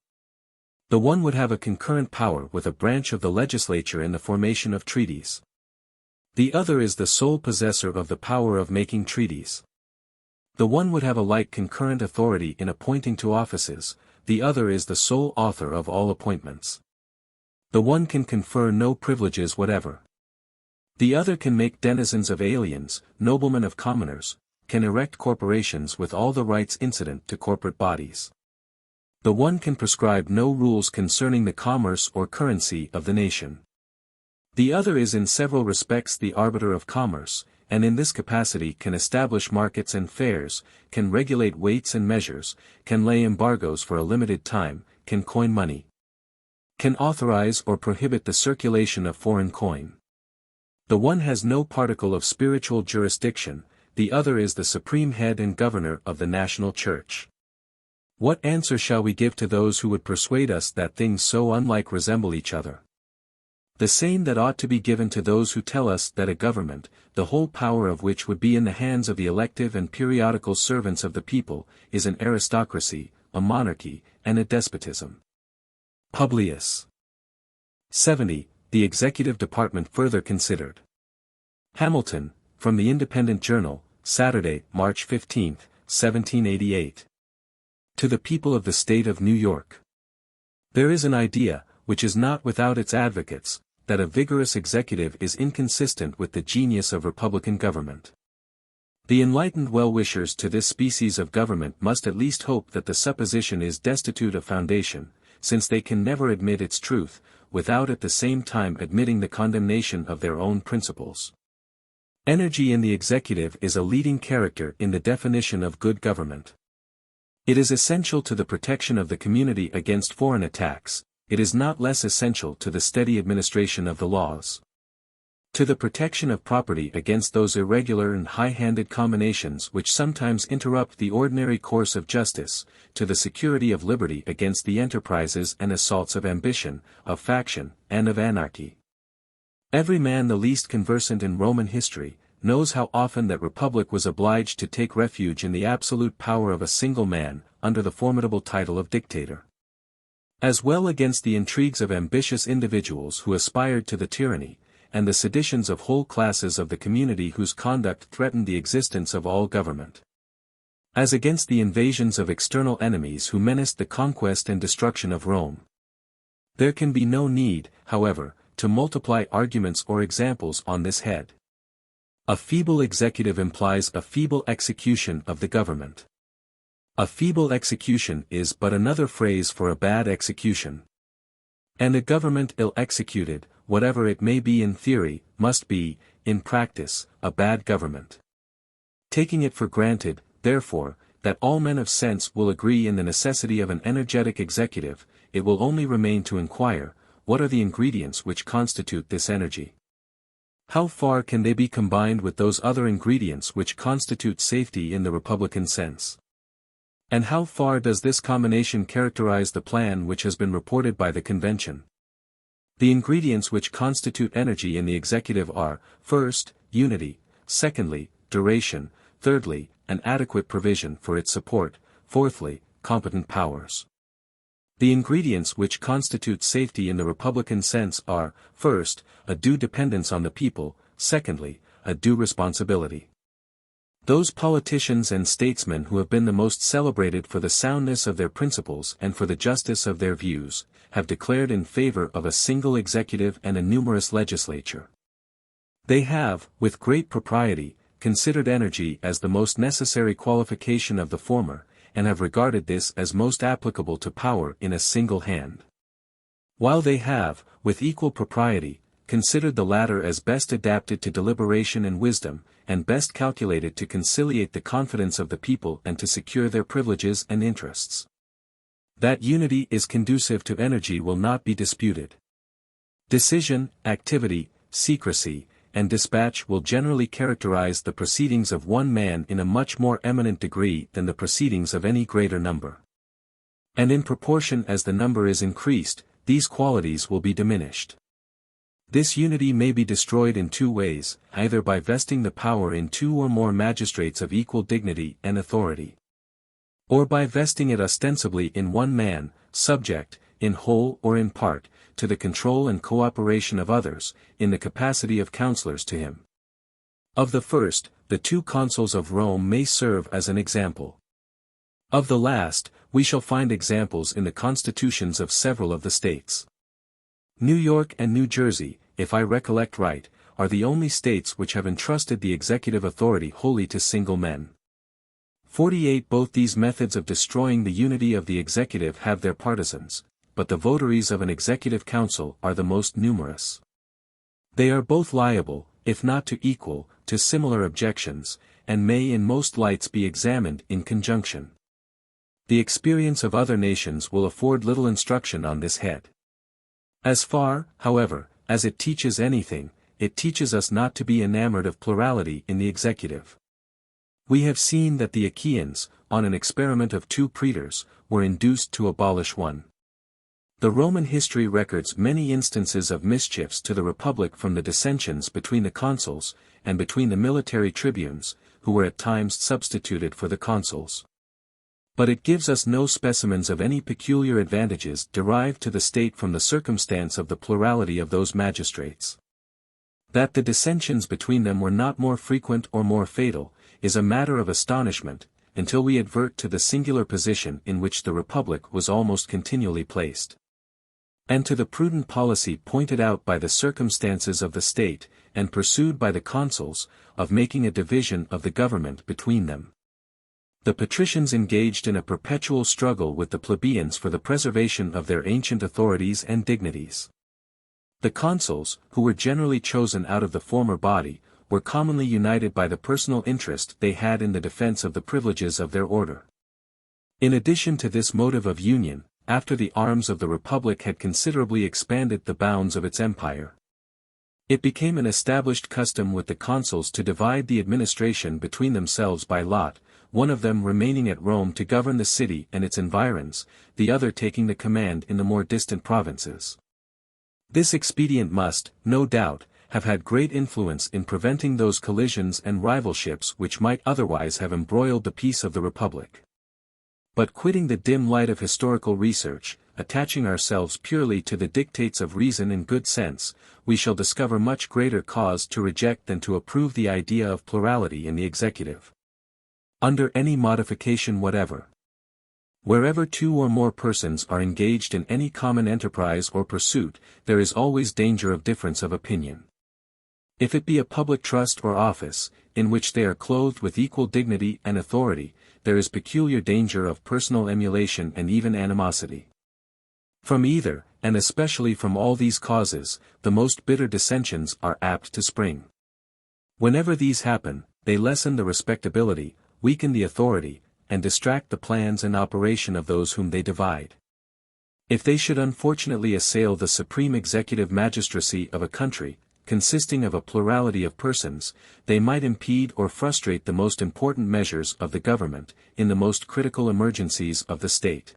The one would have a concurrent power with a branch of the legislature in the formation of treaties. The other is the sole possessor of the power of making treaties. The one would have a like concurrent authority in appointing to offices, the other is the sole author of all appointments. The one can confer no privileges whatever. The other can make denizens of aliens, noblemen of commoners, can erect corporations with all the rights incident to corporate bodies. The one can prescribe no rules concerning the commerce or currency of the nation. The other is in several respects the arbiter of commerce, and in this capacity can establish markets and fairs, can regulate weights and measures, can lay embargoes for a limited time, can coin money, can authorize or prohibit the circulation of foreign coin. The one has no particle of spiritual jurisdiction, the other is the supreme head and governor of the national church. What answer shall we give to those who would persuade us that things so unlike resemble each other? The same that ought to be given to those who tell us that a government, the whole power of which would be in the hands of the elective and periodical servants of the people, is an aristocracy, a monarchy, and a despotism. Publius. 70. The Executive Department further considered. Hamilton, from the Independent Journal, Saturday, March 15, 1788. To the people of the State of New York. There is an idea, which is not without its advocates, that a vigorous executive is inconsistent with the genius of republican government. The enlightened well-wishers to this species of government must at least hope that the supposition is destitute of foundation, since they can never admit its truth, without at the same time admitting the condemnation of their own principles. Energy in the executive is a leading character in the definition of good government. It is essential to the protection of the community against foreign attacks, it is not less essential to the steady administration of the laws. To the protection of property against those irregular and high-handed combinations which sometimes interrupt the ordinary course of justice, to the security of liberty against the enterprises and assaults of ambition, of faction, and of anarchy. Every man the least conversant in Roman history, knows how often that republic was obliged to take refuge in the absolute power of a single man, under the formidable title of dictator. As well against the intrigues of ambitious individuals who aspired to the tyranny, and the seditions of whole classes of the community whose conduct threatened the existence of all government. As against the invasions of external enemies who menaced the conquest and destruction of Rome. There can be no need, however, to multiply arguments or examples on this head. A feeble executive implies a feeble execution of the government. A feeble execution is but another phrase for a bad execution. And a government ill-executed, whatever it may be in theory, must be, in practice, a bad government. Taking it for granted, therefore, that all men of sense will agree in the necessity of an energetic executive, it will only remain to inquire, what are the ingredients which constitute this energy? How far can they be combined with those other ingredients which constitute safety in the republican sense? And how far does this combination characterize the plan which has been reported by the convention? The ingredients which constitute energy in the executive are, first, unity, secondly, duration, thirdly, an adequate provision for its support, fourthly, competent powers. The ingredients which constitute safety in the republican sense are, first, a due dependence on the people, secondly, a due responsibility. Those politicians and statesmen who have been the most celebrated for the soundness of their principles and for the justice of their views, have declared in favor of a single executive and a numerous legislature. They have, with great propriety, considered energy as the most necessary qualification of the former, and have regarded this as most applicable to power in a single hand. While they have, with equal propriety, considered the latter as best adapted to deliberation and wisdom, and best calculated to conciliate the confidence of the people and to secure their privileges and interests. That unity is conducive to energy will not be disputed. Decision, activity, secrecy, and dispatch will generally characterize the proceedings of one man in a much more eminent degree than the proceedings of any greater number. And in proportion as the number is increased, these qualities will be diminished. This unity may be destroyed in two ways, either by vesting the power in two or more magistrates of equal dignity and authority, or by vesting it ostensibly in one man, subject, in whole or in part, to the control and cooperation of others, in the capacity of counselors to him. Of the first, the two consuls of Rome may serve as an example. Of the last, we shall find examples in the constitutions of several of the states. New York and New Jersey, if I recollect right, are the only states which have entrusted the executive authority wholly to single men. 48 Both these methods of destroying the unity of the executive have their partisans, but the votaries of an executive council are the most numerous. They are both liable, if not to equal, to similar objections, and may in most lights be examined in conjunction. The experience of other nations will afford little instruction on this head. As far, however, as it teaches anything, it teaches us not to be enamored of plurality in the executive. We have seen that the Achaeans, on an experiment of two praetors, were induced to abolish one. The Roman history records many instances of mischiefs to the Republic from the dissensions between the consuls, and between the military tribunes, who were at times substituted for the consuls. But it gives us no specimens of any peculiar advantages derived to the state from the circumstance of the plurality of those magistrates. That the dissensions between them were not more frequent or more fatal, is a matter of astonishment, until we advert to the singular position in which the Republic was almost continually placed, and to the prudent policy pointed out by the circumstances of the state, and pursued by the consuls, of making a division of the government between them. The patricians engaged in a perpetual struggle with the plebeians for the preservation of their ancient authorities and dignities. The consuls, who were generally chosen out of the former body, were commonly united by the personal interest they had in the defense of the privileges of their order. In addition to this motive of union, after the arms of the Republic had considerably expanded the bounds of its empire, it became an established custom with the consuls to divide the administration between themselves by lot, one of them remaining at Rome to govern the city and its environs, the other taking the command in the more distant provinces. This expedient must, no doubt, have had great influence in preventing those collisions and rivalships which might otherwise have embroiled the peace of the Republic. But quitting the dim light of historical research, attaching ourselves purely to the dictates of reason and good sense, we shall discover much greater cause to reject than to approve the idea of plurality in the executive, under any modification whatever. Wherever two or more persons are engaged in any common enterprise or pursuit, there is always danger of difference of opinion. If it be a public trust or office, in which they are clothed with equal dignity and authority, there is peculiar danger of personal emulation and even animosity. From either, and especially from all these causes, the most bitter dissensions are apt to spring. Whenever these happen, they lessen the respectability, weaken the authority, and distract the plans and operation of those whom they divide. If they should unfortunately assail the supreme executive magistracy of a country, consisting of a plurality of persons, they might impede or frustrate the most important measures of the government, in the most critical emergencies of the state.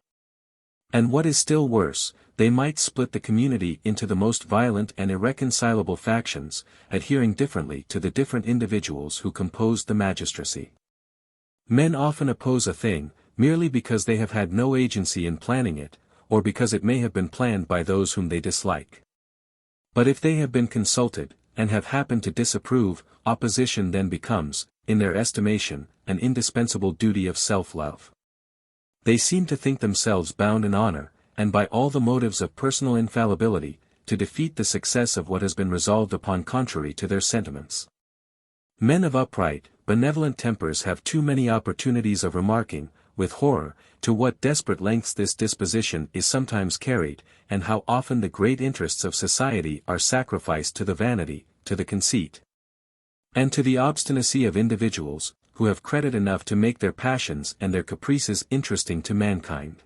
And what is still worse, they might split the community into the most violent and irreconcilable factions, adhering differently to the different individuals who composed the magistracy. Men often oppose a thing, merely because they have had no agency in planning it, or because it may have been planned by those whom they dislike. But if they have been consulted, and have happened to disapprove, opposition then becomes, in their estimation, an indispensable duty of self-love. They seem to think themselves bound in honor, and by all the motives of personal infallibility, to defeat the success of what has been resolved upon contrary to their sentiments. Men of upright, benevolent tempers have too many opportunities of remarking, with horror, to what desperate lengths this disposition is sometimes carried, and how often the great interests of society are sacrificed to the vanity, to the conceit, and to the obstinacy of individuals, who have credit enough to make their passions and their caprices interesting to mankind.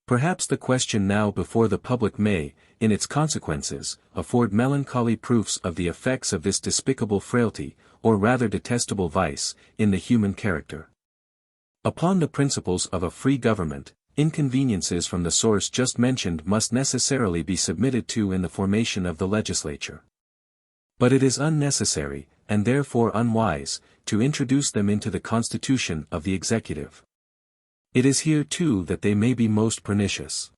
Perhaps the question now before the public may, in its consequences, afford melancholy proofs of the effects of this despicable frailty, or rather detestable vice, in the human character. Upon the principles of a free government, inconveniences from the source just mentioned must necessarily be submitted to in the formation of the legislature. But it is unnecessary, and therefore unwise, to introduce them into the constitution of the executive. It is here too that they may be most pernicious.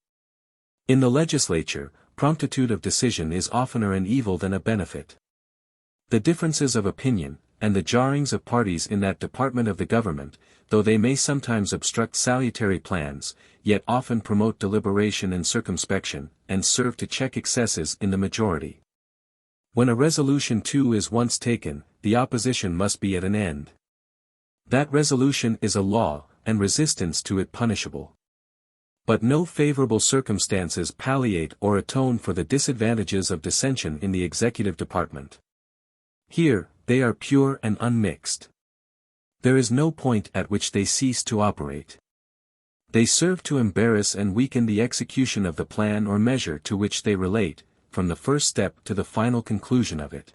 In the legislature, promptitude of decision is oftener an evil than a benefit. The differences of opinion, and the jarrings of parties in that department of the government, though they may sometimes obstruct salutary plans, yet often promote deliberation and circumspection, and serve to check excesses in the majority. When a resolution too is once taken, the opposition must be at an end. That resolution is a law, and resistance to it punishable. But no favorable circumstances palliate or atone for the disadvantages of dissension in the executive department. Here, they are pure and unmixed. There is no point at which they cease to operate. They serve to embarrass and weaken the execution of the plan or measure to which they relate, from the first step to the final conclusion of it.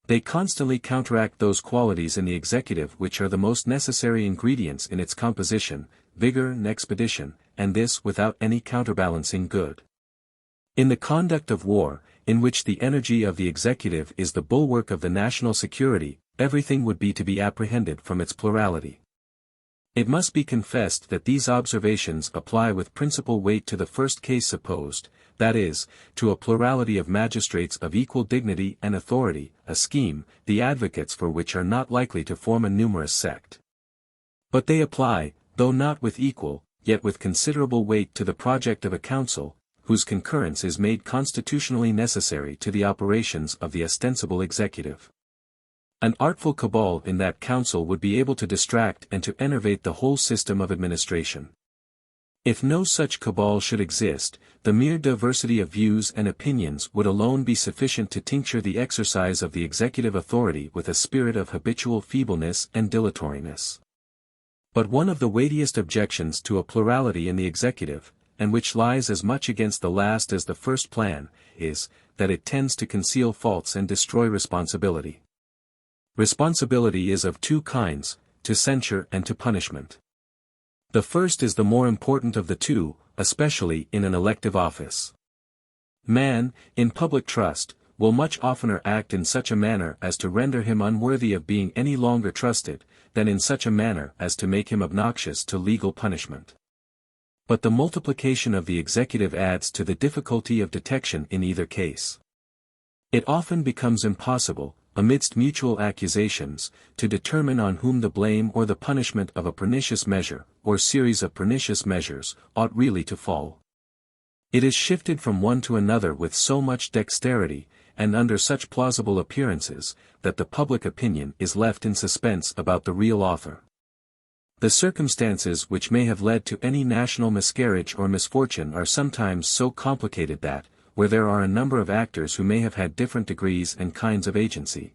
They constantly counteract those qualities in the executive which are the most necessary ingredients in its composition, vigor and expedition, and this without any counterbalancing good. In the conduct of war, in which the energy of the executive is the bulwark of the national security, everything would be to be apprehended from its plurality. It must be confessed that these observations apply with principal weight to the first case supposed, that is, to a plurality of magistrates of equal dignity and authority, a scheme, the advocates for which are not likely to form a numerous sect. But they apply, though not with equal, yet with considerable weight to the project of a council, whose concurrence is made constitutionally necessary to the operations of the ostensible executive. An artful cabal in that council would be able to distract and to enervate the whole system of administration. If no such cabal should exist, the mere diversity of views and opinions would alone be sufficient to tincture the exercise of the executive authority with a spirit of habitual feebleness and dilatoriness. But one of the weightiest objections to a plurality in the executive, and which lies as much against the last as the first plan, is, that it tends to conceal faults and destroy responsibility. Responsibility is of two kinds, to censure and to punishment. The first is the more important of the two, especially in an elective office. Man, in public trust, will much oftener act in such a manner as to render him unworthy of being any longer trusted, than in such a manner as to make him obnoxious to legal punishment. But the multiplication of the executive adds to the difficulty of detection in either case. It often becomes impossible, amidst mutual accusations, to determine on whom the blame or the punishment of a pernicious measure, or series of pernicious measures, ought really to fall. It is shifted from one to another with so much dexterity, and under such plausible appearances, that the public opinion is left in suspense about the real author. The circumstances which may have led to any national miscarriage or misfortune are sometimes so complicated that, where there are a number of actors who may have had different degrees and kinds of agency,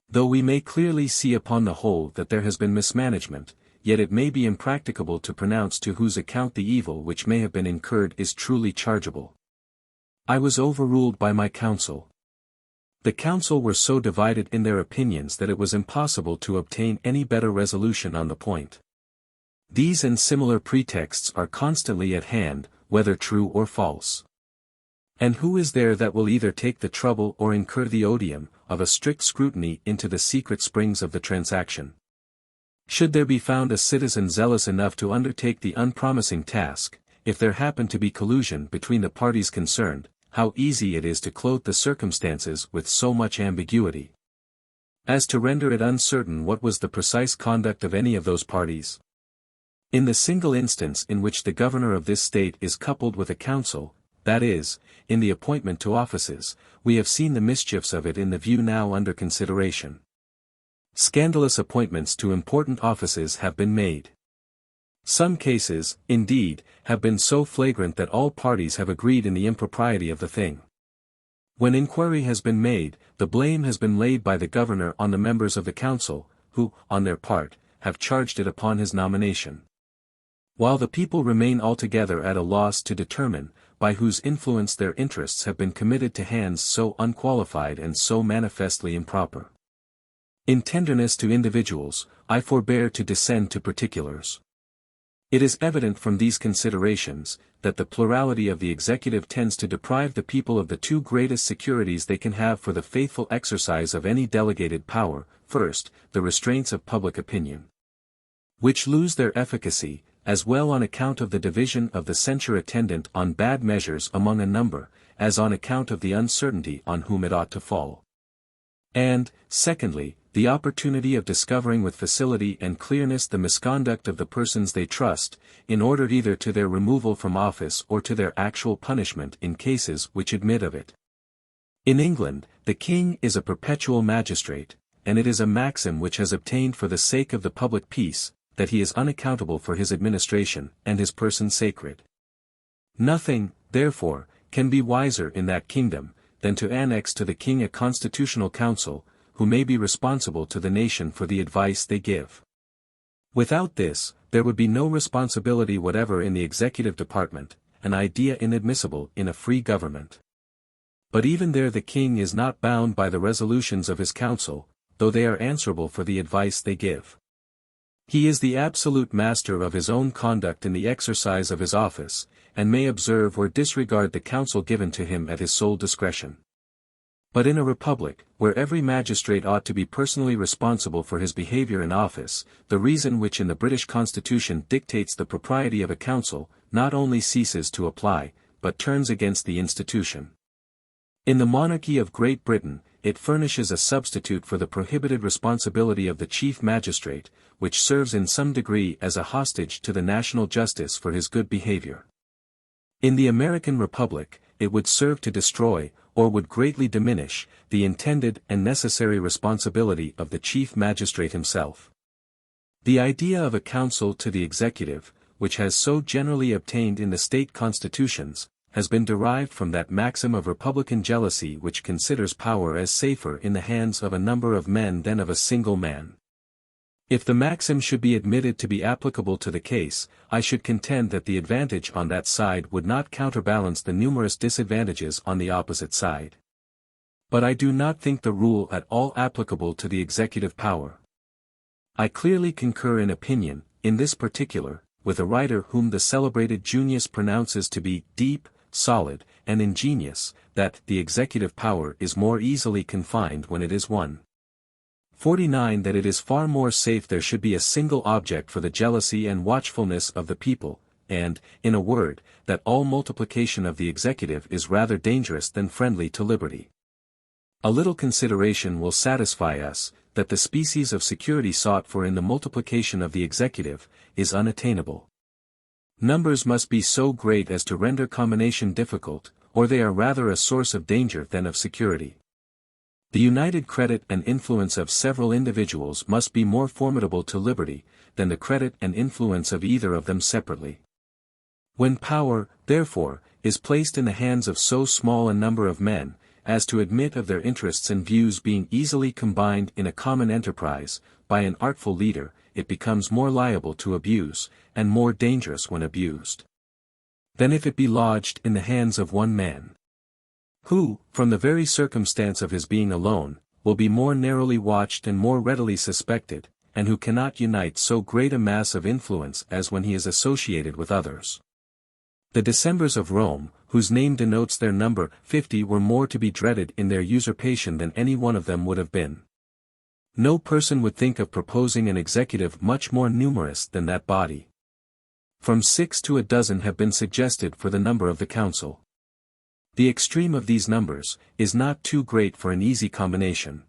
though we may clearly see upon the whole that there has been mismanagement, yet it may be impracticable to pronounce to whose account the evil which may have been incurred is truly chargeable. I was overruled by my council. The council were so divided in their opinions that it was impossible to obtain any better resolution on the point. These and similar pretexts are constantly at hand, whether true or false. And who is there that will either take the trouble or incur the odium of a strict scrutiny into the secret springs of the transaction? Should there be found a citizen zealous enough to undertake the unpromising task, if there happen to be collusion between the parties concerned, how easy it is to clothe the circumstances with so much ambiguity, as to render it uncertain what was the precise conduct of any of those parties. In the single instance in which the governor of this state is coupled with a council, that is, in the appointment to offices, we have seen the mischiefs of it in the view now under consideration. Scandalous appointments to important offices have been made. Some cases, indeed, have been so flagrant that all parties have agreed in the impropriety of the thing. When inquiry has been made, the blame has been laid by the governor on the members of the council, who, on their part, have charged it upon his nomination. While the people remain altogether at a loss to determine, by whose influence their interests have been committed to hands so unqualified and so manifestly improper. In tenderness to individuals, I forbear to descend to particulars. It is evident from these considerations, that the plurality of the executive tends to deprive the people of the two greatest securities they can have for the faithful exercise of any delegated power: first, the restraints of public opinion, which lose their efficacy, as well on account of the division of the censure attendant on bad measures among a number, as on account of the uncertainty on whom it ought to fall. And, secondly, the opportunity of discovering with facility and clearness the misconduct of the persons they trust, in order either to their removal from office or to their actual punishment in cases which admit of it. In England, the king is a perpetual magistrate, and it is a maxim which has obtained for the sake of the public peace, that he is unaccountable for his administration, and his person sacred. Nothing, therefore, can be wiser in that kingdom, than to annex to the king a constitutional council, who may be responsible to the nation for the advice they give. Without this, there would be no responsibility whatever in the executive department, an idea inadmissible in a free government. But even there the king is not bound by the resolutions of his council, though they are answerable for the advice they give. He is the absolute master of his own conduct in the exercise of his office, and may observe or disregard the counsel given to him at his sole discretion. But in a republic, where every magistrate ought to be personally responsible for his behavior in office, the reason which in the British Constitution dictates the propriety of a council, not only ceases to apply, but turns against the institution. In the monarchy of Great Britain, it furnishes a substitute for the prohibited responsibility of the chief magistrate, which serves in some degree as a hostage to the national justice for his good behavior. In the American Republic, it would serve to destroy, or would greatly diminish, the intended and necessary responsibility of the chief magistrate himself. The idea of a council to the executive, which has so generally obtained in the state constitutions, has been derived from that maxim of republican jealousy which considers power as safer in the hands of a number of men than of a single man. If the maxim should be admitted to be applicable to the case, I should contend that the advantage on that side would not counterbalance the numerous disadvantages on the opposite side. But I do not think the rule at all applicable to the executive power. I clearly concur in opinion, in this particular, with a writer whom the celebrated Junius pronounces to be deep, solid, and ingenious, that the executive power is more easily confined when it is one. 49 That it is far more safe there should be a single object for the jealousy and watchfulness of the people, and, in a word, that all multiplication of the executive is rather dangerous than friendly to liberty. A little consideration will satisfy us, that the species of security sought for in the multiplication of the executive, is unattainable. Numbers must be so great as to render combination difficult, or they are rather a source of danger than of security. The united credit and influence of several individuals must be more formidable to liberty, than the credit and influence of either of them separately. When power, therefore, is placed in the hands of so small a number of men, as to admit of their interests and views being easily combined in a common enterprise, by an artful leader, it becomes more liable to abuse, and more dangerous when abused, than if it be lodged in the hands of one man, who, from the very circumstance of his being alone, will be more narrowly watched and more readily suspected, and who cannot unite so great a mass of influence as when he is associated with others. The Decembers of Rome, whose name denotes their number, 50, were more to be dreaded in their usurpation than any one of them would have been. No person would think of proposing an executive much more numerous than that body. From 6 to a dozen have been suggested for the number of the council. The extreme of these numbers is not too great for an easy combination.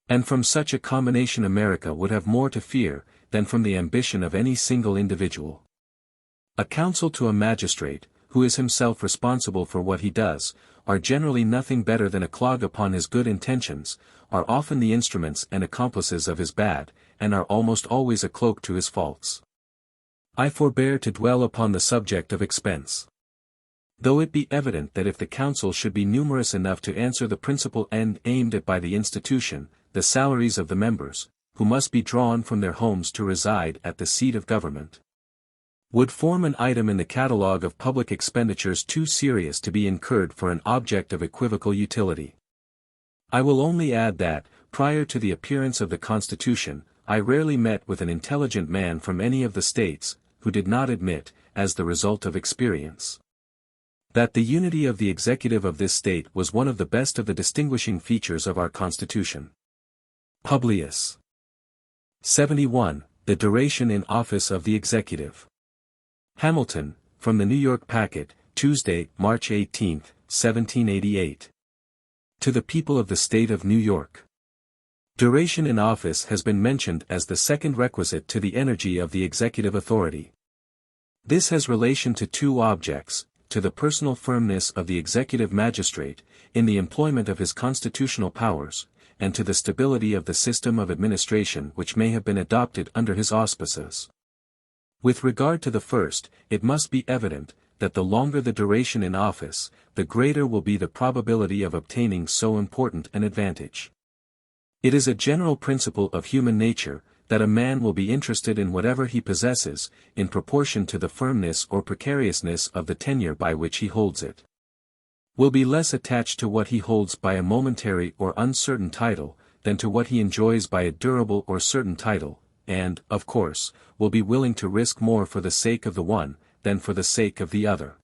And from such a combination America would have more to fear than from the ambition of any single individual. A counsel to a magistrate, who is himself responsible for what he does, are generally nothing better than a clog upon his good intentions, are often the instruments and accomplices of his bad, and are almost always a cloak to his faults. I forbear to dwell upon the subject of expense. Though it be evident that if the counsel should be numerous enough to answer the principal end aimed at by the institution, the salaries of the members, who must be drawn from their homes to reside at the seat of government, would form an item in the catalogue of public expenditures too serious to be incurred for an object of equivocal utility. I will only add that, prior to the appearance of the Constitution, I rarely met with an intelligent man from any of the states, who did not admit, as the result of experience, that the unity of the executive of this state was one of the best of the distinguishing features of our Constitution. Publius. 71. The duration in office of the executive. Hamilton, from the New York Packet, Tuesday, March 18, 1788. To the people of the State of New York. Duration in office has been mentioned as the second requisite to the energy of the executive authority. This has relation to two objects: to the personal firmness of the executive magistrate, in the employment of his constitutional powers, and to the stability of the system of administration which may have been adopted under his auspices. With regard to the first, it must be evident, that the longer the duration in office, the greater will be the probability of obtaining so important an advantage. It is a general principle of human nature, that a man will be interested in whatever he possesses, in proportion to the firmness or precariousness of the tenure by which he holds it. Will be less attached to what he holds by a momentary or uncertain title, than to what he enjoys by a durable or certain title, and, of course, will be willing to risk more for the sake of the one, than for the sake of the other.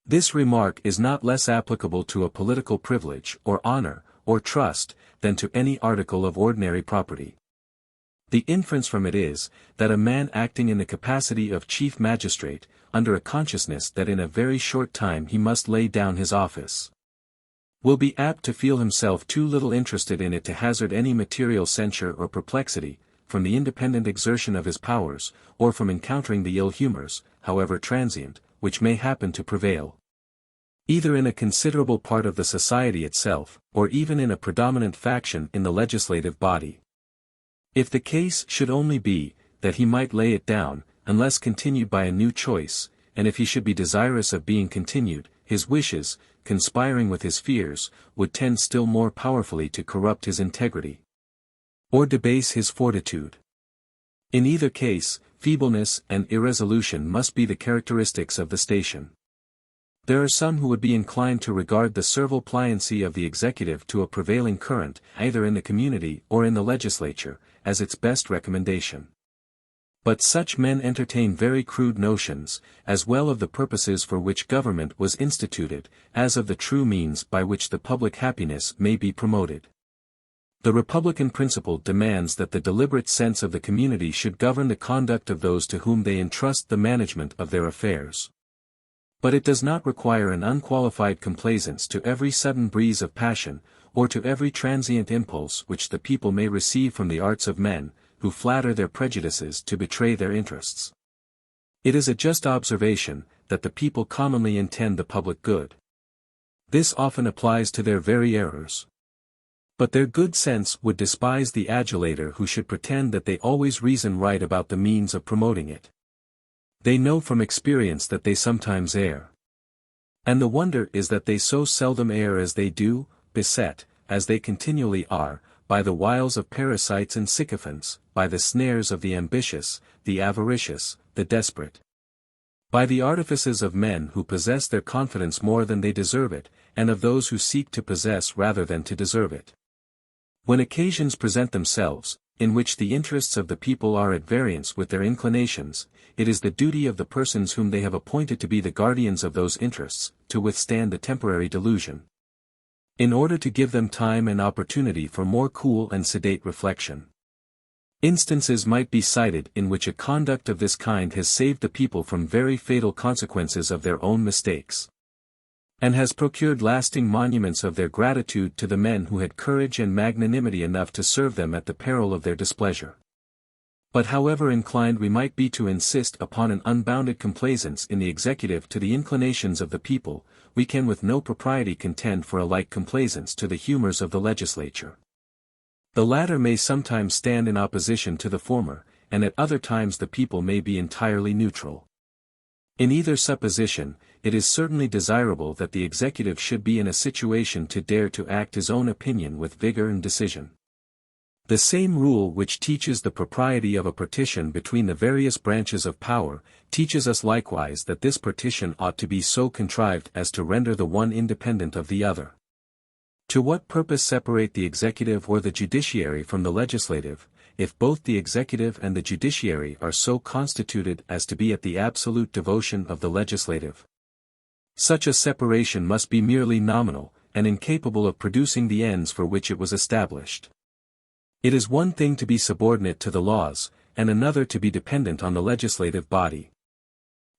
This remark is not less applicable to a political privilege, or honor, or trust, than to any article of ordinary property. The inference from it is, that a man acting in the capacity of chief magistrate, under a consciousness that in a very short time he must lay down his office, will be apt to feel himself too little interested in it to hazard any material censure or perplexity, from the independent exertion of his powers, or from encountering the ill humors, however transient, which may happen to prevail, either in a considerable part of the society itself, or even in a predominant faction in the legislative body. If the case should only be, that he might lay it down, unless continued by a new choice, and if he should be desirous of being continued, his wishes, conspiring with his fears, would tend still more powerfully to corrupt his integrity, or debase his fortitude. In either case, feebleness and irresolution must be the characteristics of the station. There are some who would be inclined to regard the servile pliancy of the executive to a prevailing current, either in the community or in the legislature, as its best recommendation. But such men entertain very crude notions, as well of the purposes for which government was instituted, as of the true means by which the public happiness may be promoted. The Republican principle demands that the deliberate sense of the community should govern the conduct of those to whom they entrust the management of their affairs. But it does not require an unqualified complaisance to every sudden breeze of passion, or to every transient impulse which the people may receive from the arts of men, who flatter their prejudices to betray their interests. It is a just observation, that the people commonly intend the public good. This often applies to their very errors. But their good sense would despise the adulator who should pretend that they always reason right about the means of promoting it. They know from experience that they sometimes err. And the wonder is that they so seldom err as they do, beset, as they continually are, by the wiles of parasites and sycophants, by the snares of the ambitious, the avaricious, the desperate, by the artifices of men who possess their confidence more than they deserve it, and of those who seek to possess rather than to deserve it. When occasions present themselves, in which the interests of the people are at variance with their inclinations, it is the duty of the persons whom they have appointed to be the guardians of those interests, to withstand the temporary delusion, in order to give them time and opportunity for more cool and sedate reflection. Instances might be cited in which a conduct of this kind has saved the people from very fatal consequences of their own mistakes. and has procured lasting monuments of their gratitude to the men who had courage and magnanimity enough to serve them at the peril of their displeasure. But however inclined we might be to insist upon an unbounded complaisance in the executive to the inclinations of the people, we can with no propriety contend for a like complaisance to the humors of the legislature. The latter may sometimes stand in opposition to the former, and at other times the people may be entirely neutral. In either supposition, it is certainly desirable that the executive should be in a situation to dare to act his own opinion with vigor and decision. The same rule which teaches the propriety of a partition between the various branches of power, teaches us likewise that this partition ought to be so contrived as to render the one independent of the other. To what purpose separate the executive or the judiciary from the legislative, if both the executive and the judiciary are so constituted as to be at the absolute devotion of the legislative? Such a separation must be merely nominal, and incapable of producing the ends for which it was established. It is one thing to be subordinate to the laws, and another to be dependent on the legislative body.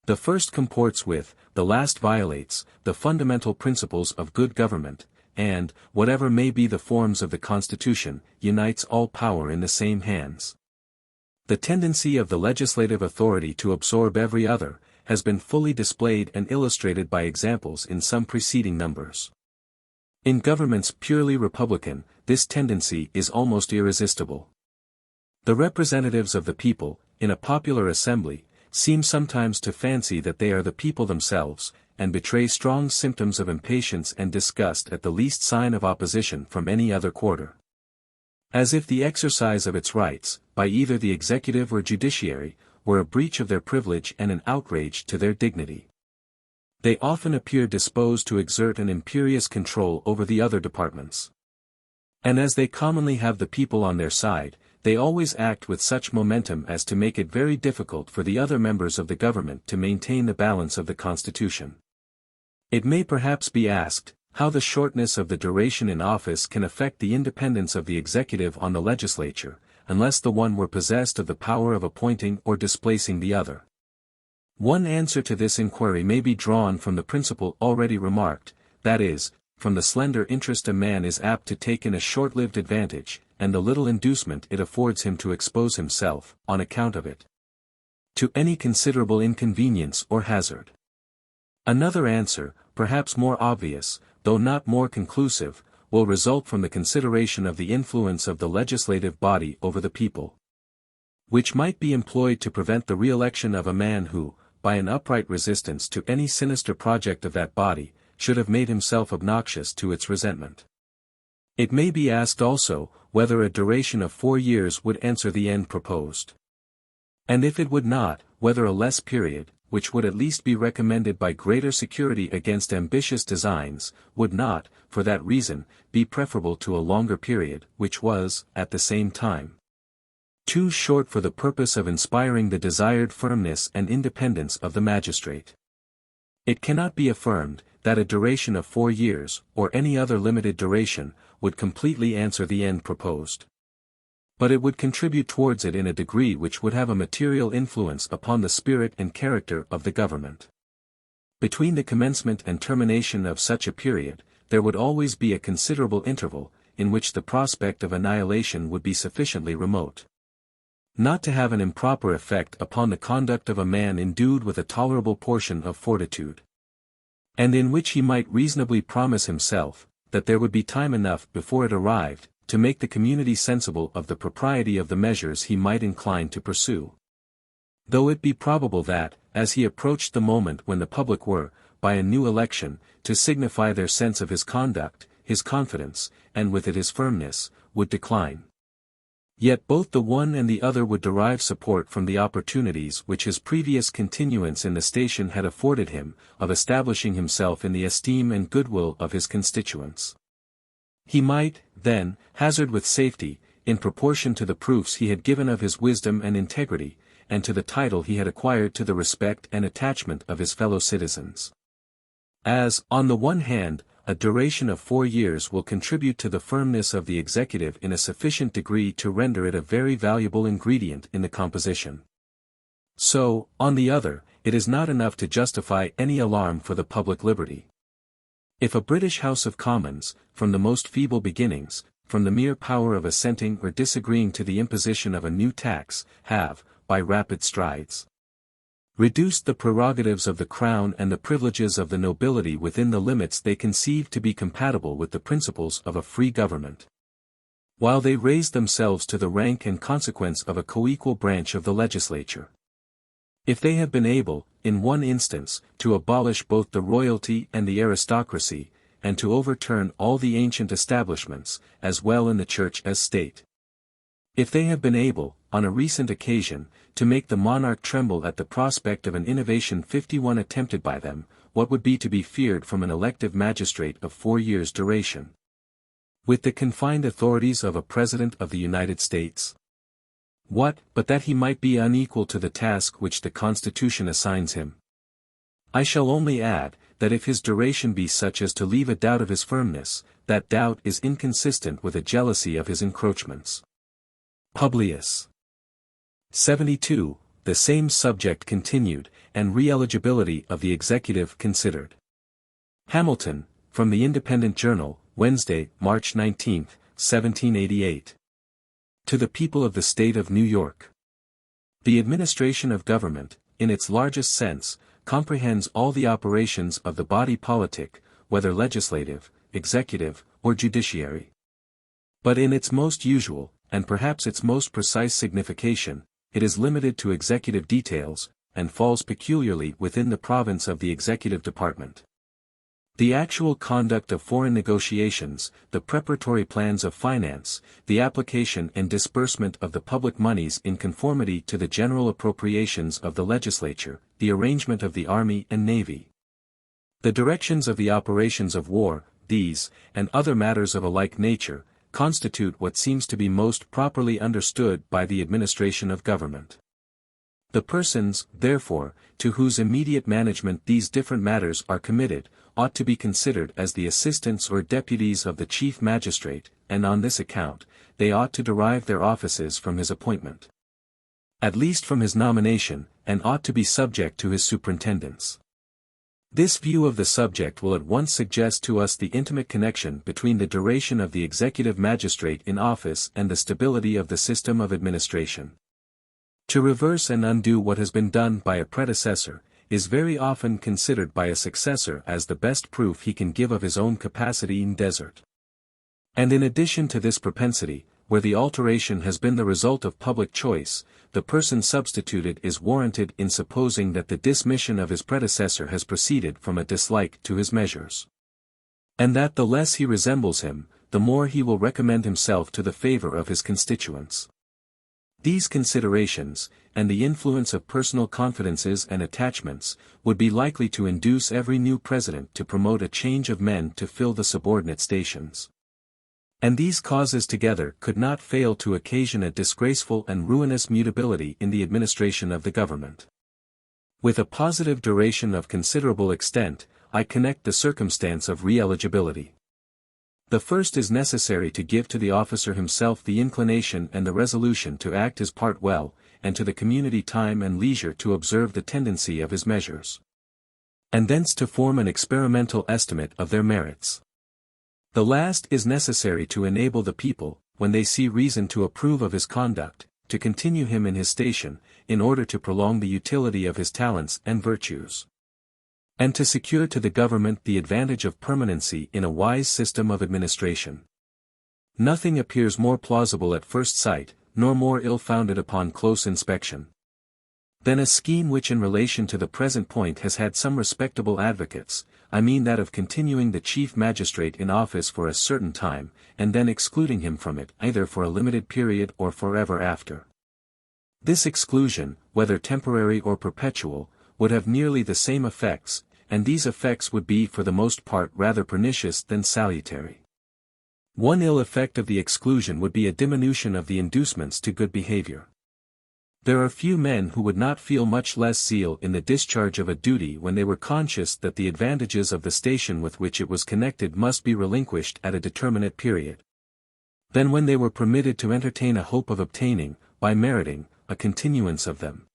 The first comports with, the last violates, the fundamental principles of good government, and, whatever may be the forms of the Constitution, unites all power in the same hands. The tendency of the legislative authority to absorb every other, has been fully displayed and illustrated by examples in some preceding numbers. In governments purely republican, this tendency is almost irresistible. The representatives of the people, in a popular assembly, seem sometimes to fancy that they are the people themselves, and betray strong symptoms of impatience and disgust at the least sign of opposition from any other quarter. As if the exercise of its rights, by either the executive or judiciary, were a breach of their privilege and an outrage to their dignity. They often appear disposed to exert an imperious control over the other departments. And as they commonly have the people on their side, they always act with such momentum as to make it very difficult for the other members of the government to maintain the balance of the Constitution. It may perhaps be asked, how the shortness of the duration in office can affect the independence of the executive on the legislature, unless the one were possessed of the power of appointing or displacing the other. One answer to this inquiry may be drawn from the principle already remarked, that is, from the slender interest a man is apt to take in a short-lived advantage, and the little inducement it affords him to expose himself, on account of it, to any considerable inconvenience or hazard. Another answer, perhaps more obvious, though not more conclusive, will result from the consideration of the influence of the legislative body over the people, which might be employed to prevent the re-election of a man who, by an upright resistance to any sinister project of that body, should have made himself obnoxious to its resentment. It may be asked also, whether a duration of 4 years would answer the end proposed. And if it would not, whether a less period, which would at least be recommended by greater security against ambitious designs, would not, for that reason, be preferable to a longer period, which was, at the same time, too short for the purpose of inspiring the desired firmness and independence of the magistrate. It cannot be affirmed, that a duration of 4 years, or any other limited duration, would completely answer the end proposed. But it would contribute towards it in a degree which would have a material influence upon the spirit and character of the government. Between the commencement and termination of such a period, there would always be a considerable interval, in which the prospect of annihilation would be sufficiently remote, not to have an improper effect upon the conduct of a man endued with a tolerable portion of fortitude, and in which he might reasonably promise himself, that there would be time enough before it arrived, to make the community sensible of the propriety of the measures he might incline to pursue. Though it be probable that, as he approached the moment when the public were, by a new election, to signify their sense of his conduct, his confidence, and with it his firmness, would decline. Yet both the one and the other would derive support from the opportunities which his previous continuance in the station had afforded him, of establishing himself in the esteem and goodwill of his constituents. He might, then, hazard with safety, in proportion to the proofs he had given of his wisdom and integrity, and to the title he had acquired to the respect and attachment of his fellow citizens. As, on the one hand, a duration of 4 years will contribute to the firmness of the executive in a sufficient degree to render it a very valuable ingredient in the composition. So, on the other, it is not enough to justify any alarm for the public liberty. If a British House of Commons, from the most feeble beginnings, from the mere power of assenting or disagreeing to the imposition of a new tax, have, by rapid strides, reduced the prerogatives of the Crown and the privileges of the nobility within the limits they conceived to be compatible with the principles of a free government, while they raised themselves to the rank and consequence of a coequal branch of the legislature. If they have been able, in one instance, to abolish both the royalty and the aristocracy, and to overturn all the ancient establishments, as well in the Church as State. If they have been able, on a recent occasion, to make the monarch tremble at the prospect of an innovation 51 attempted by them, what would be to be feared from an elective magistrate of 4 years' duration? With the confined authorities of a President of the United States? What, but that he might be unequal to the task which the Constitution assigns him? I shall only add, that if his duration be such as to leave a doubt of his firmness, that doubt is inconsistent with a jealousy of his encroachments. Publius. 72. The same subject continued, and re-eligibility of the executive considered. Hamilton, from the Independent Journal, Wednesday, March 19, 1788. To the People of the State of New York. The administration of government, in its largest sense, comprehends all the operations of the body politic, whether legislative, executive, or judiciary. But in its most usual, and perhaps its most precise signification, it is limited to executive details, and falls peculiarly within the province of the Executive Department. The actual conduct of foreign negotiations, the preparatory plans of finance, the application and disbursement of the public moneys in conformity to the general appropriations of the legislature, the arrangement of the army and navy, the directions of the operations of war, these, and other matters of a like nature, constitute what seems to be most properly understood by the administration of government. The persons, therefore, to whose immediate management these different matters are committed, ought to be considered as the assistants or deputies of the chief magistrate, and on this account, they ought to derive their offices from his appointment, at least from his nomination, and ought to be subject to his superintendence. This view of the subject will at once suggest to us the intimate connection between the duration of the executive magistrate in office and the stability of the system of administration. To reverse and undo what has been done by a predecessor, is very often considered by a successor as the best proof he can give of his own capacity in desert. And in addition to this propensity, where the alteration has been the result of public choice, the person substituted is warranted in supposing that the dismission of his predecessor has proceeded from a dislike to his measures, and that the less he resembles him, the more he will recommend himself to the favor of his constituents. These considerations, and the influence of personal confidences and attachments, would be likely to induce every new president to promote a change of men to fill the subordinate stations. And these causes together could not fail to occasion a disgraceful and ruinous mutability in the administration of the government. With a positive duration of considerable extent, I connect the circumstance of re-eligibility. The first is necessary to give to the officer himself the inclination and the resolution to act his part well, and to the community time and leisure to observe the tendency of his measures, and thence to form an experimental estimate of their merits. The last is necessary to enable the people, when they see reason to approve of his conduct, to continue him in his station, in order to prolong the utility of his talents and virtues, and to secure to the government the advantage of permanency in a wise system of administration. Nothing appears more plausible at first sight, nor more ill-founded upon close inspection, than a scheme which in relation to the present point has had some respectable advocates, I mean that of continuing the chief magistrate in office for a certain time, and then excluding him from it either for a limited period or forever after. This exclusion, whether temporary or perpetual, would have nearly the same effects, and these effects would be for the most part rather pernicious than salutary. One ill effect of the exclusion would be a diminution of the inducements to good behavior. There are few men who would not feel much less zeal in the discharge of a duty when they were conscious that the advantages of the station with which it was connected must be relinquished at a determinate period, than when they were permitted to entertain a hope of obtaining, by meriting, a continuance of them.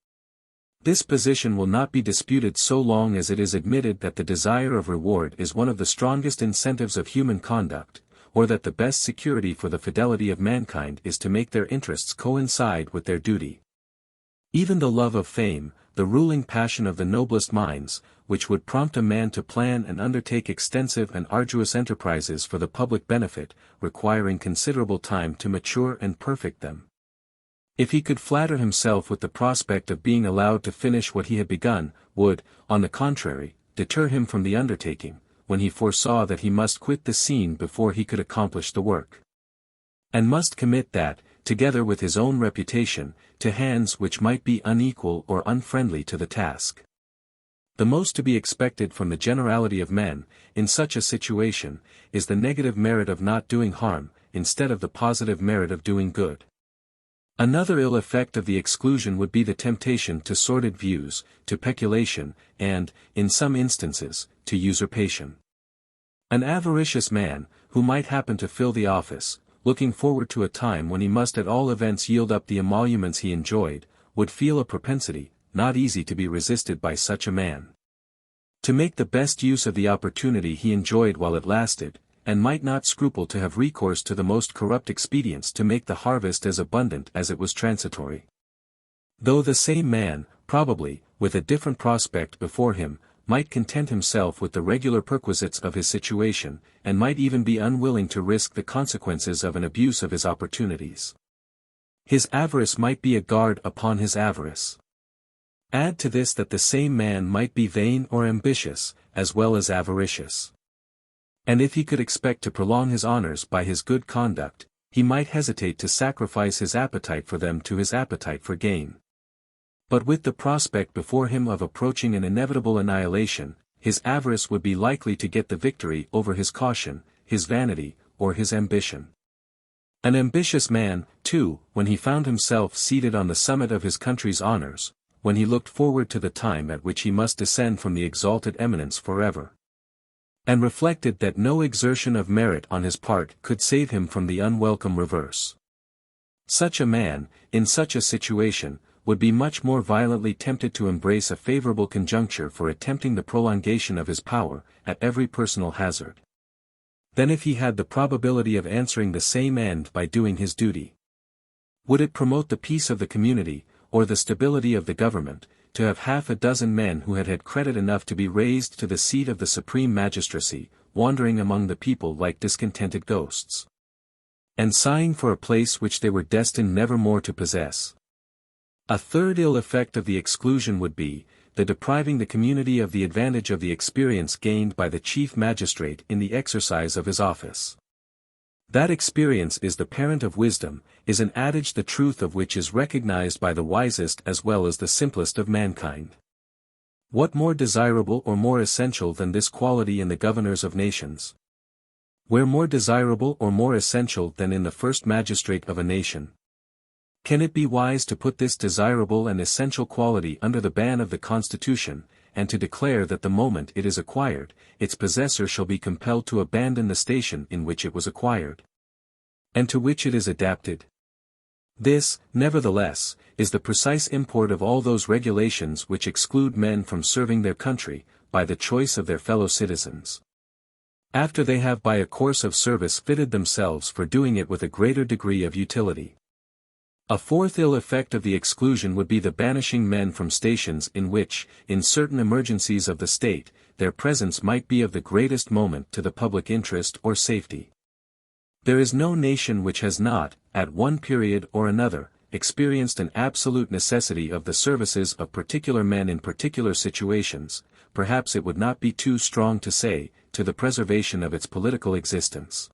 This position will not be disputed so long as it is admitted that the desire of reward is one of the strongest incentives of human conduct, or that the best security for the fidelity of mankind is to make their interests coincide with their duty. Even the love of fame, the ruling passion of the noblest minds, which would prompt a man to plan and undertake extensive and arduous enterprises for the public benefit, requiring considerable time to mature and perfect them. If he could flatter himself with the prospect of being allowed to finish what he had begun, would, on the contrary, deter him from the undertaking, when he foresaw that he must quit the scene before he could accomplish the work. And must commit that, together with his own reputation, to hands which might be unequal or unfriendly to the task. The most to be expected from the generality of men, in such a situation, is the negative merit of not doing harm, instead of the positive merit of doing good. Another ill effect of the exclusion would be the temptation to sordid views, to peculation, and, in some instances, to usurpation. An avaricious man, who might happen to fill the office, looking forward to a time when he must at all events yield up the emoluments he enjoyed, would feel a propensity, not easy to be resisted by such a man, to make the best use of the opportunity he enjoyed while it lasted, and might not scruple to have recourse to the most corrupt expedients to make the harvest as abundant as it was transitory. Though the same man, probably, with a different prospect before him, might content himself with the regular perquisites of his situation, and might even be unwilling to risk the consequences of an abuse of his opportunities. His avarice might be a guard upon his avarice. Add to this that the same man might be vain or ambitious, as well as avaricious. And if he could expect to prolong his honors by his good conduct, he might hesitate to sacrifice his appetite for them to his appetite for gain. But with the prospect before him of approaching an inevitable annihilation, his avarice would be likely to get the victory over his caution, his vanity, or his ambition. An ambitious man, too, when he found himself seated on the summit of his country's honors, when he looked forward to the time at which he must descend from the exalted eminence forever, and reflected that no exertion of merit on his part could save him from the unwelcome reverse. Such a man, in such a situation, would be much more violently tempted to embrace a favorable conjuncture for attempting the prolongation of his power, at every personal hazard, than if he had the probability of answering the same end by doing his duty. Would it promote the peace of the community, or the stability of the government, to have half a dozen men who had had credit enough to be raised to the seat of the supreme magistracy, wandering among the people like discontented ghosts, and sighing for a place which they were destined never more to possess? A third ill effect of the exclusion would be, the depriving the community of the advantage of the experience gained by the chief magistrate in the exercise of his office. That experience is the parent of wisdom, is an adage the truth of which is recognized by the wisest as well as the simplest of mankind. What more desirable or more essential than this quality in the governors of nations? Where more desirable or more essential than in the first magistrate of a nation? Can it be wise to put this desirable and essential quality under the ban of the Constitution, and to declare that the moment it is acquired, its possessor shall be compelled to abandon the station in which it was acquired, and to which it is adapted? This, nevertheless, is the precise import of all those regulations which exclude men from serving their country, by the choice of their fellow citizens, after they have by a course of service fitted themselves for doing it with a greater degree of utility. A fourth ill effect of the exclusion would be the banishing men from stations in which, in certain emergencies of the state, their presence might be of the greatest moment to the public interest or safety. There is no nation which has not, at one period or another, experienced an absolute necessity of the services of particular men in particular situations, perhaps it would not be too strong to say, to the preservation of its political existence.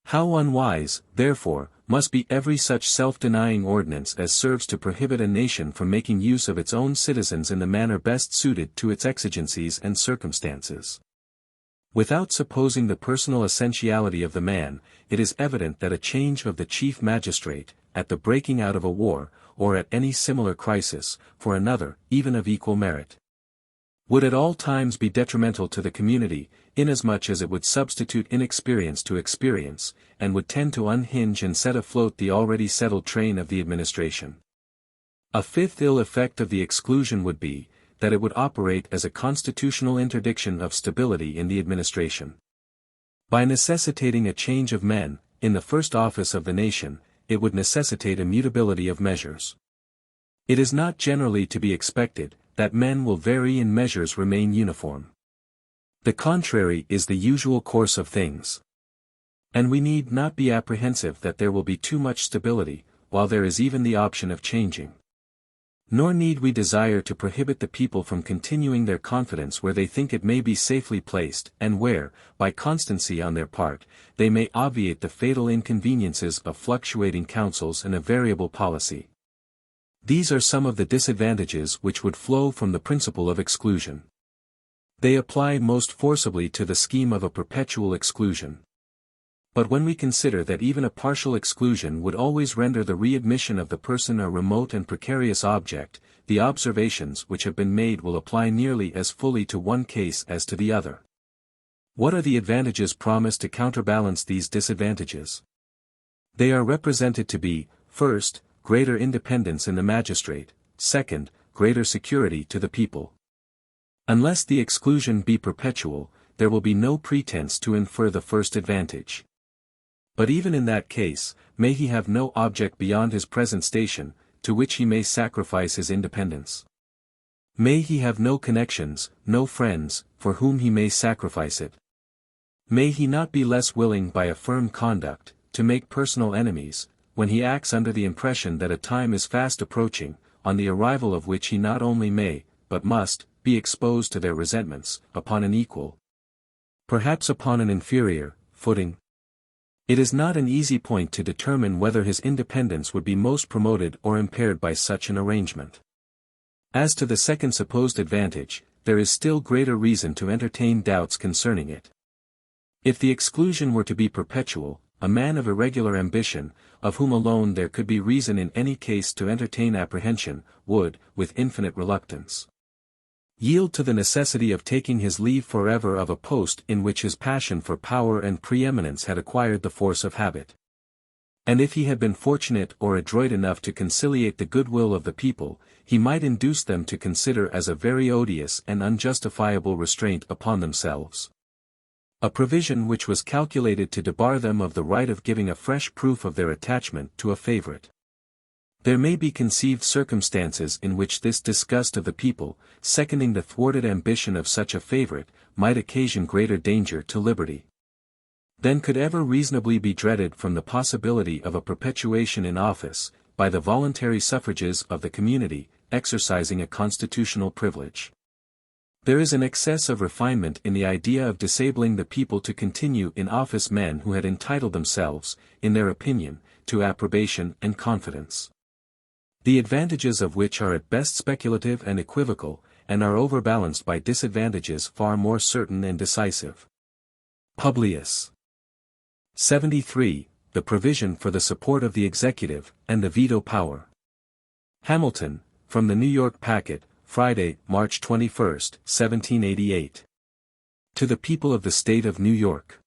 How unwise, therefore, must be every such self-denying ordinance as serves to prohibit a nation from making use of its own citizens in the manner best suited to its exigencies and circumstances. Without supposing the personal essentiality of the man, it is evident that a change of the chief magistrate, at the breaking out of a war, or at any similar crisis, for another, even of equal merit, would at all times be detrimental to the community, inasmuch as it would substitute inexperience to experience, and would tend to unhinge and set afloat the already settled train of the administration. A fifth ill effect of the exclusion would be, that it would operate as a constitutional interdiction of stability in the administration. By necessitating a change of men, in the first office of the nation, it would necessitate immutability of measures. It is not generally to be expected, that men will vary and measures remain uniform. The contrary is the usual course of things. And we need not be apprehensive that there will be too much stability, while there is even the option of changing. Nor need we desire to prohibit the people from continuing their confidence where they think it may be safely placed, and where, by constancy on their part, they may obviate the fatal inconveniences of fluctuating counsels and a variable policy. These are some of the disadvantages which would flow from the principle of exclusion. They apply most forcibly to the scheme of a perpetual exclusion. But when we consider that even a partial exclusion would always render the readmission of the person a remote and precarious object, the observations which have been made will apply nearly as fully to one case as to the other. What are the advantages promised to counterbalance these disadvantages? They are represented to be, first, greater independence in the magistrate, second, greater security to the people. Unless the exclusion be perpetual, there will be no pretense to infer the first advantage. But even in that case, may he have no object beyond his present station, to which he may sacrifice his independence. May he have no connections, no friends, for whom he may sacrifice it. May he not be less willing by a firm conduct, to make personal enemies, when he acts under the impression that a time is fast approaching, on the arrival of which he not only may, but must, be exposed to their resentments, upon an equal, perhaps upon an inferior, footing. It is not an easy point to determine whether his independence would be most promoted or impaired by such an arrangement. As to the second supposed advantage, there is still greater reason to entertain doubts concerning it. If the exclusion were to be perpetual, a man of irregular ambition, of whom alone there could be reason in any case to entertain apprehension, would, with infinite reluctance, yield to the necessity of taking his leave forever of a post in which his passion for power and preeminence had acquired the force of habit. And if he had been fortunate or adroit enough to conciliate the goodwill of the people, he might induce them to consider as a very odious and unjustifiable restraint upon themselves a provision which was calculated to debar them of the right of giving a fresh proof of their attachment to a favorite. There may be conceived circumstances in which this disgust of the people, seconding the thwarted ambition of such a favorite, might occasion greater danger to liberty than could ever reasonably be dreaded from the possibility of a perpetuation in office, by the voluntary suffrages of the community, exercising a constitutional privilege. There is an excess of refinement in the idea of disabling the people to continue in office men who had entitled themselves, in their opinion, to approbation and confidence, the advantages of which are at best speculative and equivocal, and are overbalanced by disadvantages far more certain and decisive. Publius. 73. The provision for the support of the executive, and the veto power. Hamilton, from the New York Packet, Friday, March 21, 1788. To the people of the State of New York.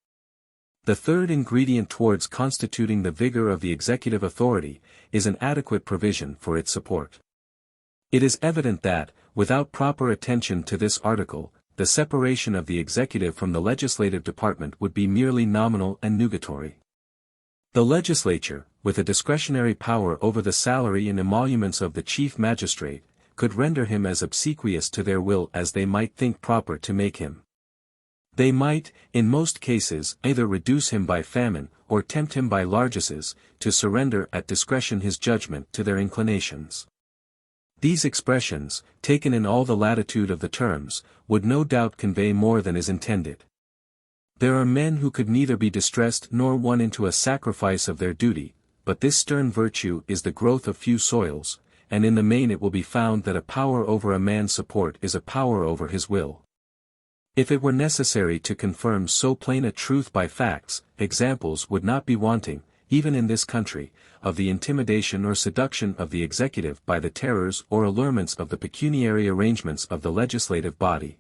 The third ingredient towards constituting the vigor of the executive authority, is an adequate provision for its support. It is evident that, without proper attention to this article, the separation of the executive from the legislative department would be merely nominal and nugatory. The legislature, with a discretionary power over the salary and emoluments of the chief magistrate, could render him as obsequious to their will as they might think proper to make him. They might, in most cases, either reduce him by famine, or tempt him by largesses, to surrender at discretion his judgment to their inclinations. These expressions, taken in all the latitude of the terms, would no doubt convey more than is intended. There are men who could neither be distressed nor won into a sacrifice of their duty, but this stern virtue is the growth of few soils, and in the main it will be found that a power over a man's support is a power over his will. If it were necessary to confirm so plain a truth by facts, examples would not be wanting, even in this country, of the intimidation or seduction of the executive by the terrors or allurements of the pecuniary arrangements of the legislative body.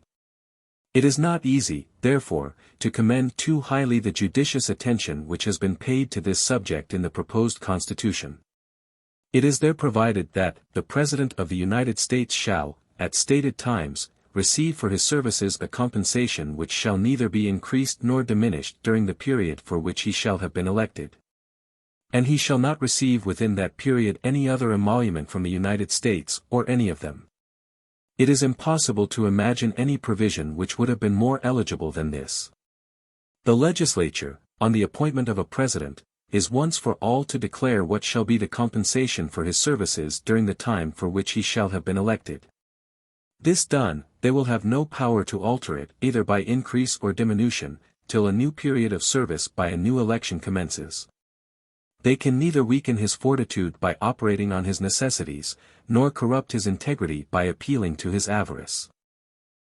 It is not easy, therefore, to commend too highly the judicious attention which has been paid to this subject in the proposed Constitution. It is there provided that, the President of the United States shall, at stated times, receive for his services a compensation which shall neither be increased nor diminished during the period for which he shall have been elected. And he shall not receive within that period any other emolument from the United States, or any of them. It is impossible to imagine any provision which would have been more eligible than this. The legislature, on the appointment of a president, is once for all to declare what shall be the compensation for his services during the time for which he shall have been elected. This done, they will have no power to alter it either by increase or diminution, till a new period of service by a new election commences. They can neither weaken his fortitude by operating on his necessities, nor corrupt his integrity by appealing to his avarice.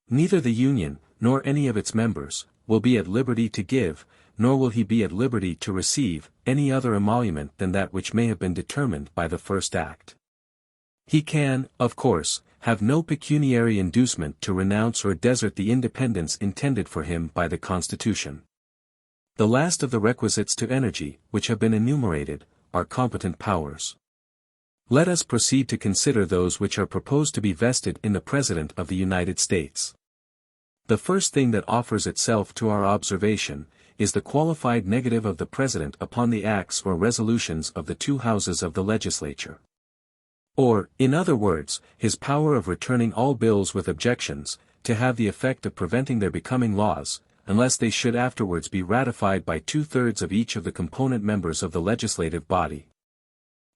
Neither the Union, nor any of its members, will be at liberty to give, nor will he be at liberty to receive, any other emolument than that which may have been determined by the first act. He can, of course, have no pecuniary inducement to renounce or desert the independence intended for him by the Constitution. The last of the requisites to energy, which have been enumerated, are competent powers. Let us proceed to consider those which are proposed to be vested in the President of the United States. The first thing that offers itself to our observation, is the qualified negative of the President upon the acts or resolutions of the two houses of the legislature. Or, in other words, his power of returning all bills with objections, to have the effect of preventing their becoming laws, unless they should afterwards be ratified by 2/3 of each of the component members of the legislative body.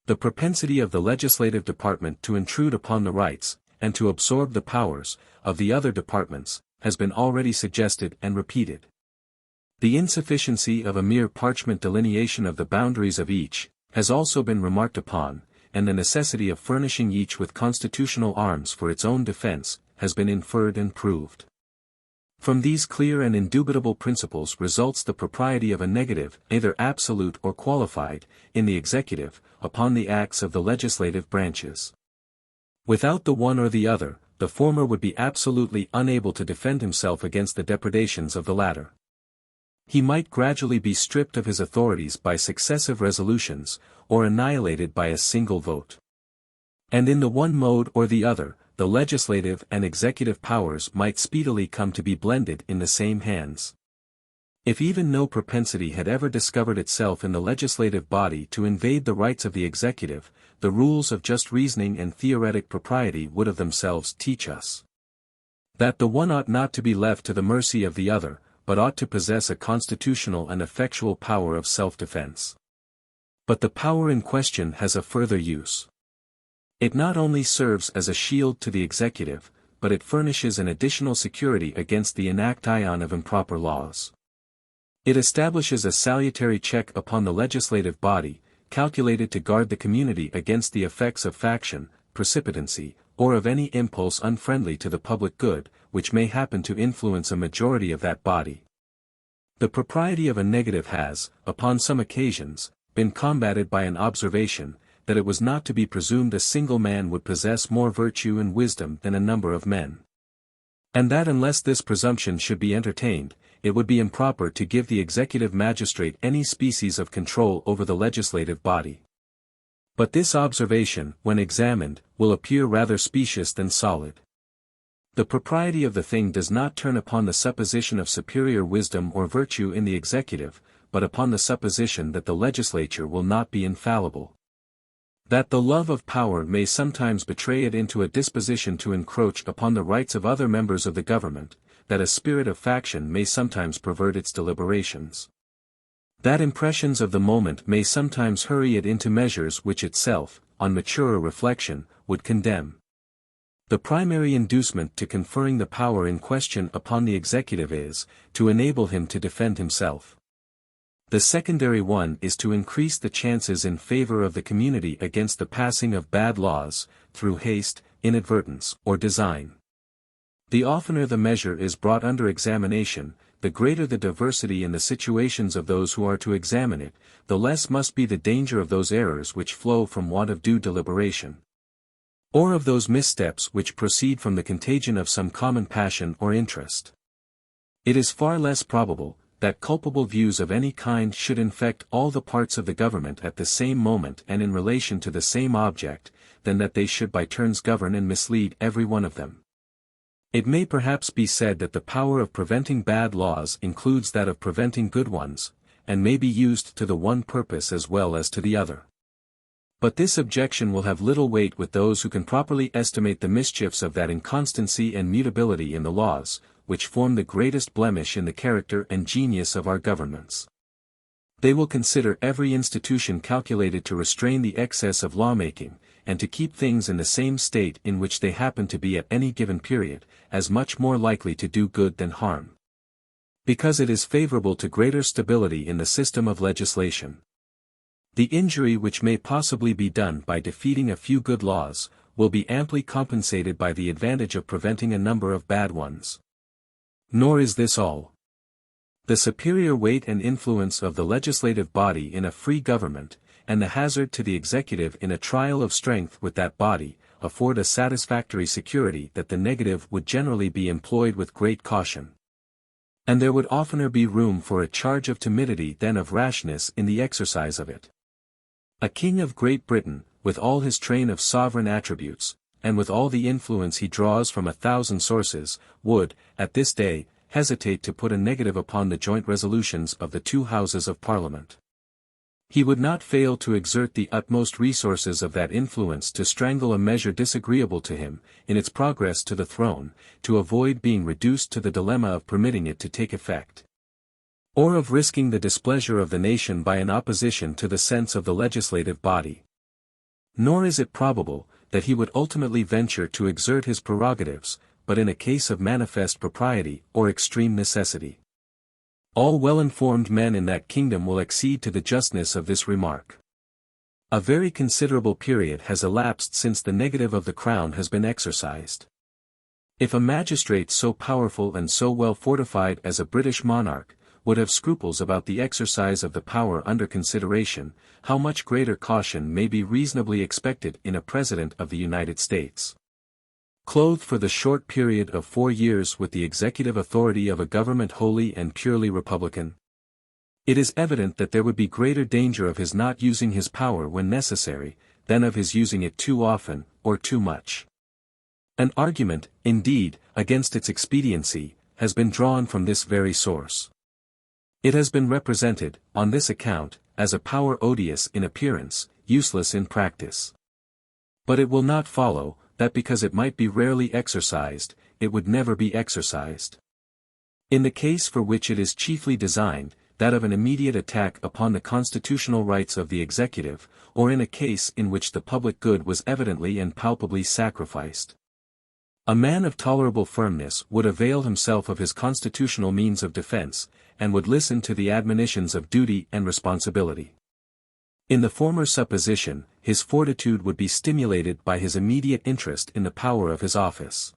The propensity of the legislative department to intrude upon the rights, and to absorb the powers, of the other departments, has been already suggested and repeated. The insufficiency of a mere parchment delineation of the boundaries of each, has also been remarked upon, and the necessity of furnishing each with constitutional arms for its own defense, has been inferred and proved. From these clear and indubitable principles results the propriety of a negative, either absolute or qualified, in the executive, upon the acts of the legislative branches. Without the one or the other, the former would be absolutely unable to defend himself against the depredations of the latter. He might gradually be stripped of his authorities by successive resolutions, or annihilated by a single vote. And in the one mode or the other, the legislative and executive powers might speedily come to be blended in the same hands. If even no propensity had ever discovered itself in the legislative body to invade the rights of the executive, the rules of just reasoning and theoretic propriety would of themselves teach us that the one ought not to be left to the mercy of the other, but ought to possess a constitutional and effectual power of self-defense. But the power in question has a further use. It not only serves as a shield to the executive, but it furnishes an additional security against the enaction of improper laws. It establishes a salutary check upon the legislative body, calculated to guard the community against the effects of faction, precipitancy, or of any impulse unfriendly to the public good, which may happen to influence a majority of that body. The propriety of a negative has, upon some occasions, been combated by an observation, that it was not to be presumed a single man would possess more virtue and wisdom than a number of men. And that unless this presumption should be entertained, it would be improper to give the executive magistrate any species of control over the legislative body. But this observation, when examined, will appear rather specious than solid. The propriety of the thing does not turn upon the supposition of superior wisdom or virtue in the executive, but upon the supposition that the legislature will not be infallible. That the love of power may sometimes betray it into a disposition to encroach upon the rights of other members of the government, that a spirit of faction may sometimes pervert its deliberations. That impressions of the moment may sometimes hurry it into measures which itself, on maturer reflection, would condemn. The primary inducement to conferring the power in question upon the executive is, to enable him to defend himself. The secondary one is to increase the chances in favor of the community against the passing of bad laws, through haste, inadvertence, or design. The oftener the measure is brought under examination, the greater the diversity in the situations of those who are to examine it, the less must be the danger of those errors which flow from want of due deliberation, or of those missteps which proceed from the contagion of some common passion or interest. It is far less probable, that culpable views of any kind should infect all the parts of the government at the same moment and in relation to the same object, than that they should by turns govern and mislead every one of them. It may perhaps be said that the power of preventing bad laws includes that of preventing good ones, and may be used to the one purpose as well as to the other. But this objection will have little weight with those who can properly estimate the mischiefs of that inconstancy and mutability in the laws, which form the greatest blemish in the character and genius of our governments. They will consider every institution calculated to restrain the excess of lawmaking, and to keep things in the same state in which they happen to be at any given period, as much more likely to do good than harm. Because it is favorable to greater stability in the system of legislation. The injury which may possibly be done by defeating a few good laws, will be amply compensated by the advantage of preventing a number of bad ones. Nor is this all. The superior weight and influence of the legislative body in a free government, and the hazard to the executive in a trial of strength with that body, afford a satisfactory security that the negative would generally be employed with great caution. And there would oftener be room for a charge of timidity than of rashness in the exercise of it. A king of Great Britain, with all his train of sovereign attributes, and with all the influence he draws from 1,000 sources, would, at this day, hesitate to put a negative upon the joint resolutions of the two Houses of Parliament. He would not fail to exert the utmost resources of that influence to strangle a measure disagreeable to him, in its progress to the throne, to avoid being reduced to the dilemma of permitting it to take effect, or of risking the displeasure of the nation by an opposition to the sense of the legislative body. Nor is it probable, that he would ultimately venture to exert his prerogatives, but in a case of manifest propriety or extreme necessity. All well-informed men in that kingdom will accede to the justness of this remark. A very considerable period has elapsed since the negative of the crown has been exercised. If a magistrate so powerful and so well fortified as a British monarch, would have scruples about the exercise of the power under consideration, how much greater caution may be reasonably expected in a President of the United States, clothed for the short period of 4 years with the executive authority of a government wholly and purely republican? It is evident that there would be greater danger of his not using his power when necessary, than of his using it too often, or too much. An argument, indeed, against its expediency, has been drawn from this very source. It has been represented, on this account, as a power odious in appearance, useless in practice. But it will not follow, that because it might be rarely exercised, it would never be exercised. In the case for which it is chiefly designed, that of an immediate attack upon the constitutional rights of the executive, or in a case in which the public good was evidently and palpably sacrificed, a man of tolerable firmness would avail himself of his constitutional means of defense, and would listen to the admonitions of duty and responsibility. In the former supposition, his fortitude would be stimulated by his immediate interest in the power of his office.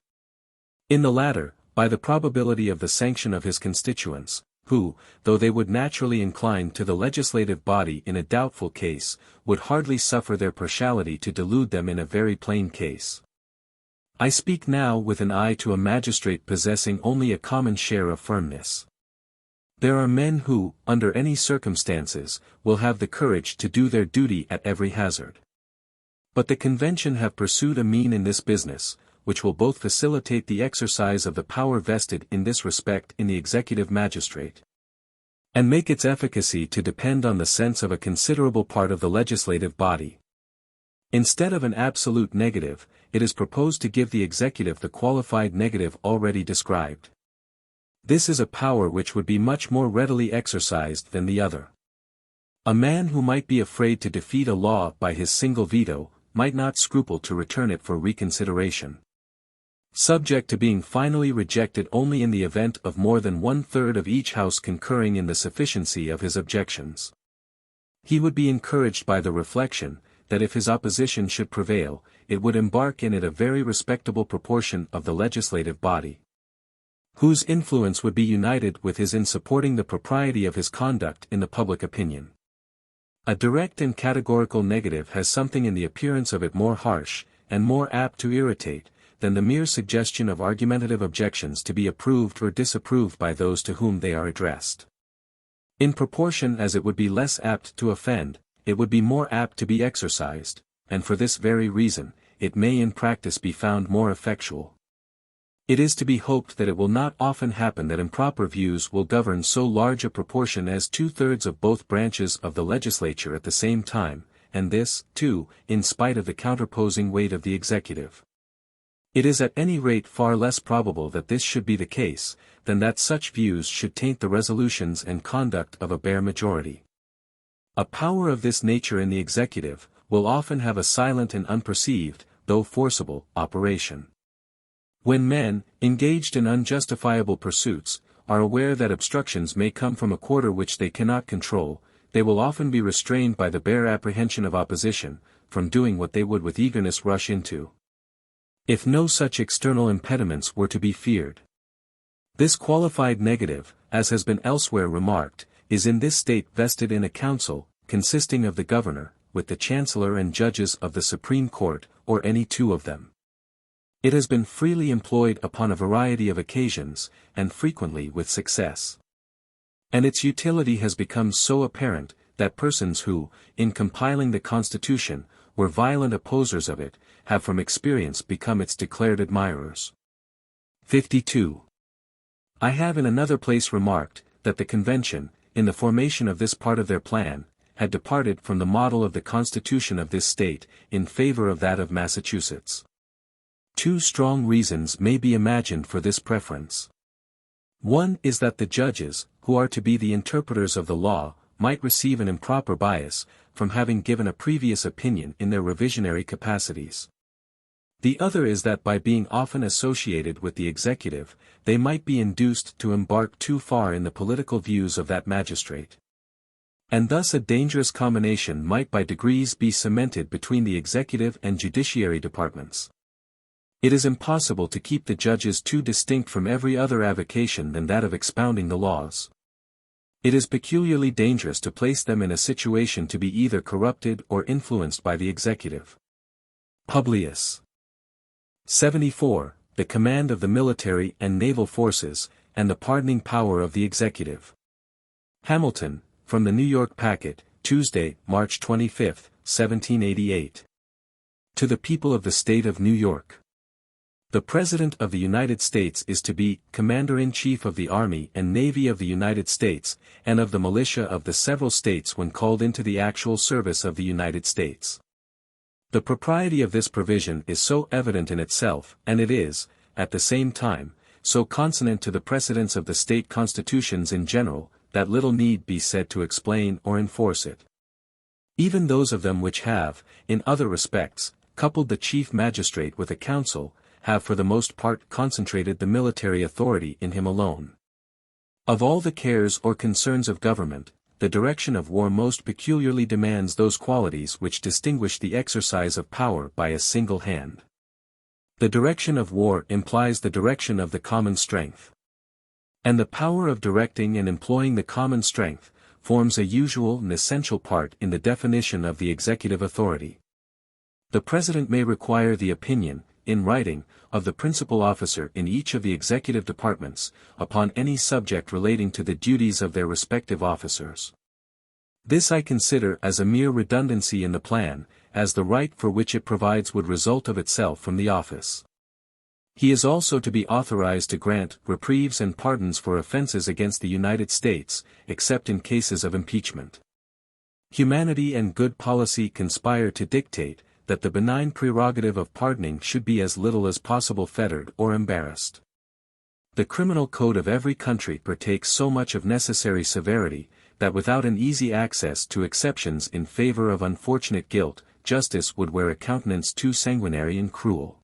In the latter, by the probability of the sanction of his constituents, who, though they would naturally incline to the legislative body in a doubtful case, would hardly suffer their partiality to delude them in a very plain case. I speak now with an eye to a magistrate possessing only a common share of firmness. There are men who, under any circumstances, will have the courage to do their duty at every hazard. But the Convention have pursued a mean in this business, which will both facilitate the exercise of the power vested in this respect in the executive magistrate, and make its efficacy to depend on the sense of a considerable part of the legislative body. Instead of an absolute negative, it is proposed to give the executive the qualified negative already described. This is a power which would be much more readily exercised than the other. A man who might be afraid to defeat a law by his single veto, might not scruple to return it for reconsideration, subject to being finally rejected only in the event of more than 1/3 of each house concurring in the sufficiency of his objections. He would be encouraged by the reflection, that if his opposition should prevail, it would embark in it a very respectable proportion of the legislative body, whose influence would be united with his in supporting the propriety of his conduct in the public opinion. A direct and categorical negative has something in the appearance of it more harsh, and more apt to irritate, than the mere suggestion of argumentative objections to be approved or disapproved by those to whom they are addressed. In proportion as it would be less apt to offend, it would be more apt to be exercised, and for this very reason, it may in practice be found more effectual. It is to be hoped that it will not often happen that improper views will govern so large a proportion as 2/3 of both branches of the legislature at the same time, and this, too, in spite of the counterposing weight of the executive. It is at any rate far less probable that this should be the case, than that such views should taint the resolutions and conduct of a bare majority. A power of this nature in the executive, will often have a silent and unperceived, though forcible, operation. When men, engaged in unjustifiable pursuits, are aware that obstructions may come from a quarter which they cannot control, they will often be restrained by the bare apprehension of opposition, from doing what they would with eagerness rush into. If no such external impediments were to be feared. This qualified negative, as has been elsewhere remarked, is in this state vested in a council, consisting of the governor, with the chancellor and judges of the Supreme Court, or any two of them. It has been freely employed upon a variety of occasions, and frequently with success. And its utility has become so apparent, that persons who, in compiling the Constitution, were violent opposers of it, have from experience become its declared admirers. 52. I have in another place remarked, that the Convention, in the formation of this part of their plan, had departed from the model of the Constitution of this state, in favor of that of Massachusetts. Two strong reasons may be imagined for this preference. One is that the judges, who are to be the interpreters of the law, might receive an improper bias, from having given a previous opinion in their revisionary capacities. The other is that by being often associated with the executive, they might be induced to embark too far in the political views of that magistrate. And thus a dangerous combination might by degrees be cemented between the executive and judiciary departments. It is impossible to keep the judges too distinct from every other avocation than that of expounding the laws. It is peculiarly dangerous to place them in a situation to be either corrupted or influenced by the executive. Publius. 74. The command of the military and naval forces, and the pardoning power of the executive. Hamilton, from the New York Packet, Tuesday, March 25, 1788. To the people of the State of New York. The President of the United States is to be Commander-in-Chief of the Army and Navy of the United States, and of the militia of the several states when called into the actual service of the United States. The propriety of this provision is so evident in itself, and it is, at the same time, so consonant to the precedents of the state constitutions in general, that little need be said to explain or enforce it. Even those of them which have, in other respects, coupled the chief magistrate with a council, have for the most part concentrated the military authority in him alone. Of all the cares or concerns of government, the direction of war most peculiarly demands those qualities which distinguish the exercise of power by a single hand. The direction of war implies the direction of the common strength. And the power of directing and employing the common strength, forms a usual and essential part in the definition of the executive authority. The President may require the opinion, in writing, of the principal officer in each of the executive departments, upon any subject relating to the duties of their respective officers. This I consider as a mere redundancy in the plan, as the right for which it provides would result of itself from the office. He is also to be authorized to grant reprieves and pardons for offenses against the United States, except in cases of impeachment. Humanity and good policy conspire to dictate, that the benign prerogative of pardoning should be as little as possible fettered or embarrassed. The criminal code of every country partakes so much of necessary severity, that without an easy access to exceptions in favor of unfortunate guilt, justice would wear a countenance too sanguinary and cruel.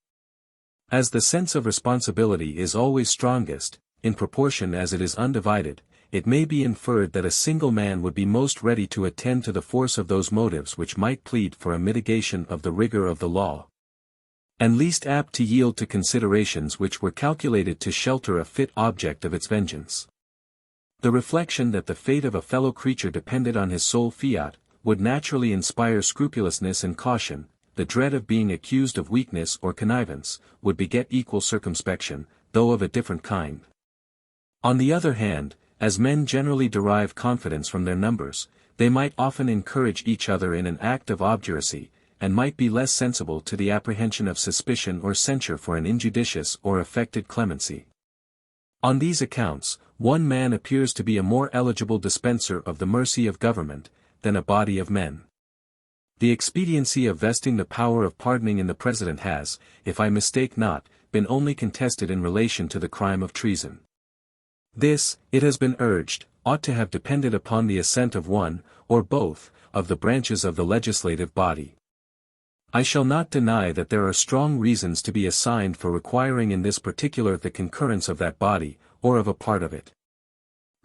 As the sense of responsibility is always strongest, in proportion as it is undivided, it may be inferred that a single man would be most ready to attend to the force of those motives which might plead for a mitigation of the rigor of the law, and least apt to yield to considerations which were calculated to shelter a fit object of its vengeance. The reflection that the fate of a fellow creature depended on his sole fiat, would naturally inspire scrupulousness and caution. The dread of being accused of weakness or connivance, would beget equal circumspection, though of a different kind. On the other hand, as men generally derive confidence from their numbers, they might often encourage each other in an act of obduracy, and might be less sensible to the apprehension of suspicion or censure for an injudicious or affected clemency. On these accounts, one man appears to be a more eligible dispenser of the mercy of government, than a body of men. The expediency of vesting the power of pardoning in the President has, if I mistake not, been only contested in relation to the crime of treason. This, it has been urged, ought to have depended upon the assent of one, or both, of the branches of the legislative body. I shall not deny that there are strong reasons to be assigned for requiring in this particular the concurrence of that body, or of a part of it.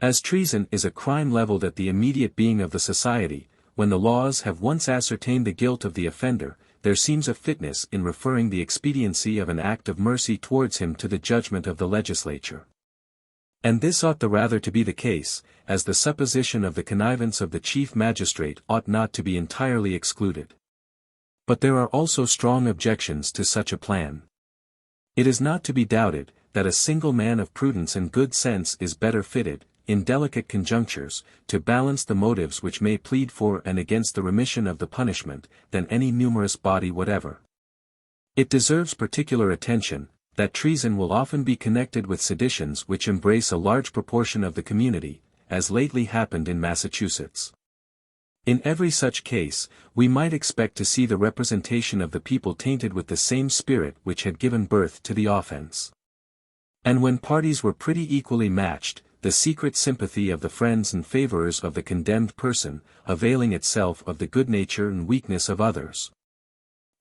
As treason is a crime leveled at the immediate being of the society, when the laws have once ascertained the guilt of the offender, there seems a fitness in referring the expediency of an act of mercy towards him to the judgment of the legislature. And this ought the rather to be the case, as the supposition of the connivance of the chief magistrate ought not to be entirely excluded. But there are also strong objections to such a plan. It is not to be doubted, that a single man of prudence and good sense is better fitted, in delicate conjunctures, to balance the motives which may plead for and against the remission of the punishment, than any numerous body whatever. It deserves particular attention, that treason will often be connected with seditions which embrace a large proportion of the community, as lately happened in Massachusetts. In every such case, we might expect to see the representation of the people tainted with the same spirit which had given birth to the offense. And when parties were pretty equally matched, the secret sympathy of the friends and favorers of the condemned person, availing itself of the good nature and weakness of others,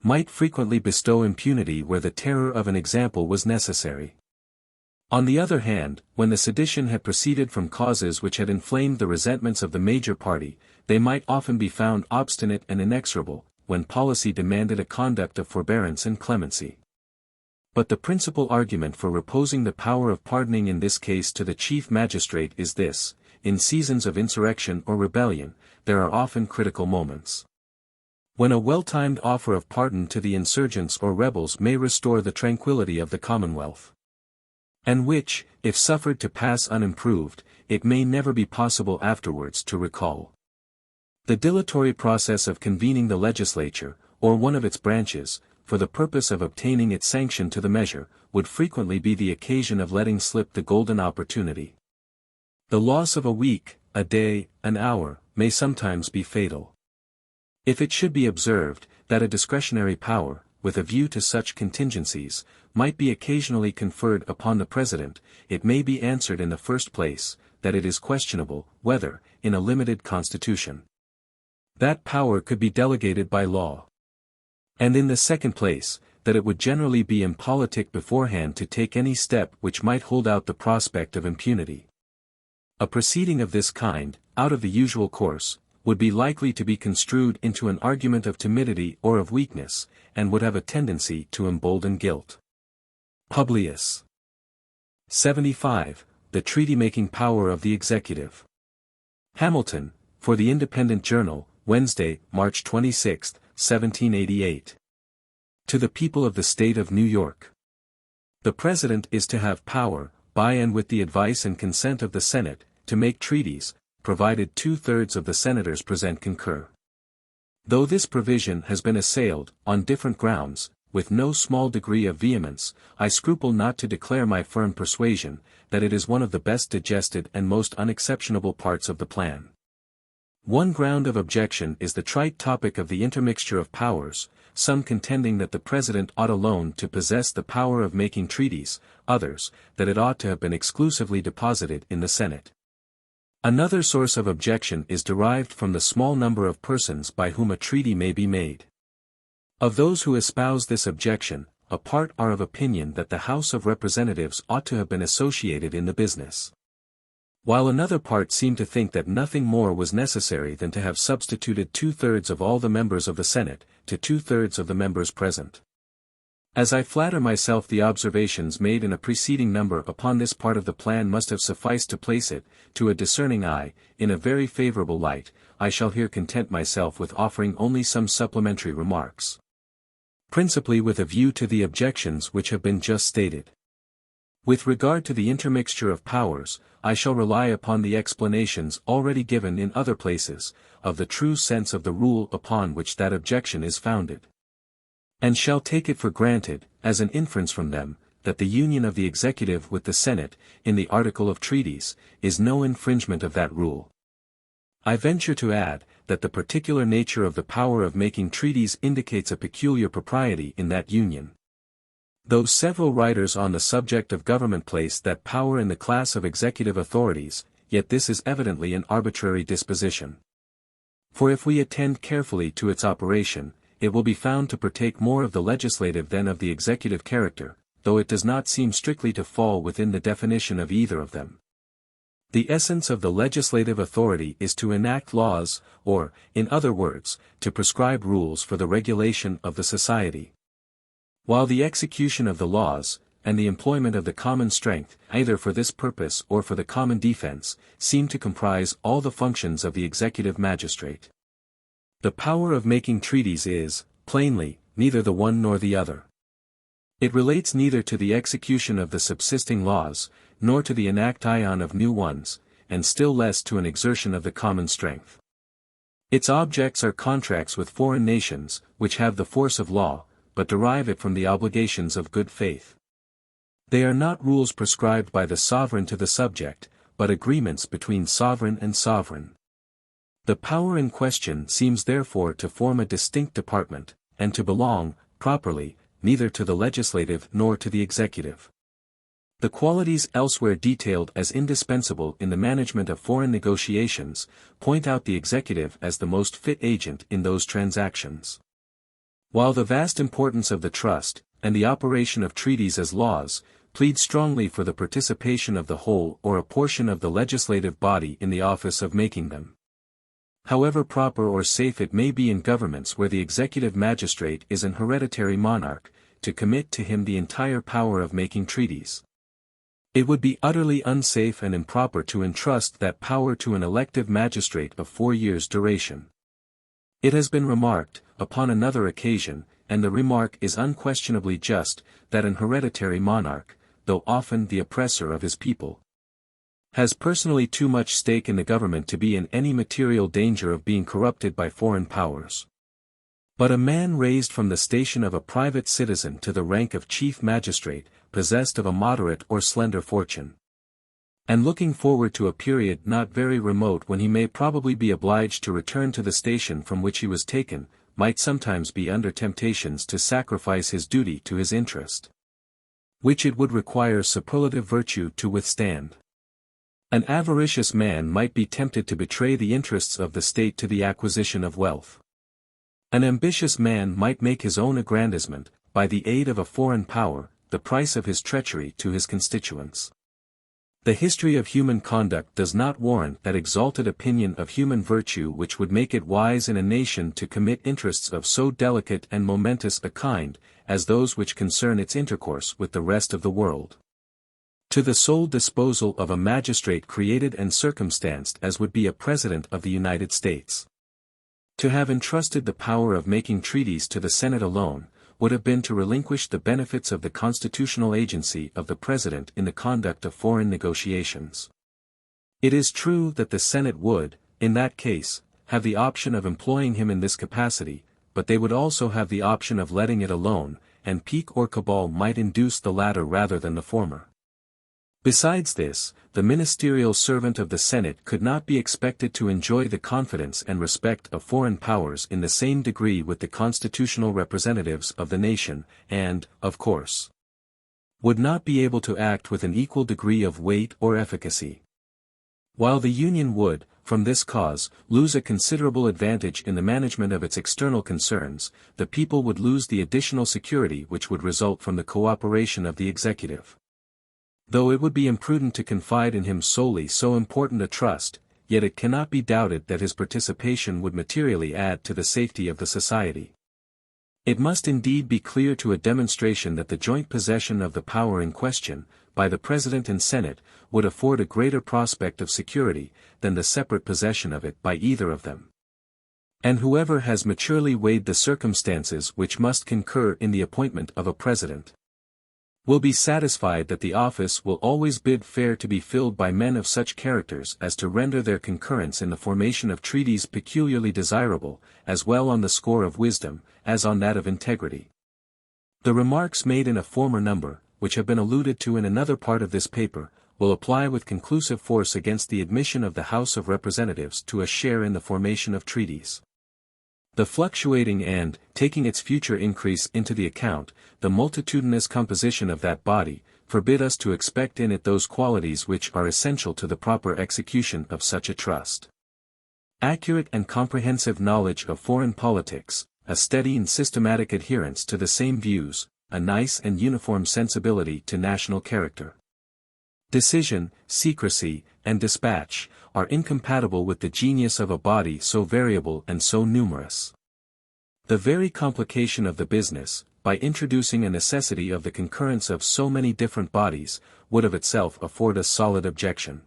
might frequently bestow impunity where the terror of an example was necessary. On the other hand, when the sedition had proceeded from causes which had inflamed the resentments of the major party, they might often be found obstinate and inexorable, when policy demanded a conduct of forbearance and clemency. But the principal argument for reposing the power of pardoning in this case to the chief magistrate is this: in seasons of insurrection or rebellion, there are often critical moments, when a well-timed offer of pardon to the insurgents or rebels may restore the tranquility of the Commonwealth, and which, if suffered to pass unimproved, it may never be possible afterwards to recall. The dilatory process of convening the legislature, or one of its branches, for the purpose of obtaining its sanction to the measure, would frequently be the occasion of letting slip the golden opportunity. The loss of a week, a day, an hour, may sometimes be fatal. If it should be observed, that a discretionary power, with a view to such contingencies, might be occasionally conferred upon the President, it may be answered in the first place, that it is questionable, whether, in a limited constitution, that power could be delegated by law. And in the second place, that it would generally be impolitic beforehand to take any step which might hold out the prospect of impunity. A proceeding of this kind, out of the usual course, would be likely to be construed into an argument of timidity or of weakness, and would have a tendency to embolden guilt. Publius. 75. The treaty-making power of the executive. Hamilton, for the Independent Journal, Wednesday, March 26, 1788. To the people of the State of New York. The President is to have power, by and with the advice and consent of the Senate, to make treaties, provided 2/3 of the Senators present concur. Though this provision has been assailed, on different grounds, with no small degree of vehemence, I scruple not to declare my firm persuasion, that it is one of the best digested and most unexceptionable parts of the plan. One ground of objection is the trite topic of the intermixture of powers, some contending that the President ought alone to possess the power of making treaties, others, that it ought to have been exclusively deposited in the Senate. Another source of objection is derived from the small number of persons by whom a treaty may be made. Of those who espouse this objection, a part are of opinion that the House of Representatives ought to have been associated in the business, while another part seem to think that nothing more was necessary than to have substituted 2/3 of all the members of the Senate, to 2/3 of the members present. As I flatter myself the observations made in a preceding number upon this part of the plan must have sufficed to place it, to a discerning eye, in a very favorable light, I shall here content myself with offering only some supplementary remarks, principally with a view to the objections which have been just stated. With regard to the intermixture of powers, I shall rely upon the explanations already given in other places, of the true sense of the rule upon which that objection is founded. And shall take it for granted, as an inference from them, that the union of the executive with the Senate, in the article of treaties, is no infringement of that rule. I venture to add, that the particular nature of the power of making treaties indicates a peculiar propriety in that union. Though several writers on the subject of government place that power in the class of executive authorities, yet this is evidently an arbitrary disposition. For if we attend carefully to its operation, it will be found to partake more of the legislative than of the executive character, though it does not seem strictly to fall within the definition of either of them. The essence of the legislative authority is to enact laws, or, in other words, to prescribe rules for the regulation of the society. While the execution of the laws, and the employment of the common strength, either for this purpose or for the common defense, seem to comprise all the functions of the executive magistrate. The power of making treaties is, plainly, neither the one nor the other. It relates neither to the execution of the subsisting laws, nor to the enactation of new ones, and still less to an exertion of the common strength. Its objects are contracts with foreign nations, which have the force of law, but derive it from the obligations of good faith. They are not rules prescribed by the sovereign to the subject, but agreements between sovereign and sovereign. The power in question seems therefore to form a distinct department, and to belong, properly, neither to the legislative nor to the executive. The qualities elsewhere detailed as indispensable in the management of foreign negotiations, point out the executive as the most fit agent in those transactions. While the vast importance of the trust, and the operation of treaties as laws, plead strongly for the participation of the whole or a portion of the legislative body in the office of making them. However proper or safe it may be in governments where the executive magistrate is an hereditary monarch, to commit to him the entire power of making treaties. It would be utterly unsafe and improper to entrust that power to an elective magistrate of 4 years' duration. It has been remarked, upon another occasion, and the remark is unquestionably just, that an hereditary monarch, though often the oppressor of his people, has personally too much stake in the government to be in any material danger of being corrupted by foreign powers. But a man raised from the station of a private citizen to the rank of chief magistrate, possessed of a moderate or slender fortune, and looking forward to a period not very remote when he may probably be obliged to return to the station from which he was taken, might sometimes be under temptations to sacrifice his duty to his interest, which it would require superlative virtue to withstand. An avaricious man might be tempted to betray the interests of the state to the acquisition of wealth. An ambitious man might make his own aggrandizement, by the aid of a foreign power, the price of his treachery to his constituents. The history of human conduct does not warrant that exalted opinion of human virtue which would make it wise in a nation to commit interests of so delicate and momentous a kind, as those which concern its intercourse with the rest of the world, to the sole disposal of a magistrate created and circumstanced as would be a President of the United States. To have entrusted the power of making treaties to the Senate alone, would have been to relinquish the benefits of the constitutional agency of the President in the conduct of foreign negotiations. It is true that the Senate would, in that case, have the option of employing him in this capacity, but they would also have the option of letting it alone, and pique or cabal might induce the latter rather than the former. Besides this, the ministerial servant of the Senate could not be expected to enjoy the confidence and respect of foreign powers in the same degree with the constitutional representatives of the nation, and, of course, would not be able to act with an equal degree of weight or efficacy. While the Union would, from this cause, lose a considerable advantage in the management of its external concerns, the people would lose the additional security which would result from the cooperation of the executive. Though it would be imprudent to confide in him solely so important a trust, yet it cannot be doubted that his participation would materially add to the safety of the society. It must indeed be clear to a demonstration that the joint possession of the power in question, by the President and Senate, would afford a greater prospect of security, than the separate possession of it by either of them. And whoever has maturely weighed the circumstances which must concur in the appointment of a President, will be satisfied that the office will always bid fair to be filled by men of such characters as to render their concurrence in the formation of treaties peculiarly desirable, as well on the score of wisdom, as on that of integrity. The remarks made in a former number, which have been alluded to in another part of this paper, will apply with conclusive force against the admission of the House of Representatives to a share in the formation of treaties. The fluctuating and, taking its future increase into the account, the multitudinous composition of that body, forbid us to expect in it those qualities which are essential to the proper execution of such a trust. Accurate and comprehensive knowledge of foreign politics, a steady and systematic adherence to the same views, a nice and uniform sensibility to national character. Decision, secrecy, and dispatch, are incompatible with the genius of a body so variable and so numerous. The very complication of the business, by introducing a necessity of the concurrence of so many different bodies, would of itself afford a solid objection.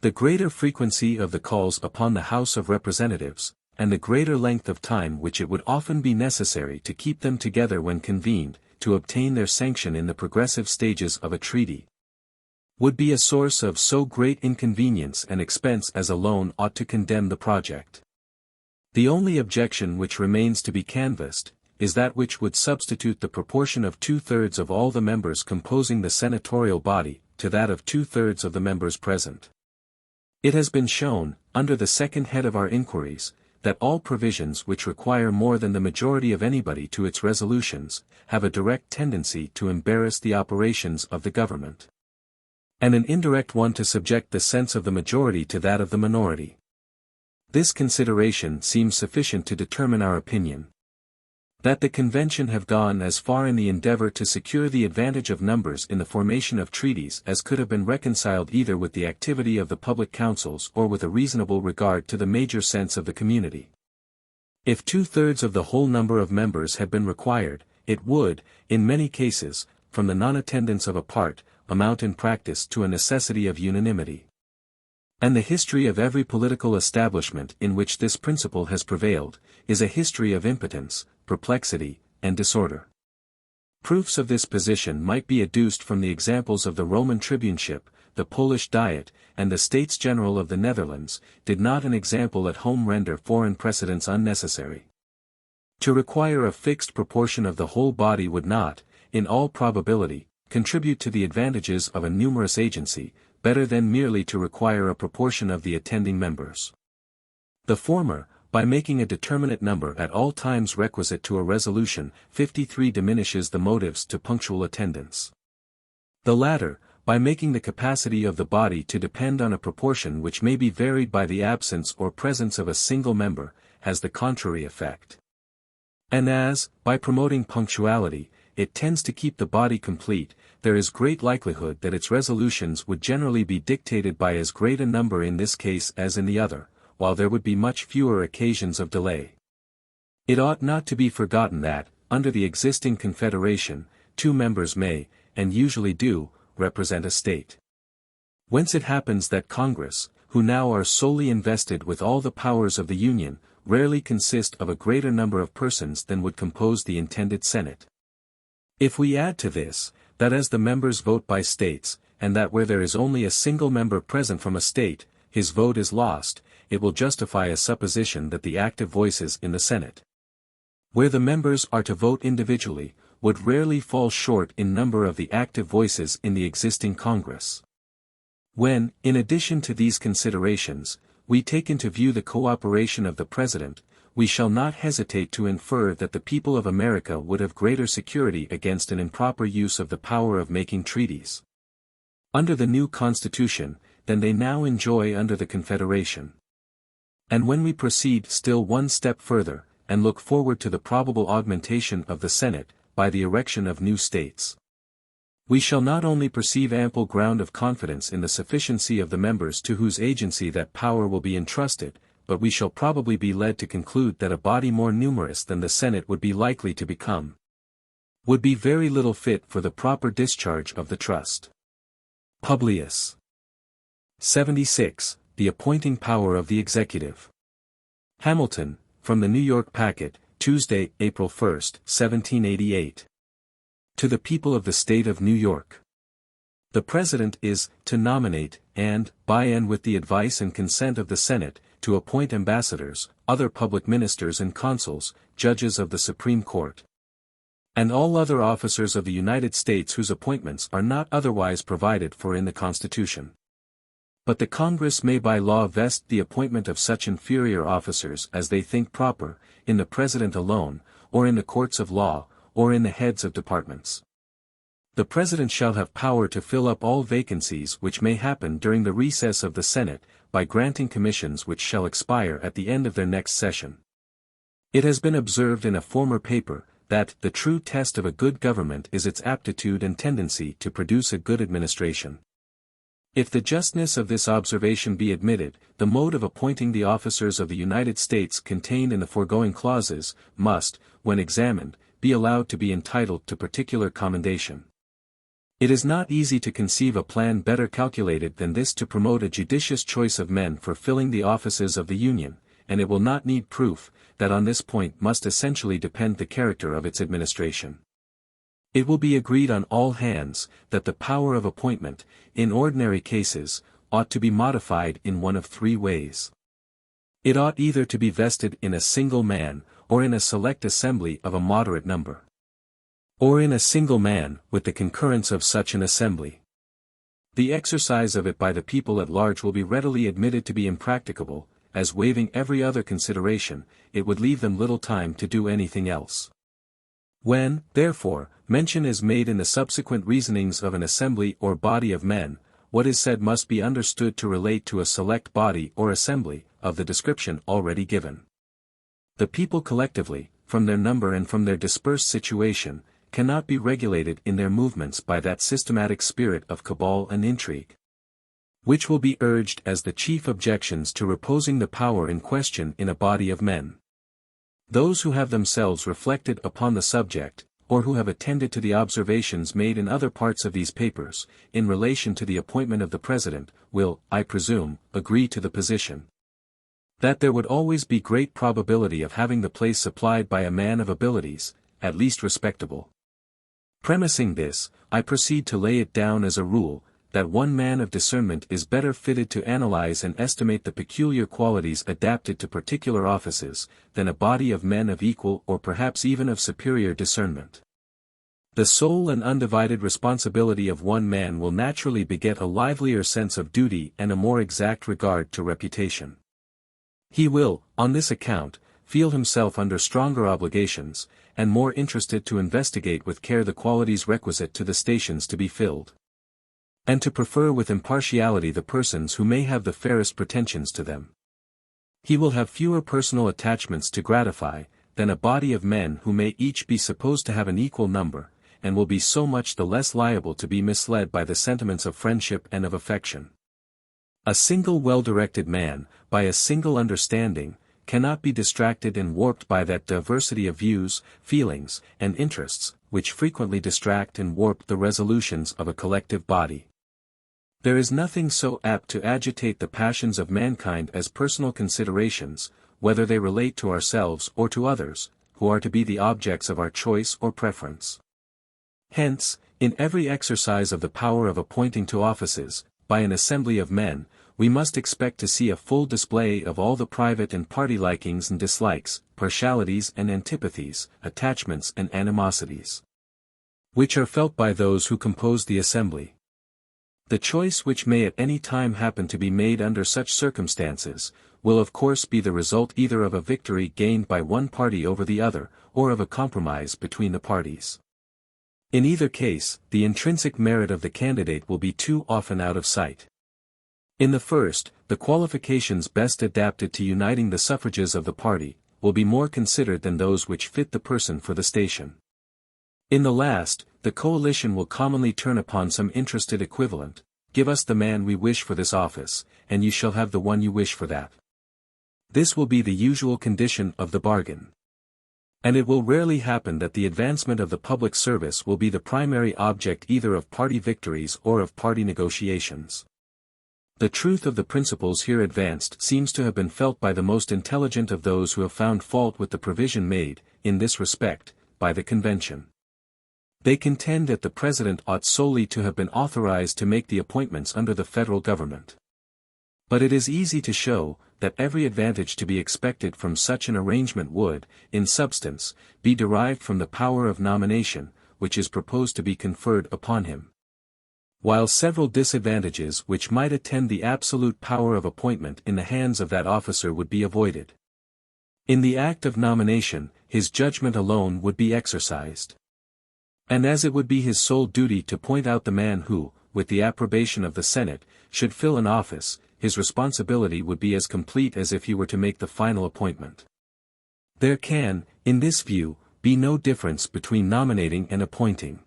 The greater frequency of the calls upon the House of Representatives, and the greater length of time which it would often be necessary to keep them together when convened, to obtain their sanction in the progressive stages of a treaty, would be a source of so great inconvenience and expense as alone ought to condemn the project. The only objection which remains to be canvassed, is that which would substitute the proportion of 2/3 of all the members composing the senatorial body, to that of 2/3 of the members present. It has been shown, under the second head of our inquiries, that all provisions which require more than the majority of anybody to its resolutions, have a direct tendency to embarrass the operations of the government, and an indirect one to subject the sense of the majority to that of the minority. This consideration seems sufficient to determine our opinion. That the convention have gone as far in the endeavor to secure the advantage of numbers in the formation of treaties as could have been reconciled either with the activity of the public councils or with a reasonable regard to the major sense of the community. If 2/3 of the whole number of members had been required, it would, in many cases, from the non-attendance of a part, amount in practice to a necessity of unanimity. And the history of every political establishment in which this principle has prevailed, is a history of impotence, perplexity, and disorder. Proofs of this position might be adduced from the examples of the Roman tribuneship, the Polish Diet, and the States General of the Netherlands, did not an example at home render foreign precedents unnecessary. To require a fixed proportion of the whole body would not, in all probability, contribute to the advantages of a numerous agency, better than merely to require a proportion of the attending members. The former, by making a determinate number at all times requisite to a resolution, 53 diminishes the motives to punctual attendance. The latter, by making the capacity of the body to depend on a proportion which may be varied by the absence or presence of a single member, has the contrary effect. And as, by promoting punctuality, it tends to keep the body complete, there is great likelihood that its resolutions would generally be dictated by as great a number in this case as in the other, while there would be much fewer occasions of delay. It ought not to be forgotten that, under the existing confederation, 2 members may, and usually do, represent a state. Whence it happens that Congress, who now are solely invested with all the powers of the Union, rarely consist of a greater number of persons than would compose the intended Senate. If we add to this, that as the members vote by states, and that where there is only a single member present from a state, his vote is lost, it will justify a supposition that the active voices in the Senate, where the members are to vote individually, would rarely fall short in number of the active voices in the existing Congress. When, in addition to these considerations, we take into view the cooperation of the President, we shall not hesitate to infer that the people of America would have greater security against an improper use of the power of making treaties under the new Constitution, than they now enjoy under the Confederation. And when we proceed still one step further, and look forward to the probable augmentation of the Senate, by the erection of new states, we shall not only perceive ample ground of confidence in the sufficiency of the members to whose agency that power will be entrusted, but we shall probably be led to conclude that a body more numerous than the Senate would be likely to become, would be very little fit for the proper discharge of the trust. Publius. 76. The appointing power of the executive. Hamilton, from the New York Packet, Tuesday, April 1, 1788. To the people of the state of New York. The President is to nominate, and, by and with the advice and consent of the Senate, to appoint ambassadors, other public ministers and consuls, judges of the Supreme Court, and all other officers of the United States whose appointments are not otherwise provided for in the Constitution. But the Congress may by law vest the appointment of such inferior officers as they think proper, in the President alone, or in the courts of law, or in the heads of departments. The President shall have power to fill up all vacancies which may happen during the recess of the Senate, by granting commissions which shall expire at the end of their next session. It has been observed in a former paper, that the true test of a good government is its aptitude and tendency to produce a good administration. If the justness of this observation be admitted, the mode of appointing the officers of the United States contained in the foregoing clauses, must, when examined, be allowed to be entitled to particular commendation. It is not easy to conceive a plan better calculated than this to promote a judicious choice of men for filling the offices of the Union, and it will not need proof, that on this point must essentially depend the character of its administration. It will be agreed on all hands, that the power of appointment, in ordinary cases, ought to be modified in one of three ways. It ought either to be vested in a single man, or in a select assembly of a moderate number, or in a single man, with the concurrence of such an assembly. The exercise of it by the people at large will be readily admitted to be impracticable, as waiving every other consideration, it would leave them little time to do anything else. When, therefore, mention is made in the subsequent reasonings of an assembly or body of men, what is said must be understood to relate to a select body or assembly, of the description already given. The people collectively, from their number and from their dispersed situation, cannot be regulated in their movements by that systematic spirit of cabal and intrigue, which will be urged as the chief objections to reposing the power in question in a body of men. Those who have themselves reflected upon the subject, or who have attended to the observations made in other parts of these papers, in relation to the appointment of the President, will, I presume, agree to the position that there would always be great probability of having the place supplied by a man of abilities, at least respectable. Premising this, I proceed to lay it down as a rule, that one man of discernment is better fitted to analyze and estimate the peculiar qualities adapted to particular offices, than a body of men of equal or perhaps even of superior discernment. The sole and undivided responsibility of one man will naturally beget a livelier sense of duty and a more exact regard to reputation. He will, on this account, feel himself under stronger obligations, and more interested to investigate with care the qualities requisite to the stations to be filled, and to prefer with impartiality the persons who may have the fairest pretensions to them. He will have fewer personal attachments to gratify, than a body of men who may each be supposed to have an equal number, and will be so much the less liable to be misled by the sentiments of friendship and of affection. A single well-directed man, by a single understanding, cannot be distracted and warped by that diversity of views, feelings, and interests, which frequently distract and warp the resolutions of a collective body. There is nothing so apt to agitate the passions of mankind as personal considerations, whether they relate to ourselves or to others, who are to be the objects of our choice or preference. Hence, in every exercise of the power of appointing to offices, by an assembly of men, we must expect to see a full display of all the private and party likings and dislikes, partialities and antipathies, attachments and animosities, which are felt by those who compose the assembly. The choice which may at any time happen to be made under such circumstances, will of course be the result either of a victory gained by one party over the other, or of a compromise between the parties. In either case, the intrinsic merit of the candidate will be too often out of sight. In the first, the qualifications best adapted to uniting the suffrages of the party, will be more considered than those which fit the person for the station. In the last, the coalition will commonly turn upon some interested equivalent: give us the man we wish for this office, and you shall have the one you wish for that. This will be the usual condition of the bargain. And it will rarely happen that the advancement of the public service will be the primary object either of party victories or of party negotiations. The truth of the principles here advanced seems to have been felt by the most intelligent of those who have found fault with the provision made, in this respect, by the Convention. They contend that the President ought solely to have been authorized to make the appointments under the federal government. But it is easy to show that every advantage to be expected from such an arrangement would, in substance, be derived from the power of nomination, which is proposed to be conferred upon him. While several disadvantages which might attend the absolute power of appointment in the hands of that officer would be avoided. In the act of nomination, his judgment alone would be exercised. And as it would be his sole duty to point out the man who, with the approbation of the Senate, should fill an office, his responsibility would be as complete as if he were to make the final appointment. There can, in this view, be no difference between nominating and appointing.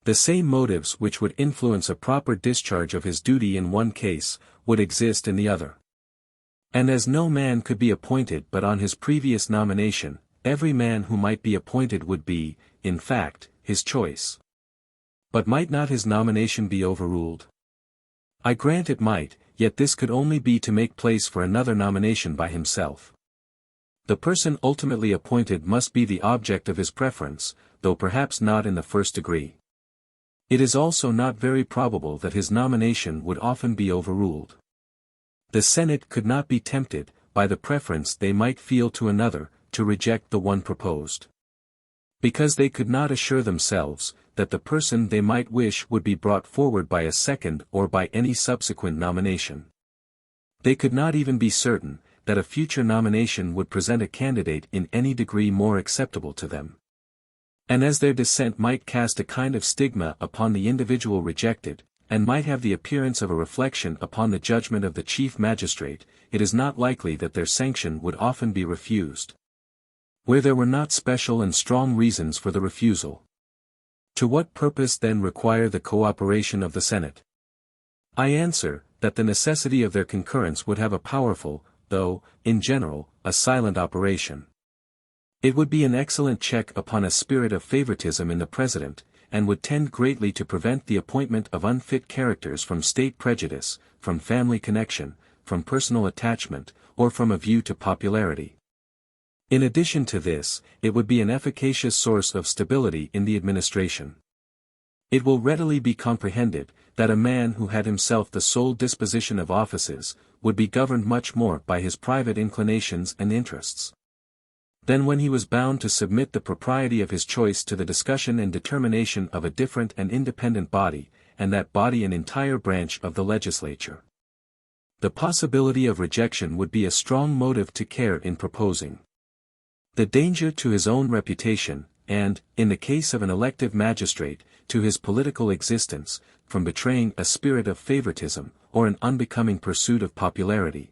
The same motives which would influence a proper discharge of his duty in one case, would exist in the other. And as no man could be appointed but on his previous nomination, every man who might be appointed would be, in fact, his choice. But might not his nomination be overruled? I grant it might, yet this could only be to make place for another nomination by himself. The person ultimately appointed must be the object of his preference, though perhaps not in the first degree. It is also not very probable that his nomination would often be overruled. The Senate could not be tempted, by the preference they might feel to another, to reject the one proposed. Because they could not assure themselves, that the person they might wish would be brought forward by a second or by any subsequent nomination. They could not even be certain, that a future nomination would present a candidate in any degree more acceptable to them. And as their dissent might cast a kind of stigma upon the individual rejected, and might have the appearance of a reflection upon the judgment of the chief magistrate, it is not likely that their sanction would often be refused. Where there were not special and strong reasons for the refusal. To what purpose then require the cooperation of the Senate? I answer, that the necessity of their concurrence would have a powerful, though, in general, a silent operation. It would be an excellent check upon a spirit of favoritism in the President, and would tend greatly to prevent the appointment of unfit characters from state prejudice, from family connection, from personal attachment, or from a view to popularity. In addition to this, it would be an efficacious source of stability in the administration. It will readily be comprehended, that a man who had himself the sole disposition of offices, would be governed much more by his private inclinations and interests, than when he was bound to submit the propriety of his choice to the discussion and determination of a different and independent body, and that body an entire branch of the legislature. The possibility of rejection would be a strong motive to care in proposing. The danger to his own reputation, and, in the case of an elective magistrate, to his political existence, from betraying a spirit of favoritism, or an unbecoming pursuit of popularity.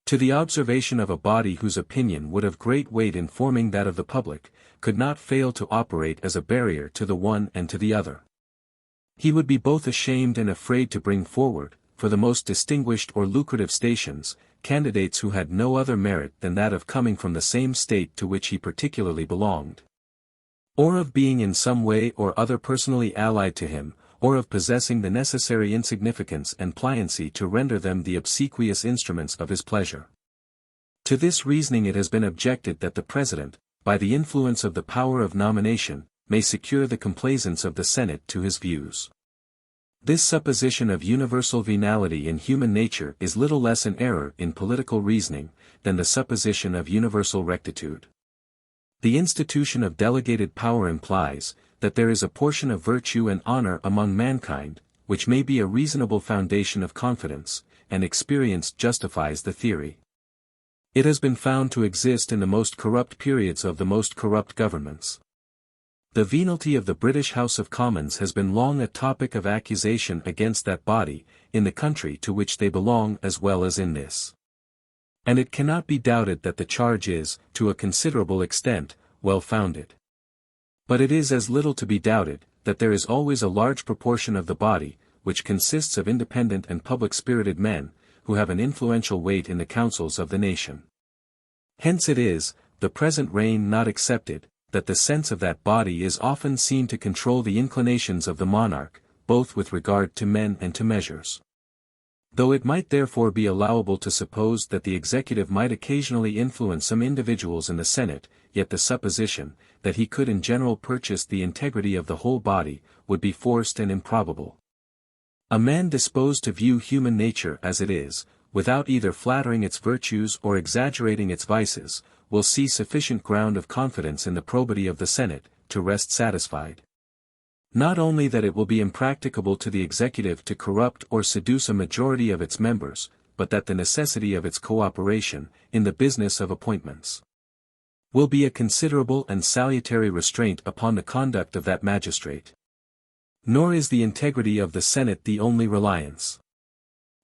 To the observation of a body whose opinion would have great weight in forming that of the public, could not fail to operate as a barrier to the one and to the other. He would be both ashamed and afraid to bring forward, for the most distinguished or lucrative stations, candidates who had no other merit than that of coming from the same state to which he particularly belonged, or of being in some way or other personally allied to him, or of possessing the necessary insignificance and pliancy to render them the obsequious instruments of his pleasure. To this reasoning it has been objected that the President, by the influence of the power of nomination, may secure the complaisance of the Senate to his views. This supposition of universal venality in human nature is little less an error in political reasoning, than the supposition of universal rectitude. The institution of delegated power implies, that there is a portion of virtue and honor among mankind, which may be a reasonable foundation of confidence, and experience justifies the theory. It has been found to exist in the most corrupt periods of the most corrupt governments. The venality of the British House of Commons has been long a topic of accusation against that body, in the country to which they belong as well as in this. And it cannot be doubted that the charge is, to a considerable extent, well founded. But it is as little to be doubted, that there is always a large proportion of the body, which consists of independent and public-spirited men, who have an influential weight in the councils of the nation. Hence it is, the present reign not excepted, that the sense of that body is often seen to control the inclinations of the monarch, both with regard to men and to measures. Though it might therefore be allowable to suppose that the executive might occasionally influence some individuals in the Senate, yet the supposition, that he could in general purchase the integrity of the whole body, would be forced and improbable. A man disposed to view human nature as it is, without either flattering its virtues or exaggerating its vices, will see sufficient ground of confidence in the probity of the Senate, to rest satisfied. Not only that it will be impracticable to the executive to corrupt or seduce a majority of its members, but that the necessity of its cooperation, in the business of appointments, will be a considerable and salutary restraint upon the conduct of that magistrate. Nor is the integrity of the Senate the only reliance.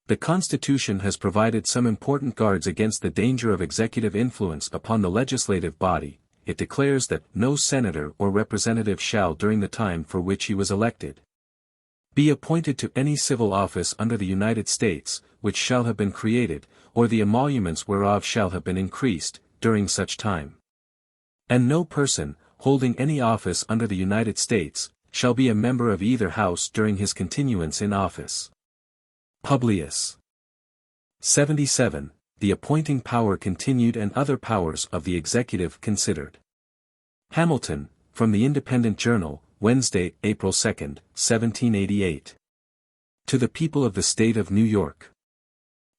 The Constitution has provided some important guards against the danger of executive influence upon the legislative body. It declares that no senator or representative shall during the time for which he was elected be appointed to any civil office under the United States, which shall have been created, or the emoluments whereof shall have been increased, during such time. And no person, holding any office under the United States, shall be a member of either house during his continuance in office. Publius. 77. The appointing power continued and other powers of the executive considered. Hamilton, from the Independent Journal, Wednesday, April 2, 1788. To the People of the State of New York.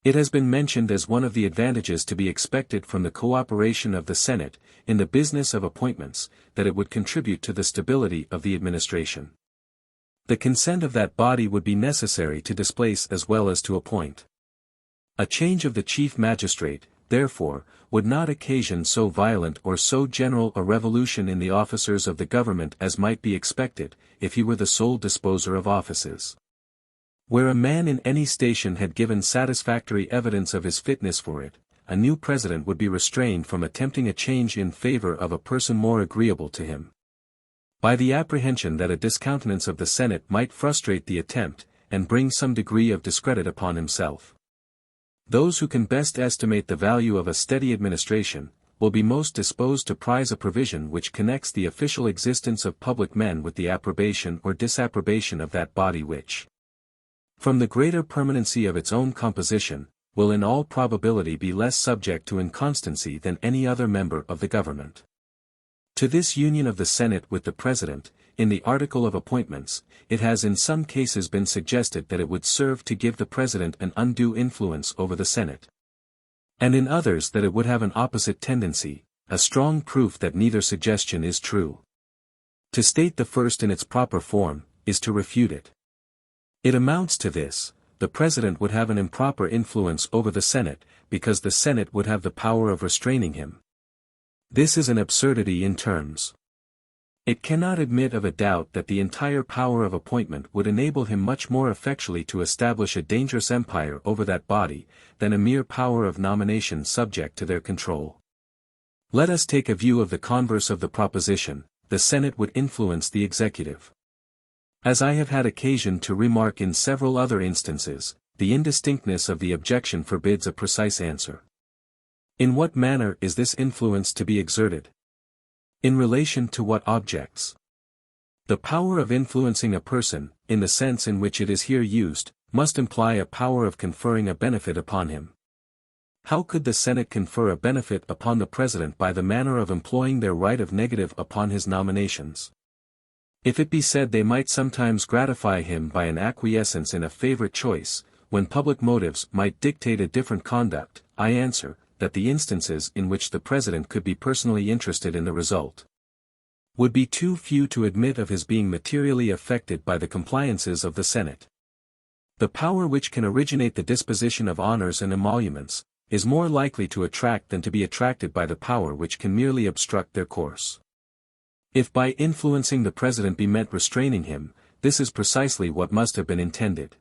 It has been mentioned as one of the advantages to be expected from the cooperation of the Senate, in the business of appointments, that it would contribute to the stability of the administration. The consent of that body would be necessary to displace as well as to appoint. A change of the chief magistrate, therefore, would not occasion so violent or so general a revolution in the officers of the government as might be expected, if he were the sole disposer of offices. Where a man in any station had given satisfactory evidence of his fitness for it, a new president would be restrained from attempting a change in favor of a person more agreeable to him, by the apprehension that a discountenance of the Senate might frustrate the attempt, and bring some degree of discredit upon himself. Those who can best estimate the value of a steady administration, will be most disposed to prize a provision which connects the official existence of public men with the approbation or disapprobation of that body which, from the greater permanency of its own composition, will in all probability be less subject to inconstancy than any other member of the government. To this union of the Senate with the President, in the article of appointments, it has in some cases been suggested that it would serve to give the President an undue influence over the Senate. And in others that it would have an opposite tendency, a strong proof that neither suggestion is true. To state the first in its proper form, is to refute it. It amounts to this: the President would have an improper influence over the Senate, because the Senate would have the power of restraining him. This is an absurdity in terms. It cannot admit of a doubt that the entire power of appointment would enable him much more effectually to establish a dangerous empire over that body, than a mere power of nomination subject to their control. Let us take a view of the converse of the proposition: the Senate would influence the executive. As I have had occasion to remark in several other instances, the indistinctness of the objection forbids a precise answer. In what manner is this influence to be exerted? In relation to what objects? The power of influencing a person, in the sense in which it is here used, must imply a power of conferring a benefit upon him. How could the Senate confer a benefit upon the President by the manner of employing their right of negative upon his nominations? If it be said they might sometimes gratify him by an acquiescence in a favorite choice, when public motives might dictate a different conduct, I answer, that the instances in which the President could be personally interested in the result would be too few to admit of his being materially affected by the compliances of the Senate. The power which can originate the disposition of honors and emoluments, is more likely to attract than to be attracted by the power which can merely obstruct their course. If by influencing the President be meant restraining him, this is precisely what must have been intended.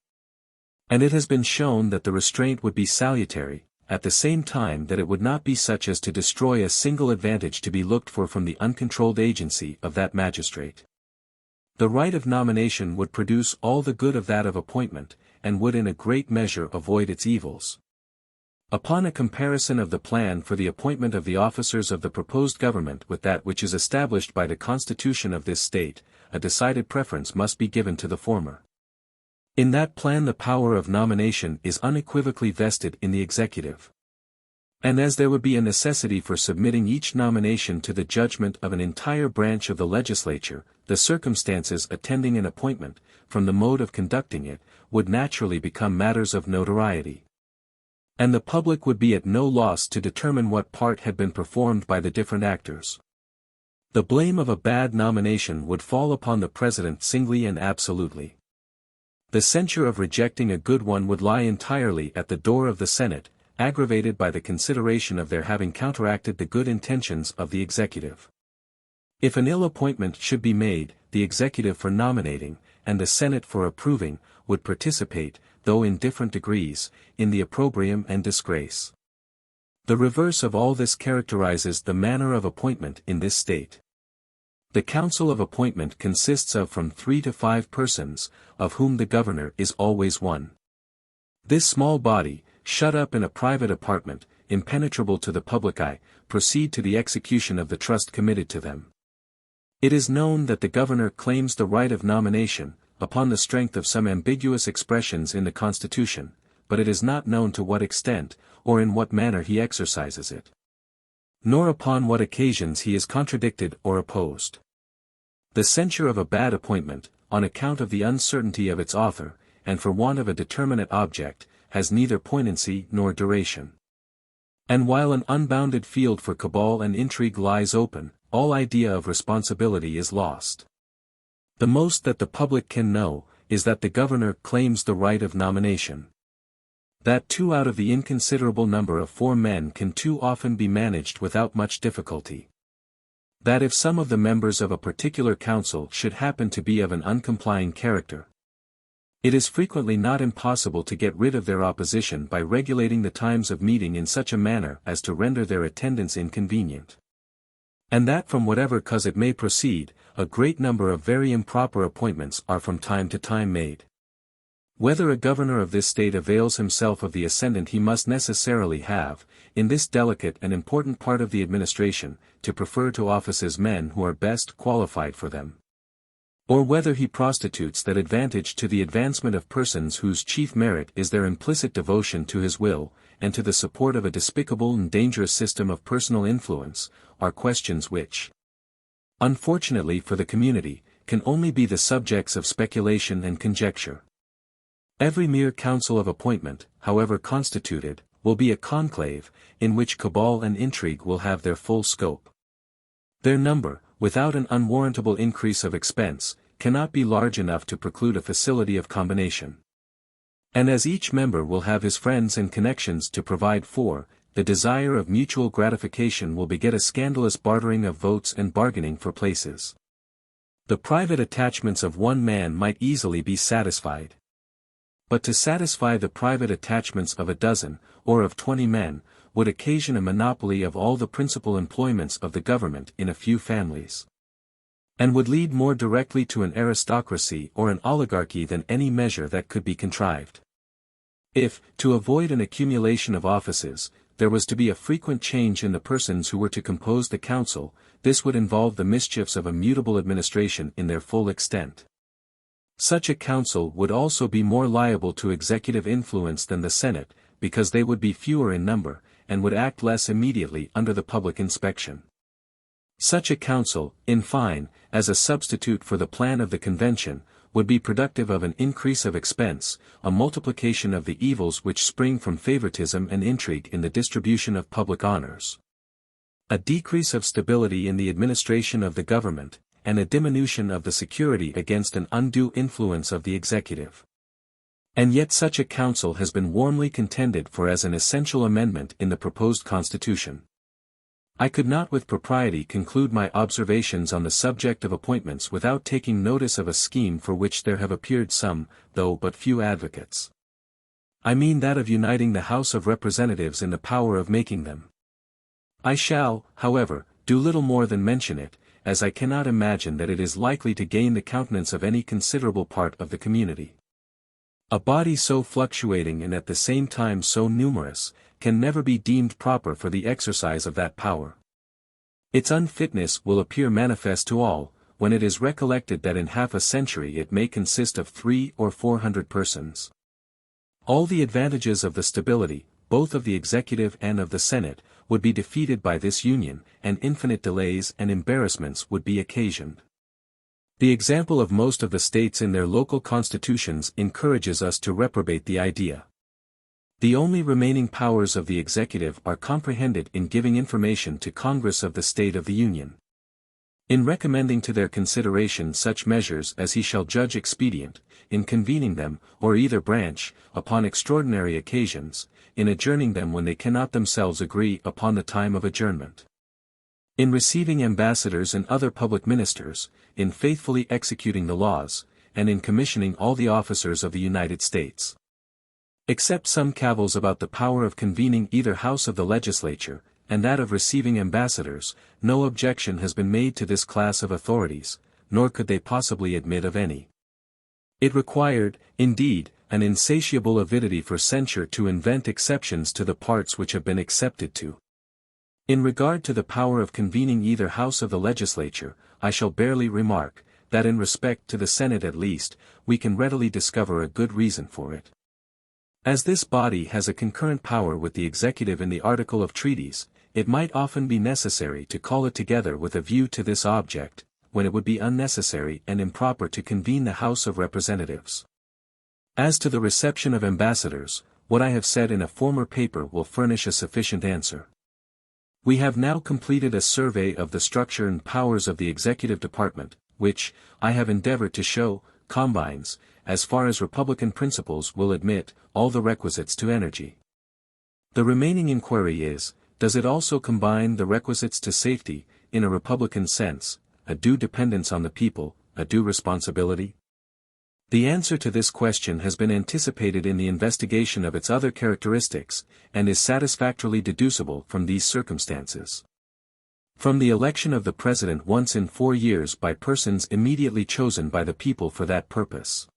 And it has been shown that the restraint would be salutary, at the same time that it would not be such as to destroy a single advantage to be looked for from the uncontrolled agency of that magistrate. The right of nomination would produce all the good of that of appointment, and would in a great measure avoid its evils. Upon a comparison of the plan for the appointment of the officers of the proposed government with that which is established by the Constitution of this state, a decided preference must be given to the former. In that plan the power of nomination is unequivocally vested in the executive. And as there would be a necessity for submitting each nomination to the judgment of an entire branch of the legislature, the circumstances attending an appointment, from the mode of conducting it, would naturally become matters of notoriety. And the public would be at no loss to determine what part had been performed by the different actors. The blame of a bad nomination would fall upon the President singly and absolutely. The censure of rejecting a good one would lie entirely at the door of the Senate, aggravated by the consideration of their having counteracted the good intentions of the executive. If an ill appointment should be made, the executive for nominating, and the Senate for approving, would participate, though in different degrees, in the opprobrium and disgrace. The reverse of all this characterizes the manner of appointment in this state. The Council of Appointment consists of from 3 to 5 persons, of whom the governor is always one. This small body, shut up in a private apartment, impenetrable to the public eye, proceed to the execution of the trust committed to them. It is known that the governor claims the right of nomination, upon the strength of some ambiguous expressions in the Constitution, but it is not known to what extent, or in what manner he exercises it. Nor upon what occasions he is contradicted or opposed. The censure of a bad appointment, on account of the uncertainty of its author, and for want of a determinate object, has neither poignancy nor duration. And while an unbounded field for cabal and intrigue lies open, all idea of responsibility is lost. The most that the public can know, is that the governor claims the right of nomination. That 2 out of the inconsiderable number of 4 men can too often be managed without much difficulty. That if some of the members of a particular council should happen to be of an uncomplying character, it is frequently not impossible to get rid of their opposition by regulating the times of meeting in such a manner as to render their attendance inconvenient. And that from whatever cause it may proceed, a great number of very improper appointments are from time to time made. Whether a governor of this state avails himself of the ascendant he must necessarily have, in this delicate and important part of the administration, to prefer to offices men who are best qualified for them. Or whether he prostitutes that advantage to the advancement of persons whose chief merit is their implicit devotion to his will, and to the support of a despicable and dangerous system of personal influence, are questions which, unfortunately for the community, can only be the subjects of speculation and conjecture. Every mere council of appointment, however constituted, will be a conclave, in which cabal and intrigue will have their full scope. Their number, without an unwarrantable increase of expense, cannot be large enough to preclude a facility of combination. And as each member will have his friends and connections to provide for, the desire of mutual gratification will beget a scandalous bartering of votes and bargaining for places. The private attachments of one man might easily be satisfied. But to satisfy the private attachments of a dozen, or of 20 men, would occasion a monopoly of all the principal employments of the government in a few families. And would lead more directly to an aristocracy or an oligarchy than any measure that could be contrived. If, to avoid an accumulation of offices, there was to be a frequent change in the persons who were to compose the council, this would involve the mischiefs of a mutable administration in their full extent. Such a council would also be more liable to executive influence than the Senate, because they would be fewer in number, and would act less immediately under the public inspection. Such a council, in fine, as a substitute for the plan of the convention, would be productive of an increase of expense, a multiplication of the evils which spring from favoritism and intrigue in the distribution of public honors, a decrease of stability in the administration of the government, and a diminution of the security against an undue influence of the executive. And yet such a council has been warmly contended for as an essential amendment in the proposed Constitution. I could not with propriety conclude my observations on the subject of appointments without taking notice of a scheme for which there have appeared some, though but few advocates. I mean that of uniting the House of Representatives in the power of making them. I shall, however, do little more than mention it, as I cannot imagine that it is likely to gain the countenance of any considerable part of the community. A body so fluctuating and at the same time so numerous, can never be deemed proper for the exercise of that power. Its unfitness will appear manifest to all, when it is recollected that in half a century it may consist of 300 or 400 persons. All the advantages of the stability, both of the executive and of the Senate, would be defeated by this union, and infinite delays and embarrassments would be occasioned. The example of most of the states in their local constitutions encourages us to reprobate the idea. The only remaining powers of the executive are comprehended in giving information to Congress of the state of the Union, in recommending to their consideration such measures as he shall judge expedient, in convening them, or either branch, upon extraordinary occasions, in adjourning them when they cannot themselves agree upon the time of adjournment, in receiving ambassadors and other public ministers, in faithfully executing the laws, and in commissioning all the officers of the United States. Except some cavils about the power of convening either house of the legislature, and that of receiving ambassadors, no objection has been made to this class of authorities, nor could they possibly admit of any. It required, indeed, an insatiable avidity for censure to invent exceptions to the parts which have been accepted to. In regard to the power of convening either house of the legislature, I shall barely remark, that in respect to the Senate at least, we can readily discover a good reason for it. As this body has a concurrent power with the executive in the article of treaties, it might often be necessary to call it together with a view to this object, when it would be unnecessary and improper to convene the House of Representatives. As to the reception of ambassadors, what I have said in a former paper will furnish a sufficient answer. We have now completed a survey of the structure and powers of the Executive Department, which, I have endeavored to show, combines, as far as Republican principles will admit, all the requisites to energy. The remaining inquiry is, does it also combine the requisites to safety, in a Republican sense, a due dependence on the people, a due responsibility? The answer to this question has been anticipated in the investigation of its other characteristics, and is satisfactorily deducible from these circumstances. From the election of the President once in 4 years by persons immediately chosen by the people for that purpose,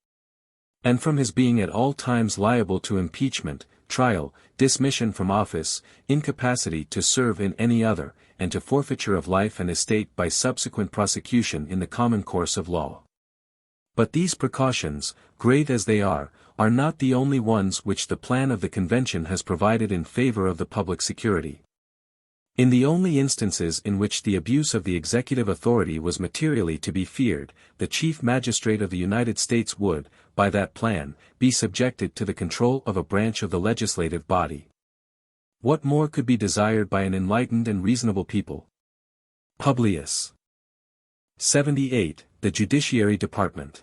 and from his being at all times liable to impeachment, trial, dismission from office, incapacity to serve in any other, and to forfeiture of life and estate by subsequent prosecution in the common course of law. But these precautions, great as they are not the only ones which the plan of the Convention has provided in favor of the public security. In the only instances in which the abuse of the executive authority was materially to be feared, the Chief Magistrate of the United States would, by that plan, be subjected to the control of a branch of the legislative body. What more could be desired by an enlightened and reasonable people? Publius. 78, The Judiciary Department.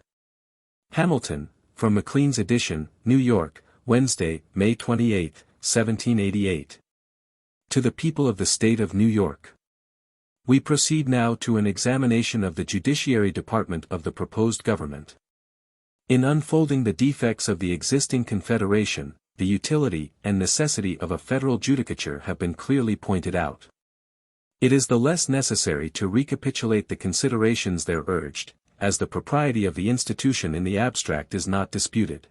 Hamilton, from Maclean's edition, New York, Wednesday, May 28, 1788. To the people of the State of New York. We proceed now to an examination of the Judiciary Department of the proposed government. In unfolding the defects of the existing Confederation, the utility and necessity of a federal judicature have been clearly pointed out. It is the less necessary to recapitulate the considerations there urged, as the propriety of the institution in the abstract is not disputed.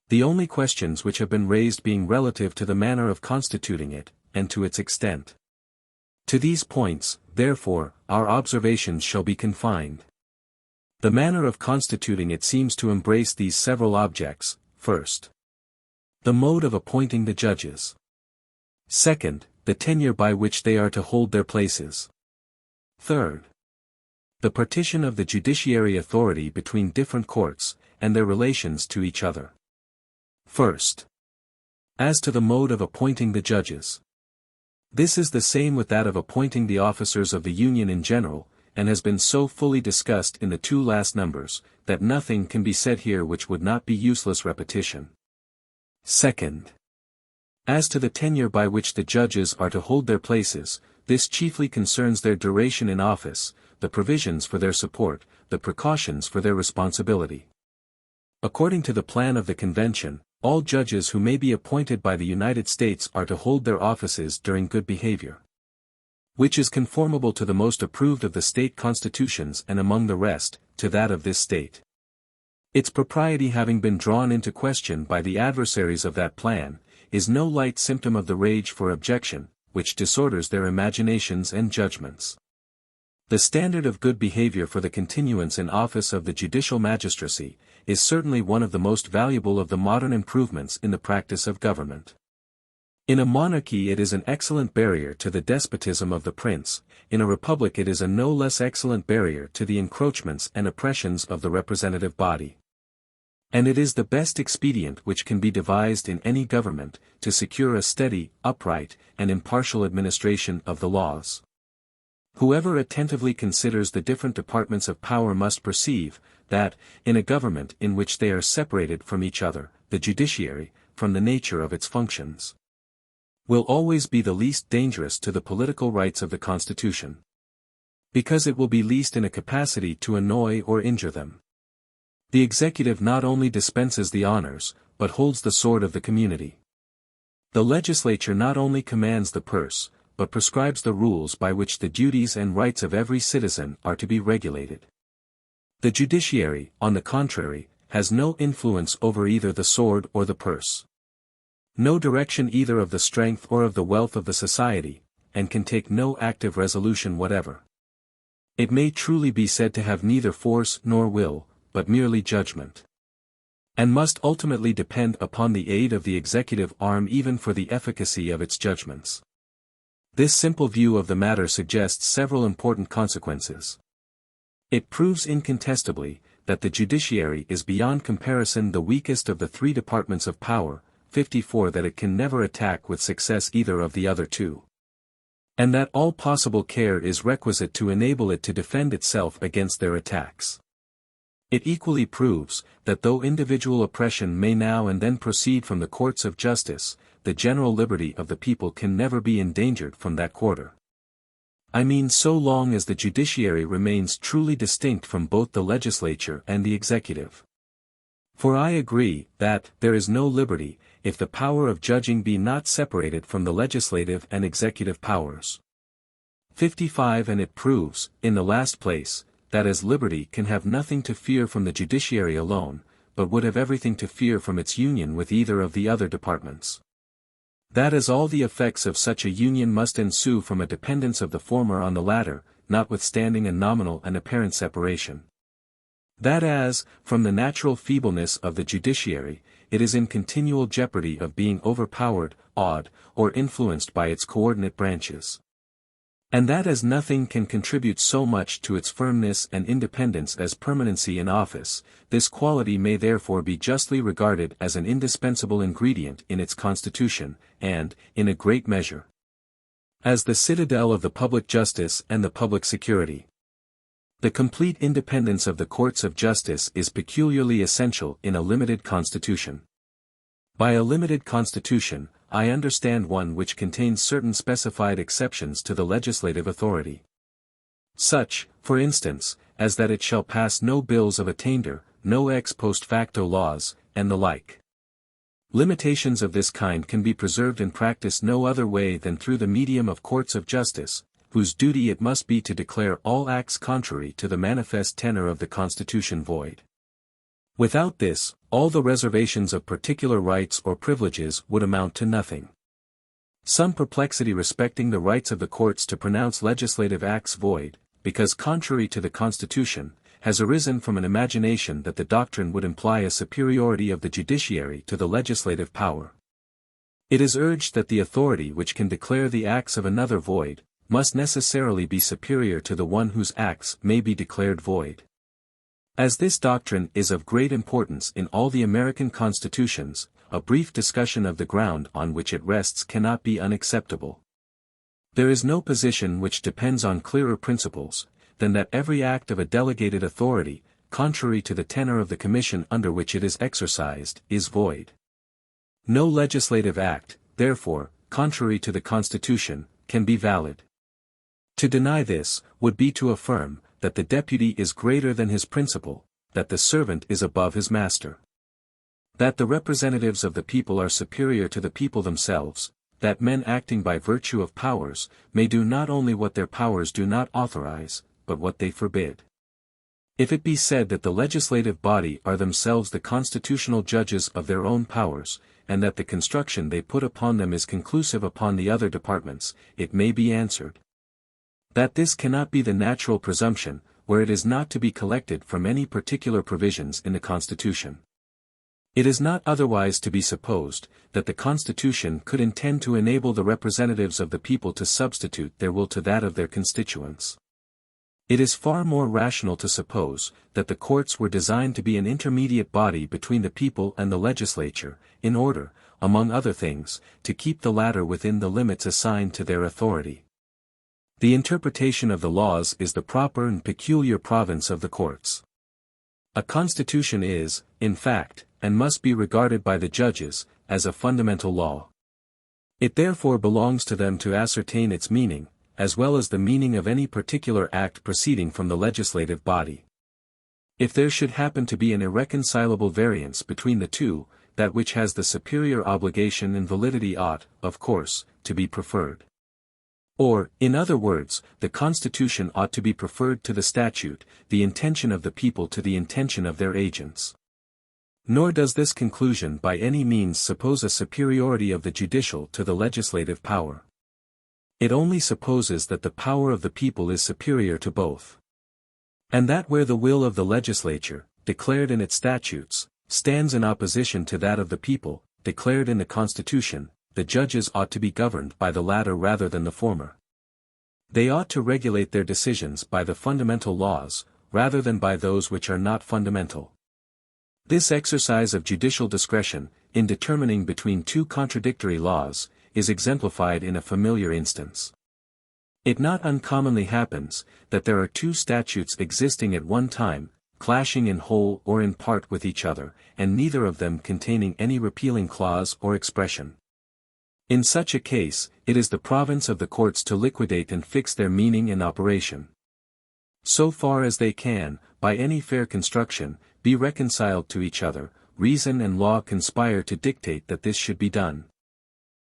The only questions which have been raised being relative to the manner of constituting it, and to its extent. To these points, therefore, our observations shall be confined. The manner of constituting it seems to embrace these several objects: first, the mode of appointing the judges; second, the tenure by which they are to hold their places; third, the partition of the judiciary authority between different courts, and their relations to each other. First, as to the mode of appointing the judges. This is the same with that of appointing the officers of the Union in general, and has been so fully discussed in the 2 last numbers, that nothing can be said here which would not be useless repetition. Second, as to the tenure by which the judges are to hold their places, this chiefly concerns their duration in office, the provisions for their support, the precautions for their responsibility. According to the plan of the Convention, all judges who may be appointed by the United States are to hold their offices during good behavior, which is conformable to the most approved of the state constitutions and among the rest, to that of this state. Its propriety having been drawn into question by the adversaries of that plan, is no light symptom of the rage for objection, which disorders their imaginations and judgments. The standard of good behavior for the continuance in office of the judicial magistracy is certainly one of the most valuable of the modern improvements in the practice of government. In a monarchy it is an excellent barrier to the despotism of the prince, in a republic it is a no less excellent barrier to the encroachments and oppressions of the representative body. And it is the best expedient which can be devised in any government, to secure a steady, upright, and impartial administration of the laws. Whoever attentively considers the different departments of power must perceive, that, in a government in which they are separated from each other, the judiciary, from the nature of its functions, will always be the least dangerous to the political rights of the Constitution. Because it will be least in a capacity to annoy or injure them. The executive not only dispenses the honors, but holds the sword of the community. The legislature not only commands the purse, but prescribes the rules by which the duties and rights of every citizen are to be regulated. The judiciary, on the contrary, has no influence over either the sword or the purse. No direction either of the strength or of the wealth of the society, and can take no active resolution whatever. It may truly be said to have neither force nor will, but merely judgment. And must ultimately depend upon the aid of the executive arm even for the efficacy of its judgments. This simple view of the matter suggests several important consequences. It proves incontestably, that the judiciary is beyond comparison the weakest of the three departments of power, 54 that it can never attack with success either of the other two. And that all possible care is requisite to enable it to defend itself against their attacks. It equally proves, that though individual oppression may now and then proceed from the courts of justice, the general liberty of the people can never be endangered from that quarter. I mean so long as the judiciary remains truly distinct from both the legislature and the executive. For I agree, that there is no liberty, if the power of judging be not separated from the legislative and executive powers. 55 And it proves, in the last place, that as liberty can have nothing to fear from the judiciary alone, but would have everything to fear from its union with either of the other departments. That as all the effects of such a union must ensue from a dependence of the former on the latter, notwithstanding a nominal and apparent separation. That as, from the natural feebleness of the judiciary, it is in continual jeopardy of being overpowered, awed, or influenced by its coordinate branches. And that as nothing can contribute so much to its firmness and independence as permanency in office, this quality may therefore be justly regarded as an indispensable ingredient in its constitution, and, in a great measure, as the citadel of the public justice and the public security. The complete independence of the courts of justice is peculiarly essential in a limited constitution. By a limited constitution, I understand one which contains certain specified exceptions to the legislative authority. Such, for instance, as that it shall pass no bills of attainder, no ex post facto laws, and the like. Limitations of this kind can be preserved in practice no other way than through the medium of courts of justice, whose duty it must be to declare all acts contrary to the manifest tenor of the Constitution void. Without this, all the reservations of particular rights or privileges would amount to nothing. Some perplexity respecting the rights of the courts to pronounce legislative acts void, because contrary to the Constitution, has arisen from an imagination that the doctrine would imply a superiority of the judiciary to the legislative power. It is urged that the authority which can declare the acts of another void, must necessarily be superior to the one whose acts may be declared void. As this doctrine is of great importance in all the American constitutions, a brief discussion of the ground on which it rests cannot be unacceptable. There is no position which depends on clearer principles, than that every act of a delegated authority, contrary to the tenor of the commission under which it is exercised, is void. No legislative act, therefore, contrary to the Constitution, can be valid. To deny this, would be to affirm, that the deputy is greater than his principal, that the servant is above his master. That the representatives of the people are superior to the people themselves, that men acting by virtue of powers, may do not only what their powers do not authorize, but what they forbid. If it be said that the legislative body are themselves the constitutional judges of their own powers, and that the construction they put upon them is conclusive upon the other departments, it may be answered. That this cannot be the natural presumption, where it is not to be collected from any particular provisions in the Constitution. It is not otherwise to be supposed, that the Constitution could intend to enable the representatives of the people to substitute their will to that of their constituents. It is far more rational to suppose, that the courts were designed to be an intermediate body between the people and the legislature, in order, among other things, to keep the latter within the limits assigned to their authority. The interpretation of the laws is the proper and peculiar province of the courts. A constitution is, in fact, and must be regarded by the judges, as a fundamental law. It therefore belongs to them to ascertain its meaning, as well as the meaning of any particular act proceeding from the legislative body. If there should happen to be an irreconcilable variance between the two, that which has the superior obligation and validity ought, of course, to be preferred. Or, in other words, the Constitution ought to be preferred to the statute, the intention of the people to the intention of their agents. Nor does this conclusion by any means suppose a superiority of the judicial to the legislative power. It only supposes that the power of the people is superior to both. And that where the will of the legislature, declared in its statutes, stands in opposition to that of the people, declared in the Constitution, the judges ought to be governed by the latter rather than the former. They ought to regulate their decisions by the fundamental laws, rather than by those which are not fundamental. This exercise of judicial discretion, in determining between two contradictory laws, is exemplified in a familiar instance. It not uncommonly happens, that there are two statutes existing at one time, clashing in whole or in part with each other, and neither of them containing any repealing clause or expression. In such a case, it is the province of the courts to liquidate and fix their meaning and operation. So far as they can, by any fair construction, be reconciled to each other, reason and law conspire to dictate that this should be done.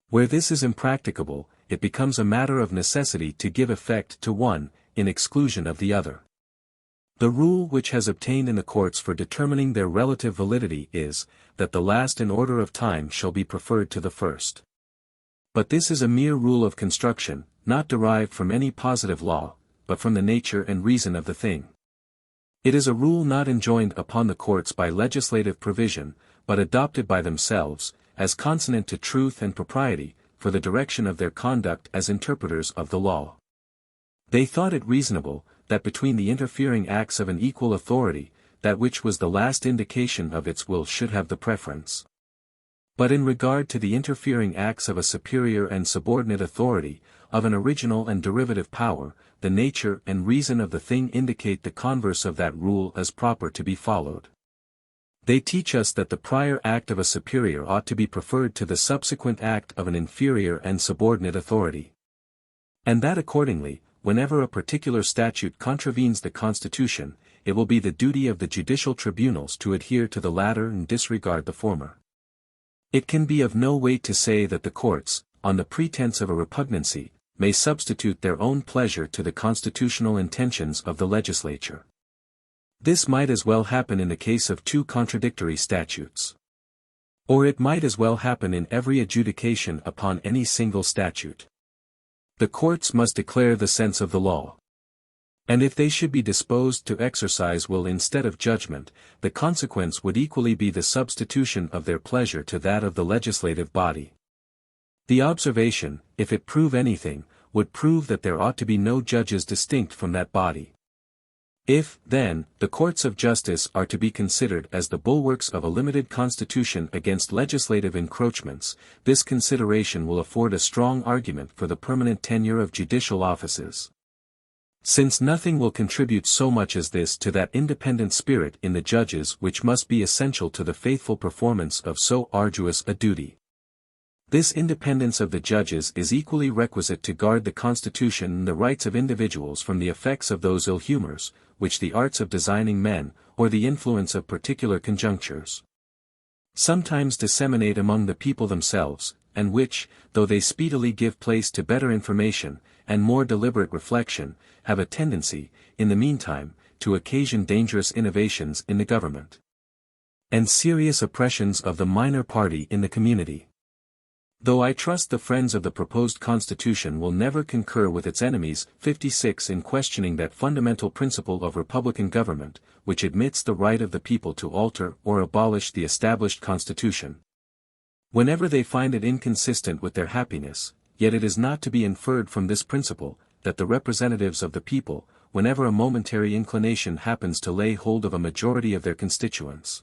Where this is impracticable, it becomes a matter of necessity to give effect to one, in exclusion of the other. The rule which has obtained in the courts for determining their relative validity is, that the last in order of time shall be preferred to the first. But this is a mere rule of construction, not derived from any positive law, but from the nature and reason of the thing. It is a rule not enjoined upon the courts by legislative provision, but adopted by themselves, as consonant to truth and propriety, for the direction of their conduct as interpreters of the law. They thought it reasonable, that between the interfering acts of an equal authority, that which was the last indication of its will should have the preference. But in regard to the interfering acts of a superior and subordinate authority, of an original and derivative power, the nature and reason of the thing indicate the converse of that rule as proper to be followed. They teach us that the prior act of a superior ought to be preferred to the subsequent act of an inferior and subordinate authority. And that accordingly, whenever a particular statute contravenes the Constitution, it will be the duty of the judicial tribunals to adhere to the latter and disregard the former. It can be of no weight to say that the courts, on the pretense of a repugnancy, may substitute their own pleasure to the constitutional intentions of the legislature. This might as well happen in the case of two contradictory statutes. Or it might as well happen in every adjudication upon any single statute. The courts must declare the sense of the law. And if they should be disposed to exercise will instead of judgment, the consequence would equally be the substitution of their pleasure to that of the legislative body. The observation, if it prove anything, would prove that there ought to be no judges distinct from that body. If, then, the courts of justice are to be considered as the bulwarks of a limited constitution against legislative encroachments, this consideration will afford a strong argument for the permanent tenure of judicial offices. Since nothing will contribute so much as this to that independent spirit in the judges which must be essential to the faithful performance of so arduous a duty. This independence of the judges is equally requisite to guard the Constitution and the rights of individuals from the effects of those ill humors, which the arts of designing men, or the influence of particular conjunctures, sometimes disseminate among the people themselves, and which, though they speedily give place to better information, and more deliberate reflection, have a tendency, in the meantime, to occasion dangerous innovations in the government, and serious oppressions of the minor party in the community. Though I trust the friends of the proposed Constitution will never concur with its enemies, 56 in questioning that fundamental principle of republican government, which admits the right of the people to alter or abolish the established Constitution, whenever they find it inconsistent with their happiness, yet it is not to be inferred from this principle, that the representatives of the people, whenever a momentary inclination happens to lay hold of a majority of their constituents,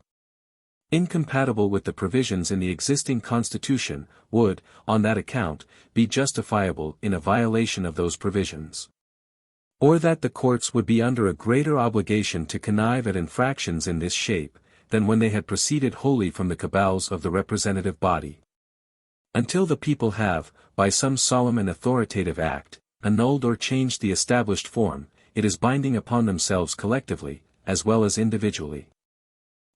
incompatible with the provisions in the existing Constitution, would, on that account, be justifiable in a violation of those provisions. Or that the courts would be under a greater obligation to connive at infractions in this shape, than when they had proceeded wholly from the cabals of the representative body. Until the people have, by some solemn and authoritative act, annulled or changed the established form, it is binding upon themselves collectively, as well as individually.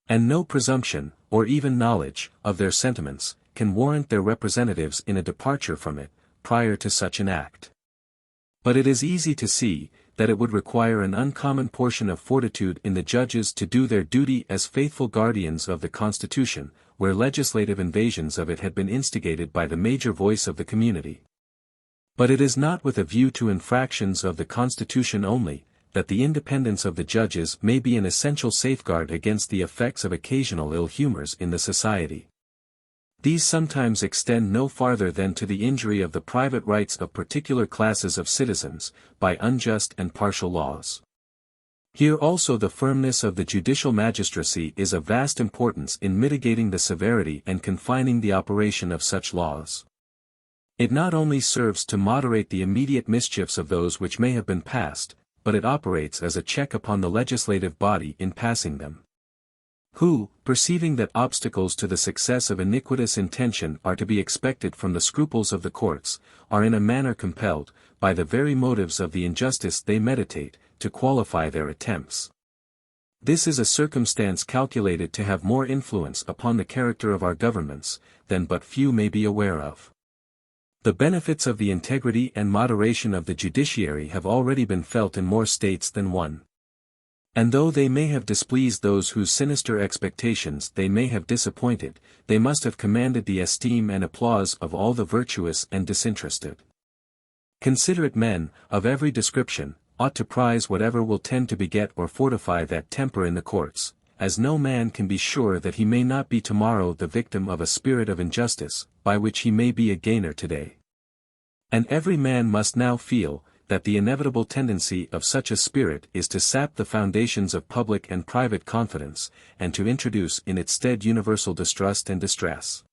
And no presumption, or even knowledge, of their sentiments, can warrant their representatives in a departure from it, prior to such an act. But it is easy to see, that it would require an uncommon portion of fortitude in the judges to do their duty as faithful guardians of the Constitution, where legislative invasions of it had been instigated by the major voice of the community. But it is not with a view to infractions of the Constitution only, that the independence of the judges may be an essential safeguard against the effects of occasional ill humors in the society. These sometimes extend no farther than to the injury of the private rights of particular classes of citizens, by unjust and partial laws. Here also the firmness of the judicial magistracy is of vast importance in mitigating the severity and confining the operation of such laws. It not only serves to moderate the immediate mischiefs of those which may have been passed, but it operates as a check upon the legislative body in passing them, who, perceiving that obstacles to the success of iniquitous intention are to be expected from the scruples of the courts, are in a manner compelled, by the very motives of the injustice they meditate, to qualify their attempts. This is a circumstance calculated to have more influence upon the character of our governments, than but few may be aware of. The benefits of the integrity and moderation of the judiciary have already been felt in more states than one. And though they may have displeased those whose sinister expectations they may have disappointed, they must have commanded the esteem and applause of all the virtuous and disinterested. Considerate men, of every description, ought to prize whatever will tend to beget or fortify that temper in the courts, as no man can be sure that he may not be tomorrow the victim of a spirit of injustice, by which he may be a gainer today. And every man must now feel, that the inevitable tendency of such a spirit is to sap the foundations of public and private confidence, and to introduce in its stead universal distrust and distress.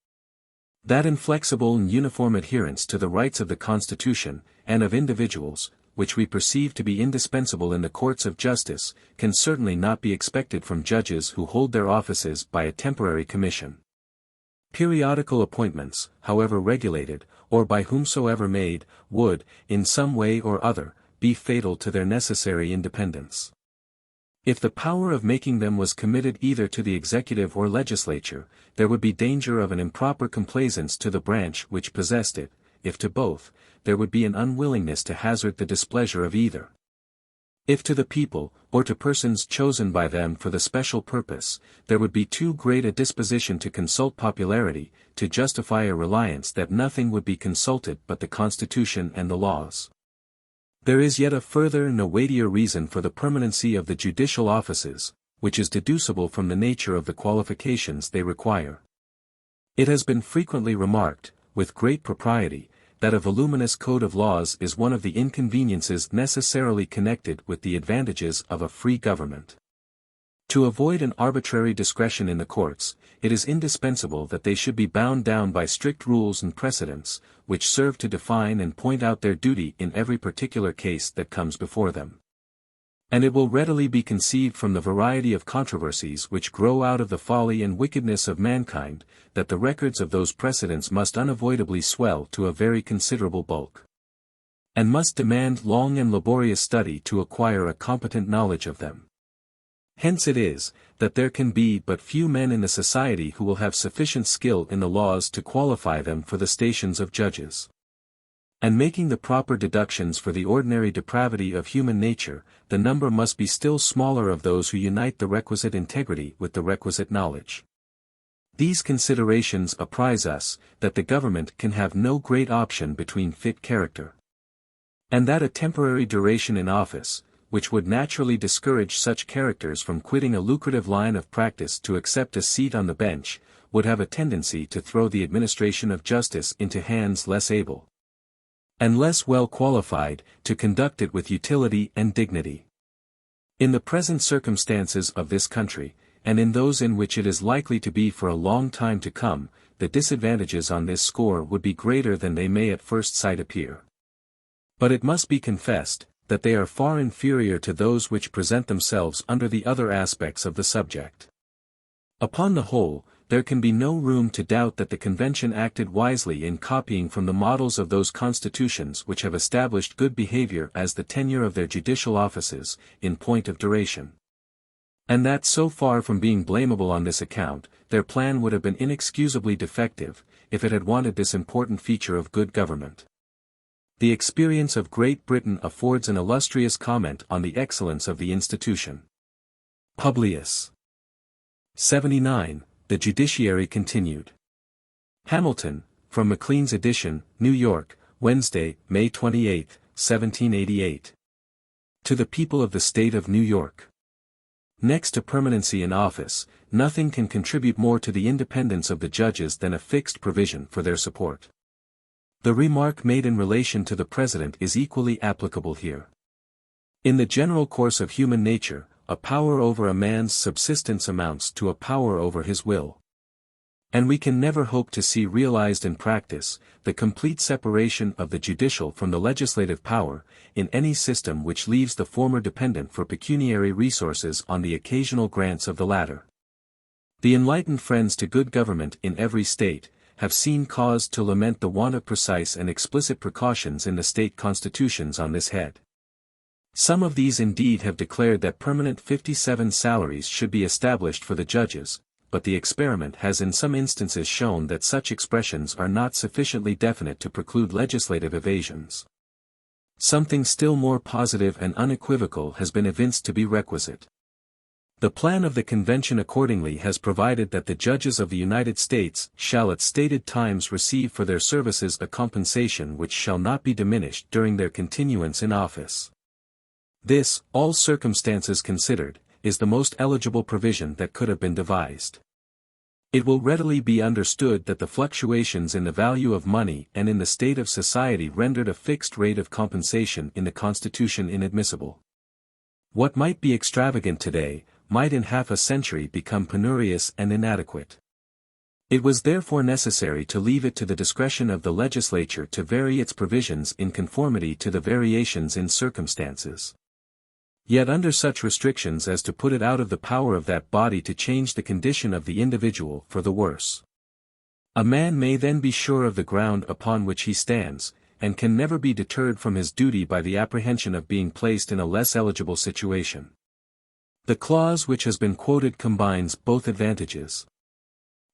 That inflexible and uniform adherence to the rights of the Constitution, and of individuals, which we perceive to be indispensable in the courts of justice, can certainly not be expected from judges who hold their offices by a temporary commission. Periodical appointments, however regulated, or by whomsoever made, would, in some way or other, be fatal to their necessary independence. If the power of making them was committed either to the executive or legislature, there would be danger of an improper complaisance to the branch which possessed it; if to both, there would be an unwillingness to hazard the displeasure of either. If to the people, or to persons chosen by them for the special purpose, there would be too great a disposition to consult popularity, to justify a reliance that nothing would be consulted but the Constitution and the laws. There is yet a further and a weightier reason for the permanency of the judicial offices, which is deducible from the nature of the qualifications they require. It has been frequently remarked, with great propriety, that a voluminous code of laws is one of the inconveniences necessarily connected with the advantages of a free government. To avoid an arbitrary discretion in the courts, it is indispensable that they should be bound down by strict rules and precedents, which serve to define and point out their duty in every particular case that comes before them. And it will readily be conceived from the variety of controversies which grow out of the folly and wickedness of mankind, that the records of those precedents must unavoidably swell to a very considerable bulk, and must demand long and laborious study to acquire a competent knowledge of them. Hence it is, that there can be but few men in the society who will have sufficient skill in the laws to qualify them for the stations of judges. And making the proper deductions for the ordinary depravity of human nature, the number must be still smaller of those who unite the requisite integrity with the requisite knowledge. These considerations apprise us, that the government can have no great option between fit character, and that a temporary duration in office, which would naturally discourage such characters from quitting a lucrative line of practice to accept a seat on the bench, would have a tendency to throw the administration of justice into hands less able and less well qualified to conduct it with utility and dignity. In the present circumstances of this country, and in those in which it is likely to be for a long time to come, the disadvantages on this score would be greater than they may at first sight appear. But it must be confessed, that they are far inferior to those which present themselves under the other aspects of the subject. Upon the whole, there can be no room to doubt that the Convention acted wisely in copying from the models of those constitutions which have established good behavior as the tenure of their judicial offices, in point of duration. And that so far from being blamable on this account, their plan would have been inexcusably defective, if it had wanted this important feature of good government. The experience of Great Britain affords an illustrious comment on the excellence of the institution. Publius. 79. The Judiciary Continued. Hamilton, from Maclean's edition, New York, Wednesday, May 28, 1788. To the People of the State of New York. Next to permanency in office, nothing can contribute more to the independence of the judges than a fixed provision for their support. The remark made in relation to the President is equally applicable here. In the general course of human nature, a power over a man's subsistence amounts to a power over his will. And we can never hope to see realized in practice, the complete separation of the judicial from the legislative power, in any system which leaves the former dependent for pecuniary resources on the occasional grants of the latter. The enlightened friends to good government in every state, have seen cause to lament the want of precise and explicit precautions in the state constitutions on this head. Some of these indeed have declared that permanent 57 salaries should be established for the judges, but the experiment has in some instances shown that such expressions are not sufficiently definite to preclude legislative evasions. Something still more positive and unequivocal has been evinced to be requisite. The plan of the Convention accordingly has provided that the judges of the United States shall at stated times receive for their services a compensation which shall not be diminished during their continuance in office. This, all circumstances considered, is the most eligible provision that could have been devised. It will readily be understood that the fluctuations in the value of money and in the state of society rendered a fixed rate of compensation in the Constitution inadmissible. What might be extravagant today, might in half a century become penurious and inadequate. It was therefore necessary to leave it to the discretion of the legislature to vary its provisions in conformity to the variations in circumstances. Yet under such restrictions as to put it out of the power of that body to change the condition of the individual for the worse. A man may then be sure of the ground upon which he stands, and can never be deterred from his duty by the apprehension of being placed in a less eligible situation. The clause which has been quoted combines both advantages.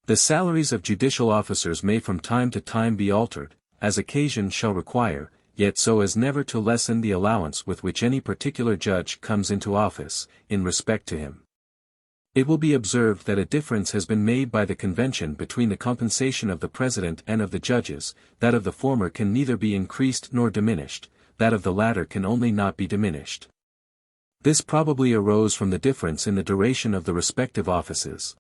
The salaries of judicial officers may from time to time be altered, as occasion shall require, yet so as never to lessen the allowance with which any particular judge comes into office, in respect to him. It will be observed that a difference has been made by the Convention between the compensation of the President and of the judges, that of the former can neither be increased nor diminished, that of the latter can only not be diminished. This probably arose from the difference in the duration of the respective offices.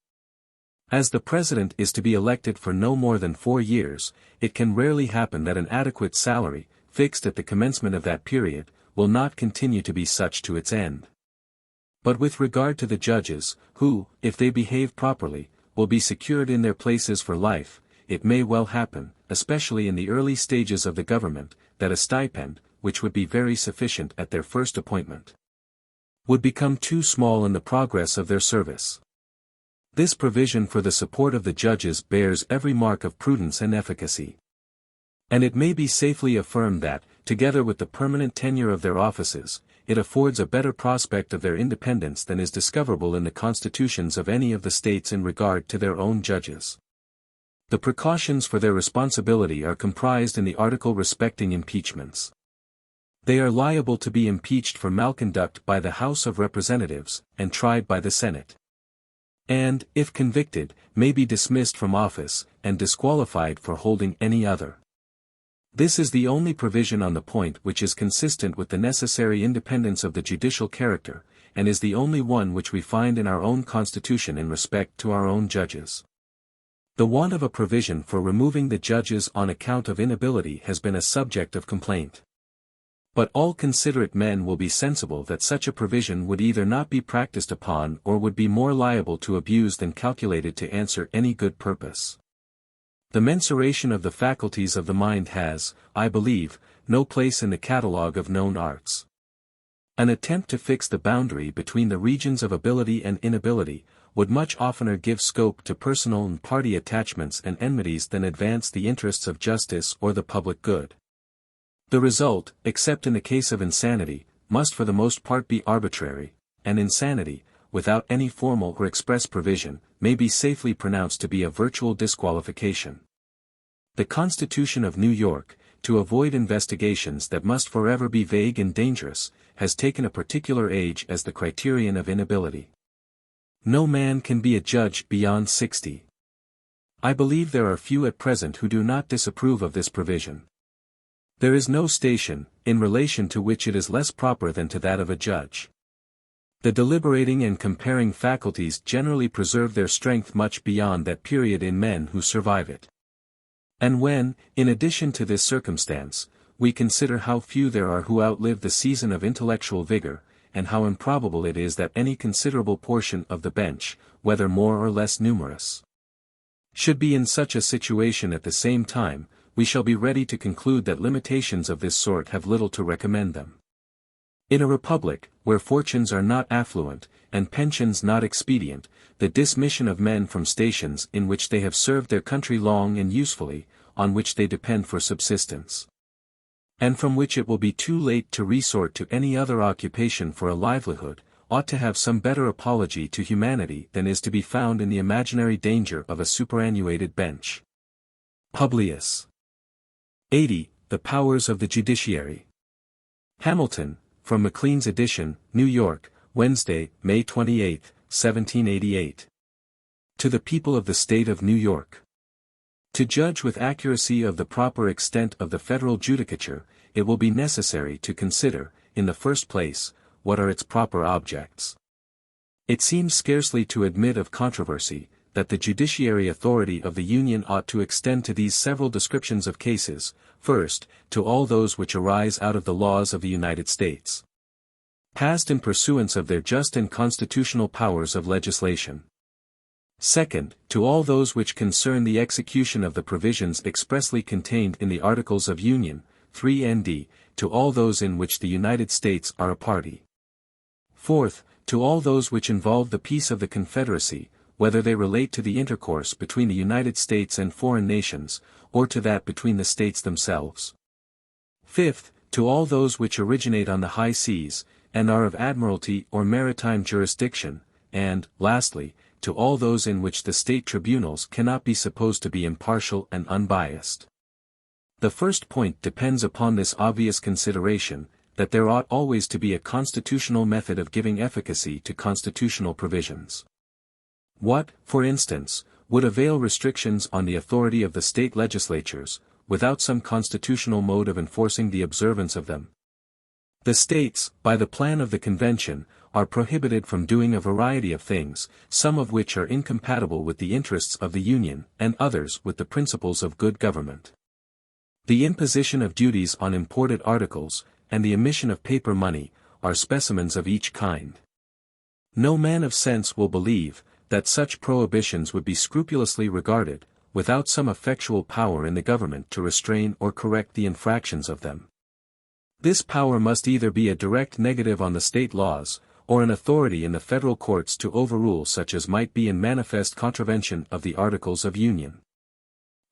As the President is to be elected for no more than 4 years, it can rarely happen that an adequate salary, fixed at the commencement of that period, will not continue to be such to its end. But with regard to the judges, who, if they behave properly, will be secured in their places for life, it may well happen, especially in the early stages of the government, that a stipend, which would be very sufficient at their first appointment, would become too small in the progress of their service. This provision for the support of the judges bears every mark of prudence and efficacy. And it may be safely affirmed that, together with the permanent tenure of their offices, it affords a better prospect of their independence than is discoverable in the constitutions of any of the states in regard to their own judges. The precautions for their responsibility are comprised in the article respecting impeachments. They are liable to be impeached for malconduct by the House of Representatives, and tried by the Senate. and, if convicted, may be dismissed from office, and disqualified for holding any other. This is the only provision on the point which is consistent with the necessary independence of the judicial character, and is the only one which we find in our own Constitution in respect to our own judges. The want of a provision for removing the judges on account of inability has been a subject of complaint. But all considerate men will be sensible that such a provision would either not be practiced upon or would be more liable to abuse than calculated to answer any good purpose. The mensuration of the faculties of the mind has, I believe, no place in the catalogue of known arts. An attempt to fix the boundary between the regions of ability and inability would much oftener give scope to personal and party attachments and enmities than advance the interests of justice or the public good. The result, except in the case of insanity, must for the most part be arbitrary, and insanity, without any formal or express provision, may be safely pronounced to be a virtual disqualification. The Constitution of New York, to avoid investigations that must forever be vague and dangerous, has taken a particular age as the criterion of inability. No man can be a judge beyond 60. I believe there are few at present who do not disapprove of this provision. There is no station, in relation to which it is less proper than to that of a judge. The deliberating and comparing faculties generally preserve their strength much beyond that period in men who survive it. And when, in addition to this circumstance, we consider how few there are who outlive the season of intellectual vigor, and how improbable it is that any considerable portion of the bench, whether more or less numerous, should be in such a situation at the same time, we shall be ready to conclude that limitations of this sort have little to recommend them. In a republic, where fortunes are not affluent, and pensions not expedient, the dismission of men from stations in which they have served their country long and usefully, on which they depend for subsistence, and from which it will be too late to resort to any other occupation for a livelihood, ought to have some better apology to humanity than is to be found in the imaginary danger of a superannuated bench. Publius. 80. The Powers of the Judiciary. Hamilton, from Maclean's edition, New York, Wednesday, May 28, 1788. To the People of the State of New York. To judge with accuracy of the proper extent of the federal judicature, it will be necessary to consider, in the first place, what are its proper objects. It seems scarcely to admit of controversy, that the judiciary authority of the Union ought to extend to these several descriptions of cases: first, to all those which arise out of the laws of the United States, passed in pursuance of their just and constitutional powers of legislation; second, to all those which concern the execution of the provisions expressly contained in the Articles of Union, 3 nd., to all those in which the United States are a party; fourth, to all those which involve the peace of the Confederacy, whether they relate to the intercourse between the United States and foreign nations, or to that between the states themselves; fifth, to all those which originate on the high seas, and are of admiralty or maritime jurisdiction; and, lastly, to all those in which the state tribunals cannot be supposed to be impartial and unbiased. The first point depends upon this obvious consideration, that there ought always to be a constitutional method of giving efficacy to constitutional provisions. What, for instance, would avail restrictions on the authority of the state legislatures, without some constitutional mode of enforcing the observance of them? The states, by the plan of the convention, are prohibited from doing a variety of things, some of which are incompatible with the interests of the Union, and others with the principles of good government. The imposition of duties on imported articles, and the emission of paper money, are specimens of each kind. No man of sense will believe that such prohibitions would be scrupulously regarded, without some effectual power in the government to restrain or correct the infractions of them. This power must either be a direct negative on the state laws, or an authority in the federal courts to overrule such as might be in manifest contravention of the Articles of Union.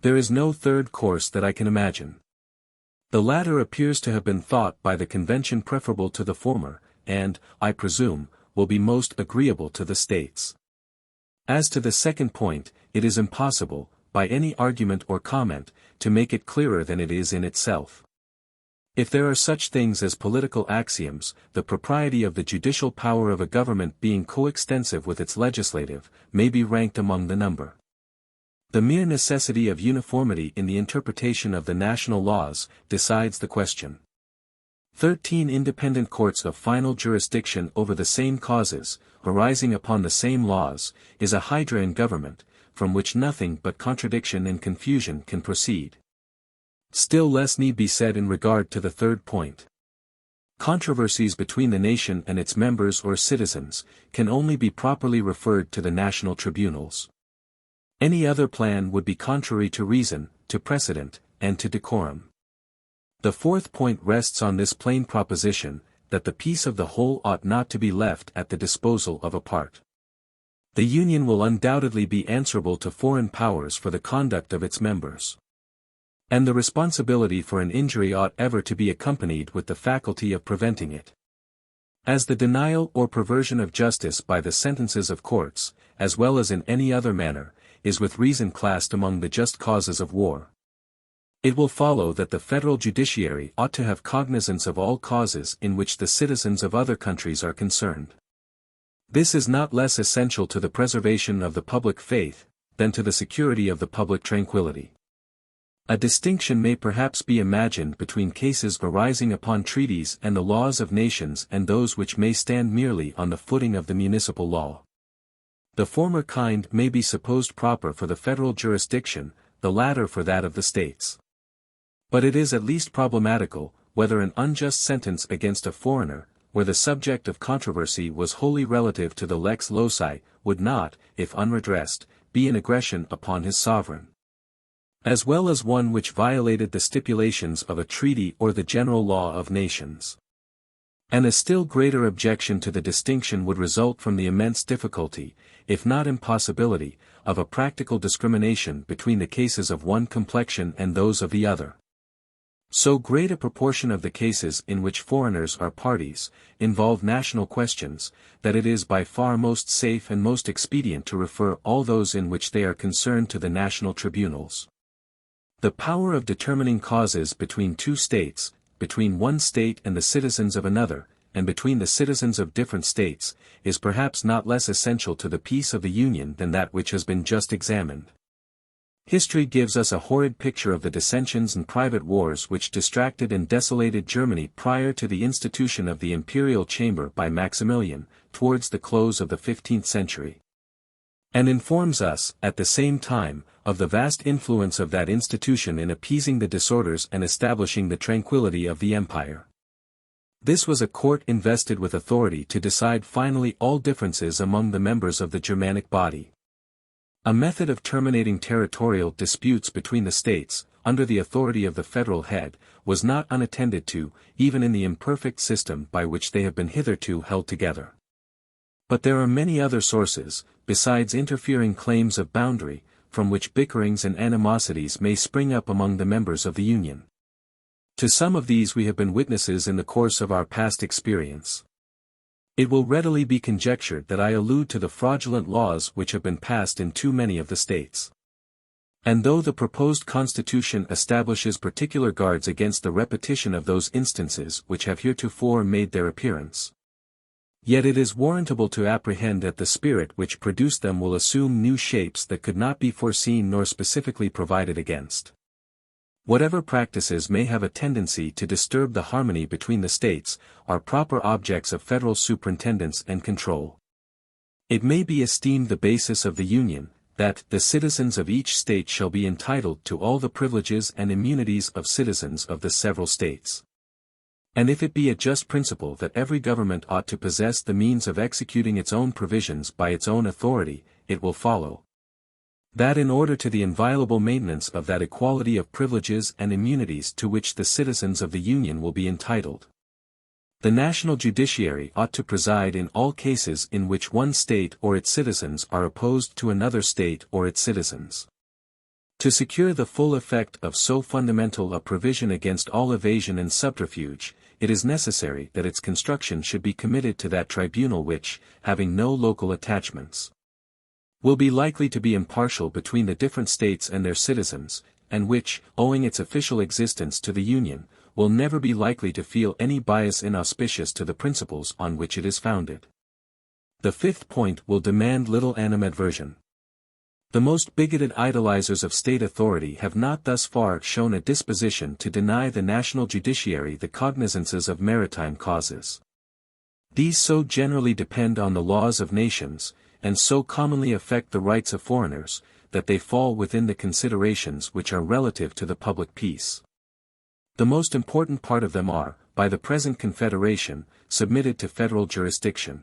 There is no third course that I can imagine. The latter appears to have been thought by the convention preferable to the former, and, I presume, will be most agreeable to the states. As to the second point, it is impossible, by any argument or comment, to make it clearer than it is in itself. If there are such things as political axioms, the propriety of the judicial power of a government being coextensive with its legislative, may be ranked among the number. The mere necessity of uniformity in the interpretation of the national laws, decides the question. 13 independent courts of final jurisdiction over the same causes, arising upon the same laws, is a hydra in government, from which nothing but contradiction and confusion can proceed. Still less need be said in regard to the third point. Controversies between the nation and its members or citizens, can only be properly referred to the national tribunals. Any other plan would be contrary to reason, to precedent, and to decorum. The fourth point rests on this plain proposition, that the peace of the whole ought not to be left at the disposal of a part. The Union will undoubtedly be answerable to foreign powers for the conduct of its members. And the responsibility for an injury ought ever to be accompanied with the faculty of preventing it. As the denial or perversion of justice by the sentences of courts, as well as in any other manner, is with reason classed among the just causes of war. It will follow that the federal judiciary ought to have cognizance of all causes in which the citizens of other countries are concerned. This is not less essential to the preservation of the public faith, than to the security of the public tranquility. A distinction may perhaps be imagined between cases arising upon treaties and the laws of nations and those which may stand merely on the footing of the municipal law. The former kind may be supposed proper for the federal jurisdiction, the latter for that of the states. But it is at least problematical, whether an unjust sentence against a foreigner, where the subject of controversy was wholly relative to the lex loci, would not, if unredressed, be an aggression upon his sovereign. As well as one which violated the stipulations of a treaty or the general law of nations. And a still greater objection to the distinction would result from the immense difficulty, if not impossibility, of a practical discrimination between the cases of one complexion and those of the other. So great a proportion of the cases in which foreigners are parties, involve national questions, that it is by far most safe and most expedient to refer all those in which they are concerned to the national tribunals. The power of determining causes between two states, between one state and the citizens of another, and between the citizens of different states, is perhaps not less essential to the peace of the Union than that which has been just examined. History gives us a horrid picture of the dissensions and private wars which distracted and desolated Germany prior to the institution of the imperial chamber by Maximilian, towards the close of the 15th century. And informs us, at the same time, of the vast influence of that institution in appeasing the disorders and establishing the tranquility of the empire. This was a court invested with authority to decide finally all differences among the members of the Germanic body. A method of terminating territorial disputes between the states, under the authority of the federal head, was not unattended to, even in the imperfect system by which they have been hitherto held together. But there are many other sources, besides interfering claims of boundary, from which bickerings and animosities may spring up among the members of the Union. To some of these we have been witnesses in the course of our past experience. It will readily be conjectured that I allude to the fraudulent laws which have been passed in too many of the states. And though the proposed constitution establishes particular guards against the repetition of those instances which have heretofore made their appearance, yet it is warrantable to apprehend that the spirit which produced them will assume new shapes that could not be foreseen nor specifically provided against. Whatever practices may have a tendency to disturb the harmony between the states, are proper objects of federal superintendence and control. It may be esteemed the basis of the Union, that the citizens of each state shall be entitled to all the privileges and immunities of citizens of the several states. And if it be a just principle that every government ought to possess the means of executing its own provisions by its own authority, it will follow that in order to the inviolable maintenance of that equality of privileges and immunities to which the citizens of the Union will be entitled, the national judiciary ought to preside in all cases in which one state or its citizens are opposed to another state or its citizens. To secure the full effect of so fundamental a provision against all evasion and subterfuge, it is necessary that its construction should be committed to that tribunal which, having no local attachments, will be likely to be impartial between the different states and their citizens, and which, owing its official existence to the Union, will never be likely to feel any bias inauspicious to the principles on which it is founded. The fifth point will demand little animadversion. The most bigoted idolizers of state authority have not thus far shown a disposition to deny the national judiciary the cognizances of maritime causes. These so generally depend on the laws of nations, and so commonly affect the rights of foreigners, that they fall within the considerations which are relative to the public peace. The most important part of them are, by the present Confederation, submitted to federal jurisdiction.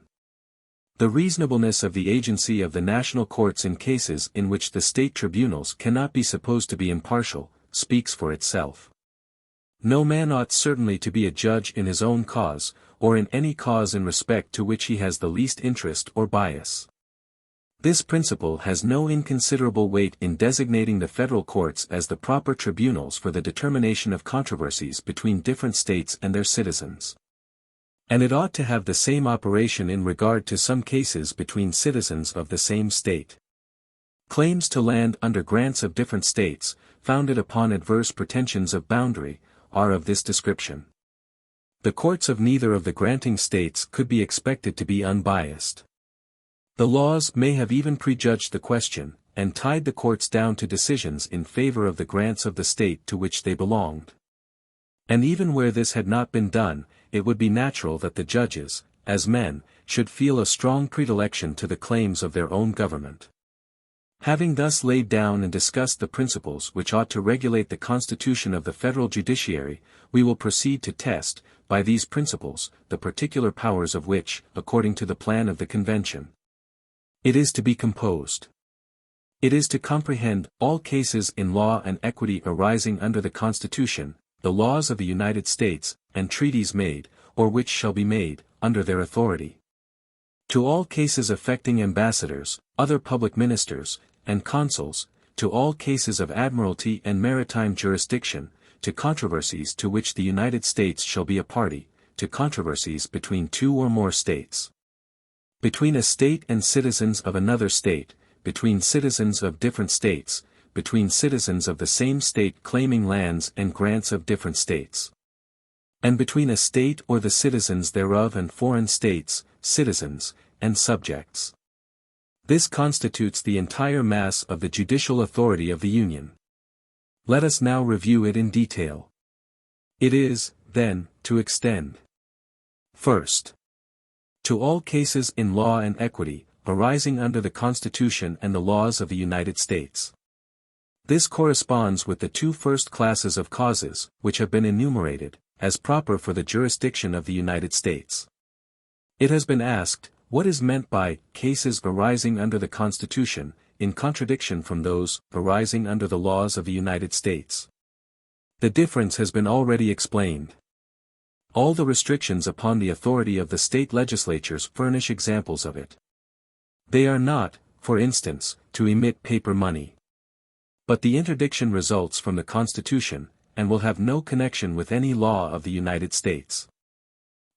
The reasonableness of the agency of the national courts in cases in which the state tribunals cannot be supposed to be impartial, speaks for itself. No man ought certainly to be a judge in his own cause, or in any cause in respect to which he has the least interest or bias. This principle has no inconsiderable weight in designating the federal courts as the proper tribunals for the determination of controversies between different states and their citizens. And it ought to have the same operation in regard to some cases between citizens of the same state. Claims to land under grants of different states, founded upon adverse pretensions of boundary, are of this description. The courts of neither of the granting states could be expected to be unbiased. The laws may have even prejudged the question, and tied the courts down to decisions in favor of the grants of the state to which they belonged. And even where this had not been done, it would be natural that the judges, as men, should feel a strong predilection to the claims of their own government. Having thus laid down and discussed the principles which ought to regulate the constitution of the federal judiciary, we will proceed to test, by these principles, the particular powers of which, according to the plan of the convention, it is to be composed. It is to comprehend all cases in law and equity arising under the Constitution, the laws of the United States, and treaties made, or which shall be made, under their authority. To all cases affecting ambassadors, other public ministers, and consuls, to all cases of admiralty and maritime jurisdiction, to controversies to which the United States shall be a party, to controversies between two or more states. Between a state and citizens of another state, between citizens of different states, between citizens of the same state claiming lands and grants of different states. And between a state or the citizens thereof and foreign states, citizens, and subjects. This constitutes the entire mass of the judicial authority of the Union. Let us now review it in detail. It is, then, to extend. First, to all cases in law and equity, arising under the Constitution and the laws of the United States. This corresponds with the two first classes of causes, which have been enumerated, as proper for the jurisdiction of the United States. It has been asked, what is meant by cases arising under the Constitution, in contradiction from those arising under the laws of the United States? The difference has been already explained. All the restrictions upon the authority of the state legislatures furnish examples of it. They are not, for instance, to emit paper money. But the interdiction results from the Constitution, and will have no connection with any law of the United States.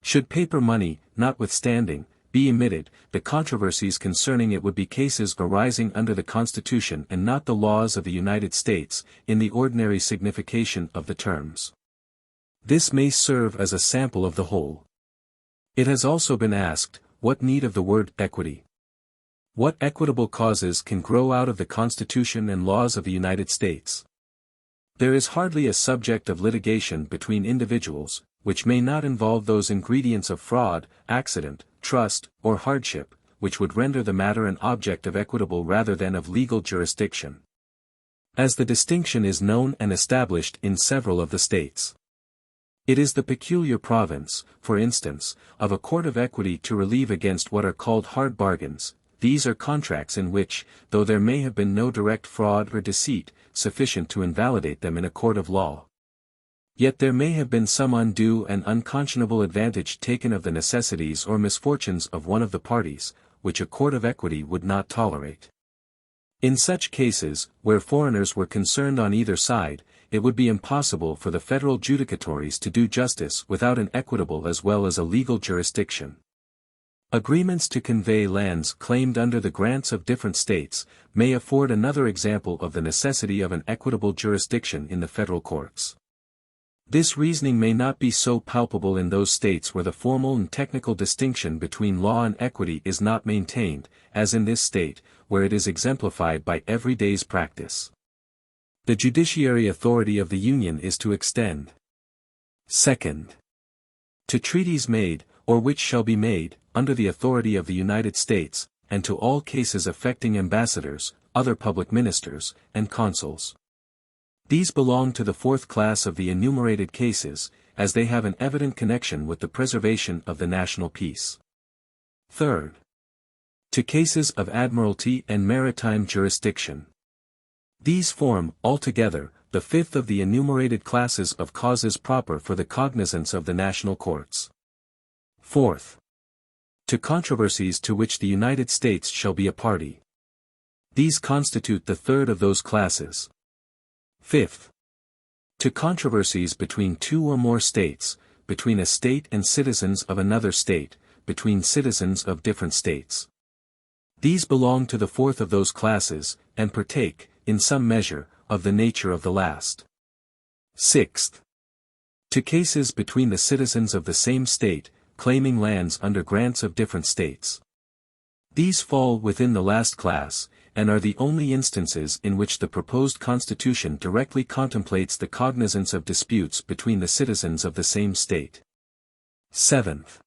Should paper money, notwithstanding, be emitted, the controversies concerning it would be cases arising under the Constitution and not the laws of the United States, in the ordinary signification of the terms. This may serve as a sample of the whole. It has also been asked, what need of the word equity? What equitable causes can grow out of the Constitution and laws of the United States? There is hardly a subject of litigation between individuals, which may not involve those ingredients of fraud, accident, trust, or hardship, which would render the matter an object of equitable rather than of legal jurisdiction. As the distinction is known and established in several of the states. It is the peculiar province, for instance, of a court of equity to relieve against what are called hard bargains. These are contracts in which, though there may have been no direct fraud or deceit, sufficient to invalidate them in a court of law, yet there may have been some undue and unconscionable advantage taken of the necessities or misfortunes of one of the parties, which a court of equity would not tolerate. In such cases, where foreigners were concerned on either side, it would be impossible for the federal judicatories to do justice without an equitable as well as a legal jurisdiction. Agreements to convey lands claimed under the grants of different states may afford another example of the necessity of an equitable jurisdiction in the federal courts. This reasoning may not be so palpable in those states where the formal and technical distinction between law and equity is not maintained, as in this state, where it is exemplified by every day's practice. The judiciary authority of the Union is to extend. Second, to treaties made, or which shall be made, under the authority of the United States, and to all cases affecting ambassadors, other public ministers, and consuls. These belong to the fourth class of the enumerated cases, as they have an evident connection with the preservation of the national peace. Third, to cases of admiralty and maritime jurisdiction. These form, altogether, the fifth of the enumerated classes of causes proper for the cognizance of the national courts. Fourth, to controversies to which the United States shall be a party. These constitute the third of those classes. Fifth, to controversies between two or more states, between a state and citizens of another state, between citizens of different states. These belong to the fourth of those classes, and partake, in some measure, of the nature of the last. Sixth, to cases between the citizens of the same state, claiming lands under grants of different states. These fall within the last class, and are the only instances in which the proposed Constitution directly contemplates the cognizance of disputes between the citizens of the same state. Seventh,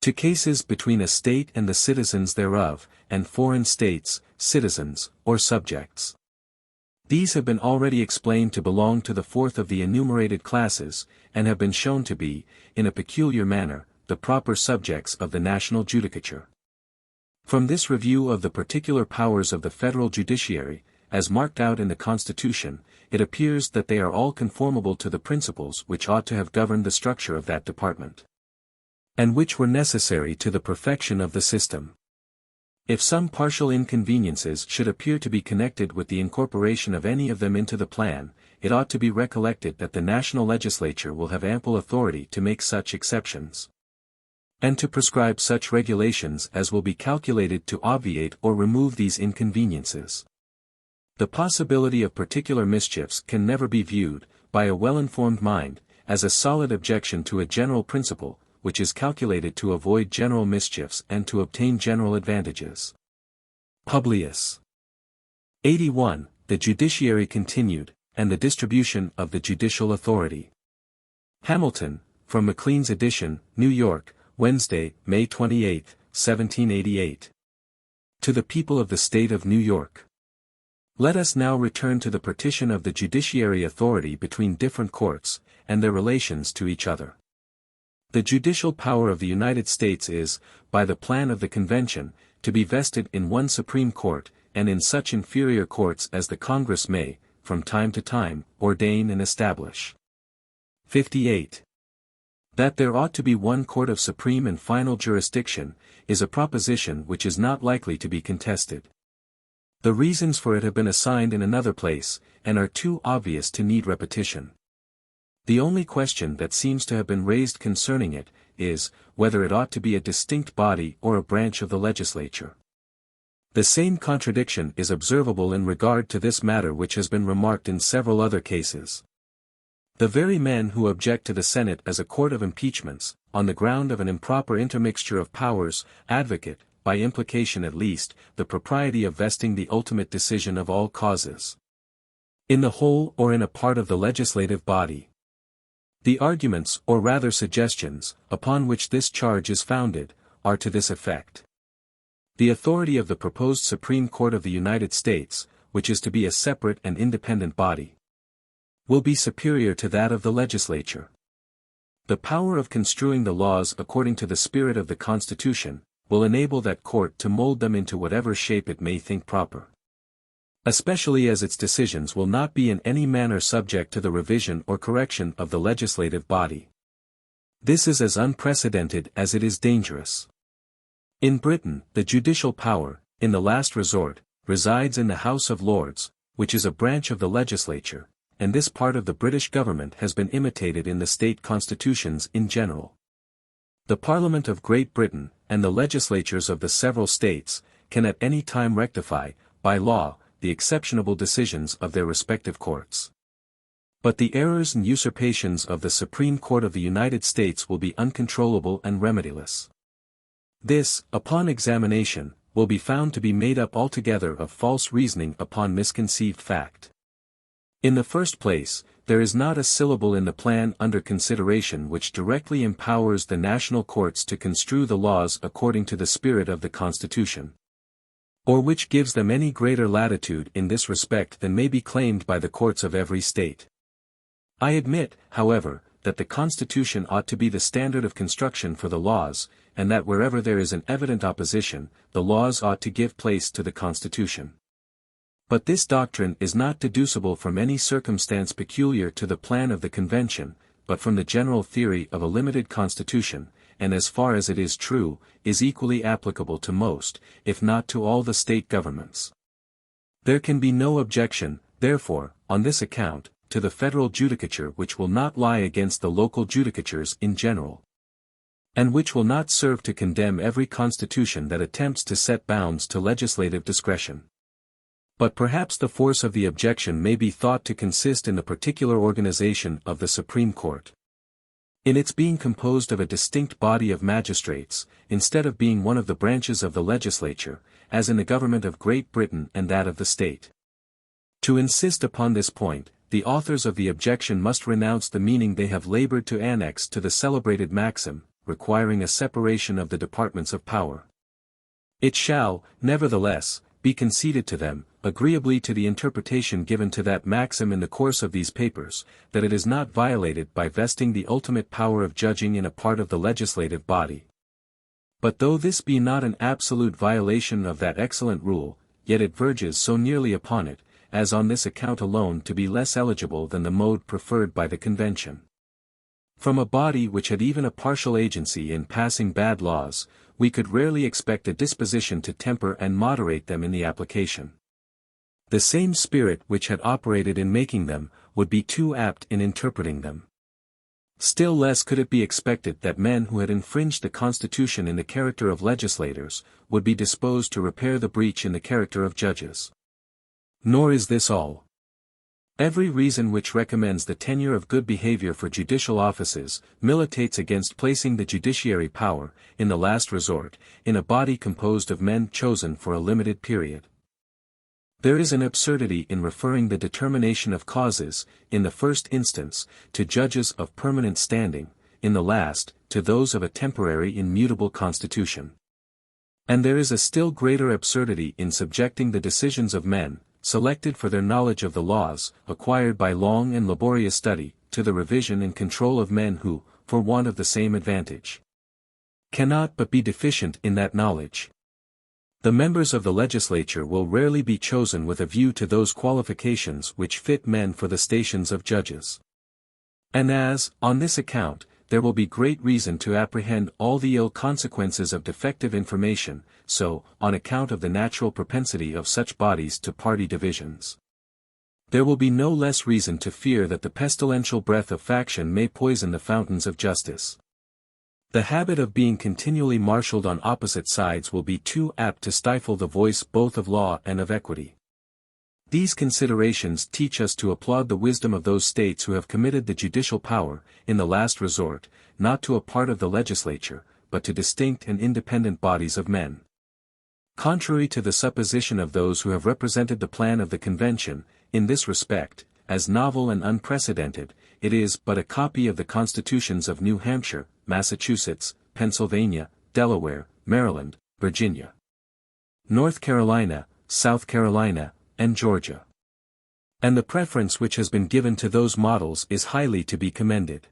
to cases between a state and the citizens thereof, and foreign states, citizens, or subjects. These have been already explained to belong to the fourth of the enumerated classes, and have been shown to be, in a peculiar manner, the proper subjects of the national judicature. From this review of the particular powers of the federal judiciary, as marked out in the Constitution, it appears that they are all conformable to the principles which ought to have governed the structure of that department, and which were necessary to the perfection of the system. If some partial inconveniences should appear to be connected with the incorporation of any of them into the plan, it ought to be recollected that the national legislature will have ample authority to make such exceptions, and to prescribe such regulations as will be calculated to obviate or remove these inconveniences. The possibility of particular mischiefs can never be viewed, by a well-informed mind, as a solid objection to a general principle, which is calculated to avoid general mischiefs and to obtain general advantages. Publius. 81. The Judiciary Continued, and the Distribution of the Judicial Authority. Hamilton, from Maclean's edition, New York, Wednesday, May 28, 1788. To the People of the State of New York. Let us now return to the partition of the judiciary authority between different courts, and their relations to each other. The judicial power of the United States is, by the plan of the Convention, to be vested in one Supreme Court, and in such inferior courts as the Congress may, from time to time, ordain and establish. 58. That there ought to be one court of supreme and final jurisdiction, is a proposition which is not likely to be contested. The reasons for it have been assigned in another place, and are too obvious to need repetition. The only question that seems to have been raised concerning it, is, whether it ought to be a distinct body or a branch of the legislature. The same contradiction is observable in regard to this matter which has been remarked in several other cases. The very men who object to the Senate as a court of impeachments, on the ground of an improper intermixture of powers, advocate, by implication at least, the propriety of vesting the ultimate decision of all causes in the whole or in a part of the legislative body. The arguments, or rather suggestions, upon which this charge is founded, are to this effect. The authority of the proposed Supreme Court of the United States, which is to be a separate and independent body, will be superior to that of the legislature. The power of construing the laws according to the spirit of the Constitution, will enable that court to mold them into whatever shape it may think proper, especially as its decisions will not be in any manner subject to the revision or correction of the legislative body. This is as unprecedented as it is dangerous. In Britain, the judicial power, in the last resort, resides in the House of Lords, which is a branch of the legislature, and this part of the British government has been imitated in the state constitutions in general. The Parliament of Great Britain, and the legislatures of the several states, can at any time rectify, by law, the exceptionable decisions of their respective courts. But the errors and usurpations of the Supreme Court of the United States will be uncontrollable and remediless. This, upon examination, will be found to be made up altogether of false reasoning upon misconceived fact. In the first place, there is not a syllable in the plan under consideration which directly empowers the national courts to construe the laws according to the spirit of the Constitution, or which gives them any greater latitude in this respect than may be claimed by the courts of every state. I admit, however, that the Constitution ought to be the standard of construction for the laws, and that wherever there is an evident opposition, the laws ought to give place to the Constitution. But this doctrine is not deducible from any circumstance peculiar to the plan of the Convention, but from the general theory of a limited Constitution, and as far as it is true, is equally applicable to most, if not to all the state governments. There can be no objection, therefore, on this account, to the federal judicature which will not lie against the local judicatures in general, and which will not serve to condemn every constitution that attempts to set bounds to legislative discretion. But perhaps the force of the objection may be thought to consist in the particular organization of the Supreme Court. In its being composed of a distinct body of magistrates, instead of being one of the branches of the legislature, as in the government of Great Britain and that of the state. To insist upon this point, the authors of the objection must renounce the meaning they have labored to annex to the celebrated maxim, requiring a separation of the departments of power. It shall, nevertheless, be conceded to them, agreeably to the interpretation given to that maxim in the course of these papers, that it is not violated by vesting the ultimate power of judging in a part of the legislative body. But though this be not an absolute violation of that excellent rule, yet it verges so nearly upon it, as on this account alone to be less eligible than the mode preferred by the Convention. From a body which had even a partial agency in passing bad laws, we could rarely expect a disposition to temper and moderate them in the application. The same spirit which had operated in making them, would be too apt in interpreting them. Still less could it be expected that men who had infringed the Constitution in the character of legislators, would be disposed to repair the breach in the character of judges. Nor is this all. Every reason which recommends the tenure of good behavior for judicial offices, militates against placing the judiciary power, in the last resort, in a body composed of men chosen for a limited period. There is an absurdity in referring the determination of causes, in the first instance, to judges of permanent standing, in the last, to those of a temporary immutable constitution. And there is a still greater absurdity in subjecting the decisions of men, selected for their knowledge of the laws, acquired by long and laborious study, to the revision and control of men who, for want of the same advantage, cannot but be deficient in that knowledge. The members of the legislature will rarely be chosen with a view to those qualifications which fit men for the stations of judges. And as, on this account, there will be great reason to apprehend all the ill consequences of defective information, so, on account of the natural propensity of such bodies to party divisions, there will be no less reason to fear that the pestilential breath of faction may poison the fountains of justice. The habit of being continually marshaled on opposite sides will be too apt to stifle the voice both of law and of equity. These considerations teach us to applaud the wisdom of those states who have committed the judicial power, in the last resort, not to a part of the legislature, but to distinct and independent bodies of men. Contrary to the supposition of those who have represented the plan of the Convention, in this respect, as novel and unprecedented, it is but a copy of the constitutions of New Hampshire, Massachusetts, Pennsylvania, Delaware, Maryland, Virginia, North Carolina, South Carolina, and Georgia. And the preference which has been given to those models is highly to be commended.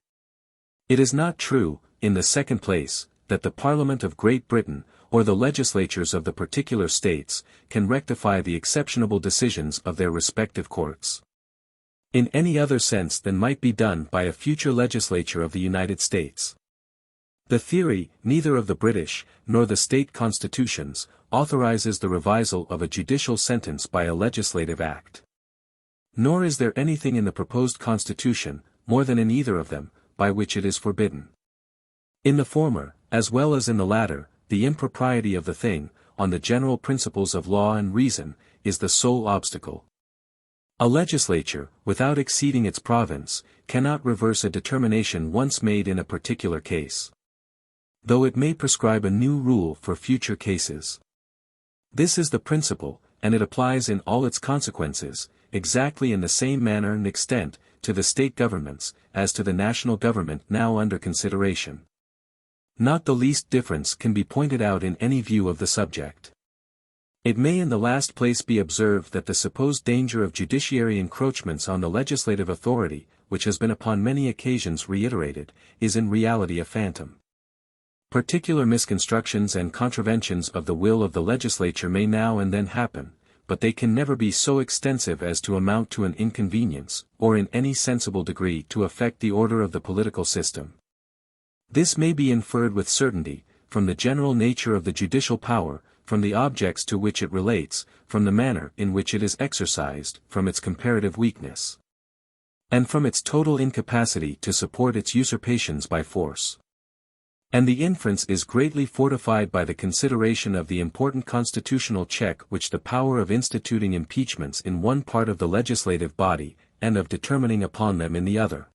It is not true, in the second place, that the Parliament of Great Britain, or the legislatures of the particular states, can rectify the exceptionable decisions of their respective courts, in any other sense than might be done by a future legislature of the United States. The theory, neither of the British, nor the state constitutions, authorizes the revisal of a judicial sentence by a legislative act. Nor is there anything in the proposed constitution, more than in either of them, by which it is forbidden. In the former, as well as in the latter, the impropriety of the thing, on the general principles of law and reason, is the sole obstacle. A legislature, without exceeding its province, cannot reverse a determination once made in a particular case, though it may prescribe a new rule for future cases. This is the principle, and it applies in all its consequences, exactly in the same manner and extent, to the state governments, as to the national government now under consideration. Not the least difference can be pointed out in any view of the subject. It may in the last place be observed that the supposed danger of judiciary encroachments on the legislative authority, which has been upon many occasions reiterated, is in reality a phantom. Particular misconstructions and contraventions of the will of the legislature may now and then happen, but they can never be so extensive as to amount to an inconvenience, or in any sensible degree to affect the order of the political system. This may be inferred with certainty, from the general nature of the judicial power, from the objects to which it relates, from the manner in which it is exercised, from its comparative weakness, and from its total incapacity to support its usurpations by force. And the inference is greatly fortified by the consideration of the important constitutional check which the power of instituting impeachments in one part of the legislative body, and of determining upon them in the other,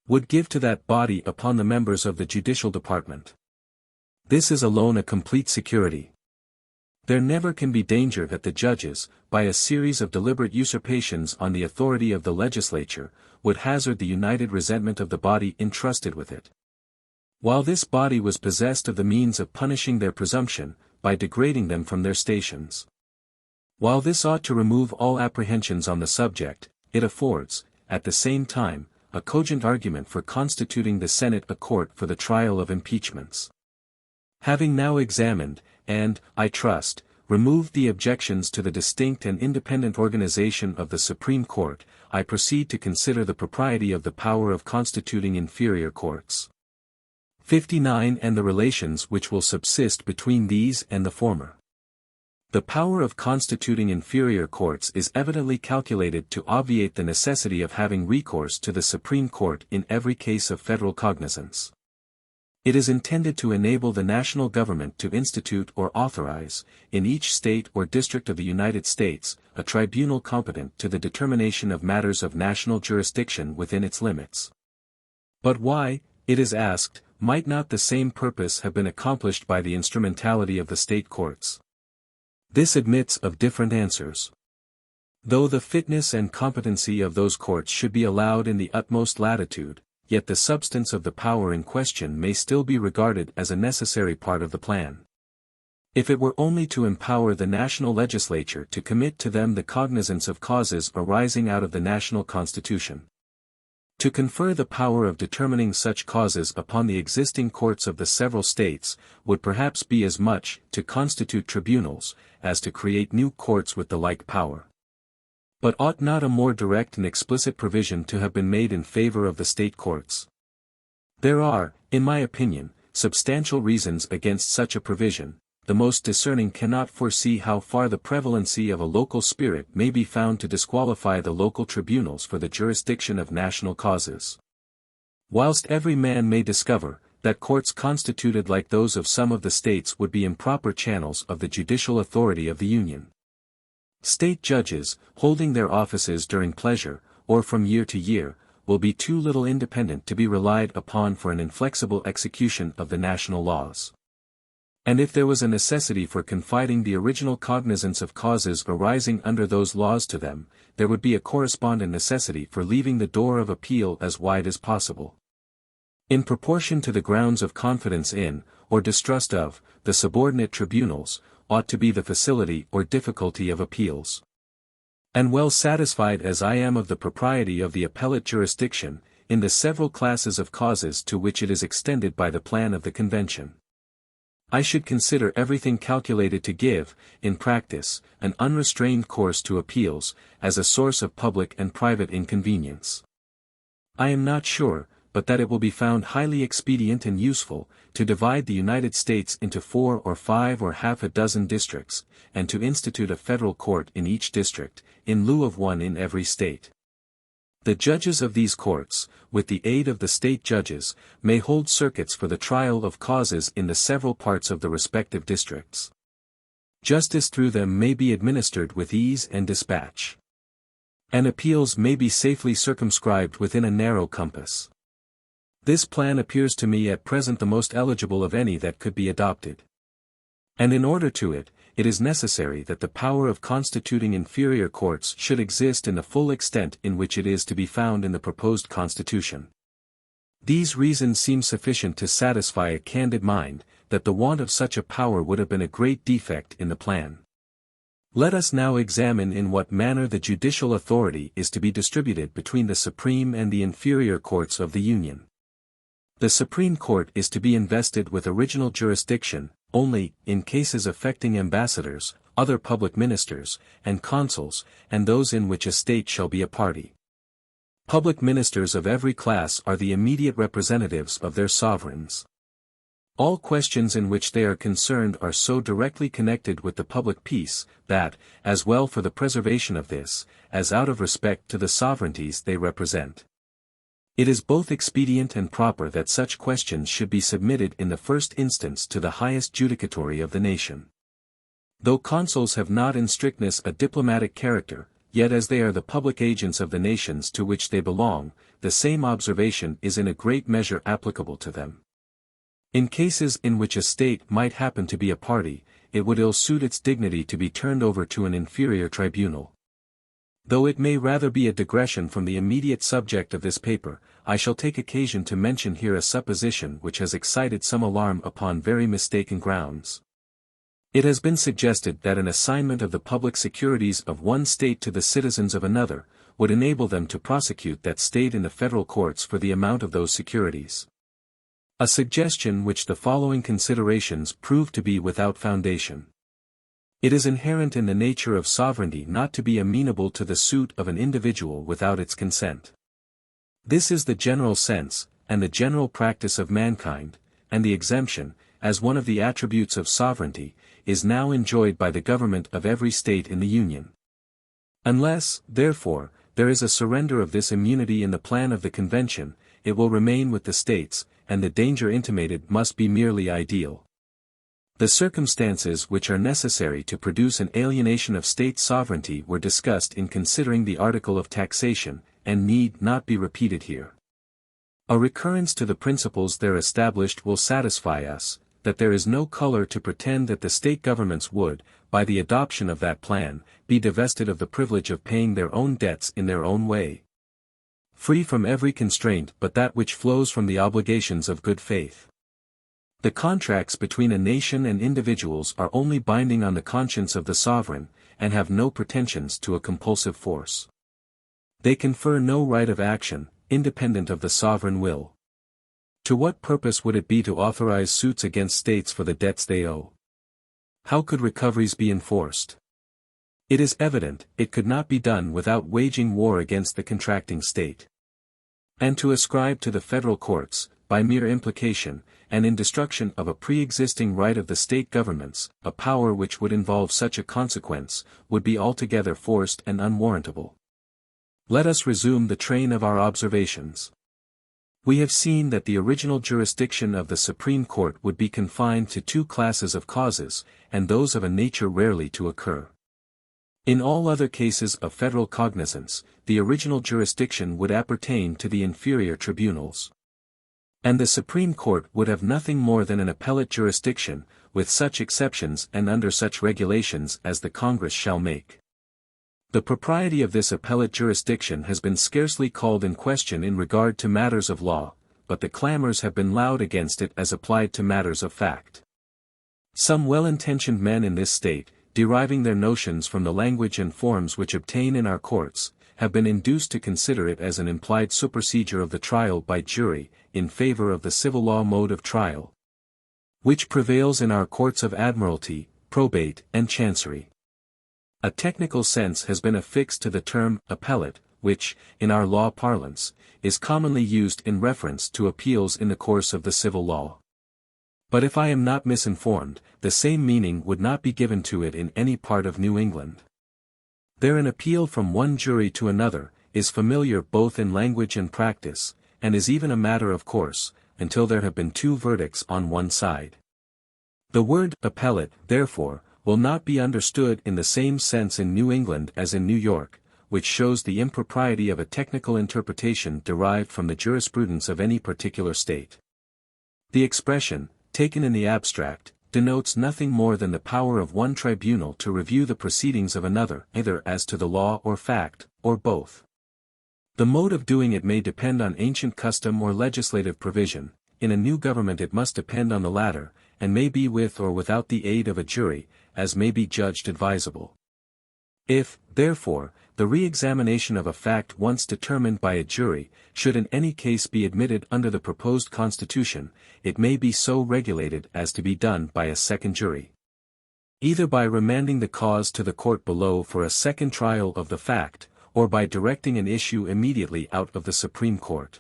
would give to that body upon the members of the Judicial Department. This is alone a complete security. There never can be danger that the judges, by a series of deliberate usurpations on the authority of the legislature, would hazard the united resentment of the body entrusted with it, while this body was possessed of the means of punishing their presumption, by degrading them from their stations. While this ought to remove all apprehensions on the subject, it affords, at the same time, a cogent argument for constituting the Senate a court for the trial of impeachments. Having now examined, and, I trust, removed the objections to the distinct and independent organization of the Supreme Court, I proceed to consider the propriety of the power of constituting inferior courts. 59 And the relations which will subsist between these and the former. The power of constituting inferior courts is evidently calculated to obviate the necessity of having recourse to the Supreme Court in every case of federal cognizance. It is intended to enable the national government to institute or authorize, in each state or district of the United States, a tribunal competent to the determination of matters of national jurisdiction within its limits. But why, it is asked, might not the same purpose have been accomplished by the instrumentality of the state courts? This admits of different answers. Though the fitness and competency of those courts should be allowed in the utmost latitude, yet the substance of the power in question may still be regarded as a necessary part of the plan. If it were only to empower the national legislature to commit to them the cognizance of causes arising out of the national constitution, to confer the power of determining such causes upon the existing courts of the several states, would perhaps be as much to constitute tribunals, as to create new courts with the like power. But ought not a more direct and explicit provision to have been made in favor of the state courts? There are, in my opinion, substantial reasons against such a provision. The most discerning cannot foresee how far the prevalency of a local spirit may be found to disqualify the local tribunals for the jurisdiction of national causes. Whilst every man may discover, that courts constituted like those of some of the states would be improper channels of the judicial authority of the Union. State judges, holding their offices during pleasure, or from year to year, will be too little independent to be relied upon for an inflexible execution of the national laws. And if there was a necessity for confiding the original cognizance of causes arising under those laws to them, there would be a correspondent necessity for leaving the door of appeal as wide as possible. In proportion to the grounds of confidence in, or distrust of, the subordinate tribunals, ought to be the facility or difficulty of appeals. And well satisfied as I am of the propriety of the appellate jurisdiction, in the several classes of causes to which it is extended by the plan of the Convention, I should consider everything calculated to give, in practice, an unrestrained course to appeals, as a source of public and private inconvenience. I am not sure, but that it will be found highly expedient and useful, to divide the United States into 4 or 5 or half a dozen districts, and to institute a federal court in each district, in lieu of one in every state. The judges of these courts, with the aid of the state judges, may hold circuits for the trial of causes in the several parts of the respective districts. Justice through them may be administered with ease and dispatch. and appeals may be safely circumscribed within a narrow compass. This plan appears to me at present the most eligible of any that could be adopted. And in order to it is necessary that the power of constituting inferior courts should exist in the full extent in which it is to be found in the proposed Constitution. These reasons seem sufficient to satisfy a candid mind, that the want of such a power would have been a great defect in the plan. Let us now examine in what manner the judicial authority is to be distributed between the Supreme and the inferior courts of the Union. The Supreme Court is to be invested with original jurisdiction, only, in cases affecting ambassadors, other public ministers, and consuls, and those in which a state shall be a party. Public ministers of every class are the immediate representatives of their sovereigns. All questions in which they are concerned are so directly connected with the public peace, that, as well for the preservation of this, as out of respect to the sovereignties they represent, it is both expedient and proper that such questions should be submitted in the first instance to the highest judicatory of the nation. Though consuls have not in strictness a diplomatic character, yet as they are the public agents of the nations to which they belong, the same observation is in a great measure applicable to them. In cases in which a state might happen to be a party, it would ill suit its dignity to be turned over to an inferior tribunal. Though it may rather be a digression from the immediate subject of this paper, I shall take occasion to mention here a supposition which has excited some alarm upon very mistaken grounds. It has been suggested that an assignment of the public securities of one state to the citizens of another, would enable them to prosecute that state in the federal courts for the amount of those securities. A suggestion which the following considerations prove to be without foundation. It is inherent in the nature of sovereignty not to be amenable to the suit of an individual without its consent. This is the general sense, and the general practice of mankind, and the exemption, as one of the attributes of sovereignty, is now enjoyed by the government of every state in the Union. Unless, therefore, there is a surrender of this immunity in the plan of the Convention, it will remain with the states, and the danger intimated must be merely ideal. The circumstances which are necessary to produce an alienation of state sovereignty were discussed in considering the article of taxation, and need not be repeated here. A recurrence to the principles there established will satisfy us, that there is no color to pretend that the state governments would, by the adoption of that plan, be divested of the privilege of paying their own debts in their own way, free from every constraint but that which flows from the obligations of good faith. The contracts between a nation and individuals are only binding on the conscience of the sovereign, and have no pretensions to a compulsive force. They confer no right of action, independent of the sovereign will. To what purpose would it be to authorize suits against states for the debts they owe? How could recoveries be enforced? It is evident, it could not be done without waging war against the contracting state. And to ascribe to the federal courts, by mere implication, and in destruction of a pre-existing right of the state governments, a power which would involve such a consequence, would be altogether forced and unwarrantable. Let us resume the train of our observations. We have seen that the original jurisdiction of the Supreme Court would be confined to two classes of causes, and those of a nature rarely to occur. In all other cases of federal cognizance, the original jurisdiction would appertain to the inferior tribunals. And the Supreme Court would have nothing more than an appellate jurisdiction, with such exceptions and under such regulations as the Congress shall make. The propriety of this appellate jurisdiction has been scarcely called in question in regard to matters of law, but the clamors have been loud against it as applied to matters of fact. Some well-intentioned men in this state, deriving their notions from the language and forms which obtain in our courts, have been induced to consider it as an implied supersedure of the trial by jury, in favor of the civil law mode of trial, which prevails in our courts of admiralty, probate, and chancery. A technical sense has been affixed to the term appellate, which, in our law parlance, is commonly used in reference to appeals in the course of the civil law. But if I am not misinformed, the same meaning would not be given to it in any part of New England. There an appeal from one jury to another, is familiar both in language and practice, and is even a matter of course, until there have been two verdicts on one side. The word appellate, therefore, will not be understood in the same sense in New England as in New York, which shows the impropriety of a technical interpretation derived from the jurisprudence of any particular state. The expression, taken in the abstract, denotes nothing more than the power of one tribunal to review the proceedings of another, either as to the law or fact, or both. The mode of doing it may depend on ancient custom or legislative provision. In a new government it must depend on the latter, and may be with or without the aid of a jury, as may be judged advisable. If, therefore, the re-examination of a fact once determined by a jury, should in any case be admitted under the proposed constitution, it may be so regulated as to be done by a second jury. Either by remanding the cause to the court below for a second trial of the fact, or by directing an issue immediately out of the Supreme Court.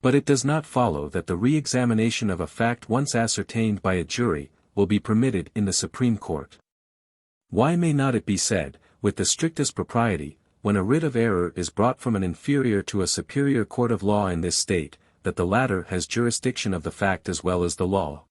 But it does not follow that the re-examination of a fact once ascertained by a jury, will be permitted in the Supreme Court. Why may not it be said, with the strictest propriety, when a writ of error is brought from an inferior to a superior court of law in this state, that the latter has jurisdiction of the fact as well as the law?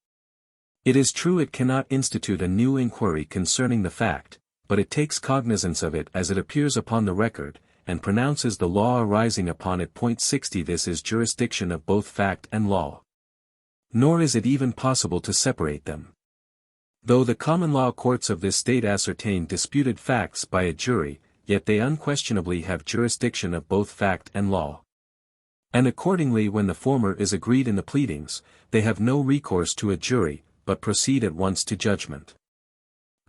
It is true it cannot institute a new inquiry concerning the fact, but it takes cognizance of it as it appears upon the record, and pronounces the law arising upon it. 60 This is jurisdiction of both fact and law. Nor is it even possible to separate them. Though the common law courts of this state ascertain disputed facts by a jury, yet they unquestionably have jurisdiction of both fact and law. And accordingly when the former is agreed in the pleadings, they have no recourse to a jury, but proceed at once to judgment.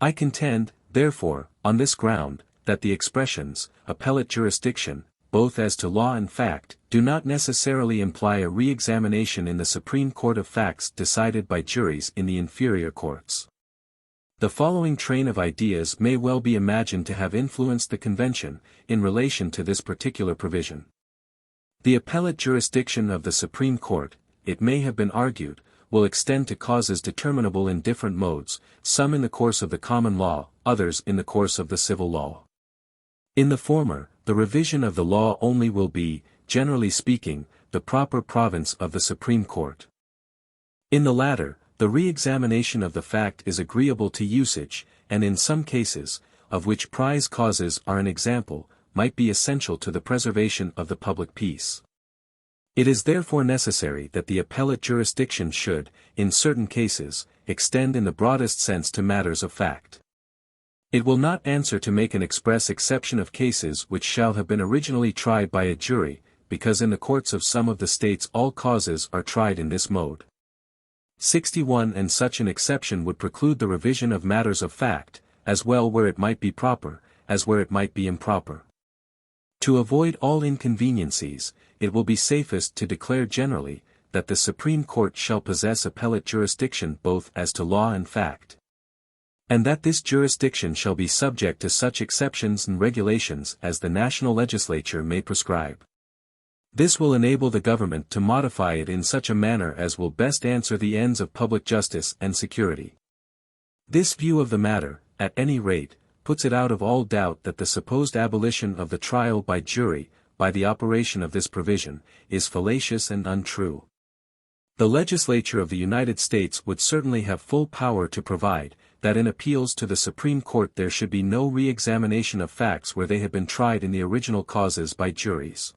I contend, therefore, on this ground, that the expressions, appellate jurisdiction, both as to law and fact, do not necessarily imply a re-examination in the Supreme Court of facts decided by juries in the inferior courts. The following train of ideas may well be imagined to have influenced the Convention, in relation to this particular provision. The appellate jurisdiction of the Supreme Court, it may have been argued, will extend to causes determinable in different modes, some in the course of the common law, others in the course of the civil law. In the former, the revision of the law only will be, generally speaking, the proper province of the Supreme Court. In the latter, the re-examination of the fact is agreeable to usage, and in some cases, of which prize causes are an example, might be essential to the preservation of the public peace. It is therefore necessary that the appellate jurisdiction should, in certain cases, extend in the broadest sense to matters of fact. It will not answer to make an express exception of cases which shall have been originally tried by a jury, because in the courts of some of the states all causes are tried in this mode. 61 And such an exception would preclude the revision of matters of fact, as well where it might be proper, as where it might be improper. To avoid all inconveniencies, it will be safest to declare generally, that the Supreme Court shall possess appellate jurisdiction both as to law and fact. And that this jurisdiction shall be subject to such exceptions and regulations as the national legislature may prescribe. This will enable the government to modify it in such a manner as will best answer the ends of public justice and security. This view of the matter, at any rate, puts it out of all doubt that the supposed abolition of the trial by jury, by the operation of this provision, is fallacious and untrue. The legislature of the United States would certainly have full power to provide, that in appeals to the Supreme Court there should be no re-examination of facts where they had been tried in the original causes by juries.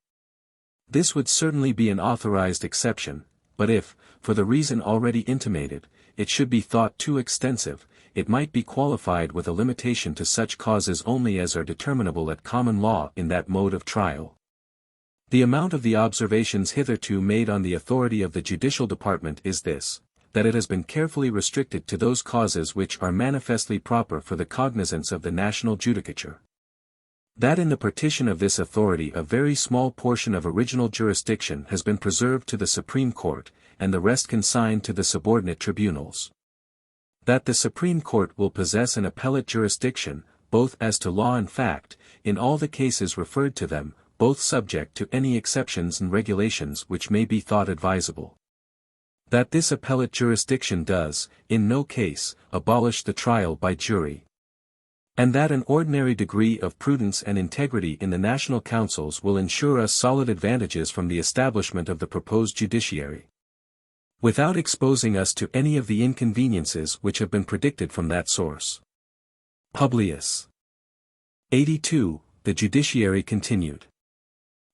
This would certainly be an authorized exception, but if, for the reason already intimated, it should be thought too extensive, it might be qualified with a limitation to such causes only as are determinable at common law in that mode of trial. The amount of the observations hitherto made on the authority of the Judicial Department is this, that it has been carefully restricted to those causes which are manifestly proper for the cognizance of the national judicature. That in the partition of this authority a very small portion of original jurisdiction has been preserved to the Supreme Court, and the rest consigned to the subordinate tribunals. That the Supreme Court will possess an appellate jurisdiction, both as to law and fact, in all the cases referred to them, both subject to any exceptions and regulations which may be thought advisable. That this appellate jurisdiction does, in no case, abolish the trial by jury. And that an ordinary degree of prudence and integrity in the national councils will ensure us solid advantages from the establishment of the proposed judiciary, without exposing us to any of the inconveniences which have been predicted from that source. Publius. 82. The Judiciary Continued.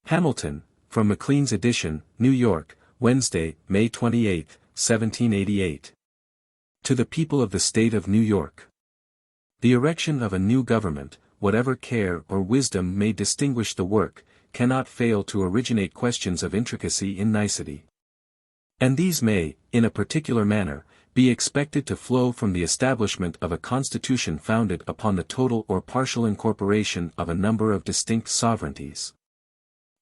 Hamilton, from Maclean's edition, New York, Wednesday, May 28, 1788. To the People of the State of New York. The erection of a new government, whatever care or wisdom may distinguish the work, cannot fail to originate questions of intricacy in nicety. And these may, in a particular manner, be expected to flow from the establishment of a constitution founded upon the total or partial incorporation of a number of distinct sovereignties.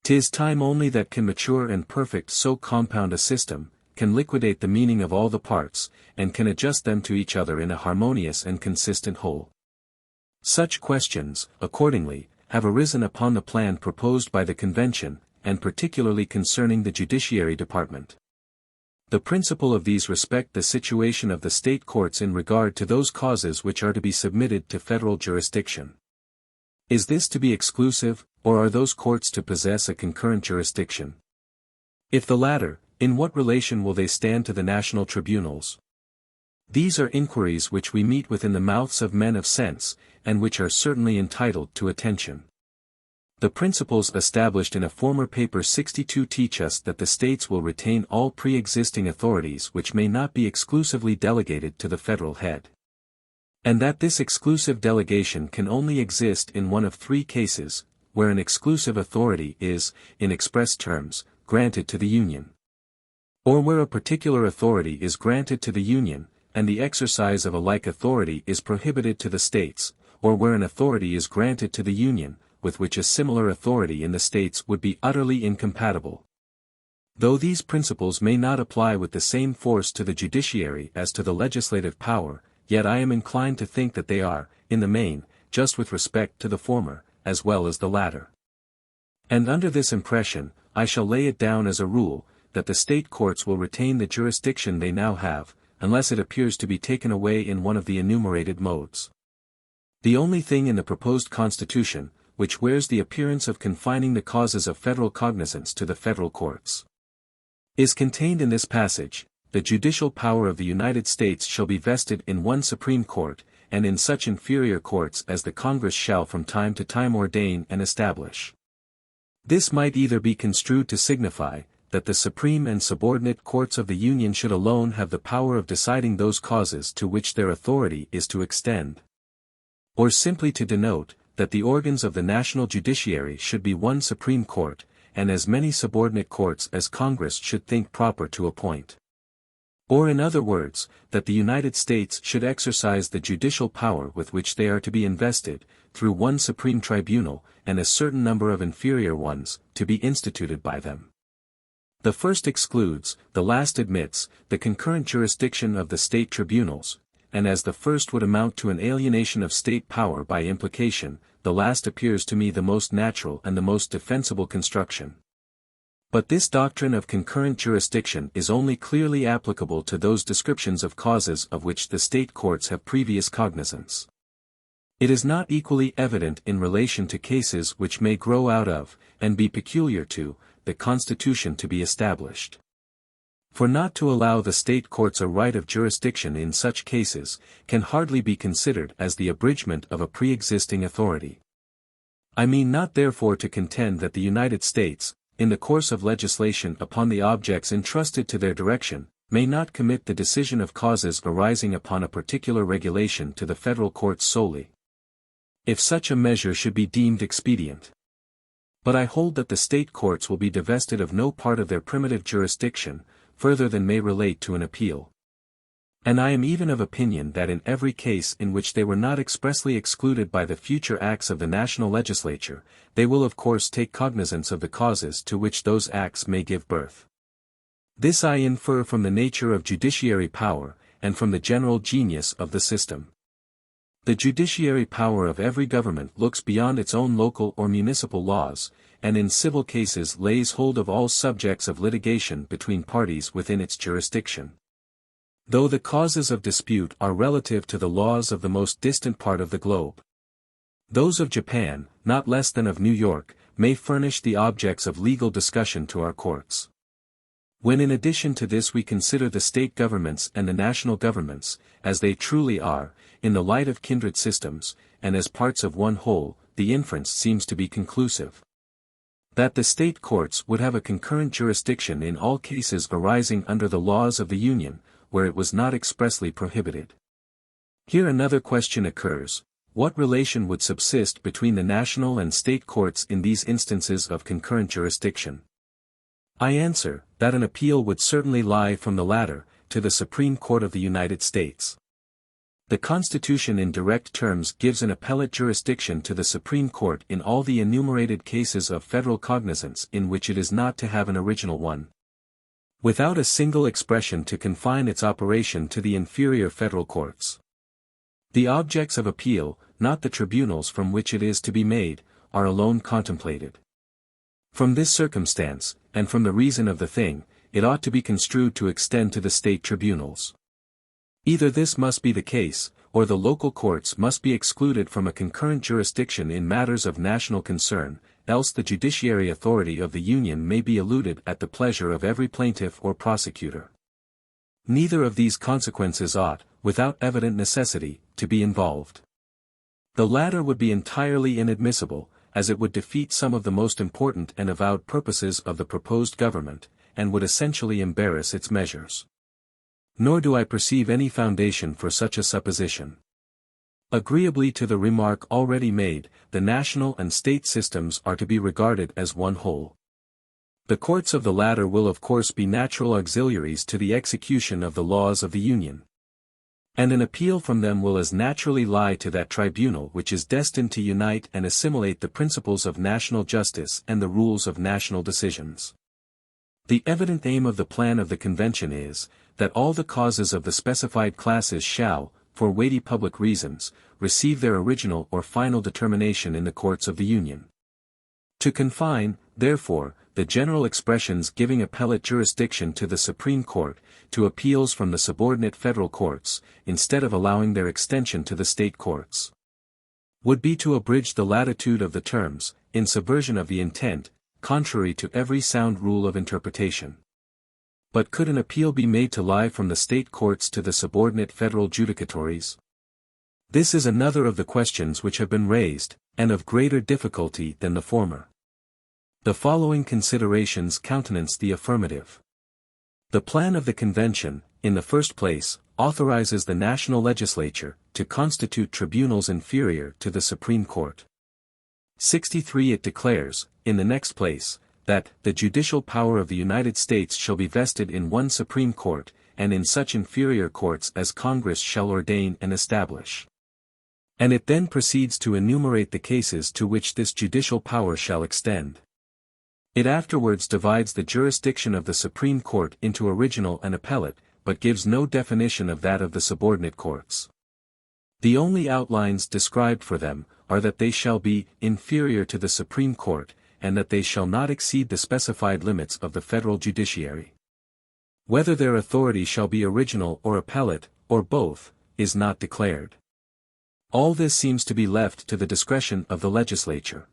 'Tis time only that can mature and perfect so compound a system, can liquidate the meaning of all the parts, and can adjust them to each other in a harmonious and consistent whole. Such questions, accordingly, have arisen upon the plan proposed by the Convention, and particularly concerning the Judiciary Department. The principal of these respect the situation of the state courts in regard to those causes which are to be submitted to federal jurisdiction. Is this to be exclusive, or are those courts to possess a concurrent jurisdiction? If the latter, in what relation will they stand to the national tribunals? These are inquiries which we meet with in the mouths of men of sense, and which are certainly entitled to attention. The principles established in a former paper 62 teach us that the states will retain all pre-existing authorities which may not be exclusively delegated to the federal head. And that this exclusive delegation can only exist in one of three cases, where an exclusive authority is, in express terms, granted to the Union. Or where a particular authority is granted to the Union, and the exercise of a like authority is prohibited to the states, or where an authority is granted to the Union, with which a similar authority in the states would be utterly incompatible. Though these principles may not apply with the same force to the judiciary as to the legislative power, yet I am inclined to think that they are, in the main, just with respect to the former, as well as the latter. And under this impression, I shall lay it down as a rule, that the state courts will retain the jurisdiction they now have, unless it appears to be taken away in one of the enumerated modes. The only thing in the proposed Constitution, which wears the appearance of confining the causes of federal cognizance to the federal courts, is contained in this passage: the judicial power of the United States shall be vested in one Supreme Court, and in such inferior courts as the Congress shall from time to time ordain and establish. This might either be construed to signify, that the supreme and subordinate courts of the Union should alone have the power of deciding those causes to which their authority is to extend, or simply to denote, that the organs of the national judiciary should be one Supreme Court, and as many subordinate courts as Congress should think proper to appoint. Or in other words, that the United States should exercise the judicial power with which they are to be invested, through one supreme tribunal, and a certain number of inferior ones, to be instituted by them. The first excludes, the last admits, the concurrent jurisdiction of the state tribunals, and as the first would amount to an alienation of state power by implication, the last appears to me the most natural and the most defensible construction. But this doctrine of concurrent jurisdiction is only clearly applicable to those descriptions of causes of which the state courts have previous cognizance. It is not equally evident in relation to cases which may grow out of, and be peculiar to, the Constitution to be established. For not to allow the state courts a right of jurisdiction in such cases, can hardly be considered as the abridgment of a pre-existing authority. I mean not therefore to contend that the United States, in the course of legislation upon the objects entrusted to their direction, may not commit the decision of causes arising upon a particular regulation to the federal courts solely, if such a measure should be deemed expedient. But I hold that the state courts will be divested of no part of their primitive jurisdiction, further than may relate to an appeal. And I am even of opinion that in every case in which they were not expressly excluded by the future acts of the national legislature, they will of course take cognizance of the causes to which those acts may give birth. This I infer from the nature of judiciary power, and from the general genius of the system. The judiciary power of every government looks beyond its own local or municipal laws, and in civil cases lays hold of all subjects of litigation between parties within its jurisdiction. Though the causes of dispute are relative to the laws of the most distant part of the globe, those of Japan, not less than of New York, may furnish the objects of legal discussion to our courts. When in addition to this we consider the state governments and the national governments, as they truly are, in the light of kindred systems, and as parts of one whole, the inference seems to be conclusive. That the state courts would have a concurrent jurisdiction in all cases arising under the laws of the Union, where it was not expressly prohibited. Here another question occurs: what relation would subsist between the national and state courts in these instances of concurrent jurisdiction? I answer, that an appeal would certainly lie from the latter, to the Supreme Court of the United States. The Constitution in direct terms gives an appellate jurisdiction to the Supreme Court in all the enumerated cases of federal cognizance in which it is not to have an original one, without a single expression to confine its operation to the inferior federal courts. The objects of appeal, not the tribunals from which it is to be made, are alone contemplated. From this circumstance, and from the reason of the thing, it ought to be construed to extend to the state tribunals. Either this must be the case, or the local courts must be excluded from a concurrent jurisdiction in matters of national concern, else the judiciary authority of the Union may be eluded at the pleasure of every plaintiff or prosecutor. Neither of these consequences ought, without evident necessity, to be involved. The latter would be entirely inadmissible, as it would defeat some of the most important and avowed purposes of the proposed government, and would essentially embarrass its measures. Nor do I perceive any foundation for such a supposition. Agreeably to the remark already made, the national and state systems are to be regarded as one whole. The courts of the latter will of course be natural auxiliaries to the execution of the laws of the Union. And an appeal from them will as naturally lie to that tribunal which is destined to unite and assimilate the principles of national justice and the rules of national decisions. The evident aim of the plan of the Convention is, that all the causes of the specified classes shall, for weighty public reasons, receive their original or final determination in the courts of the Union. To confine, therefore, the general expressions giving appellate jurisdiction to the Supreme Court, to appeals from the subordinate federal courts, instead of allowing their extension to the state courts, would be to abridge the latitude of the terms, in subversion of the intent, contrary to every sound rule of interpretation. But could an appeal be made to lie from the state courts to the subordinate federal judicatories? This is another of the questions which have been raised, and of greater difficulty than the former. The following considerations countenance the affirmative. The plan of the Convention, in the first place, authorizes the national legislature to constitute tribunals inferior to the Supreme Court. 63. It declares, in the next place, that the judicial power of the United States shall be vested in one Supreme Court, and in such inferior courts as Congress shall ordain and establish. And it then proceeds to enumerate the cases to which this judicial power shall extend. It afterwards divides the jurisdiction of the Supreme Court into original and appellate, but gives no definition of that of the subordinate courts. The only outlines described for them are that they shall be inferior to the Supreme Court, and that they shall not exceed the specified limits of the federal judiciary. Whether their authority shall be original or appellate, or both, is not declared. All this seems to be left to the discretion of the legislature.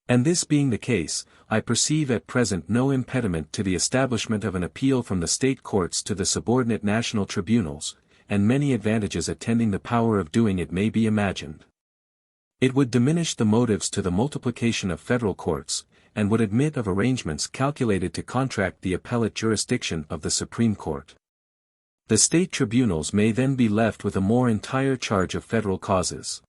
And this being the case, I perceive at present no impediment to the establishment of an appeal from the state courts to the subordinate national tribunals, and many advantages attending the power of doing it may be imagined. It would diminish the motives to the multiplication of federal courts, and would admit of arrangements calculated to contract the appellate jurisdiction of the Supreme Court. The state tribunals may then be left with a more entire charge of federal causes.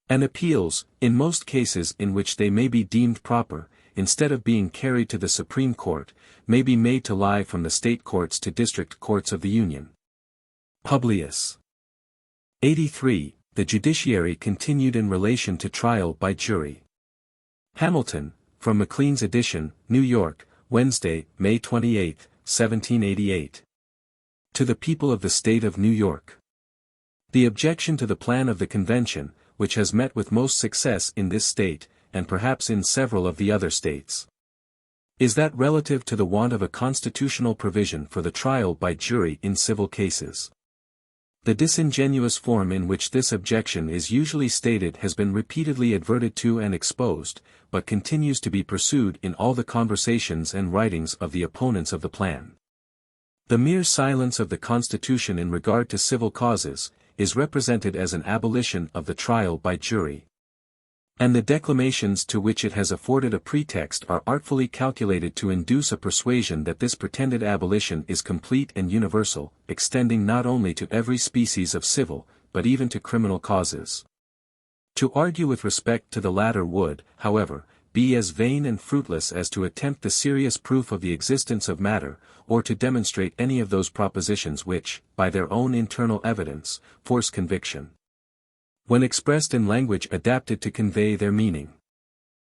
And appeals, in most cases in which they may be deemed proper, instead of being carried to the Supreme Court, may be made to lie from the state courts to district courts of the Union. Publius. 83. The Judiciary Continued in relation to trial by jury. Hamilton, from Maclean's edition, New York, Wednesday, May 28, 1788. To the People of the State of New York. The objection to the plan of the Convention, which has met with most success in this state, and perhaps in several of the other states, is that relative to the want of a constitutional provision for the trial by jury in civil cases. The disingenuous form in which this objection is usually stated has been repeatedly adverted to and exposed, but continues to be pursued in all the conversations and writings of the opponents of the plan. The mere silence of the Constitution in regard to civil causes is represented as an abolition of the trial by jury. And the declamations to which it has afforded a pretext are artfully calculated to induce a persuasion that this pretended abolition is complete and universal, extending not only to every species of civil, but even to criminal causes. To argue with respect to the latter would, however, be as vain and fruitless as to attempt the serious proof of the existence of matter, or to demonstrate any of those propositions which, by their own internal evidence, force conviction, when expressed in language adapted to convey their meaning.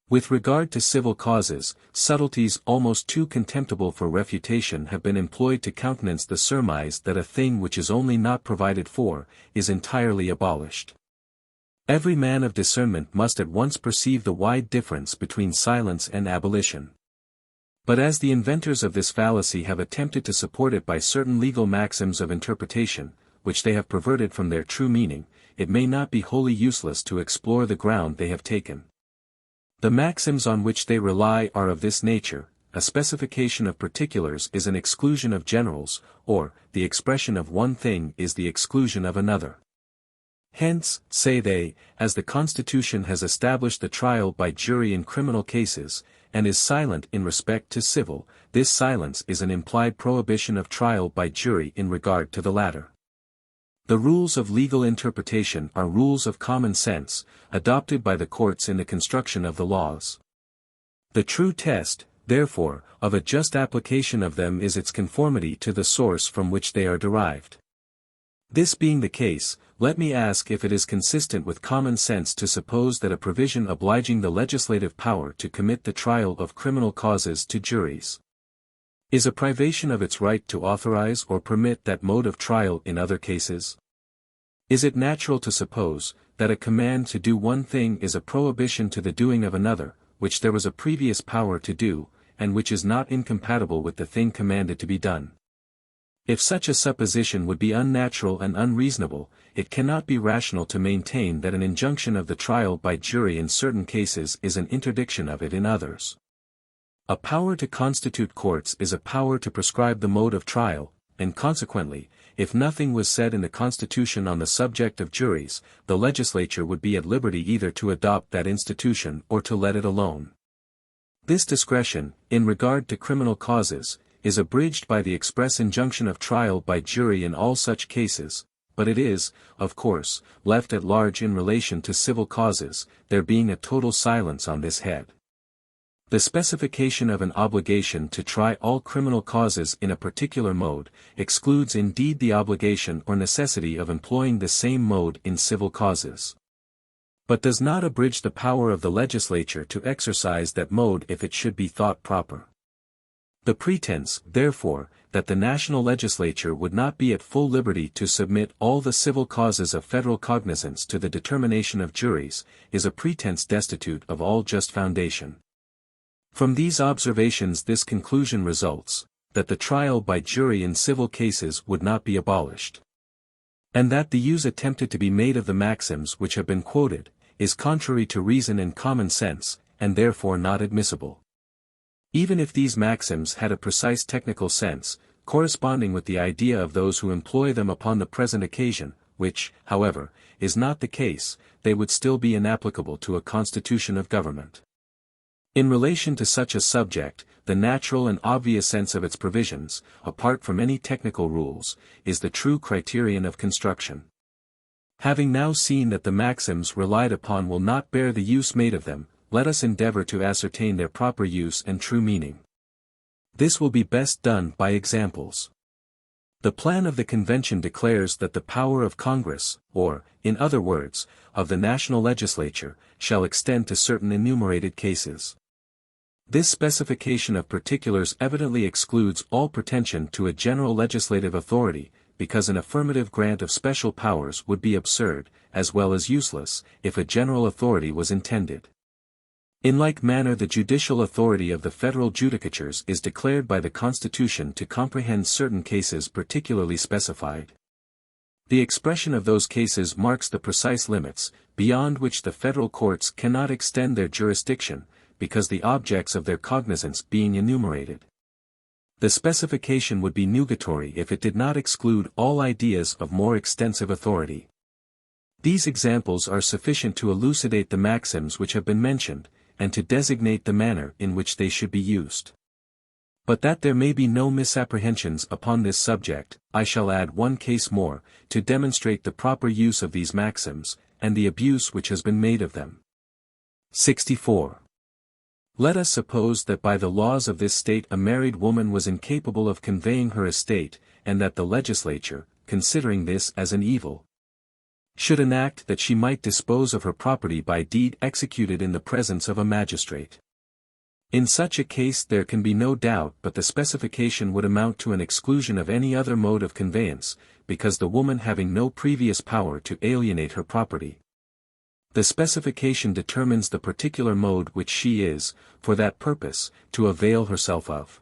With regard to civil causes, subtleties almost too contemptible for refutation have been employed to countenance the surmise that a thing which is only not provided for, is entirely abolished. Every man of discernment must at once perceive the wide difference between silence and abolition. But as the inventors of this fallacy have attempted to support it by certain legal maxims of interpretation, which they have perverted from their true meaning, it may not be wholly useless to explore the ground they have taken. The maxims on which they rely are of this nature: a specification of particulars is an exclusion of generals, or, the expression of one thing is the exclusion of another. Hence, say they, as the Constitution has established the trial by jury in criminal cases, and is silent in respect to civil, this silence is an implied prohibition of trial by jury in regard to the latter. The rules of legal interpretation are rules of common sense, adopted by the courts in the construction of the laws. The true test, therefore, of a just application of them is its conformity to the source from which they are derived. This being the case, let me ask if it is consistent with common sense to suppose that a provision obliging the legislative power to commit the trial of criminal causes to juries is a privation of its right to authorize or permit that mode of trial in other cases? Is it natural to suppose that a command to do one thing is a prohibition to the doing of another, which there was a previous power to do, and which is not incompatible with the thing commanded to be done? If such a supposition would be unnatural and unreasonable, it cannot be rational to maintain that an injunction of the trial by jury in certain cases is an interdiction of it in others. A power to constitute courts is a power to prescribe the mode of trial, and consequently, if nothing was said in the Constitution on the subject of juries, the legislature would be at liberty either to adopt that institution or to let it alone. This discretion, in regard to criminal causes, is abridged by the express injunction of trial by jury in all such cases, but it is, of course, left at large in relation to civil causes, there being a total silence on this head. The specification of an obligation to try all criminal causes in a particular mode, excludes indeed the obligation or necessity of employing the same mode in civil causes, but does not abridge the power of the legislature to exercise that mode if it should be thought proper. The pretense, therefore, that the national legislature would not be at full liberty to submit all the civil causes of federal cognizance to the determination of juries, is a pretense destitute of all just foundation. From these observations this conclusion results, that the trial by jury in civil cases would not be abolished, and that the use attempted to be made of the maxims which have been quoted, is contrary to reason and common sense, and therefore not admissible. Even if these maxims had a precise technical sense, corresponding with the idea of those who employ them upon the present occasion, which, however, is not the case, they would still be inapplicable to a constitution of government. In relation to such a subject, the natural and obvious sense of its provisions, apart from any technical rules, is the true criterion of construction. Having now seen that the maxims relied upon will not bear the use made of them, let us endeavor to ascertain their proper use and true meaning. This will be best done by examples. The plan of the convention declares that the power of Congress, or, in other words, of the national legislature, shall extend to certain enumerated cases. This specification of particulars evidently excludes all pretension to a general legislative authority, because an affirmative grant of special powers would be absurd, as well as useless, if a general authority was intended. In like manner the judicial authority of the federal judicatures is declared by the Constitution to comprehend certain cases particularly specified. The expression of those cases marks the precise limits, beyond which the federal courts cannot extend their jurisdiction, because the objects of their cognizance being enumerated. The specification would be nugatory if it did not exclude all ideas of more extensive authority. These examples are sufficient to elucidate the maxims which have been mentioned, and to designate the manner in which they should be used. But that there may be no misapprehensions upon this subject, I shall add one case more, to demonstrate the proper use of these maxims, and the abuse which has been made of them. 64. Let us suppose that by the laws of this state a married woman was incapable of conveying her estate, and that the legislature, considering this as an evil, should enact that she might dispose of her property by deed executed in the presence of a magistrate. In such a case there can be no doubt but the specification would amount to an exclusion of any other mode of conveyance, because the woman having no previous power to alienate her property. The specification determines the particular mode which she is, for that purpose, to avail herself of.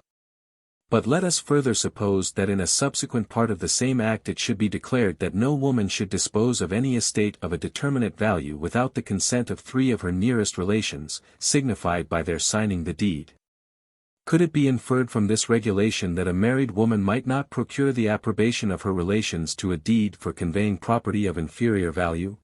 But let us further suppose that in a subsequent part of the same act it should be declared that no woman should dispose of any estate of a determinate value without the consent of 3 of her nearest relations, signified by their signing the deed. Could it be inferred from this regulation that a married woman might not procure the approbation of her relations to a deed for conveying property of inferior value?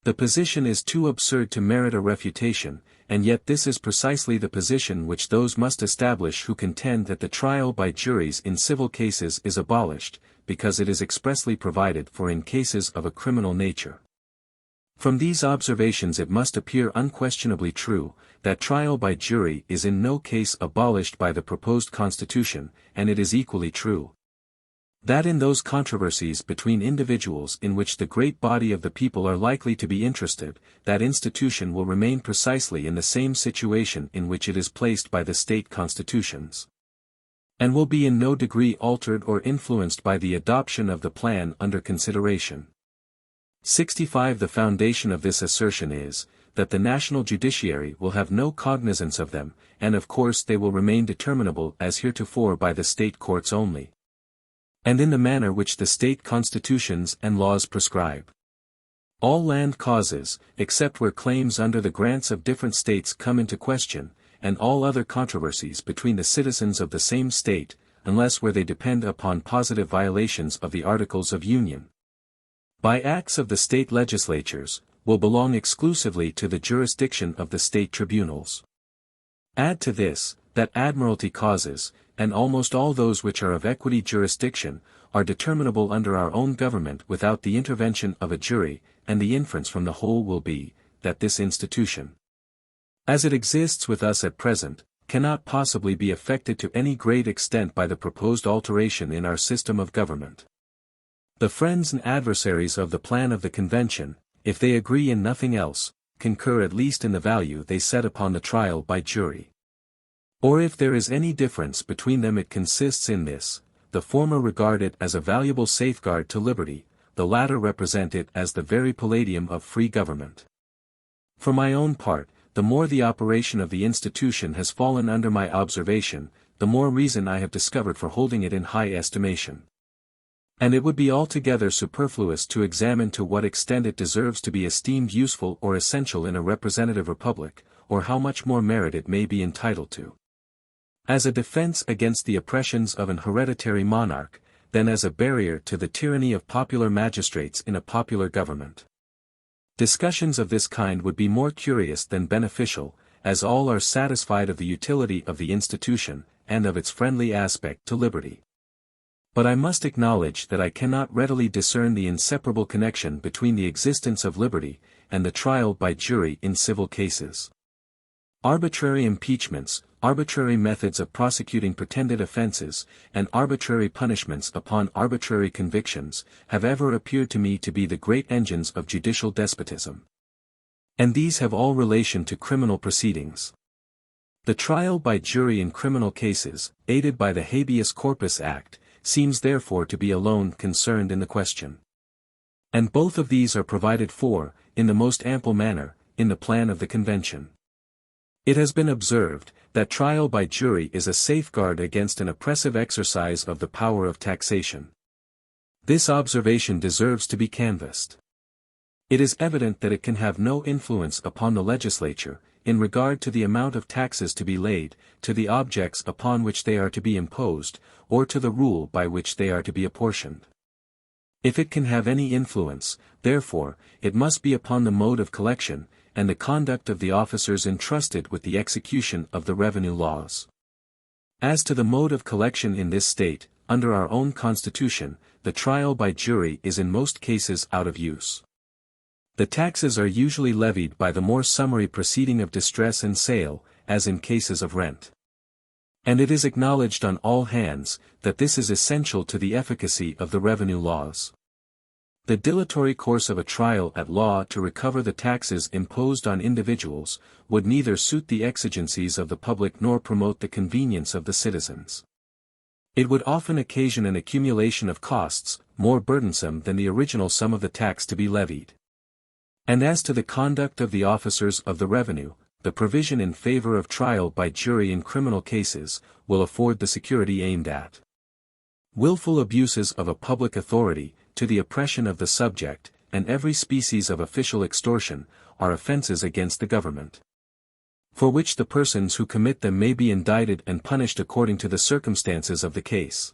The position is too absurd to merit a refutation, and yet this is precisely the position which those must establish who contend that the trial by juries in civil cases is abolished, because it is expressly provided for in cases of a criminal nature. From these observations it must appear unquestionably true, that trial by jury is in no case abolished by the proposed Constitution, and it is equally true that in those controversies between individuals in which the great body of the people are likely to be interested, that institution will remain precisely in the same situation in which it is placed by the state constitutions, and will be in no degree altered or influenced by the adoption of the plan under consideration. 65. The foundation of this assertion is, that the national judiciary will have no cognizance of them, and of course they will remain determinable as heretofore by the state courts only, and in the manner which the state constitutions and laws prescribe. All land causes, except where claims under the grants of different states come into question, and all other controversies between the citizens of the same state, unless where they depend upon positive violations of the Articles of Union, by acts of the state legislatures, will belong exclusively to the jurisdiction of the state tribunals. Add to this, that admiralty causes, and almost all those which are of equity jurisdiction, are determinable under our own government without the intervention of a jury, and the inference from the whole will be, that this institution, as it exists with us at present, cannot possibly be affected to any great extent by the proposed alteration in our system of government. The friends and adversaries of the plan of the convention, if they agree in nothing else, concur at least in the value they set upon the trial by jury. Or if there is any difference between them it consists in this: the former regard it as a valuable safeguard to liberty, the latter represent it as the very palladium of free government. For my own part, the more the operation of the institution has fallen under my observation, the more reason I have discovered for holding it in high estimation. And it would be altogether superfluous to examine to what extent it deserves to be esteemed useful or essential in a representative republic, or how much more merit it may be entitled to, as a defense against the oppressions of an hereditary monarch, than as a barrier to the tyranny of popular magistrates in a popular government. Discussions of this kind would be more curious than beneficial, as all are satisfied of the utility of the institution, and of its friendly aspect to liberty. But I must acknowledge that I cannot readily discern the inseparable connection between the existence of liberty, and the trial by jury in civil cases. Arbitrary impeachments, arbitrary methods of prosecuting pretended offenses, and arbitrary punishments upon arbitrary convictions, have ever appeared to me to be the great engines of judicial despotism. And these have all relation to criminal proceedings. The trial by jury in criminal cases, aided by the Habeas Corpus Act, seems therefore to be alone concerned in the question. And both of these are provided for, in the most ample manner, in the plan of the convention. It has been observed, that trial by jury is a safeguard against an oppressive exercise of the power of taxation. This observation deserves to be canvassed. It is evident that it can have no influence upon the legislature, in regard to the amount of taxes to be laid, to the objects upon which they are to be imposed, or to the rule by which they are to be apportioned. If it can have any influence, therefore, it must be upon the mode of collection, and the conduct of the officers entrusted with the execution of the revenue laws. As to the mode of collection in this state, under our own Constitution, the trial by jury is in most cases out of use. The taxes are usually levied by the more summary proceeding of distress and sale, as in cases of rent. And it is acknowledged on all hands, that this is essential to the efficacy of the revenue laws. The dilatory course of a trial at law to recover the taxes imposed on individuals, would neither suit the exigencies of the public nor promote the convenience of the citizens. It would often occasion an accumulation of costs, more burdensome than the original sum of the tax to be levied. And as to the conduct of the officers of the revenue, the provision in favor of trial by jury in criminal cases, will afford the security aimed at. Willful abuses of a public authority, to the oppression of the subject, and every species of official extortion, are offenses against the government, for which the persons who commit them may be indicted and punished according to the circumstances of the case.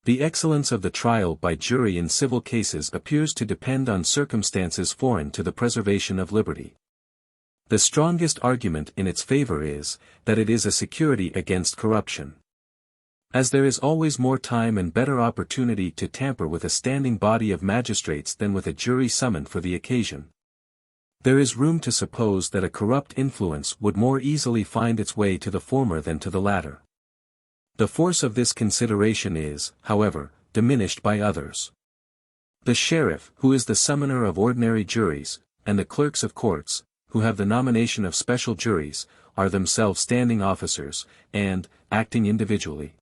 The excellence of the trial by jury in civil cases appears to depend on circumstances foreign to the preservation of liberty. The strongest argument in its favor is, that it is a security against corruption. As there is always more time and better opportunity to tamper with a standing body of magistrates than with a jury summoned for the occasion, there is room to suppose that a corrupt influence would more easily find its way to the former than to the latter. The force of this consideration is, however, diminished by others. The sheriff, who is the summoner of ordinary juries, and the clerks of courts, who have the nomination of special juries, are themselves standing officers, and, acting individually,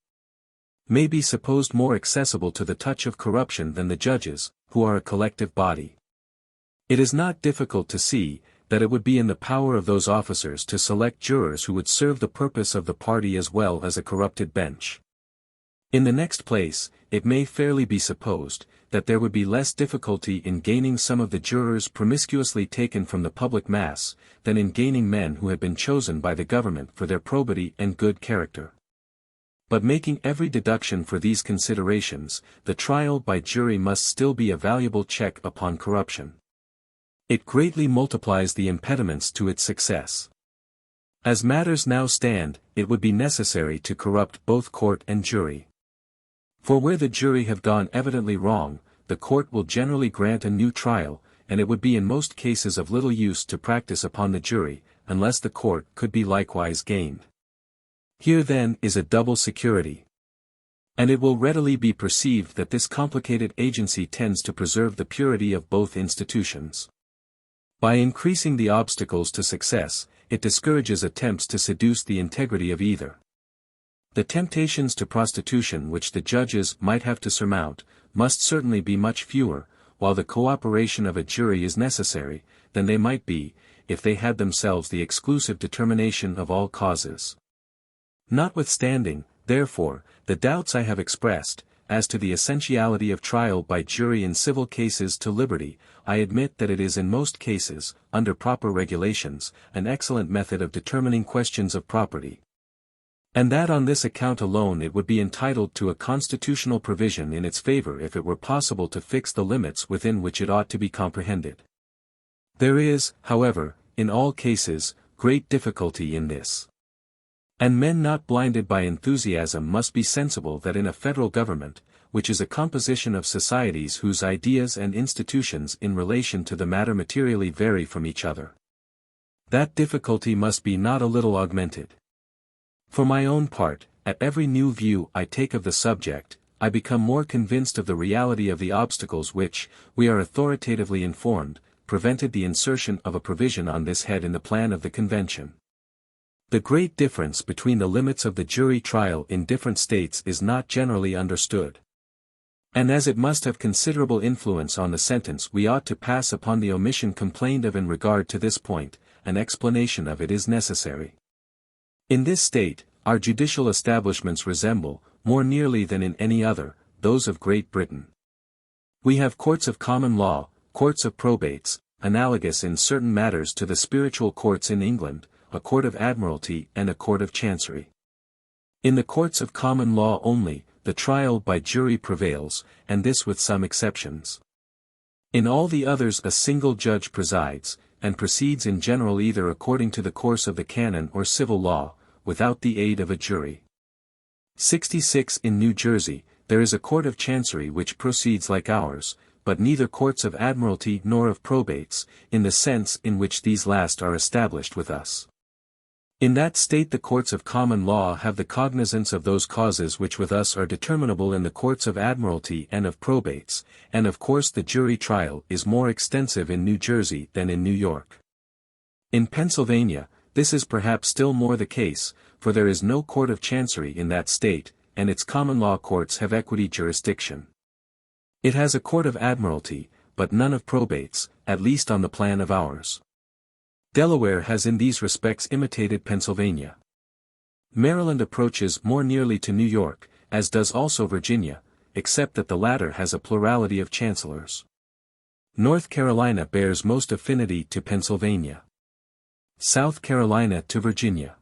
may be supposed more accessible to the touch of corruption than the judges, who are a collective body. It is not difficult to see, that it would be in the power of those officers to select jurors who would serve the purpose of the party as well as a corrupted bench. In the next place, it may fairly be supposed, that there would be less difficulty in gaining some of the jurors promiscuously taken from the public mass, than in gaining men who had been chosen by the government for their probity and good character. But making every deduction for these considerations, the trial by jury must still be a valuable check upon corruption. It greatly multiplies the impediments to its success. As matters now stand, it would be necessary to corrupt both court and jury. For where the jury have gone evidently wrong, the court will generally grant a new trial, and it would be in most cases of little use to practice upon the jury, unless the court could be likewise gained. Here then is a double security. And it will readily be perceived that this complicated agency tends to preserve the purity of both institutions. By increasing the obstacles to success, it discourages attempts to seduce the integrity of either. The temptations to prostitution which the judges might have to surmount, must certainly be much fewer, while the cooperation of a jury is necessary, than they might be, if they had themselves the exclusive determination of all causes. Notwithstanding, therefore, the doubts I have expressed, as to the essentiality of trial by jury in civil cases to liberty, I admit that it is in most cases, under proper regulations, an excellent method of determining questions of property. And that on this account alone it would be entitled to a constitutional provision in its favor if it were possible to fix the limits within which it ought to be comprehended. There is, however, in all cases, great difficulty in this. And men not blinded by enthusiasm must be sensible that in a federal government, which is a composition of societies whose ideas and institutions in relation to the matter materially vary from each other, that difficulty must be not a little augmented. For my own part, at every new view I take of the subject, I become more convinced of the reality of the obstacles which, we are authoritatively informed, prevented the insertion of a provision on this head in the plan of the convention. The great difference between the limits of the jury trial in different states is not generally understood. And as it must have considerable influence on the sentence, we ought to pass upon the omission complained of in regard to this point. An explanation of it is necessary. In this state, our judicial establishments resemble, more nearly than in any other, those of Great Britain. We have courts of common law, courts of probates, analogous in certain matters to the spiritual courts in England, a court of admiralty and a court of chancery. In the courts of common law only, the trial by jury prevails, and this with some exceptions. In all the others a single judge presides, and proceeds in general either according to the course of the canon or civil law, without the aid of a jury. 66 In New Jersey, there is a court of chancery which proceeds like ours, but neither courts of admiralty nor of probates, in the sense in which these last are established with us. In that state the courts of common law have the cognizance of those causes which with us are determinable in the courts of admiralty and of probates, and of course the jury trial is more extensive in New Jersey than in New York. In Pennsylvania, this is perhaps still more the case, for there is no court of chancery in that state, and its common law courts have equity jurisdiction. It has a court of admiralty, but none of probates, at least on the plan of ours. Delaware has in these respects imitated Pennsylvania. Maryland approaches more nearly to New York, as does also Virginia, except that the latter has a plurality of chancellors. North Carolina bears most affinity to Pennsylvania. South Carolina to Virginia.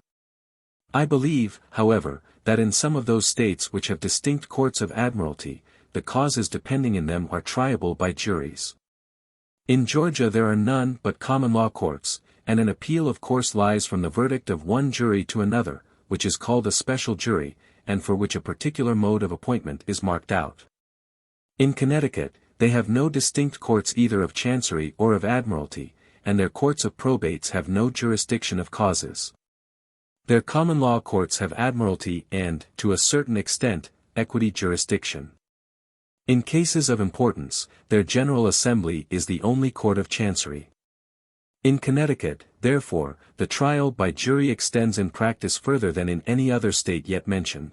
I believe, however, that in some of those states which have distinct courts of admiralty, the causes depending in them are triable by juries. In Georgia there are none but common law courts, and an appeal of course lies from the verdict of one jury to another, which is called a special jury, and for which a particular mode of appointment is marked out. In Connecticut, they have no distinct courts either of chancery or of admiralty, and their courts of probates have no jurisdiction of causes. Their common law courts have admiralty and, to a certain extent, equity jurisdiction. In cases of importance, their General Assembly is the only court of chancery. In Connecticut, therefore, the trial by jury extends in practice further than in any other state yet mentioned.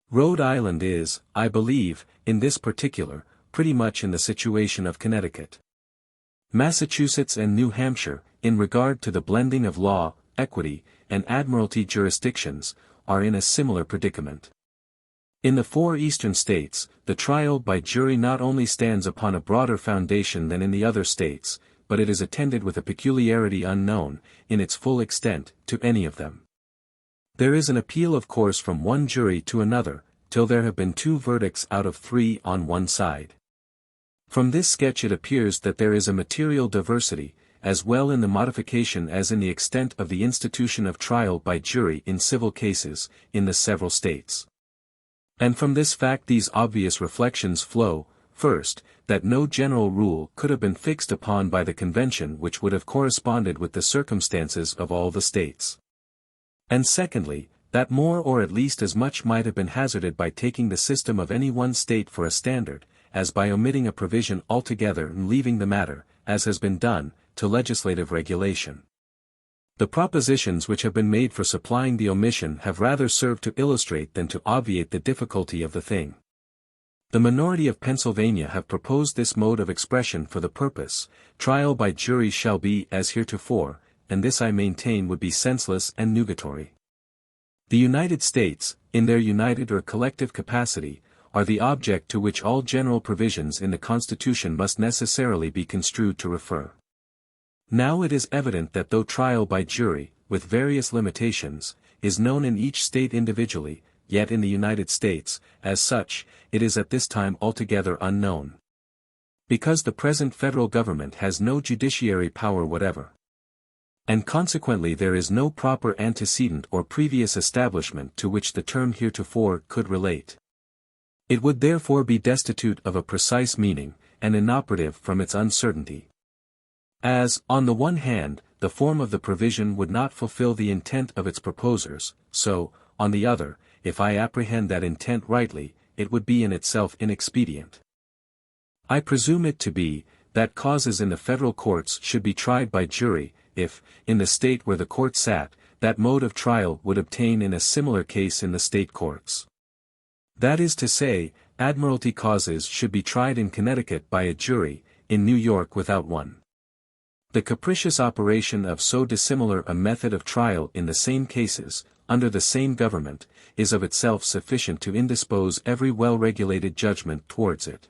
Rhode Island is, I believe, in this particular, pretty much in the situation of Connecticut. Massachusetts and New Hampshire, in regard to the blending of law, equity, and admiralty jurisdictions, are in a similar predicament. In the 4 eastern states, the trial by jury not only stands upon a broader foundation than in the other states, but it is attended with a peculiarity unknown, in its full extent, to any of them. There is an appeal of course from one jury to another, till there have been 2 verdicts out of 3 on one side. From this sketch it appears that there is a material diversity, as well in the modification as in the extent of the institution of trial by jury in civil cases, in the several states. And from this fact these obvious reflections flow, first, that no general rule could have been fixed upon by the convention which would have corresponded with the circumstances of all the states. And secondly, that more or at least as much might have been hazarded by taking the system of any one state for a standard, as by omitting a provision altogether and leaving the matter, as has been done, to legislative regulation. The propositions which have been made for supplying the omission have rather served to illustrate than to obviate the difficulty of the thing. The minority of Pennsylvania have proposed this mode of expression for the purpose, trial by jury shall be as heretofore, and this I maintain would be senseless and nugatory. The United States, in their united or collective capacity, are the object to which all general provisions in the Constitution must necessarily be construed to refer. Now it is evident that though trial by jury, with various limitations, is known in each state individually, yet in the United States, as such, it is at this time altogether unknown. Because the present federal government has no judiciary power whatever. And consequently there is no proper antecedent or previous establishment to which the term heretofore could relate. It would therefore be destitute of a precise meaning, and inoperative from its uncertainty. As, on the one hand, the form of the provision would not fulfill the intent of its proposers, so, on the other, if I apprehend that intent rightly, it would be in itself inexpedient. I presume it to be, that causes in the federal courts should be tried by jury, if, in the state where the court sat, that mode of trial would obtain in a similar case in the state courts. That is to say, admiralty causes should be tried in Connecticut by a jury, in New York without one. The capricious operation of so dissimilar a method of trial in the same cases, under the same government, is of itself sufficient to indispose every well-regulated judgment towards it.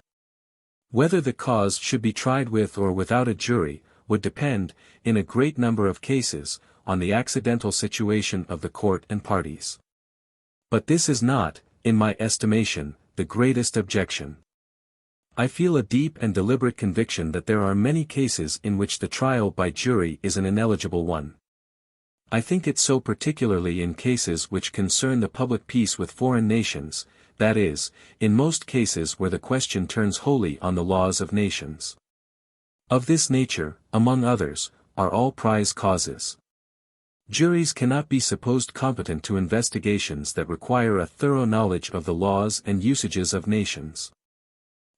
Whether the cause should be tried with or without a jury, would depend, in a great number of cases, on the accidental situation of the court and parties. But this is not, in my estimation, the greatest objection. I feel a deep and deliberate conviction that there are many cases in which the trial by jury is an ineligible one. I think it so particularly in cases which concern the public peace with foreign nations, that is, in most cases where the question turns wholly on the laws of nations. Of this nature, among others, are all prize causes. Juries cannot be supposed competent to investigations that require a thorough knowledge of the laws and usages of nations.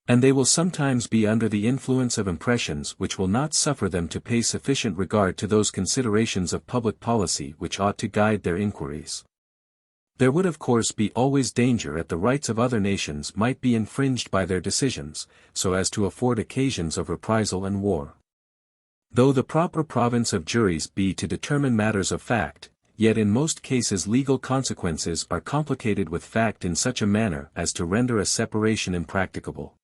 And they will sometimes be under the influence of impressions which will not suffer them to pay sufficient regard to those considerations of public policy which ought to guide their inquiries. There would of course be always danger that the rights of other nations might be infringed by their decisions, so as to afford occasions of reprisal and war. Though the proper province of juries be to determine matters of fact, yet in most cases legal consequences are complicated with fact in such a manner as to render a separation impracticable.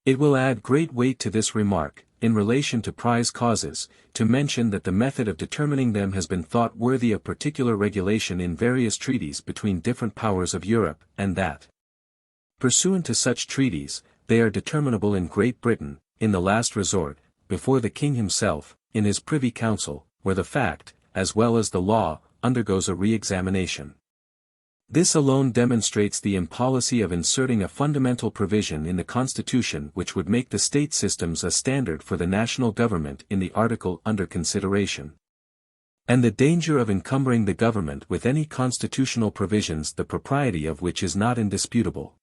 It will add great weight to this remark, in relation to prize causes, to mention that the method of determining them has been thought worthy of particular regulation in various treaties between different powers of Europe, and that, pursuant to such treaties, they are determinable in Great Britain, in the last resort, before the King himself, in his Privy Council, where the fact, as well as the law, undergoes a re-examination. This alone demonstrates the impolicy of inserting a fundamental provision in the Constitution which would make the state systems a standard for the national government in the article under consideration. And the danger of encumbering the government with any constitutional provisions the propriety of which is not indisputable.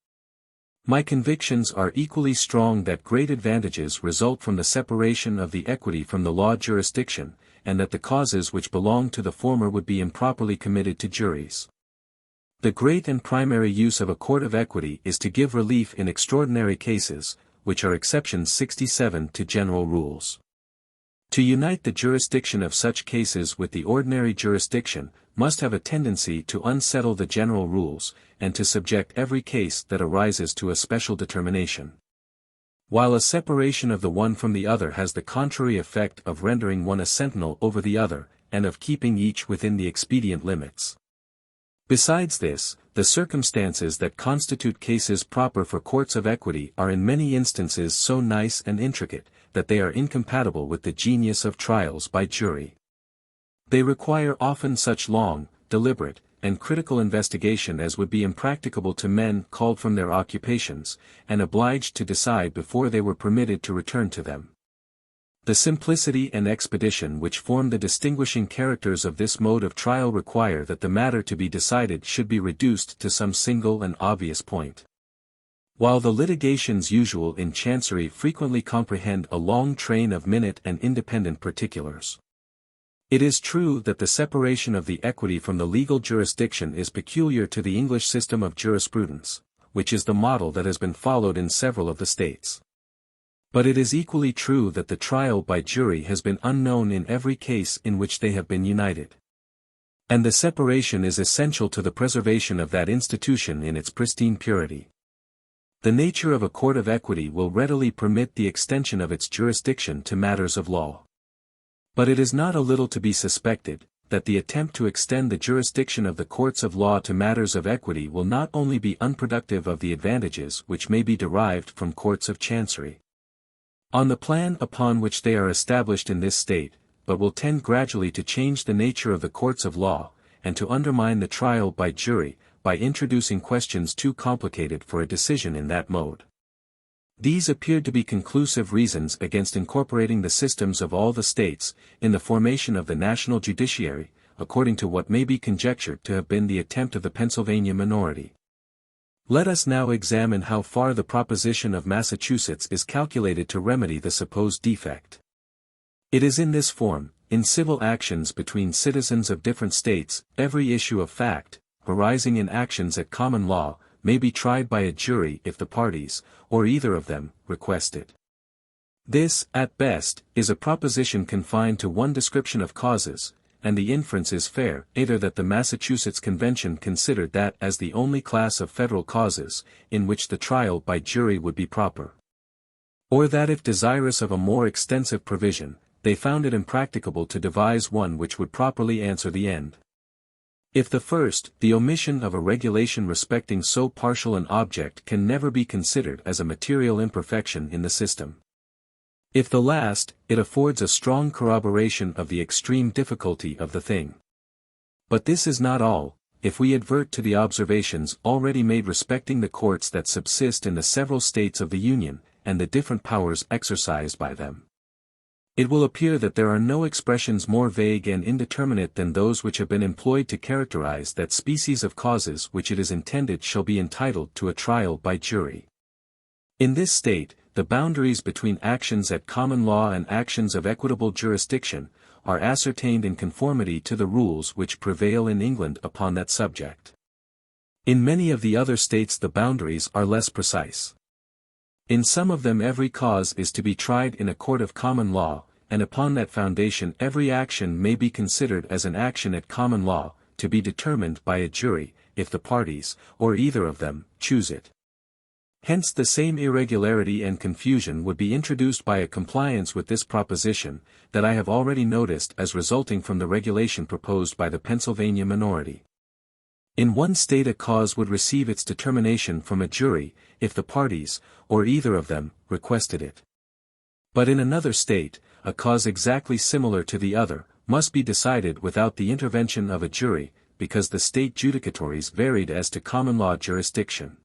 My convictions are equally strong that great advantages result from the separation of the equity from the law jurisdiction, and that the causes which belong to the former would be improperly committed to juries. The great and primary use of a court of equity is to give relief in extraordinary cases, which are exceptions 67 to general rules. To unite the jurisdiction of such cases with the ordinary jurisdiction, must have a tendency to unsettle the general rules, and to subject every case that arises to a special determination. While a separation of the one from the other has the contrary effect of rendering one a sentinel over the other, and of keeping each within the expedient limits. Besides this, the circumstances that constitute cases proper for courts of equity are in many instances so nice and intricate, that they are incompatible with the genius of trials by jury. They require often such long, deliberate, and critical investigation as would be impracticable to men called from their occupations, and obliged to decide before they were permitted to return to them. The simplicity and expedition which form the distinguishing characters of this mode of trial require that the matter to be decided should be reduced to some single and obvious point. While the litigations usual in Chancery frequently comprehend a long train of minute and independent particulars. It is true that the separation of the equity from the legal jurisdiction is peculiar to the English system of jurisprudence, which is the model that has been followed in several of the states. But it is equally true that the trial by jury has been unknown in every case in which they have been united. And the separation is essential to the preservation of that institution in its pristine purity. The nature of a court of equity will readily permit the extension of its jurisdiction to matters of law. But it is not a little to be suspected, that the attempt to extend the jurisdiction of the courts of law to matters of equity will not only be unproductive of the advantages which may be derived from courts of chancery, on the plan upon which they are established in this state, but will tend gradually to change the nature of the courts of law, and to undermine the trial by jury, by introducing questions too complicated for a decision in that mode. These appeared to be conclusive reasons against incorporating the systems of all the states, in the formation of the national judiciary, according to what may be conjectured to have been the attempt of the Pennsylvania minority. Let us now examine how far the proposition of Massachusetts is calculated to remedy the supposed defect. It is in this form: in civil actions between citizens of different states, every issue of fact, arising in actions at common law, may be tried by a jury if the parties, or either of them, request it. This, at best, is a proposition confined to one description of causes, and the inference is fair, either that the Massachusetts Convention considered that as the only class of federal causes, in which the trial by jury would be proper. Or that if desirous of a more extensive provision, they found it impracticable to devise one which would properly answer the end. If the first, the omission of a regulation respecting so partial an object can never be considered as a material imperfection in the system. If the last, it affords a strong corroboration of the extreme difficulty of the thing. But this is not all, if we advert to the observations already made respecting the courts that subsist in the several states of the Union, and the different powers exercised by them. It will appear that there are no expressions more vague and indeterminate than those which have been employed to characterize that species of causes which it is intended shall be entitled to a trial by jury. In this state, the boundaries between actions at common law and actions of equitable jurisdiction are ascertained in conformity to the rules which prevail in England upon that subject. In many of the other states the boundaries are less precise. In some of them every cause is to be tried in a court of common law, and upon that foundation every action may be considered as an action at common law, to be determined by a jury, if the parties, or either of them, choose it. Hence the same irregularity and confusion would be introduced by a compliance with this proposition, that I have already noticed as resulting from the regulation proposed by the Pennsylvania minority. In one state a cause would receive its determination from a jury, if the parties, or either of them, requested it. But in another state, a cause exactly similar to the other, must be decided without the intervention of a jury, because the state judicatories varied as to common law jurisdiction.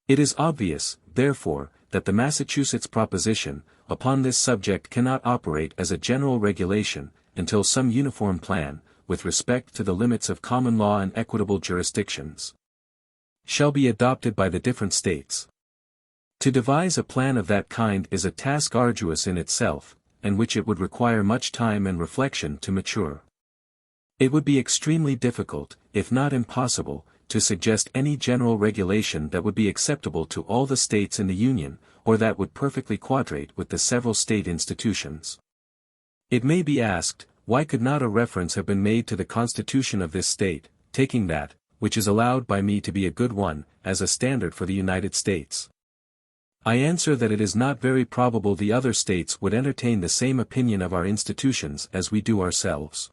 It is obvious, therefore, that the Massachusetts proposition, upon this subject cannot operate as a general regulation, until some uniform plan, with respect to the limits of common law and equitable jurisdictions, shall be adopted by the different states. To devise a plan of that kind is a task arduous in itself, and which it would require much time and reflection to mature. It would be extremely difficult, if not impossible, to suggest any general regulation that would be acceptable to all the states in the Union, or that would perfectly quadrate with the several state institutions. It may be asked, why could not a reference have been made to the Constitution of this state, taking that, which is allowed by me to be a good one, as a standard for the United States? I answer that it is not very probable the other states would entertain the same opinion of our institutions as we do ourselves.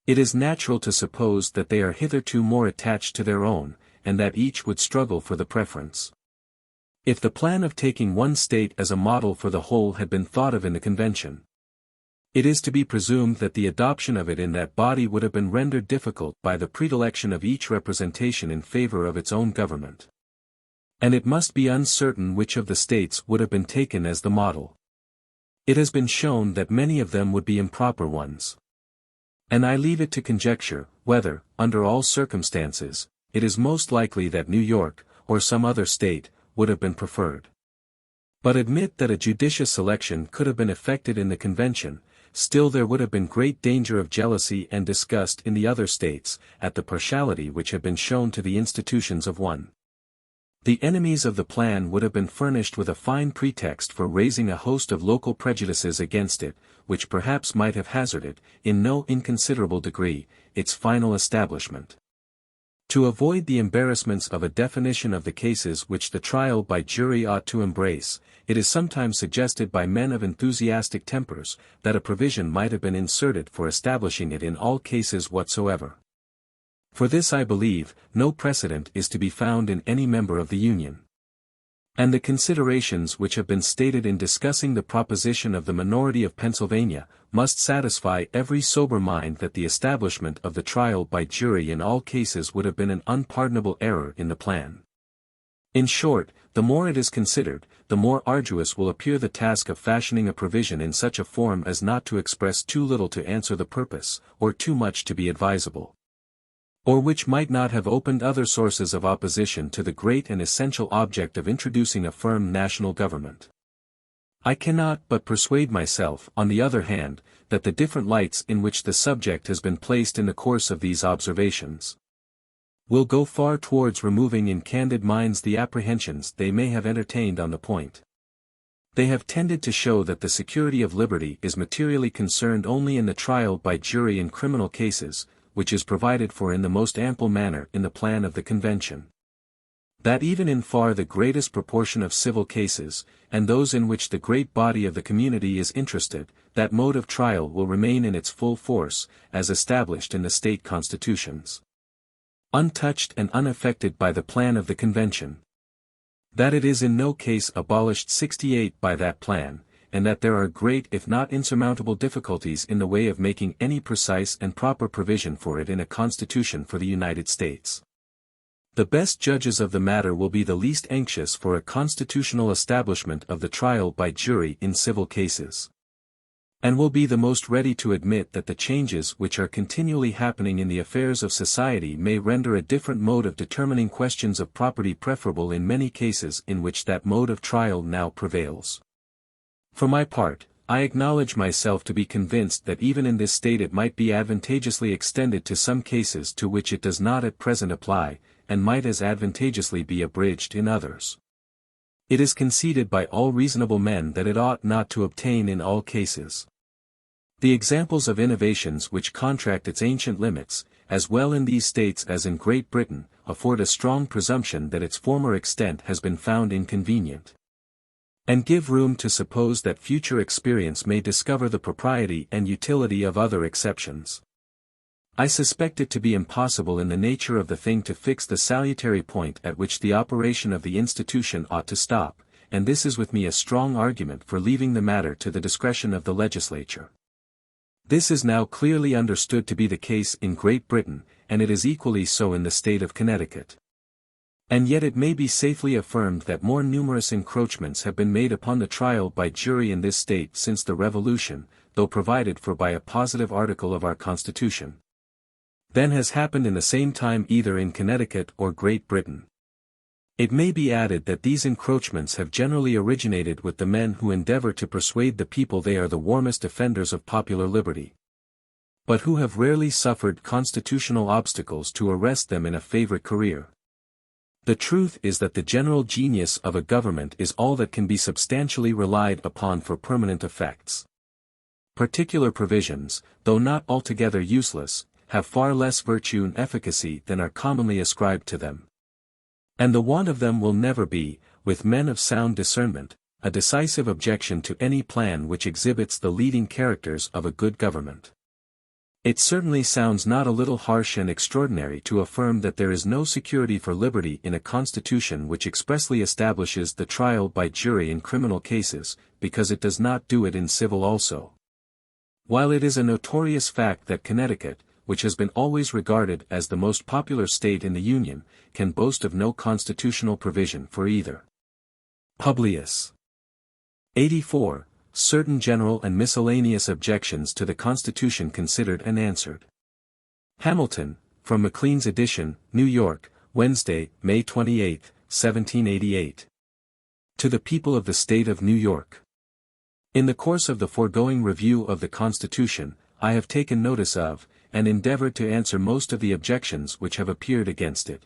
It is natural to suppose that they are hitherto more attached to their own, and that each would struggle for the preference. If the plan of taking one state as a model for the whole had been thought of in the convention, it is to be presumed that the adoption of it in that body would have been rendered difficult by the predilection of each representation in favor of its own government. And it must be uncertain which of the states would have been taken as the model. It has been shown that many of them would be improper ones. And I leave it to conjecture, whether, under all circumstances, it is most likely that New York, or some other state, would have been preferred. But admit that a judicious selection could have been effected in the convention, still there would have been great danger of jealousy and disgust in the other states, at the partiality which had been shown to the institutions of one. The enemies of the plan would have been furnished with a fine pretext for raising a host of local prejudices against it, which perhaps might have hazarded, in no inconsiderable degree, its final establishment. To avoid the embarrassments of a definition of the cases which the trial by jury ought to embrace, it is sometimes suggested by men of enthusiastic tempers, that a provision might have been inserted for establishing it in all cases whatsoever. For this I believe, no precedent is to be found in any member of the Union. And the considerations which have been stated in discussing the proposition of the minority of Pennsylvania, must satisfy every sober mind that the establishment of the trial by jury in all cases would have been an unpardonable error in the plan. In short, the more it is considered, the more arduous will appear the task of fashioning a provision in such a form as not to express too little to answer the purpose, or too much to be advisable, or which might not have opened other sources of opposition to the great and essential object of introducing a firm national government. I cannot but persuade myself, on the other hand, that the different lights in which the subject has been placed in the course of these observations will go far towards removing in candid minds the apprehensions they may have entertained on the point. They have tended to show that the security of liberty is materially concerned only in the trial by jury in criminal cases, which is provided for in the most ample manner in the plan of the convention. That even in far the greatest proportion of civil cases, and those in which the great body of the community is interested, that mode of trial will remain in its full force, as established in the state constitutions. Untouched and unaffected by the plan of the convention. That it is in no case abolished 68 by that plan, and that there are great if not insurmountable difficulties in the way of making any precise and proper provision for it in a constitution for the United States. The best judges of the matter will be the least anxious for a constitutional establishment of the trial by jury in civil cases. And will be the most ready to admit that the changes which are continually happening in the affairs of society may render a different mode of determining questions of property preferable in many cases in which that mode of trial now prevails. For my part, I acknowledge myself to be convinced that even in this state it might be advantageously extended to some cases to which it does not at present apply, and might as advantageously be abridged in others. It is conceded by all reasonable men that it ought not to obtain in all cases. The examples of innovations which contract its ancient limits, as well in these states as in Great Britain, afford a strong presumption that its former extent has been found inconvenient. And give room to suppose that future experience may discover the propriety and utility of other exceptions. I suspect it to be impossible in the nature of the thing to fix the salutary point at which the operation of the institution ought to stop, and this is with me a strong argument for leaving the matter to the discretion of the legislature. This is now clearly understood to be the case in Great Britain, and it is equally so in the state of Connecticut. And yet it may be safely affirmed that more numerous encroachments have been made upon the trial by jury in this state since the Revolution, though provided for by a positive article of our Constitution, than has happened in the same time either in Connecticut or Great Britain. It may be added that these encroachments have generally originated with the men who endeavor to persuade the people they are the warmest defenders of popular liberty, but who have rarely suffered constitutional obstacles to arrest them in a favorite career. The truth is that the general genius of a government is all that can be substantially relied upon for permanent effects. Particular provisions, though not altogether useless, have far less virtue and efficacy than are commonly ascribed to them. And the want of them will never be, with men of sound discernment, a decisive objection to any plan which exhibits the leading characters of a good government. It certainly sounds not a little harsh and extraordinary to affirm that there is no security for liberty in a constitution which expressly establishes the trial by jury in criminal cases, because it does not do it in civil also. While it is a notorious fact that Connecticut, which has been always regarded as the most popular state in the Union, can boast of no constitutional provision for either. Publius. 84. Certain general and miscellaneous objections to the Constitution considered and answered. Hamilton, from Maclean's edition, New York, Wednesday, May 28, 1788. To the People of the State of New York. In the course of the foregoing review of the Constitution, I have taken notice of, and endeavored to answer most of the objections which have appeared against it.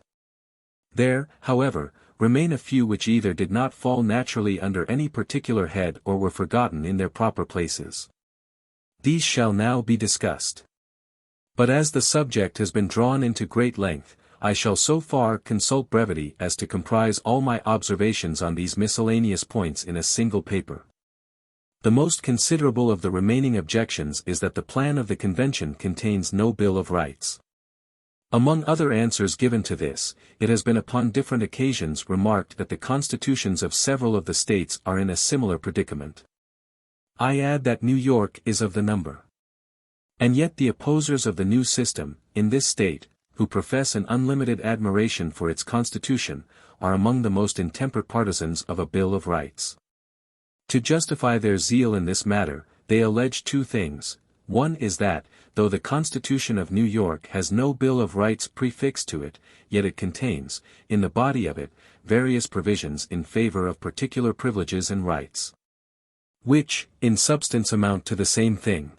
There, however, remain a few which either did not fall naturally under any particular head or were forgotten in their proper places. These shall now be discussed. But as the subject has been drawn into great length, I shall so far consult brevity as to comprise all my observations on these miscellaneous points in a single paper. The most considerable of the remaining objections is that the plan of the convention contains no Bill of Rights. Among other answers given to this, it has been upon different occasions remarked that the constitutions of several of the states are in a similar predicament. I add that New York is of the number. And yet the opposers of the new system, in this state, who profess an unlimited admiration for its constitution, are among the most intemperate partisans of a Bill of Rights. To justify their zeal in this matter, they allege two things. One is that, though the Constitution of New York has no Bill of Rights prefixed to it, yet it contains, in the body of it, various provisions in favor of particular privileges and rights, which, in substance amount to the same thing.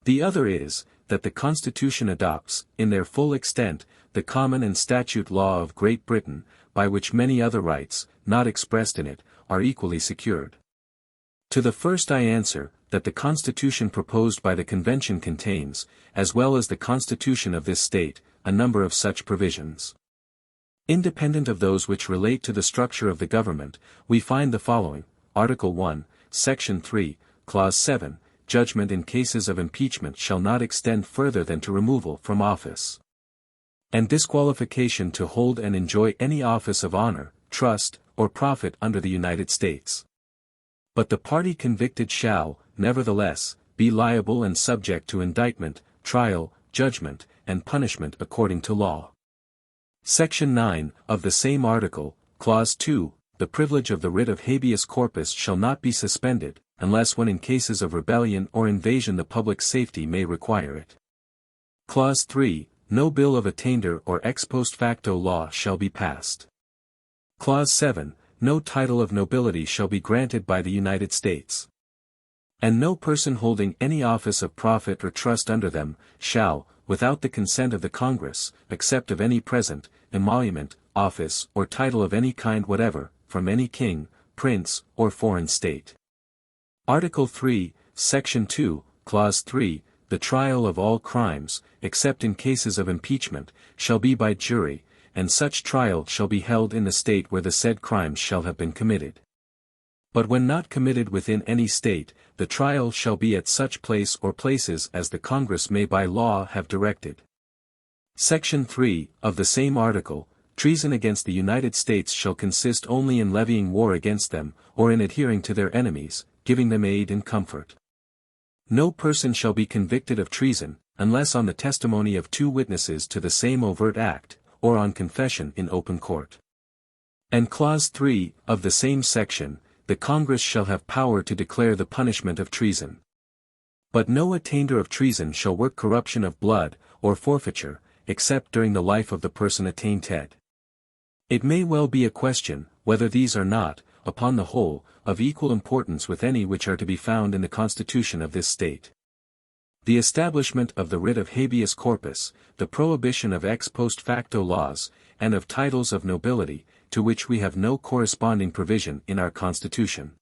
The other is, that the Constitution adopts, in their full extent, the common and statute law of Great Britain, by which many other rights, not expressed in it, are equally secured. To the first I answer, that the Constitution proposed by the Convention contains, as well as the Constitution of this state, a number of such provisions. Independent of those which relate to the structure of the government, we find the following: Article 1, Section 3, Clause 7, judgment in cases of impeachment shall not extend further than to removal from office and disqualification to hold and enjoy any office of honor, trust, or profit under the United States. But the party convicted shall, nevertheless, be liable and subject to indictment, trial, judgment, and punishment according to law. Section 9, of the same article, Clause 2, the privilege of the writ of habeas corpus shall not be suspended, unless when in cases of rebellion or invasion the public safety may require it. Clause 3, no bill of attainder or ex post facto law shall be passed. Clause 7, no title of nobility shall be granted by the United States. And no person holding any office of profit or trust under them, shall, without the consent of the Congress, accept of any present, emolument, office, or title of any kind whatever, from any king, prince, or foreign state. Article 3, Section 2, Clause 3, the trial of all crimes, except in cases of impeachment, shall be by jury, and such trial shall be held in the state where the said crimes shall have been committed. But when not committed within any state, the trial shall be at such place or places as the Congress may by law have directed. Section 3, of the same article, treason against the United States shall consist only in levying war against them, or in adhering to their enemies, giving them aid and comfort. No person shall be convicted of treason, unless on the testimony of 2 witnesses to the same overt act, or on confession in open court. And Clause 3, of the same section, the Congress shall have power to declare the punishment of treason. But no attainder of treason shall work corruption of blood, or forfeiture, except during the life of the person attainted. It may well be a question, whether these are not, upon the whole, of equal importance with any which are to be found in the Constitution of this state. The establishment of the writ of habeas corpus, the prohibition of ex post facto laws, and of titles of nobility, to which we have no corresponding provision in our Constitution,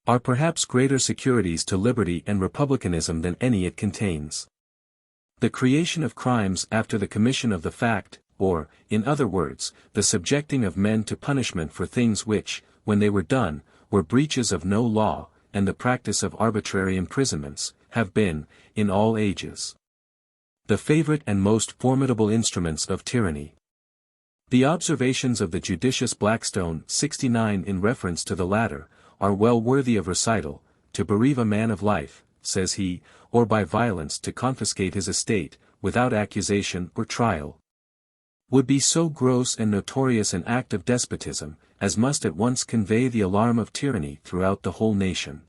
are perhaps greater securities to liberty and republicanism than any it contains. The creation of crimes after the commission of the fact, or, in other words, the subjecting of men to punishment for things which, when they were done, were breaches of no law, and the practice of arbitrary imprisonments, have been, in all ages, the favorite and most formidable instruments of tyranny. The observations of the judicious Blackstone 69 in reference to the latter, are well worthy of recital: to bereave a man of life, says he, or by violence to confiscate his estate, without accusation or trial, would be so gross and notorious an act of despotism, as must at once convey the alarm of tyranny throughout the whole nation.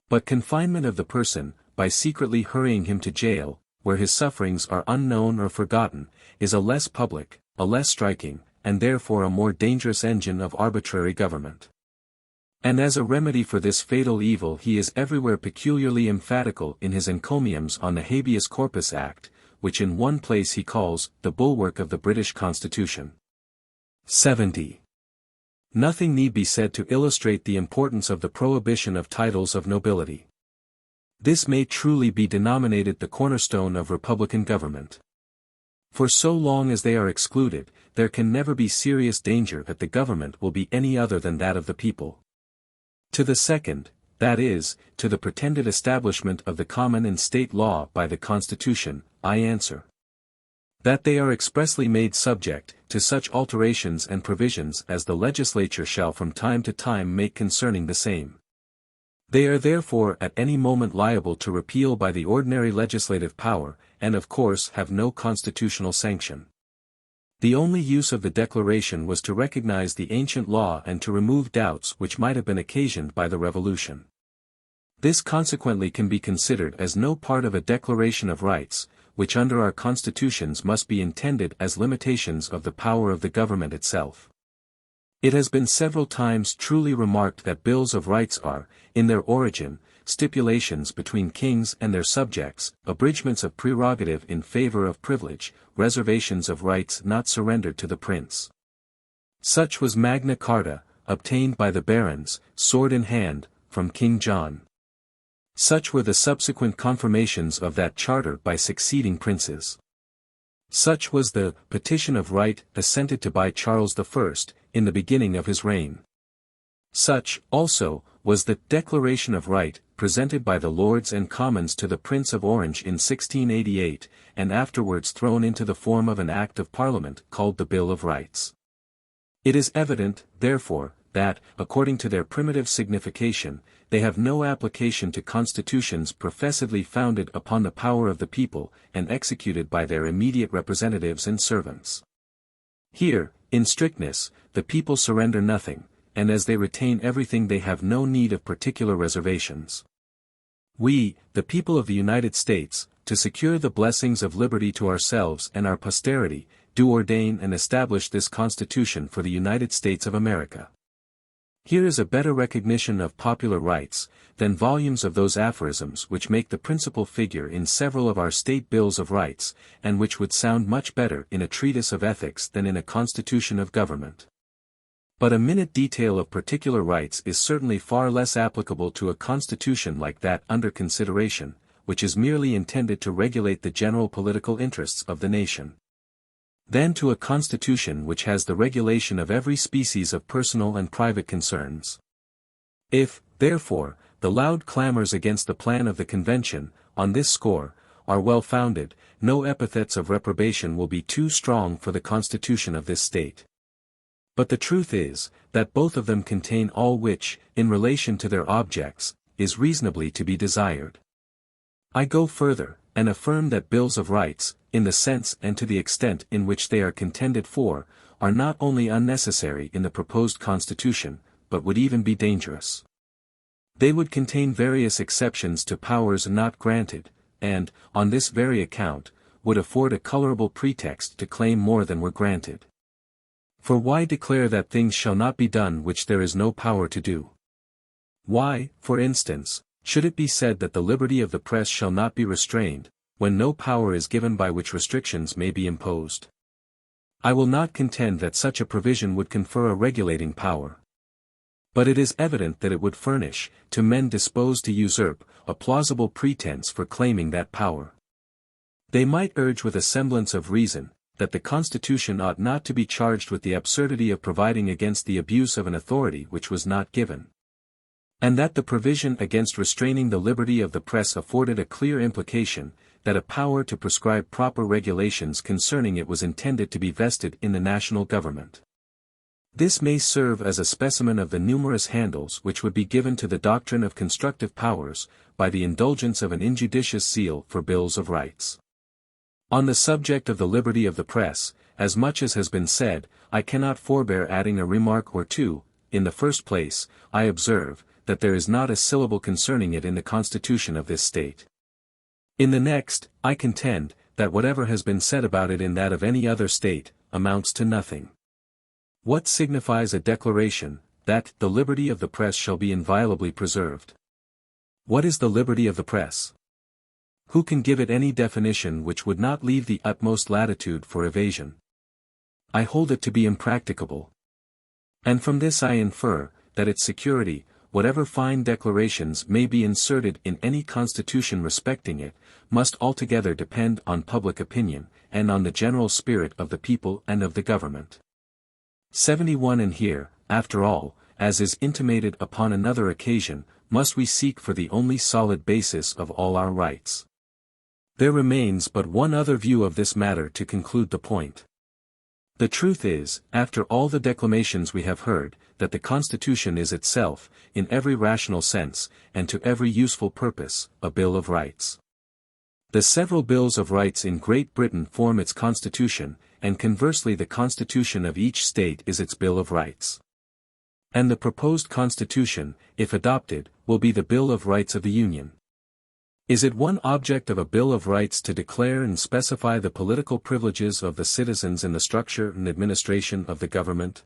But confinement of the person, by secretly hurrying him to jail, where his sufferings are unknown or forgotten, is a less public, a less striking, and therefore a more dangerous engine of arbitrary government. And as a remedy for this fatal evil he is everywhere peculiarly emphatical in his encomiums on the Habeas Corpus Act, which in one place he calls the bulwark of the British Constitution. 70. Nothing need be said to illustrate the importance of the prohibition of titles of nobility. This may truly be denominated the cornerstone of republican government. For so long as they are excluded, there can never be serious danger that the government will be any other than that of the people. To the second, that is, to the pretended establishment of the common and state law by the Constitution, I answer that they are expressly made subject to such alterations and provisions as the legislature shall from time to time make concerning the same. They are therefore at any moment liable to repeal by the ordinary legislative power, and of course have no constitutional sanction. The only use of the declaration was to recognize the ancient law and to remove doubts which might have been occasioned by the Revolution. This consequently can be considered as no part of a Declaration of Rights, which under our constitutions must be intended as limitations of the power of the government itself. It has been several times truly remarked that bills of rights are, in their origin, stipulations between kings and their subjects, abridgments of prerogative in favor of privilege, reservations of rights not surrendered to the prince. Such was Magna Carta, obtained by the barons, sword in hand, from King John. Such were the subsequent confirmations of that charter by succeeding princes. Such was the Petition of Right assented to by Charles I, in the beginning of his reign. Such, also, was the Declaration of Right, presented by the Lords and Commons to the Prince of Orange in 1688, and afterwards thrown into the form of an Act of Parliament called the Bill of Rights. It is evident, therefore, that, according to their primitive signification, they have no application to constitutions professedly founded upon the power of the people, and executed by their immediate representatives and servants. Here, in strictness, the people surrender nothing, and as they retain everything they have no need of particular reservations. We, the people of the United States, to secure the blessings of liberty to ourselves and our posterity, do ordain and establish this Constitution for the United States of America. Here is a better recognition of popular rights, than volumes of those aphorisms which make the principal figure in several of our state bills of rights, and which would sound much better in a treatise of ethics than in a constitution of government. But a minute detail of particular rights is certainly far less applicable to a constitution like that under consideration, which is merely intended to regulate the general political interests of the nation, than to a constitution which has the regulation of every species of personal and private concerns. If, therefore, the loud clamors against the plan of the convention, on this score, are well founded, no epithets of reprobation will be too strong for the constitution of this state. But the truth is, that both of them contain all which, in relation to their objects, is reasonably to be desired. I go further, and affirm that bills of rights, in the sense and to the extent in which they are contended for, are not only unnecessary in the proposed Constitution, but would even be dangerous. They would contain various exceptions to powers not granted, and, on this very account, would afford a colorable pretext to claim more than were granted. For why declare that things shall not be done which there is no power to do? Why, for instance, should it be said that the liberty of the press shall not be restrained, when no power is given by which restrictions may be imposed? I will not contend that such a provision would confer a regulating power. But it is evident that it would furnish, to men disposed to usurp, a plausible pretense for claiming that power. They might urge with a semblance of reason, that the Constitution ought not to be charged with the absurdity of providing against the abuse of an authority which was not given, and that the provision against restraining the liberty of the press afforded a clear implication, that a power to prescribe proper regulations concerning it was intended to be vested in the national government. This may serve as a specimen of the numerous handles which would be given to the doctrine of constructive powers, by the indulgence of an injudicious zeal for bills of rights. On the subject of the liberty of the press, as much as has been said, I cannot forbear adding a remark or two. In the first place, I observe, that there is not a syllable concerning it in the Constitution of this state. In the next, I contend, that whatever has been said about it in that of any other state, amounts to nothing. What signifies a declaration, that the liberty of the press shall be inviolably preserved? What is the liberty of the press? Who can give it any definition which would not leave the utmost latitude for evasion? I hold it to be impracticable. And from this I infer, that its security, whatever fine declarations may be inserted in any constitution respecting it, must altogether depend on public opinion, and on the general spirit of the people and of the government. 71. And here, after all, as is intimated upon another occasion, must we seek for the only solid basis of all our rights. There remains but one other view of this matter to conclude the point. The truth is, after all the declamations we have heard, that the Constitution is itself, in every rational sense, and to every useful purpose, a Bill of Rights. The several Bills of Rights in Great Britain form its Constitution, and conversely the Constitution of each state is its Bill of Rights. And the proposed Constitution, if adopted, will be the Bill of Rights of the Union. Is it one object of a Bill of Rights to declare and specify the political privileges of the citizens in the structure and administration of the government?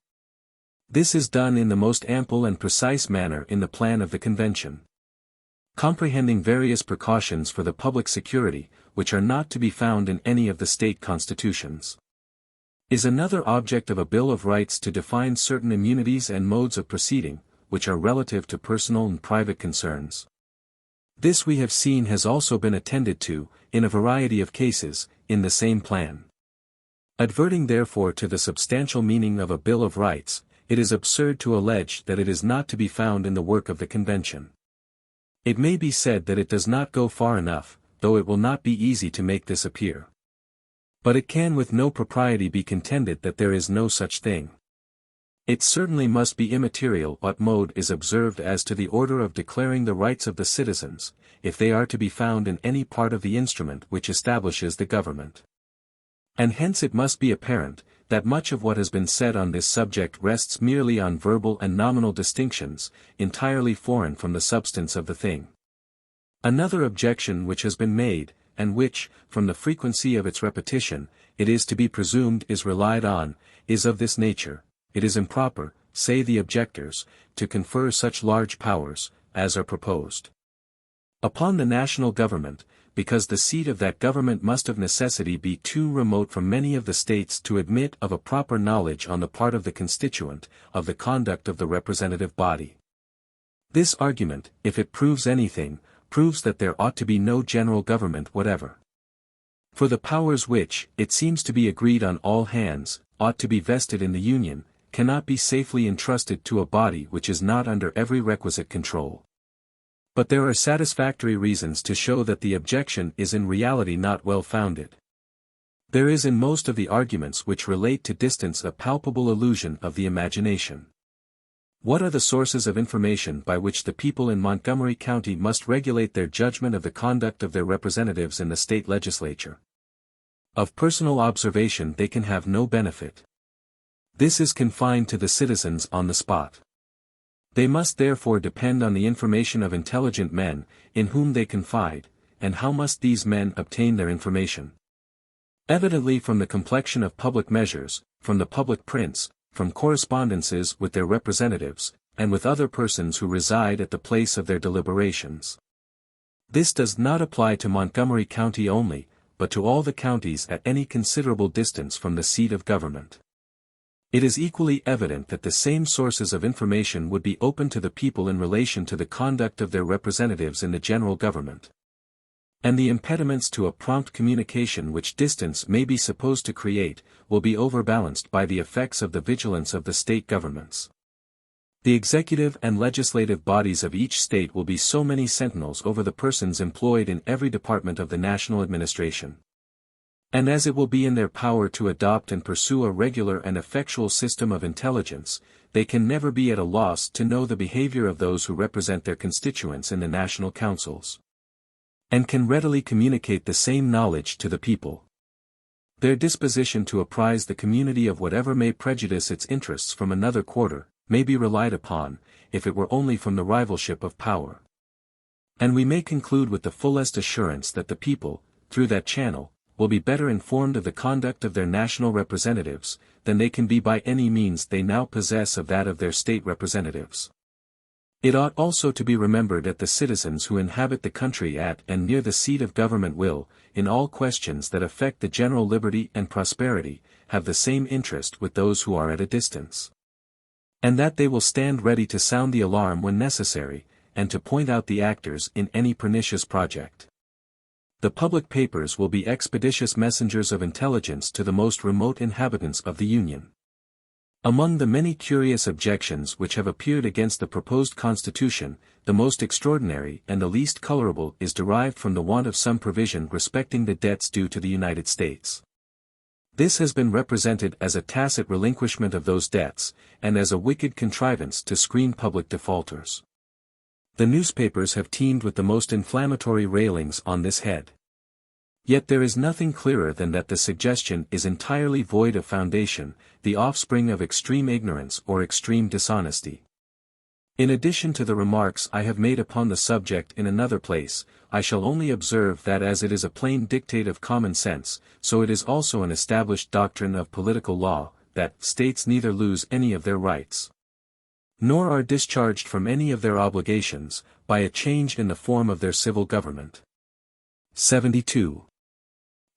This is done in the most ample and precise manner in the plan of the Convention, comprehending various precautions for the public security, which are not to be found in any of the state constitutions. Is another object of a Bill of Rights to define certain immunities and modes of proceeding, which are relative to personal and private concerns. This we have seen has also been attended to, in a variety of cases, in the same plan. Adverting therefore to the substantial meaning of a Bill of Rights, it is absurd to allege that it is not to be found in the work of the Convention. It may be said that it does not go far enough, though it will not be easy to make this appear. But it can with no propriety be contended that there is no such thing. It certainly must be immaterial what mode is observed as to the order of declaring the rights of the citizens, if they are to be found in any part of the instrument which establishes the government. And hence it must be apparent, that much of what has been said on this subject rests merely on verbal and nominal distinctions, entirely foreign from the substance of the thing. Another objection which has been made, and which, from the frequency of its repetition, it is to be presumed is relied on, is of this nature: it is improper, say the objectors, to confer such large powers, as are proposed upon the national government, because the seat of that government must of necessity be too remote from many of the states to admit of a proper knowledge on the part of the constituent, of the conduct of the representative body. This argument, if it proves anything, proves that there ought to be no general government whatever. For the powers which, it seems to be agreed on all hands, ought to be vested in the Union, cannot be safely entrusted to a body which is not under every requisite control. But there are satisfactory reasons to show that the objection is in reality not well founded. There is in most of the arguments which relate to distance a palpable illusion of the imagination. What are the sources of information by which the people in Montgomery County must regulate their judgment of the conduct of their representatives in the state legislature? Of personal observation they can have no benefit. This is confined to the citizens on the spot. They must therefore depend on the information of intelligent men, in whom they confide, and how must these men obtain their information? Evidently from the complexion of public measures, from the public prints, from correspondences with their representatives, and with other persons who reside at the place of their deliberations. This does not apply to Montgomery County only, but to all the counties at any considerable distance from the seat of government. It is equally evident that the same sources of information would be open to the people in relation to the conduct of their representatives in the general government. And the impediments to a prompt communication which distance may be supposed to create, will be overbalanced by the effects of the vigilance of the state governments. The executive and legislative bodies of each state will be so many sentinels over the persons employed in every department of the national administration. And as it will be in their power to adopt and pursue a regular and effectual system of intelligence, they can never be at a loss to know the behavior of those who represent their constituents in the national councils, and can readily communicate the same knowledge to the people. Their disposition to apprise the community of whatever may prejudice its interests from another quarter, may be relied upon, if it were only from the rivalship of power. And we may conclude with the fullest assurance that the people, through that channel, will be better informed of the conduct of their national representatives, than they can be by any means they now possess of that of their state representatives. It ought also to be remembered that the citizens who inhabit the country at and near the seat of government will, in all questions that affect the general liberty and prosperity, have the same interest with those who are at a distance. And that they will stand ready to sound the alarm when necessary, and to point out the actors in any pernicious project. The public papers will be expeditious messengers of intelligence to the most remote inhabitants of the Union. Among the many curious objections which have appeared against the proposed Constitution, the most extraordinary and the least colorable is derived from the want of some provision respecting the debts due to the United States. This has been represented as a tacit relinquishment of those debts, and as a wicked contrivance to screen public defaulters. The newspapers have teemed with the most inflammatory railings on this head. Yet there is nothing clearer than that the suggestion is entirely void of foundation, the offspring of extreme ignorance or extreme dishonesty. In addition to the remarks I have made upon the subject in another place, I shall only observe that as it is a plain dictate of common sense, so it is also an established doctrine of political law, that states neither lose any of their rights, nor are discharged from any of their obligations, by a change in the form of their civil government. 72.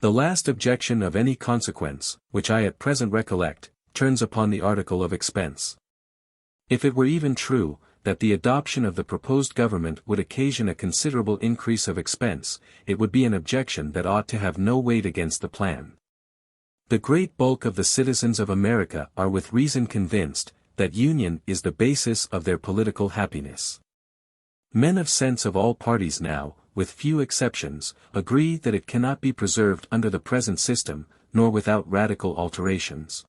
The last objection of any consequence, which I at present recollect, turns upon the article of expense. If it were even true, that the adoption of the proposed government would occasion a considerable increase of expense, it would be an objection that ought to have no weight against the plan. The great bulk of the citizens of America are with reason convinced that union is the basis of their political happiness. Men of sense of all parties now, with few exceptions, agree that it cannot be preserved under the present system, nor without radical alterations.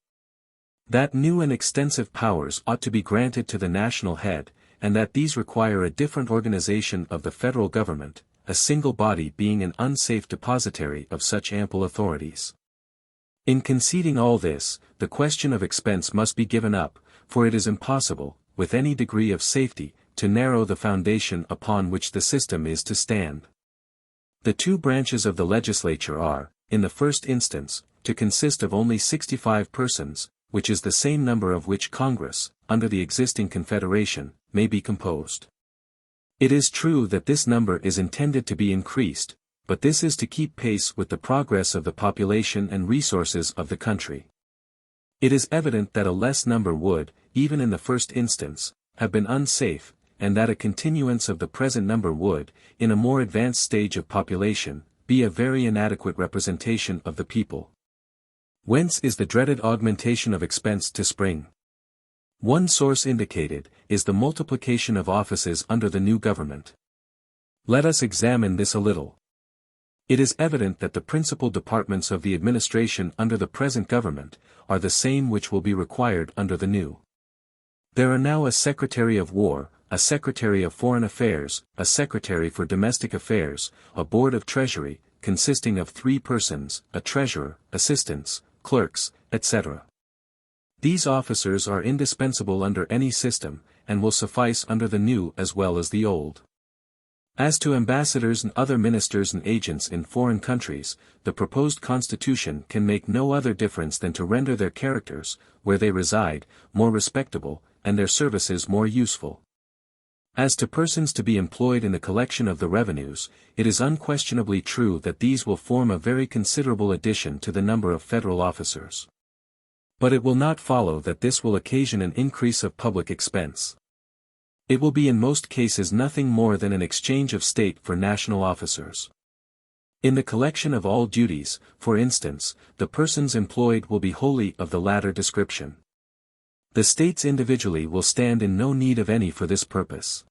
That new and extensive powers ought to be granted to the national head, and that these require a different organization of the federal government, a single body being an unsafe depositary of such ample authorities. In conceding all this, the question of expense must be given up, for it is impossible, with any degree of safety, to narrow the foundation upon which the system is to stand. The two branches of the legislature are, in the first instance, to consist of only 65 persons, which is the same number of which Congress, under the existing Confederation, may be composed. It is true that this number is intended to be increased, but this is to keep pace with the progress of the population and resources of the country. It is evident that a less number would, even in the first instance, have been unsafe, and that a continuance of the present number would, in a more advanced stage of population, be a very inadequate representation of the people. Whence is the dreaded augmentation of expense to spring? One source indicated, is the multiplication of offices under the new government. Let us examine this a little. It is evident that the principal departments of the administration under the present government, are the same which will be required under the new. There are now a Secretary of War, a Secretary of Foreign Affairs, a Secretary for Domestic Affairs, a Board of Treasury, consisting of 3 persons, a Treasurer, assistants, clerks, etc. These officers are indispensable under any system, and will suffice under the new as well as the old. As to ambassadors and other ministers and agents in foreign countries, the proposed constitution can make no other difference than to render their characters, where they reside, more respectable, and their services more useful. As to persons to be employed in the collection of the revenues, it is unquestionably true that these will form a very considerable addition to the number of federal officers. But it will not follow that this will occasion an increase of public expense. It will be in most cases nothing more than an exchange of state for national officers. In the collection of all duties, for instance, the persons employed will be wholly of the latter description. The states individually will stand in no need of any for this purpose.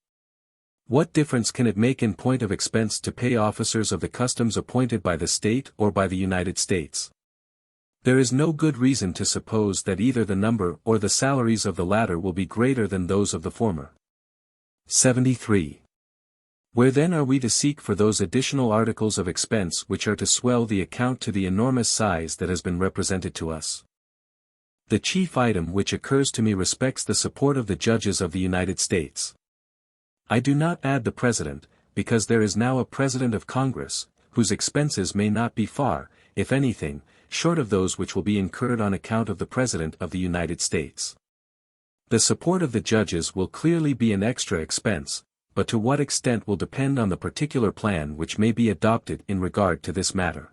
What difference can it make in point of expense to pay officers of the customs appointed by the state or by the United States? There is no good reason to suppose that either the number or the salaries of the latter will be greater than those of the former. 73. Where then are we to seek for those additional articles of expense which are to swell the account to the enormous size that has been represented to us? The chief item which occurs to me respects the support of the judges of the United States. I do not add the President, because there is now a President of Congress, whose expenses may not be far, if anything, short of those which will be incurred on account of the President of the United States. The support of the judges will clearly be an extra expense, but to what extent will depend on the particular plan which may be adopted in regard to this matter.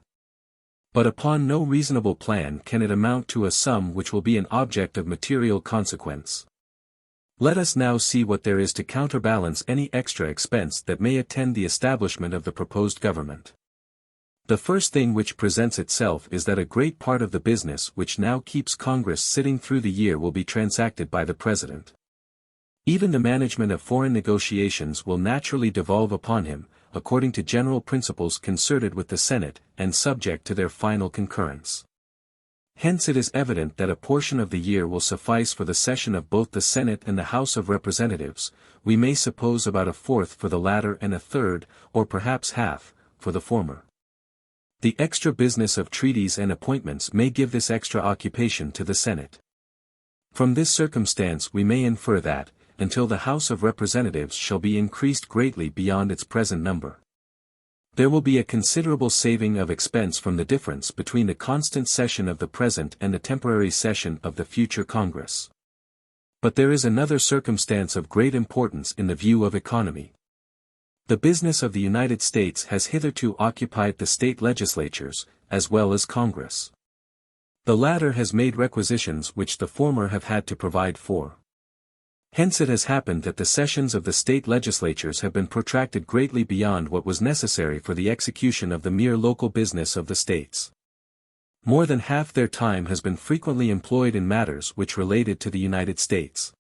But upon no reasonable plan can it amount to a sum which will be an object of material consequence. Let us now see what there is to counterbalance any extra expense that may attend the establishment of the proposed government. The first thing which presents itself is that a great part of the business which now keeps Congress sitting through the year will be transacted by the President. Even the management of foreign negotiations will naturally devolve upon him, according to general principles concerted with the Senate, and subject to their final concurrence. Hence it is evident that a portion of the year will suffice for the session of both the Senate and the House of Representatives, we may suppose about a fourth for the latter and a third, or perhaps half, for the former. The extra business of treaties and appointments may give this extra occupation to the Senate. From this circumstance we may infer that, until the House of Representatives shall be increased greatly beyond its present number, there will be a considerable saving of expense from the difference between the constant session of the present and the temporary session of the future Congress. But there is another circumstance of great importance in the view of economy. The business of the United States has hitherto occupied the state legislatures, as well as Congress. The latter has made requisitions which the former have had to provide for. Hence it has happened that the sessions of the state legislatures have been protracted greatly beyond what was necessary for the execution of the mere local business of the states. More than half their time has been frequently employed in matters which related to the United States.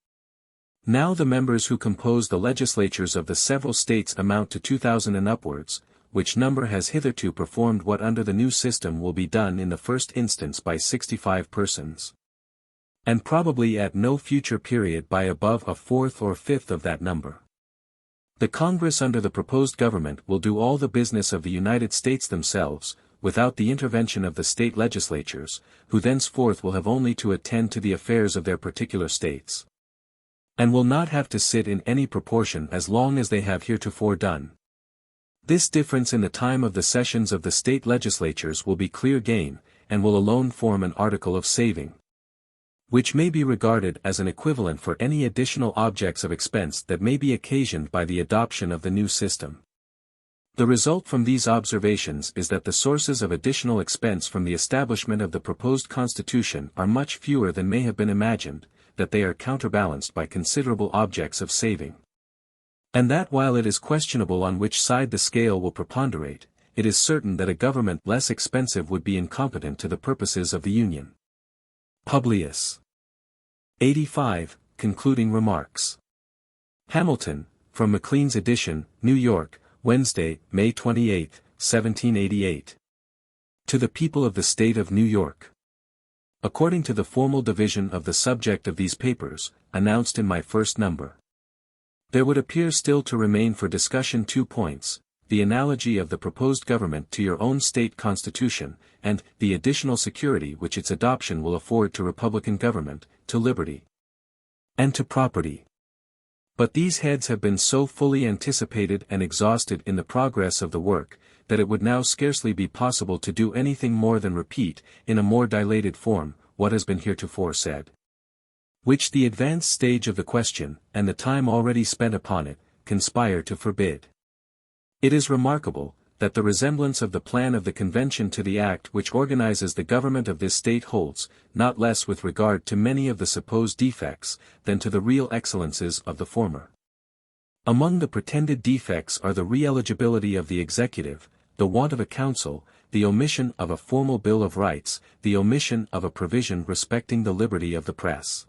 Now the members who compose the legislatures of the several states amount to 2,000 and upwards, which number has hitherto performed what under the new system will be done in the first instance by 65 persons. And probably at no future period by above a fourth or fifth of that number. The Congress under the proposed government will do all the business of the United States themselves, without the intervention of the state legislatures, who thenceforth will have only to attend to the affairs of their particular states. And will not have to sit in any proportion as long as they have heretofore done. This difference in the time of the sessions of the state legislatures will be clear gain, and will alone form an article of saving, which may be regarded as an equivalent for any additional objects of expense that may be occasioned by the adoption of the new system. The result from these observations is that the sources of additional expense from the establishment of the proposed Constitution are much fewer than may have been imagined, that they are counterbalanced by considerable objects of saving. And that while it is questionable on which side the scale will preponderate, it is certain that a government less expensive would be incompetent to the purposes of the Union. Publius. 85, Concluding Remarks. Hamilton, from Maclean's edition, New York, Wednesday, May 28, 1788. To the People of the State of New York. According to the formal division of the subject of these papers, announced in my first number, there would appear still to remain for discussion 2 points, the analogy of the proposed government to your own state constitution, and the additional security which its adoption will afford to republican government, to liberty, and to property. But these heads have been so fully anticipated and exhausted in the progress of the work, that it would now scarcely be possible to do anything more than repeat, in a more dilated form, what has been heretofore said. Which the advanced stage of the question, and the time already spent upon it, conspire to forbid. It is remarkable, that the resemblance of the plan of the Convention to the act which organizes the government of this state holds, not less with regard to many of the supposed defects, than to the real excellences of the former. Among the pretended defects are the re-eligibility of the executive, the want of a council, the omission of a formal Bill of Rights, the omission of a provision respecting the liberty of the press.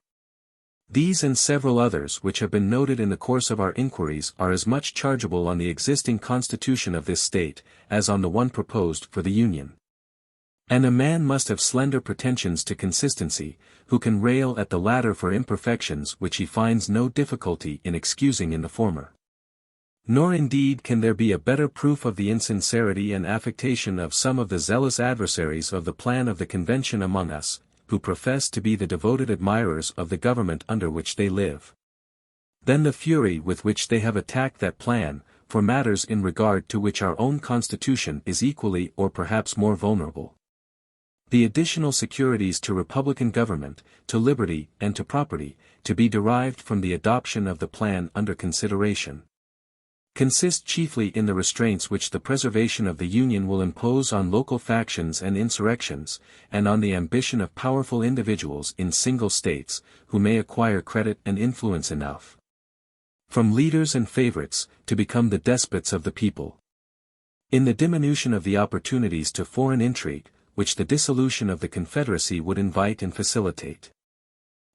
These and several others which have been noted in the course of our inquiries are as much chargeable on the existing constitution of this state, as on the one proposed for the Union. And a man must have slender pretensions to consistency, who can rail at the latter for imperfections which he finds no difficulty in excusing in the former. Nor indeed can there be a better proof of the insincerity and affectation of some of the zealous adversaries of the plan of the Convention among us, who profess to be the devoted admirers of the government under which they live. Then the fury with which they have attacked that plan, for matters in regard to which our own Constitution is equally or perhaps more vulnerable. The additional securities to republican government, to liberty and to property, to be derived from the adoption of the plan under consideration, consist chiefly in the restraints which the preservation of the Union will impose on local factions and insurrections, and on the ambition of powerful individuals in single states, who may acquire credit and influence enough, from leaders and favorites, to become the despots of the people. In the diminution of the opportunities to foreign intrigue, which the dissolution of the Confederacy would invite and facilitate.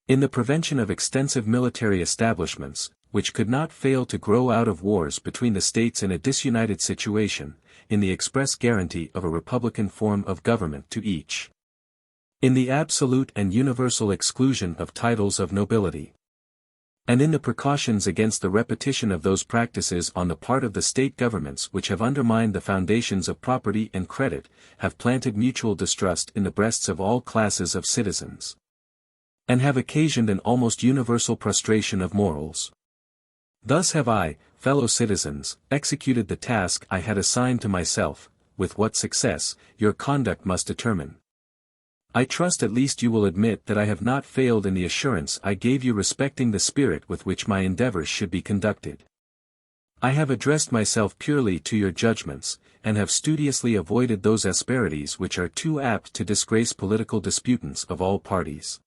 In the prevention of extensive military establishments, which could not fail to grow out of wars between the states in a disunited situation, in the express guarantee of a republican form of government to each. In the absolute and universal exclusion of titles of nobility. And in the precautions against the repetition of those practices on the part of the state governments which have undermined the foundations of property and credit, have planted mutual distrust in the breasts of all classes of citizens, and have occasioned an almost universal prostration of morals. Thus have I, fellow citizens, executed the task I had assigned to myself, with what success, your conduct must determine. I trust at least you will admit that I have not failed in the assurance I gave you respecting the spirit with which my endeavors should be conducted. I have addressed myself purely to your judgments, and have studiously avoided those asperities which are too apt to disgrace political disputants of all parties,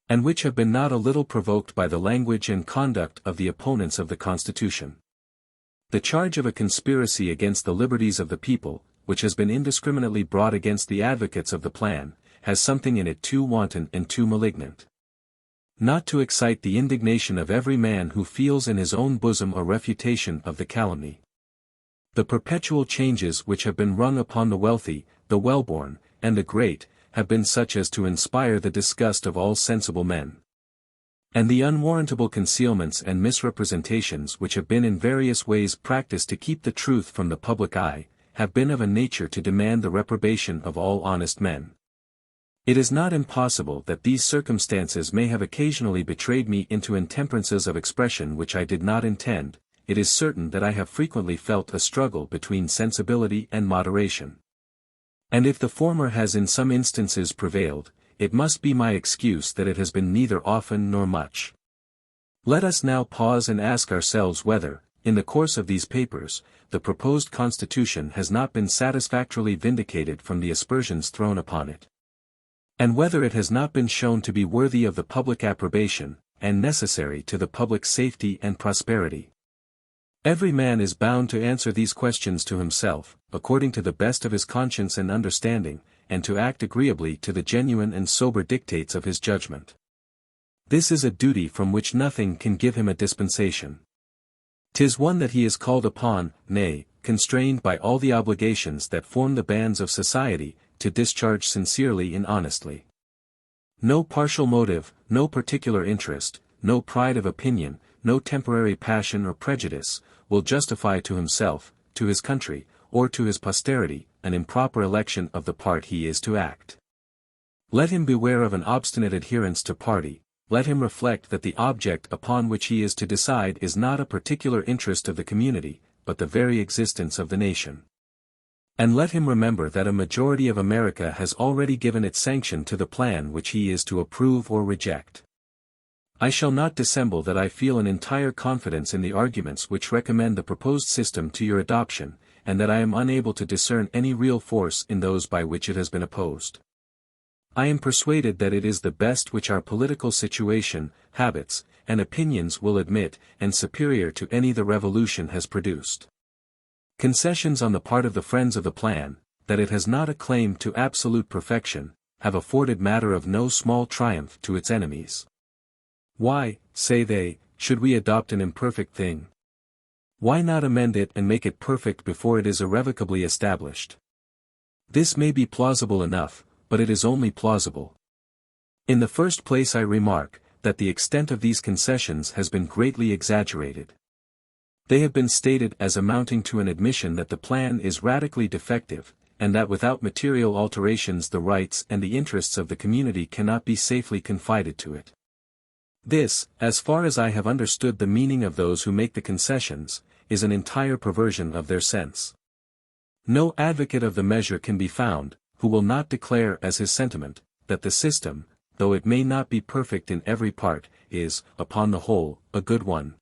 and which have been not a little provoked by the language and conduct of the opponents of the Constitution. The charge of a conspiracy against the liberties of the people, which has been indiscriminately brought against the advocates of the plan, has something in it too wanton and too malignant. Not to excite the indignation of every man who feels in his own bosom a refutation of the calumny. The perpetual changes which have been wrung upon the wealthy, the well-born, and the great, have been such as to inspire the disgust of all sensible men. And the unwarrantable concealments and misrepresentations which have been in various ways practiced to keep the truth from the public eye, have been of a nature to demand the reprobation of all honest men. It is not impossible that these circumstances may have occasionally betrayed me into intemperances of expression which I did not intend. It is certain that I have frequently felt a struggle between sensibility and moderation. And if the former has in some instances prevailed, it must be my excuse that it has been neither often nor much. Let us now pause and ask ourselves whether, in the course of these papers, the proposed Constitution has not been satisfactorily vindicated from the aspersions thrown upon it. And whether it has not been shown to be worthy of the public approbation, and necessary to the public safety and prosperity. Every man is bound to answer these questions to himself, according to the best of his conscience and understanding, and to act agreeably to the genuine and sober dictates of his judgment. This is a duty from which nothing can give him a dispensation. 'Tis one that he is called upon, nay, constrained by all the obligations that form the bands of society, to discharge sincerely and honestly. No partial motive, no particular interest, no pride of opinion, no temporary passion or prejudice, will justify to himself, to his country, or to his posterity, an improper election of the part he is to act. Let him beware of an obstinate adherence to party, let him reflect that the object upon which he is to decide is not a particular interest of the community, but the very existence of the nation. And let him remember that a majority of America has already given its sanction to the plan which he is to approve or reject. I shall not dissemble that I feel an entire confidence in the arguments which recommend the proposed system to your adoption, and that I am unable to discern any real force in those by which it has been opposed. I am persuaded that it is the best which our political situation, habits, and opinions will admit, and superior to any the Revolution has produced. Concessions on the part of the friends of the plan, that it has not a claim to absolute perfection, have afforded matter of no small triumph to its enemies. Why, say they, should we adopt an imperfect thing? Why not amend it and make it perfect before it is irrevocably established? This may be plausible enough, but it is only plausible. In the first place I remark, that the extent of these concessions has been greatly exaggerated. They have been stated as amounting to an admission that the plan is radically defective, and that without material alterations the rights and the interests of the community cannot be safely confided to it. This, as far as I have understood the meaning of those who make the concessions, is an entire perversion of their sense. No advocate of the measure can be found, who will not declare as his sentiment, that the system, though it may not be perfect in every part, is, upon the whole, a good one.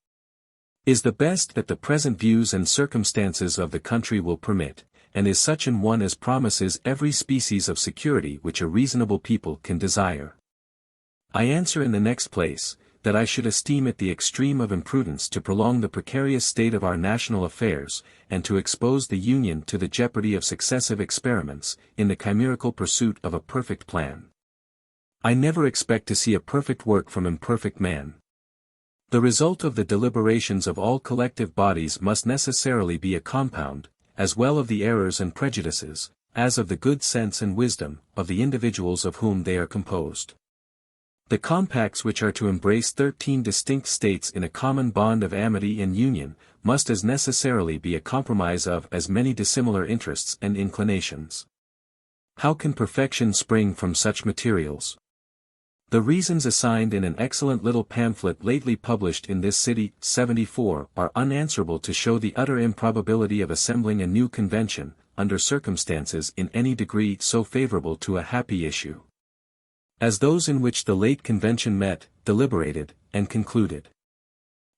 Is the best that the present views and circumstances of the country will permit, and is such an one as promises every species of security which a reasonable people can desire. I answer in the next place, that I should esteem it the extreme of imprudence to prolong the precarious state of our national affairs, and to expose the Union to the jeopardy of successive experiments, in the chimerical pursuit of a perfect plan. I never expect to see a perfect work from imperfect man. The result of the deliberations of all collective bodies must necessarily be a compound, as well of the errors and prejudices, as of the good sense and wisdom, of the individuals of whom they are composed. The compacts which are to embrace 13 distinct states in a common bond of amity and union, must as necessarily be a compromise of as many dissimilar interests and inclinations. How can perfection spring from such materials? The reasons assigned in an excellent little pamphlet lately published in this city, 74, are unanswerable to show the utter improbability of assembling a new convention, under circumstances in any degree so favorable to a happy issue as those in which the late convention met, deliberated, and concluded.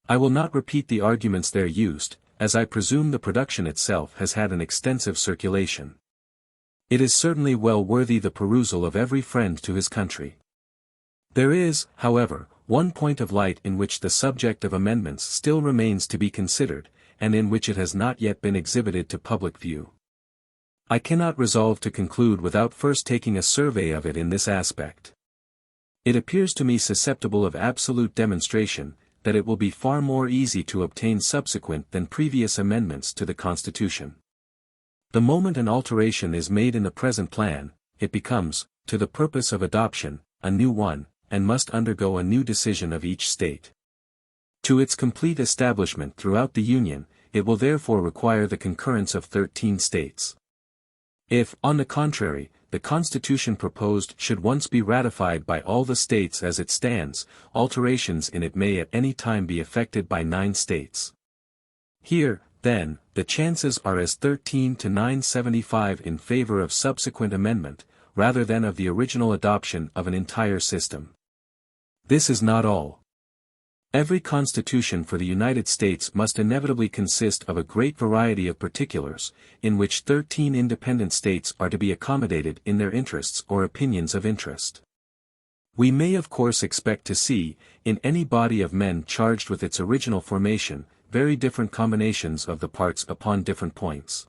I will not repeat the arguments there used, as I presume the production itself has had an extensive circulation. It is certainly well worthy the perusal of every friend to his country. There is, however, one point of light in which the subject of amendments still remains to be considered, and in which it has not yet been exhibited to public view. I cannot resolve to conclude without first taking a survey of it in this aspect. It appears to me susceptible of absolute demonstration, that it will be far more easy to obtain subsequent than previous amendments to the Constitution. The moment an alteration is made in the present plan, it becomes, to the purpose of adoption, a new one, and must undergo a new decision of each state. To its complete establishment throughout the Union, it will therefore require the concurrence of 13 states. If, on the contrary, the Constitution proposed should once be ratified by all the states as it stands, alterations in it may at any time be effected by 9 states. Here, then, the chances are as 13 to 975 in favor of subsequent amendment, rather than of the original adoption of an entire system. This is not all. Every constitution for the United States must inevitably consist of a great variety of particulars, in which 13 independent states are to be accommodated in their interests or opinions of interest. We may of course expect to see, in any body of men charged with its original formation, very different combinations of the parts upon different points.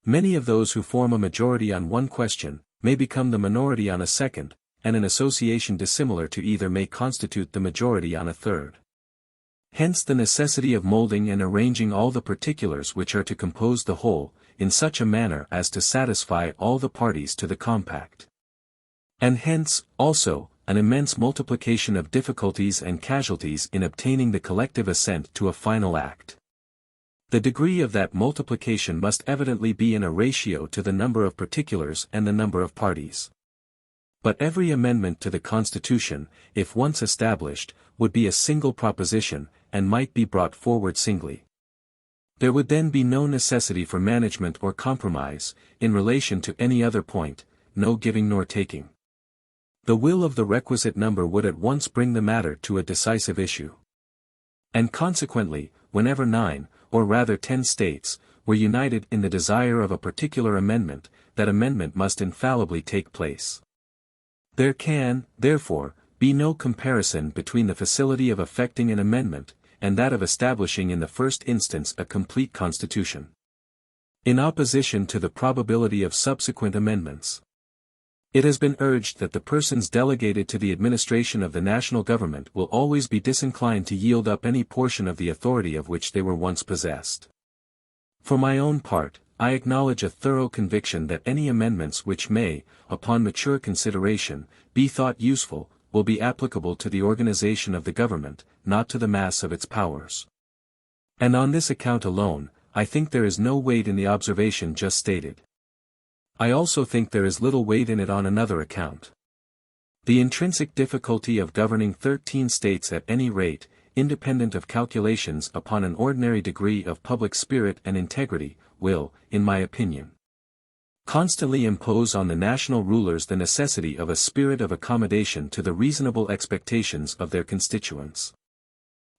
Many of those who form a majority on one question, may become the minority on a second, and an association dissimilar to either may constitute the majority on a third. Hence the necessity of molding and arranging all the particulars which are to compose the whole, in such a manner as to satisfy all the parties to the compact. And hence, also, an immense multiplication of difficulties and casualties in obtaining the collective assent to a final act. The degree of that multiplication must evidently be in a ratio to the number of particulars and the number of parties. But every amendment to the Constitution, if once established, would be a single proposition, and might be brought forward singly. There would then be no necessity for management or compromise, in relation to any other point, no giving nor taking. The will of the requisite number would at once bring the matter to a decisive issue. And consequently, whenever 9, or rather 10 states, were united in the desire of a particular amendment, that amendment must infallibly take place. There can, therefore, be no comparison between the facility of effecting an amendment, and that of establishing in the first instance a complete constitution. In opposition to the probability of subsequent amendments, it has been urged that the persons delegated to the administration of the national government will always be disinclined to yield up any portion of the authority of which they were once possessed. For my own part, I acknowledge a thorough conviction that any amendments which may, upon mature consideration, be thought useful, will be applicable to the organization of the government, not to the mass of its powers. And on this account alone, I think there is no weight in the observation just stated. I also think there is little weight in it on another account. The intrinsic difficulty of governing 13 states at any rate, independent of calculations upon an ordinary degree of public spirit and integrity, will, in my opinion, constantly impose on the national rulers the necessity of a spirit of accommodation to the reasonable expectations of their constituents.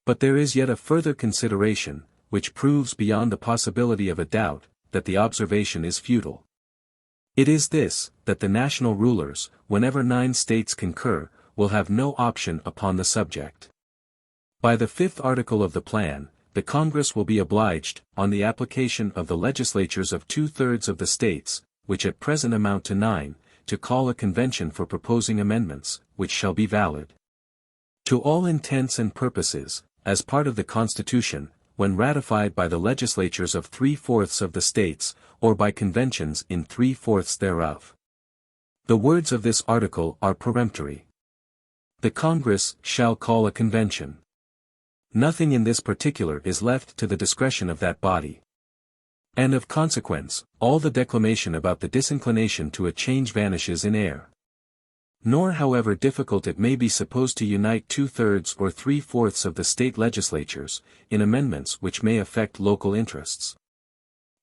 But there is yet a further consideration, which proves beyond the possibility of a doubt, that the observation is futile. It is this, that the national rulers, whenever 9 states concur, will have no option upon the subject. By the 5th article of the plan, the Congress will be obliged, on the application of the legislatures of 2/3 of the states, which at present amount to 9, to call a convention for proposing amendments, which shall be valid. To all intents and purposes, as part of the Constitution, when ratified by the legislatures of 3/4 of the states, or by conventions in 3/4 thereof. The words of this article are peremptory. The Congress shall call a convention. Nothing in this particular is left to the discretion of that body. And of consequence, all the declamation about the disinclination to a change vanishes in air. Nor however difficult it may be supposed to unite 2/3 or 3/4 of the state legislatures, in amendments which may affect local interests,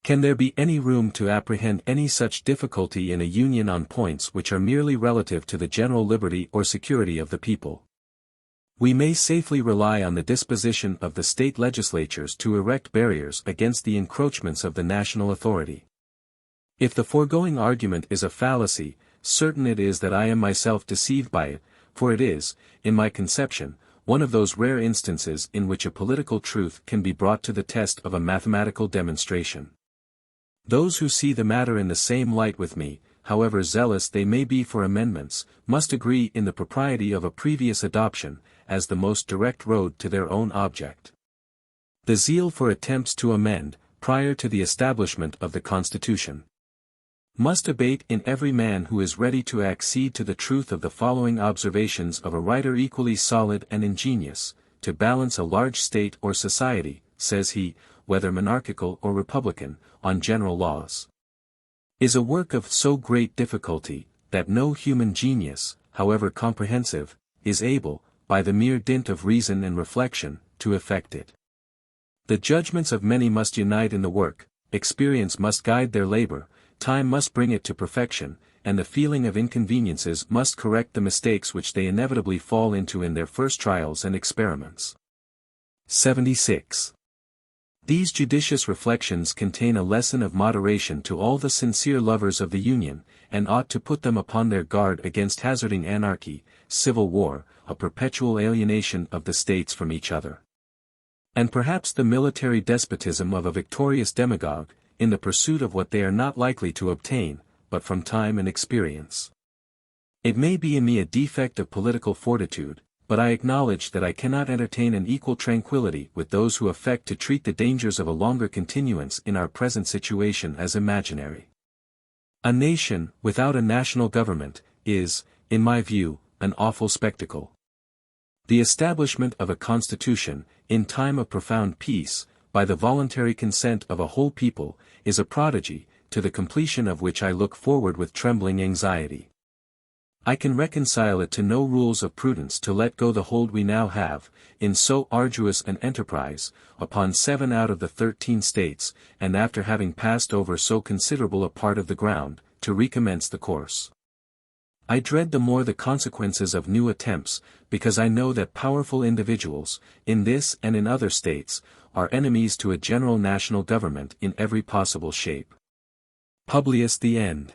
can there be any room to apprehend any such difficulty in a union on points which are merely relative to the general liberty or security of the people? We may safely rely on the disposition of the state legislatures to erect barriers against the encroachments of the national authority. If the foregoing argument is a fallacy, certain it is that I am myself deceived by it, for it is, in my conception, one of those rare instances in which a political truth can be brought to the test of a mathematical demonstration. Those who see the matter in the same light with me, however zealous they may be for amendments, must agree in the propriety of a previous adoption, as the most direct road to their own object. The zeal for attempts to amend, prior to the establishment of the Constitution, must abate in every man who is ready to accede to the truth of the following observations of a writer equally solid and ingenious: to balance a large state or society, says he, whether monarchical or republican, on general laws, is a work of so great difficulty, that no human genius, however comprehensive, is able, by the mere dint of reason and reflection, to effect it. The judgments of many must unite in the work, experience must guide their labor, time must bring it to perfection, and the feeling of inconveniences must correct the mistakes which they inevitably fall into in their first trials and experiments. 76. These judicious reflections contain a lesson of moderation to all the sincere lovers of the Union, and ought to put them upon their guard against hazarding anarchy, civil war, a perpetual alienation of the states from each other, and perhaps the military despotism of a victorious demagogue, in the pursuit of what they are not likely to obtain, but from time and experience. It may be in me a defect of political fortitude, but I acknowledge that I cannot entertain an equal tranquillity with those who affect to treat the dangers of a longer continuance in our present situation as imaginary. A nation, without a national government, is, in my view, an awful spectacle. The establishment of a constitution, in time of profound peace, by the voluntary consent of a whole people, is a prodigy, to the completion of which I look forward with trembling anxiety. I can reconcile it to no rules of prudence to let go the hold we now have, in so arduous an enterprise, upon 7 out of the 13 states, and after having passed over so considerable a part of the ground, to recommence the course. I dread the more the consequences of new attempts, because I know that powerful individuals, in this and in other states, are enemies to a general national government in every possible shape. Publius the End.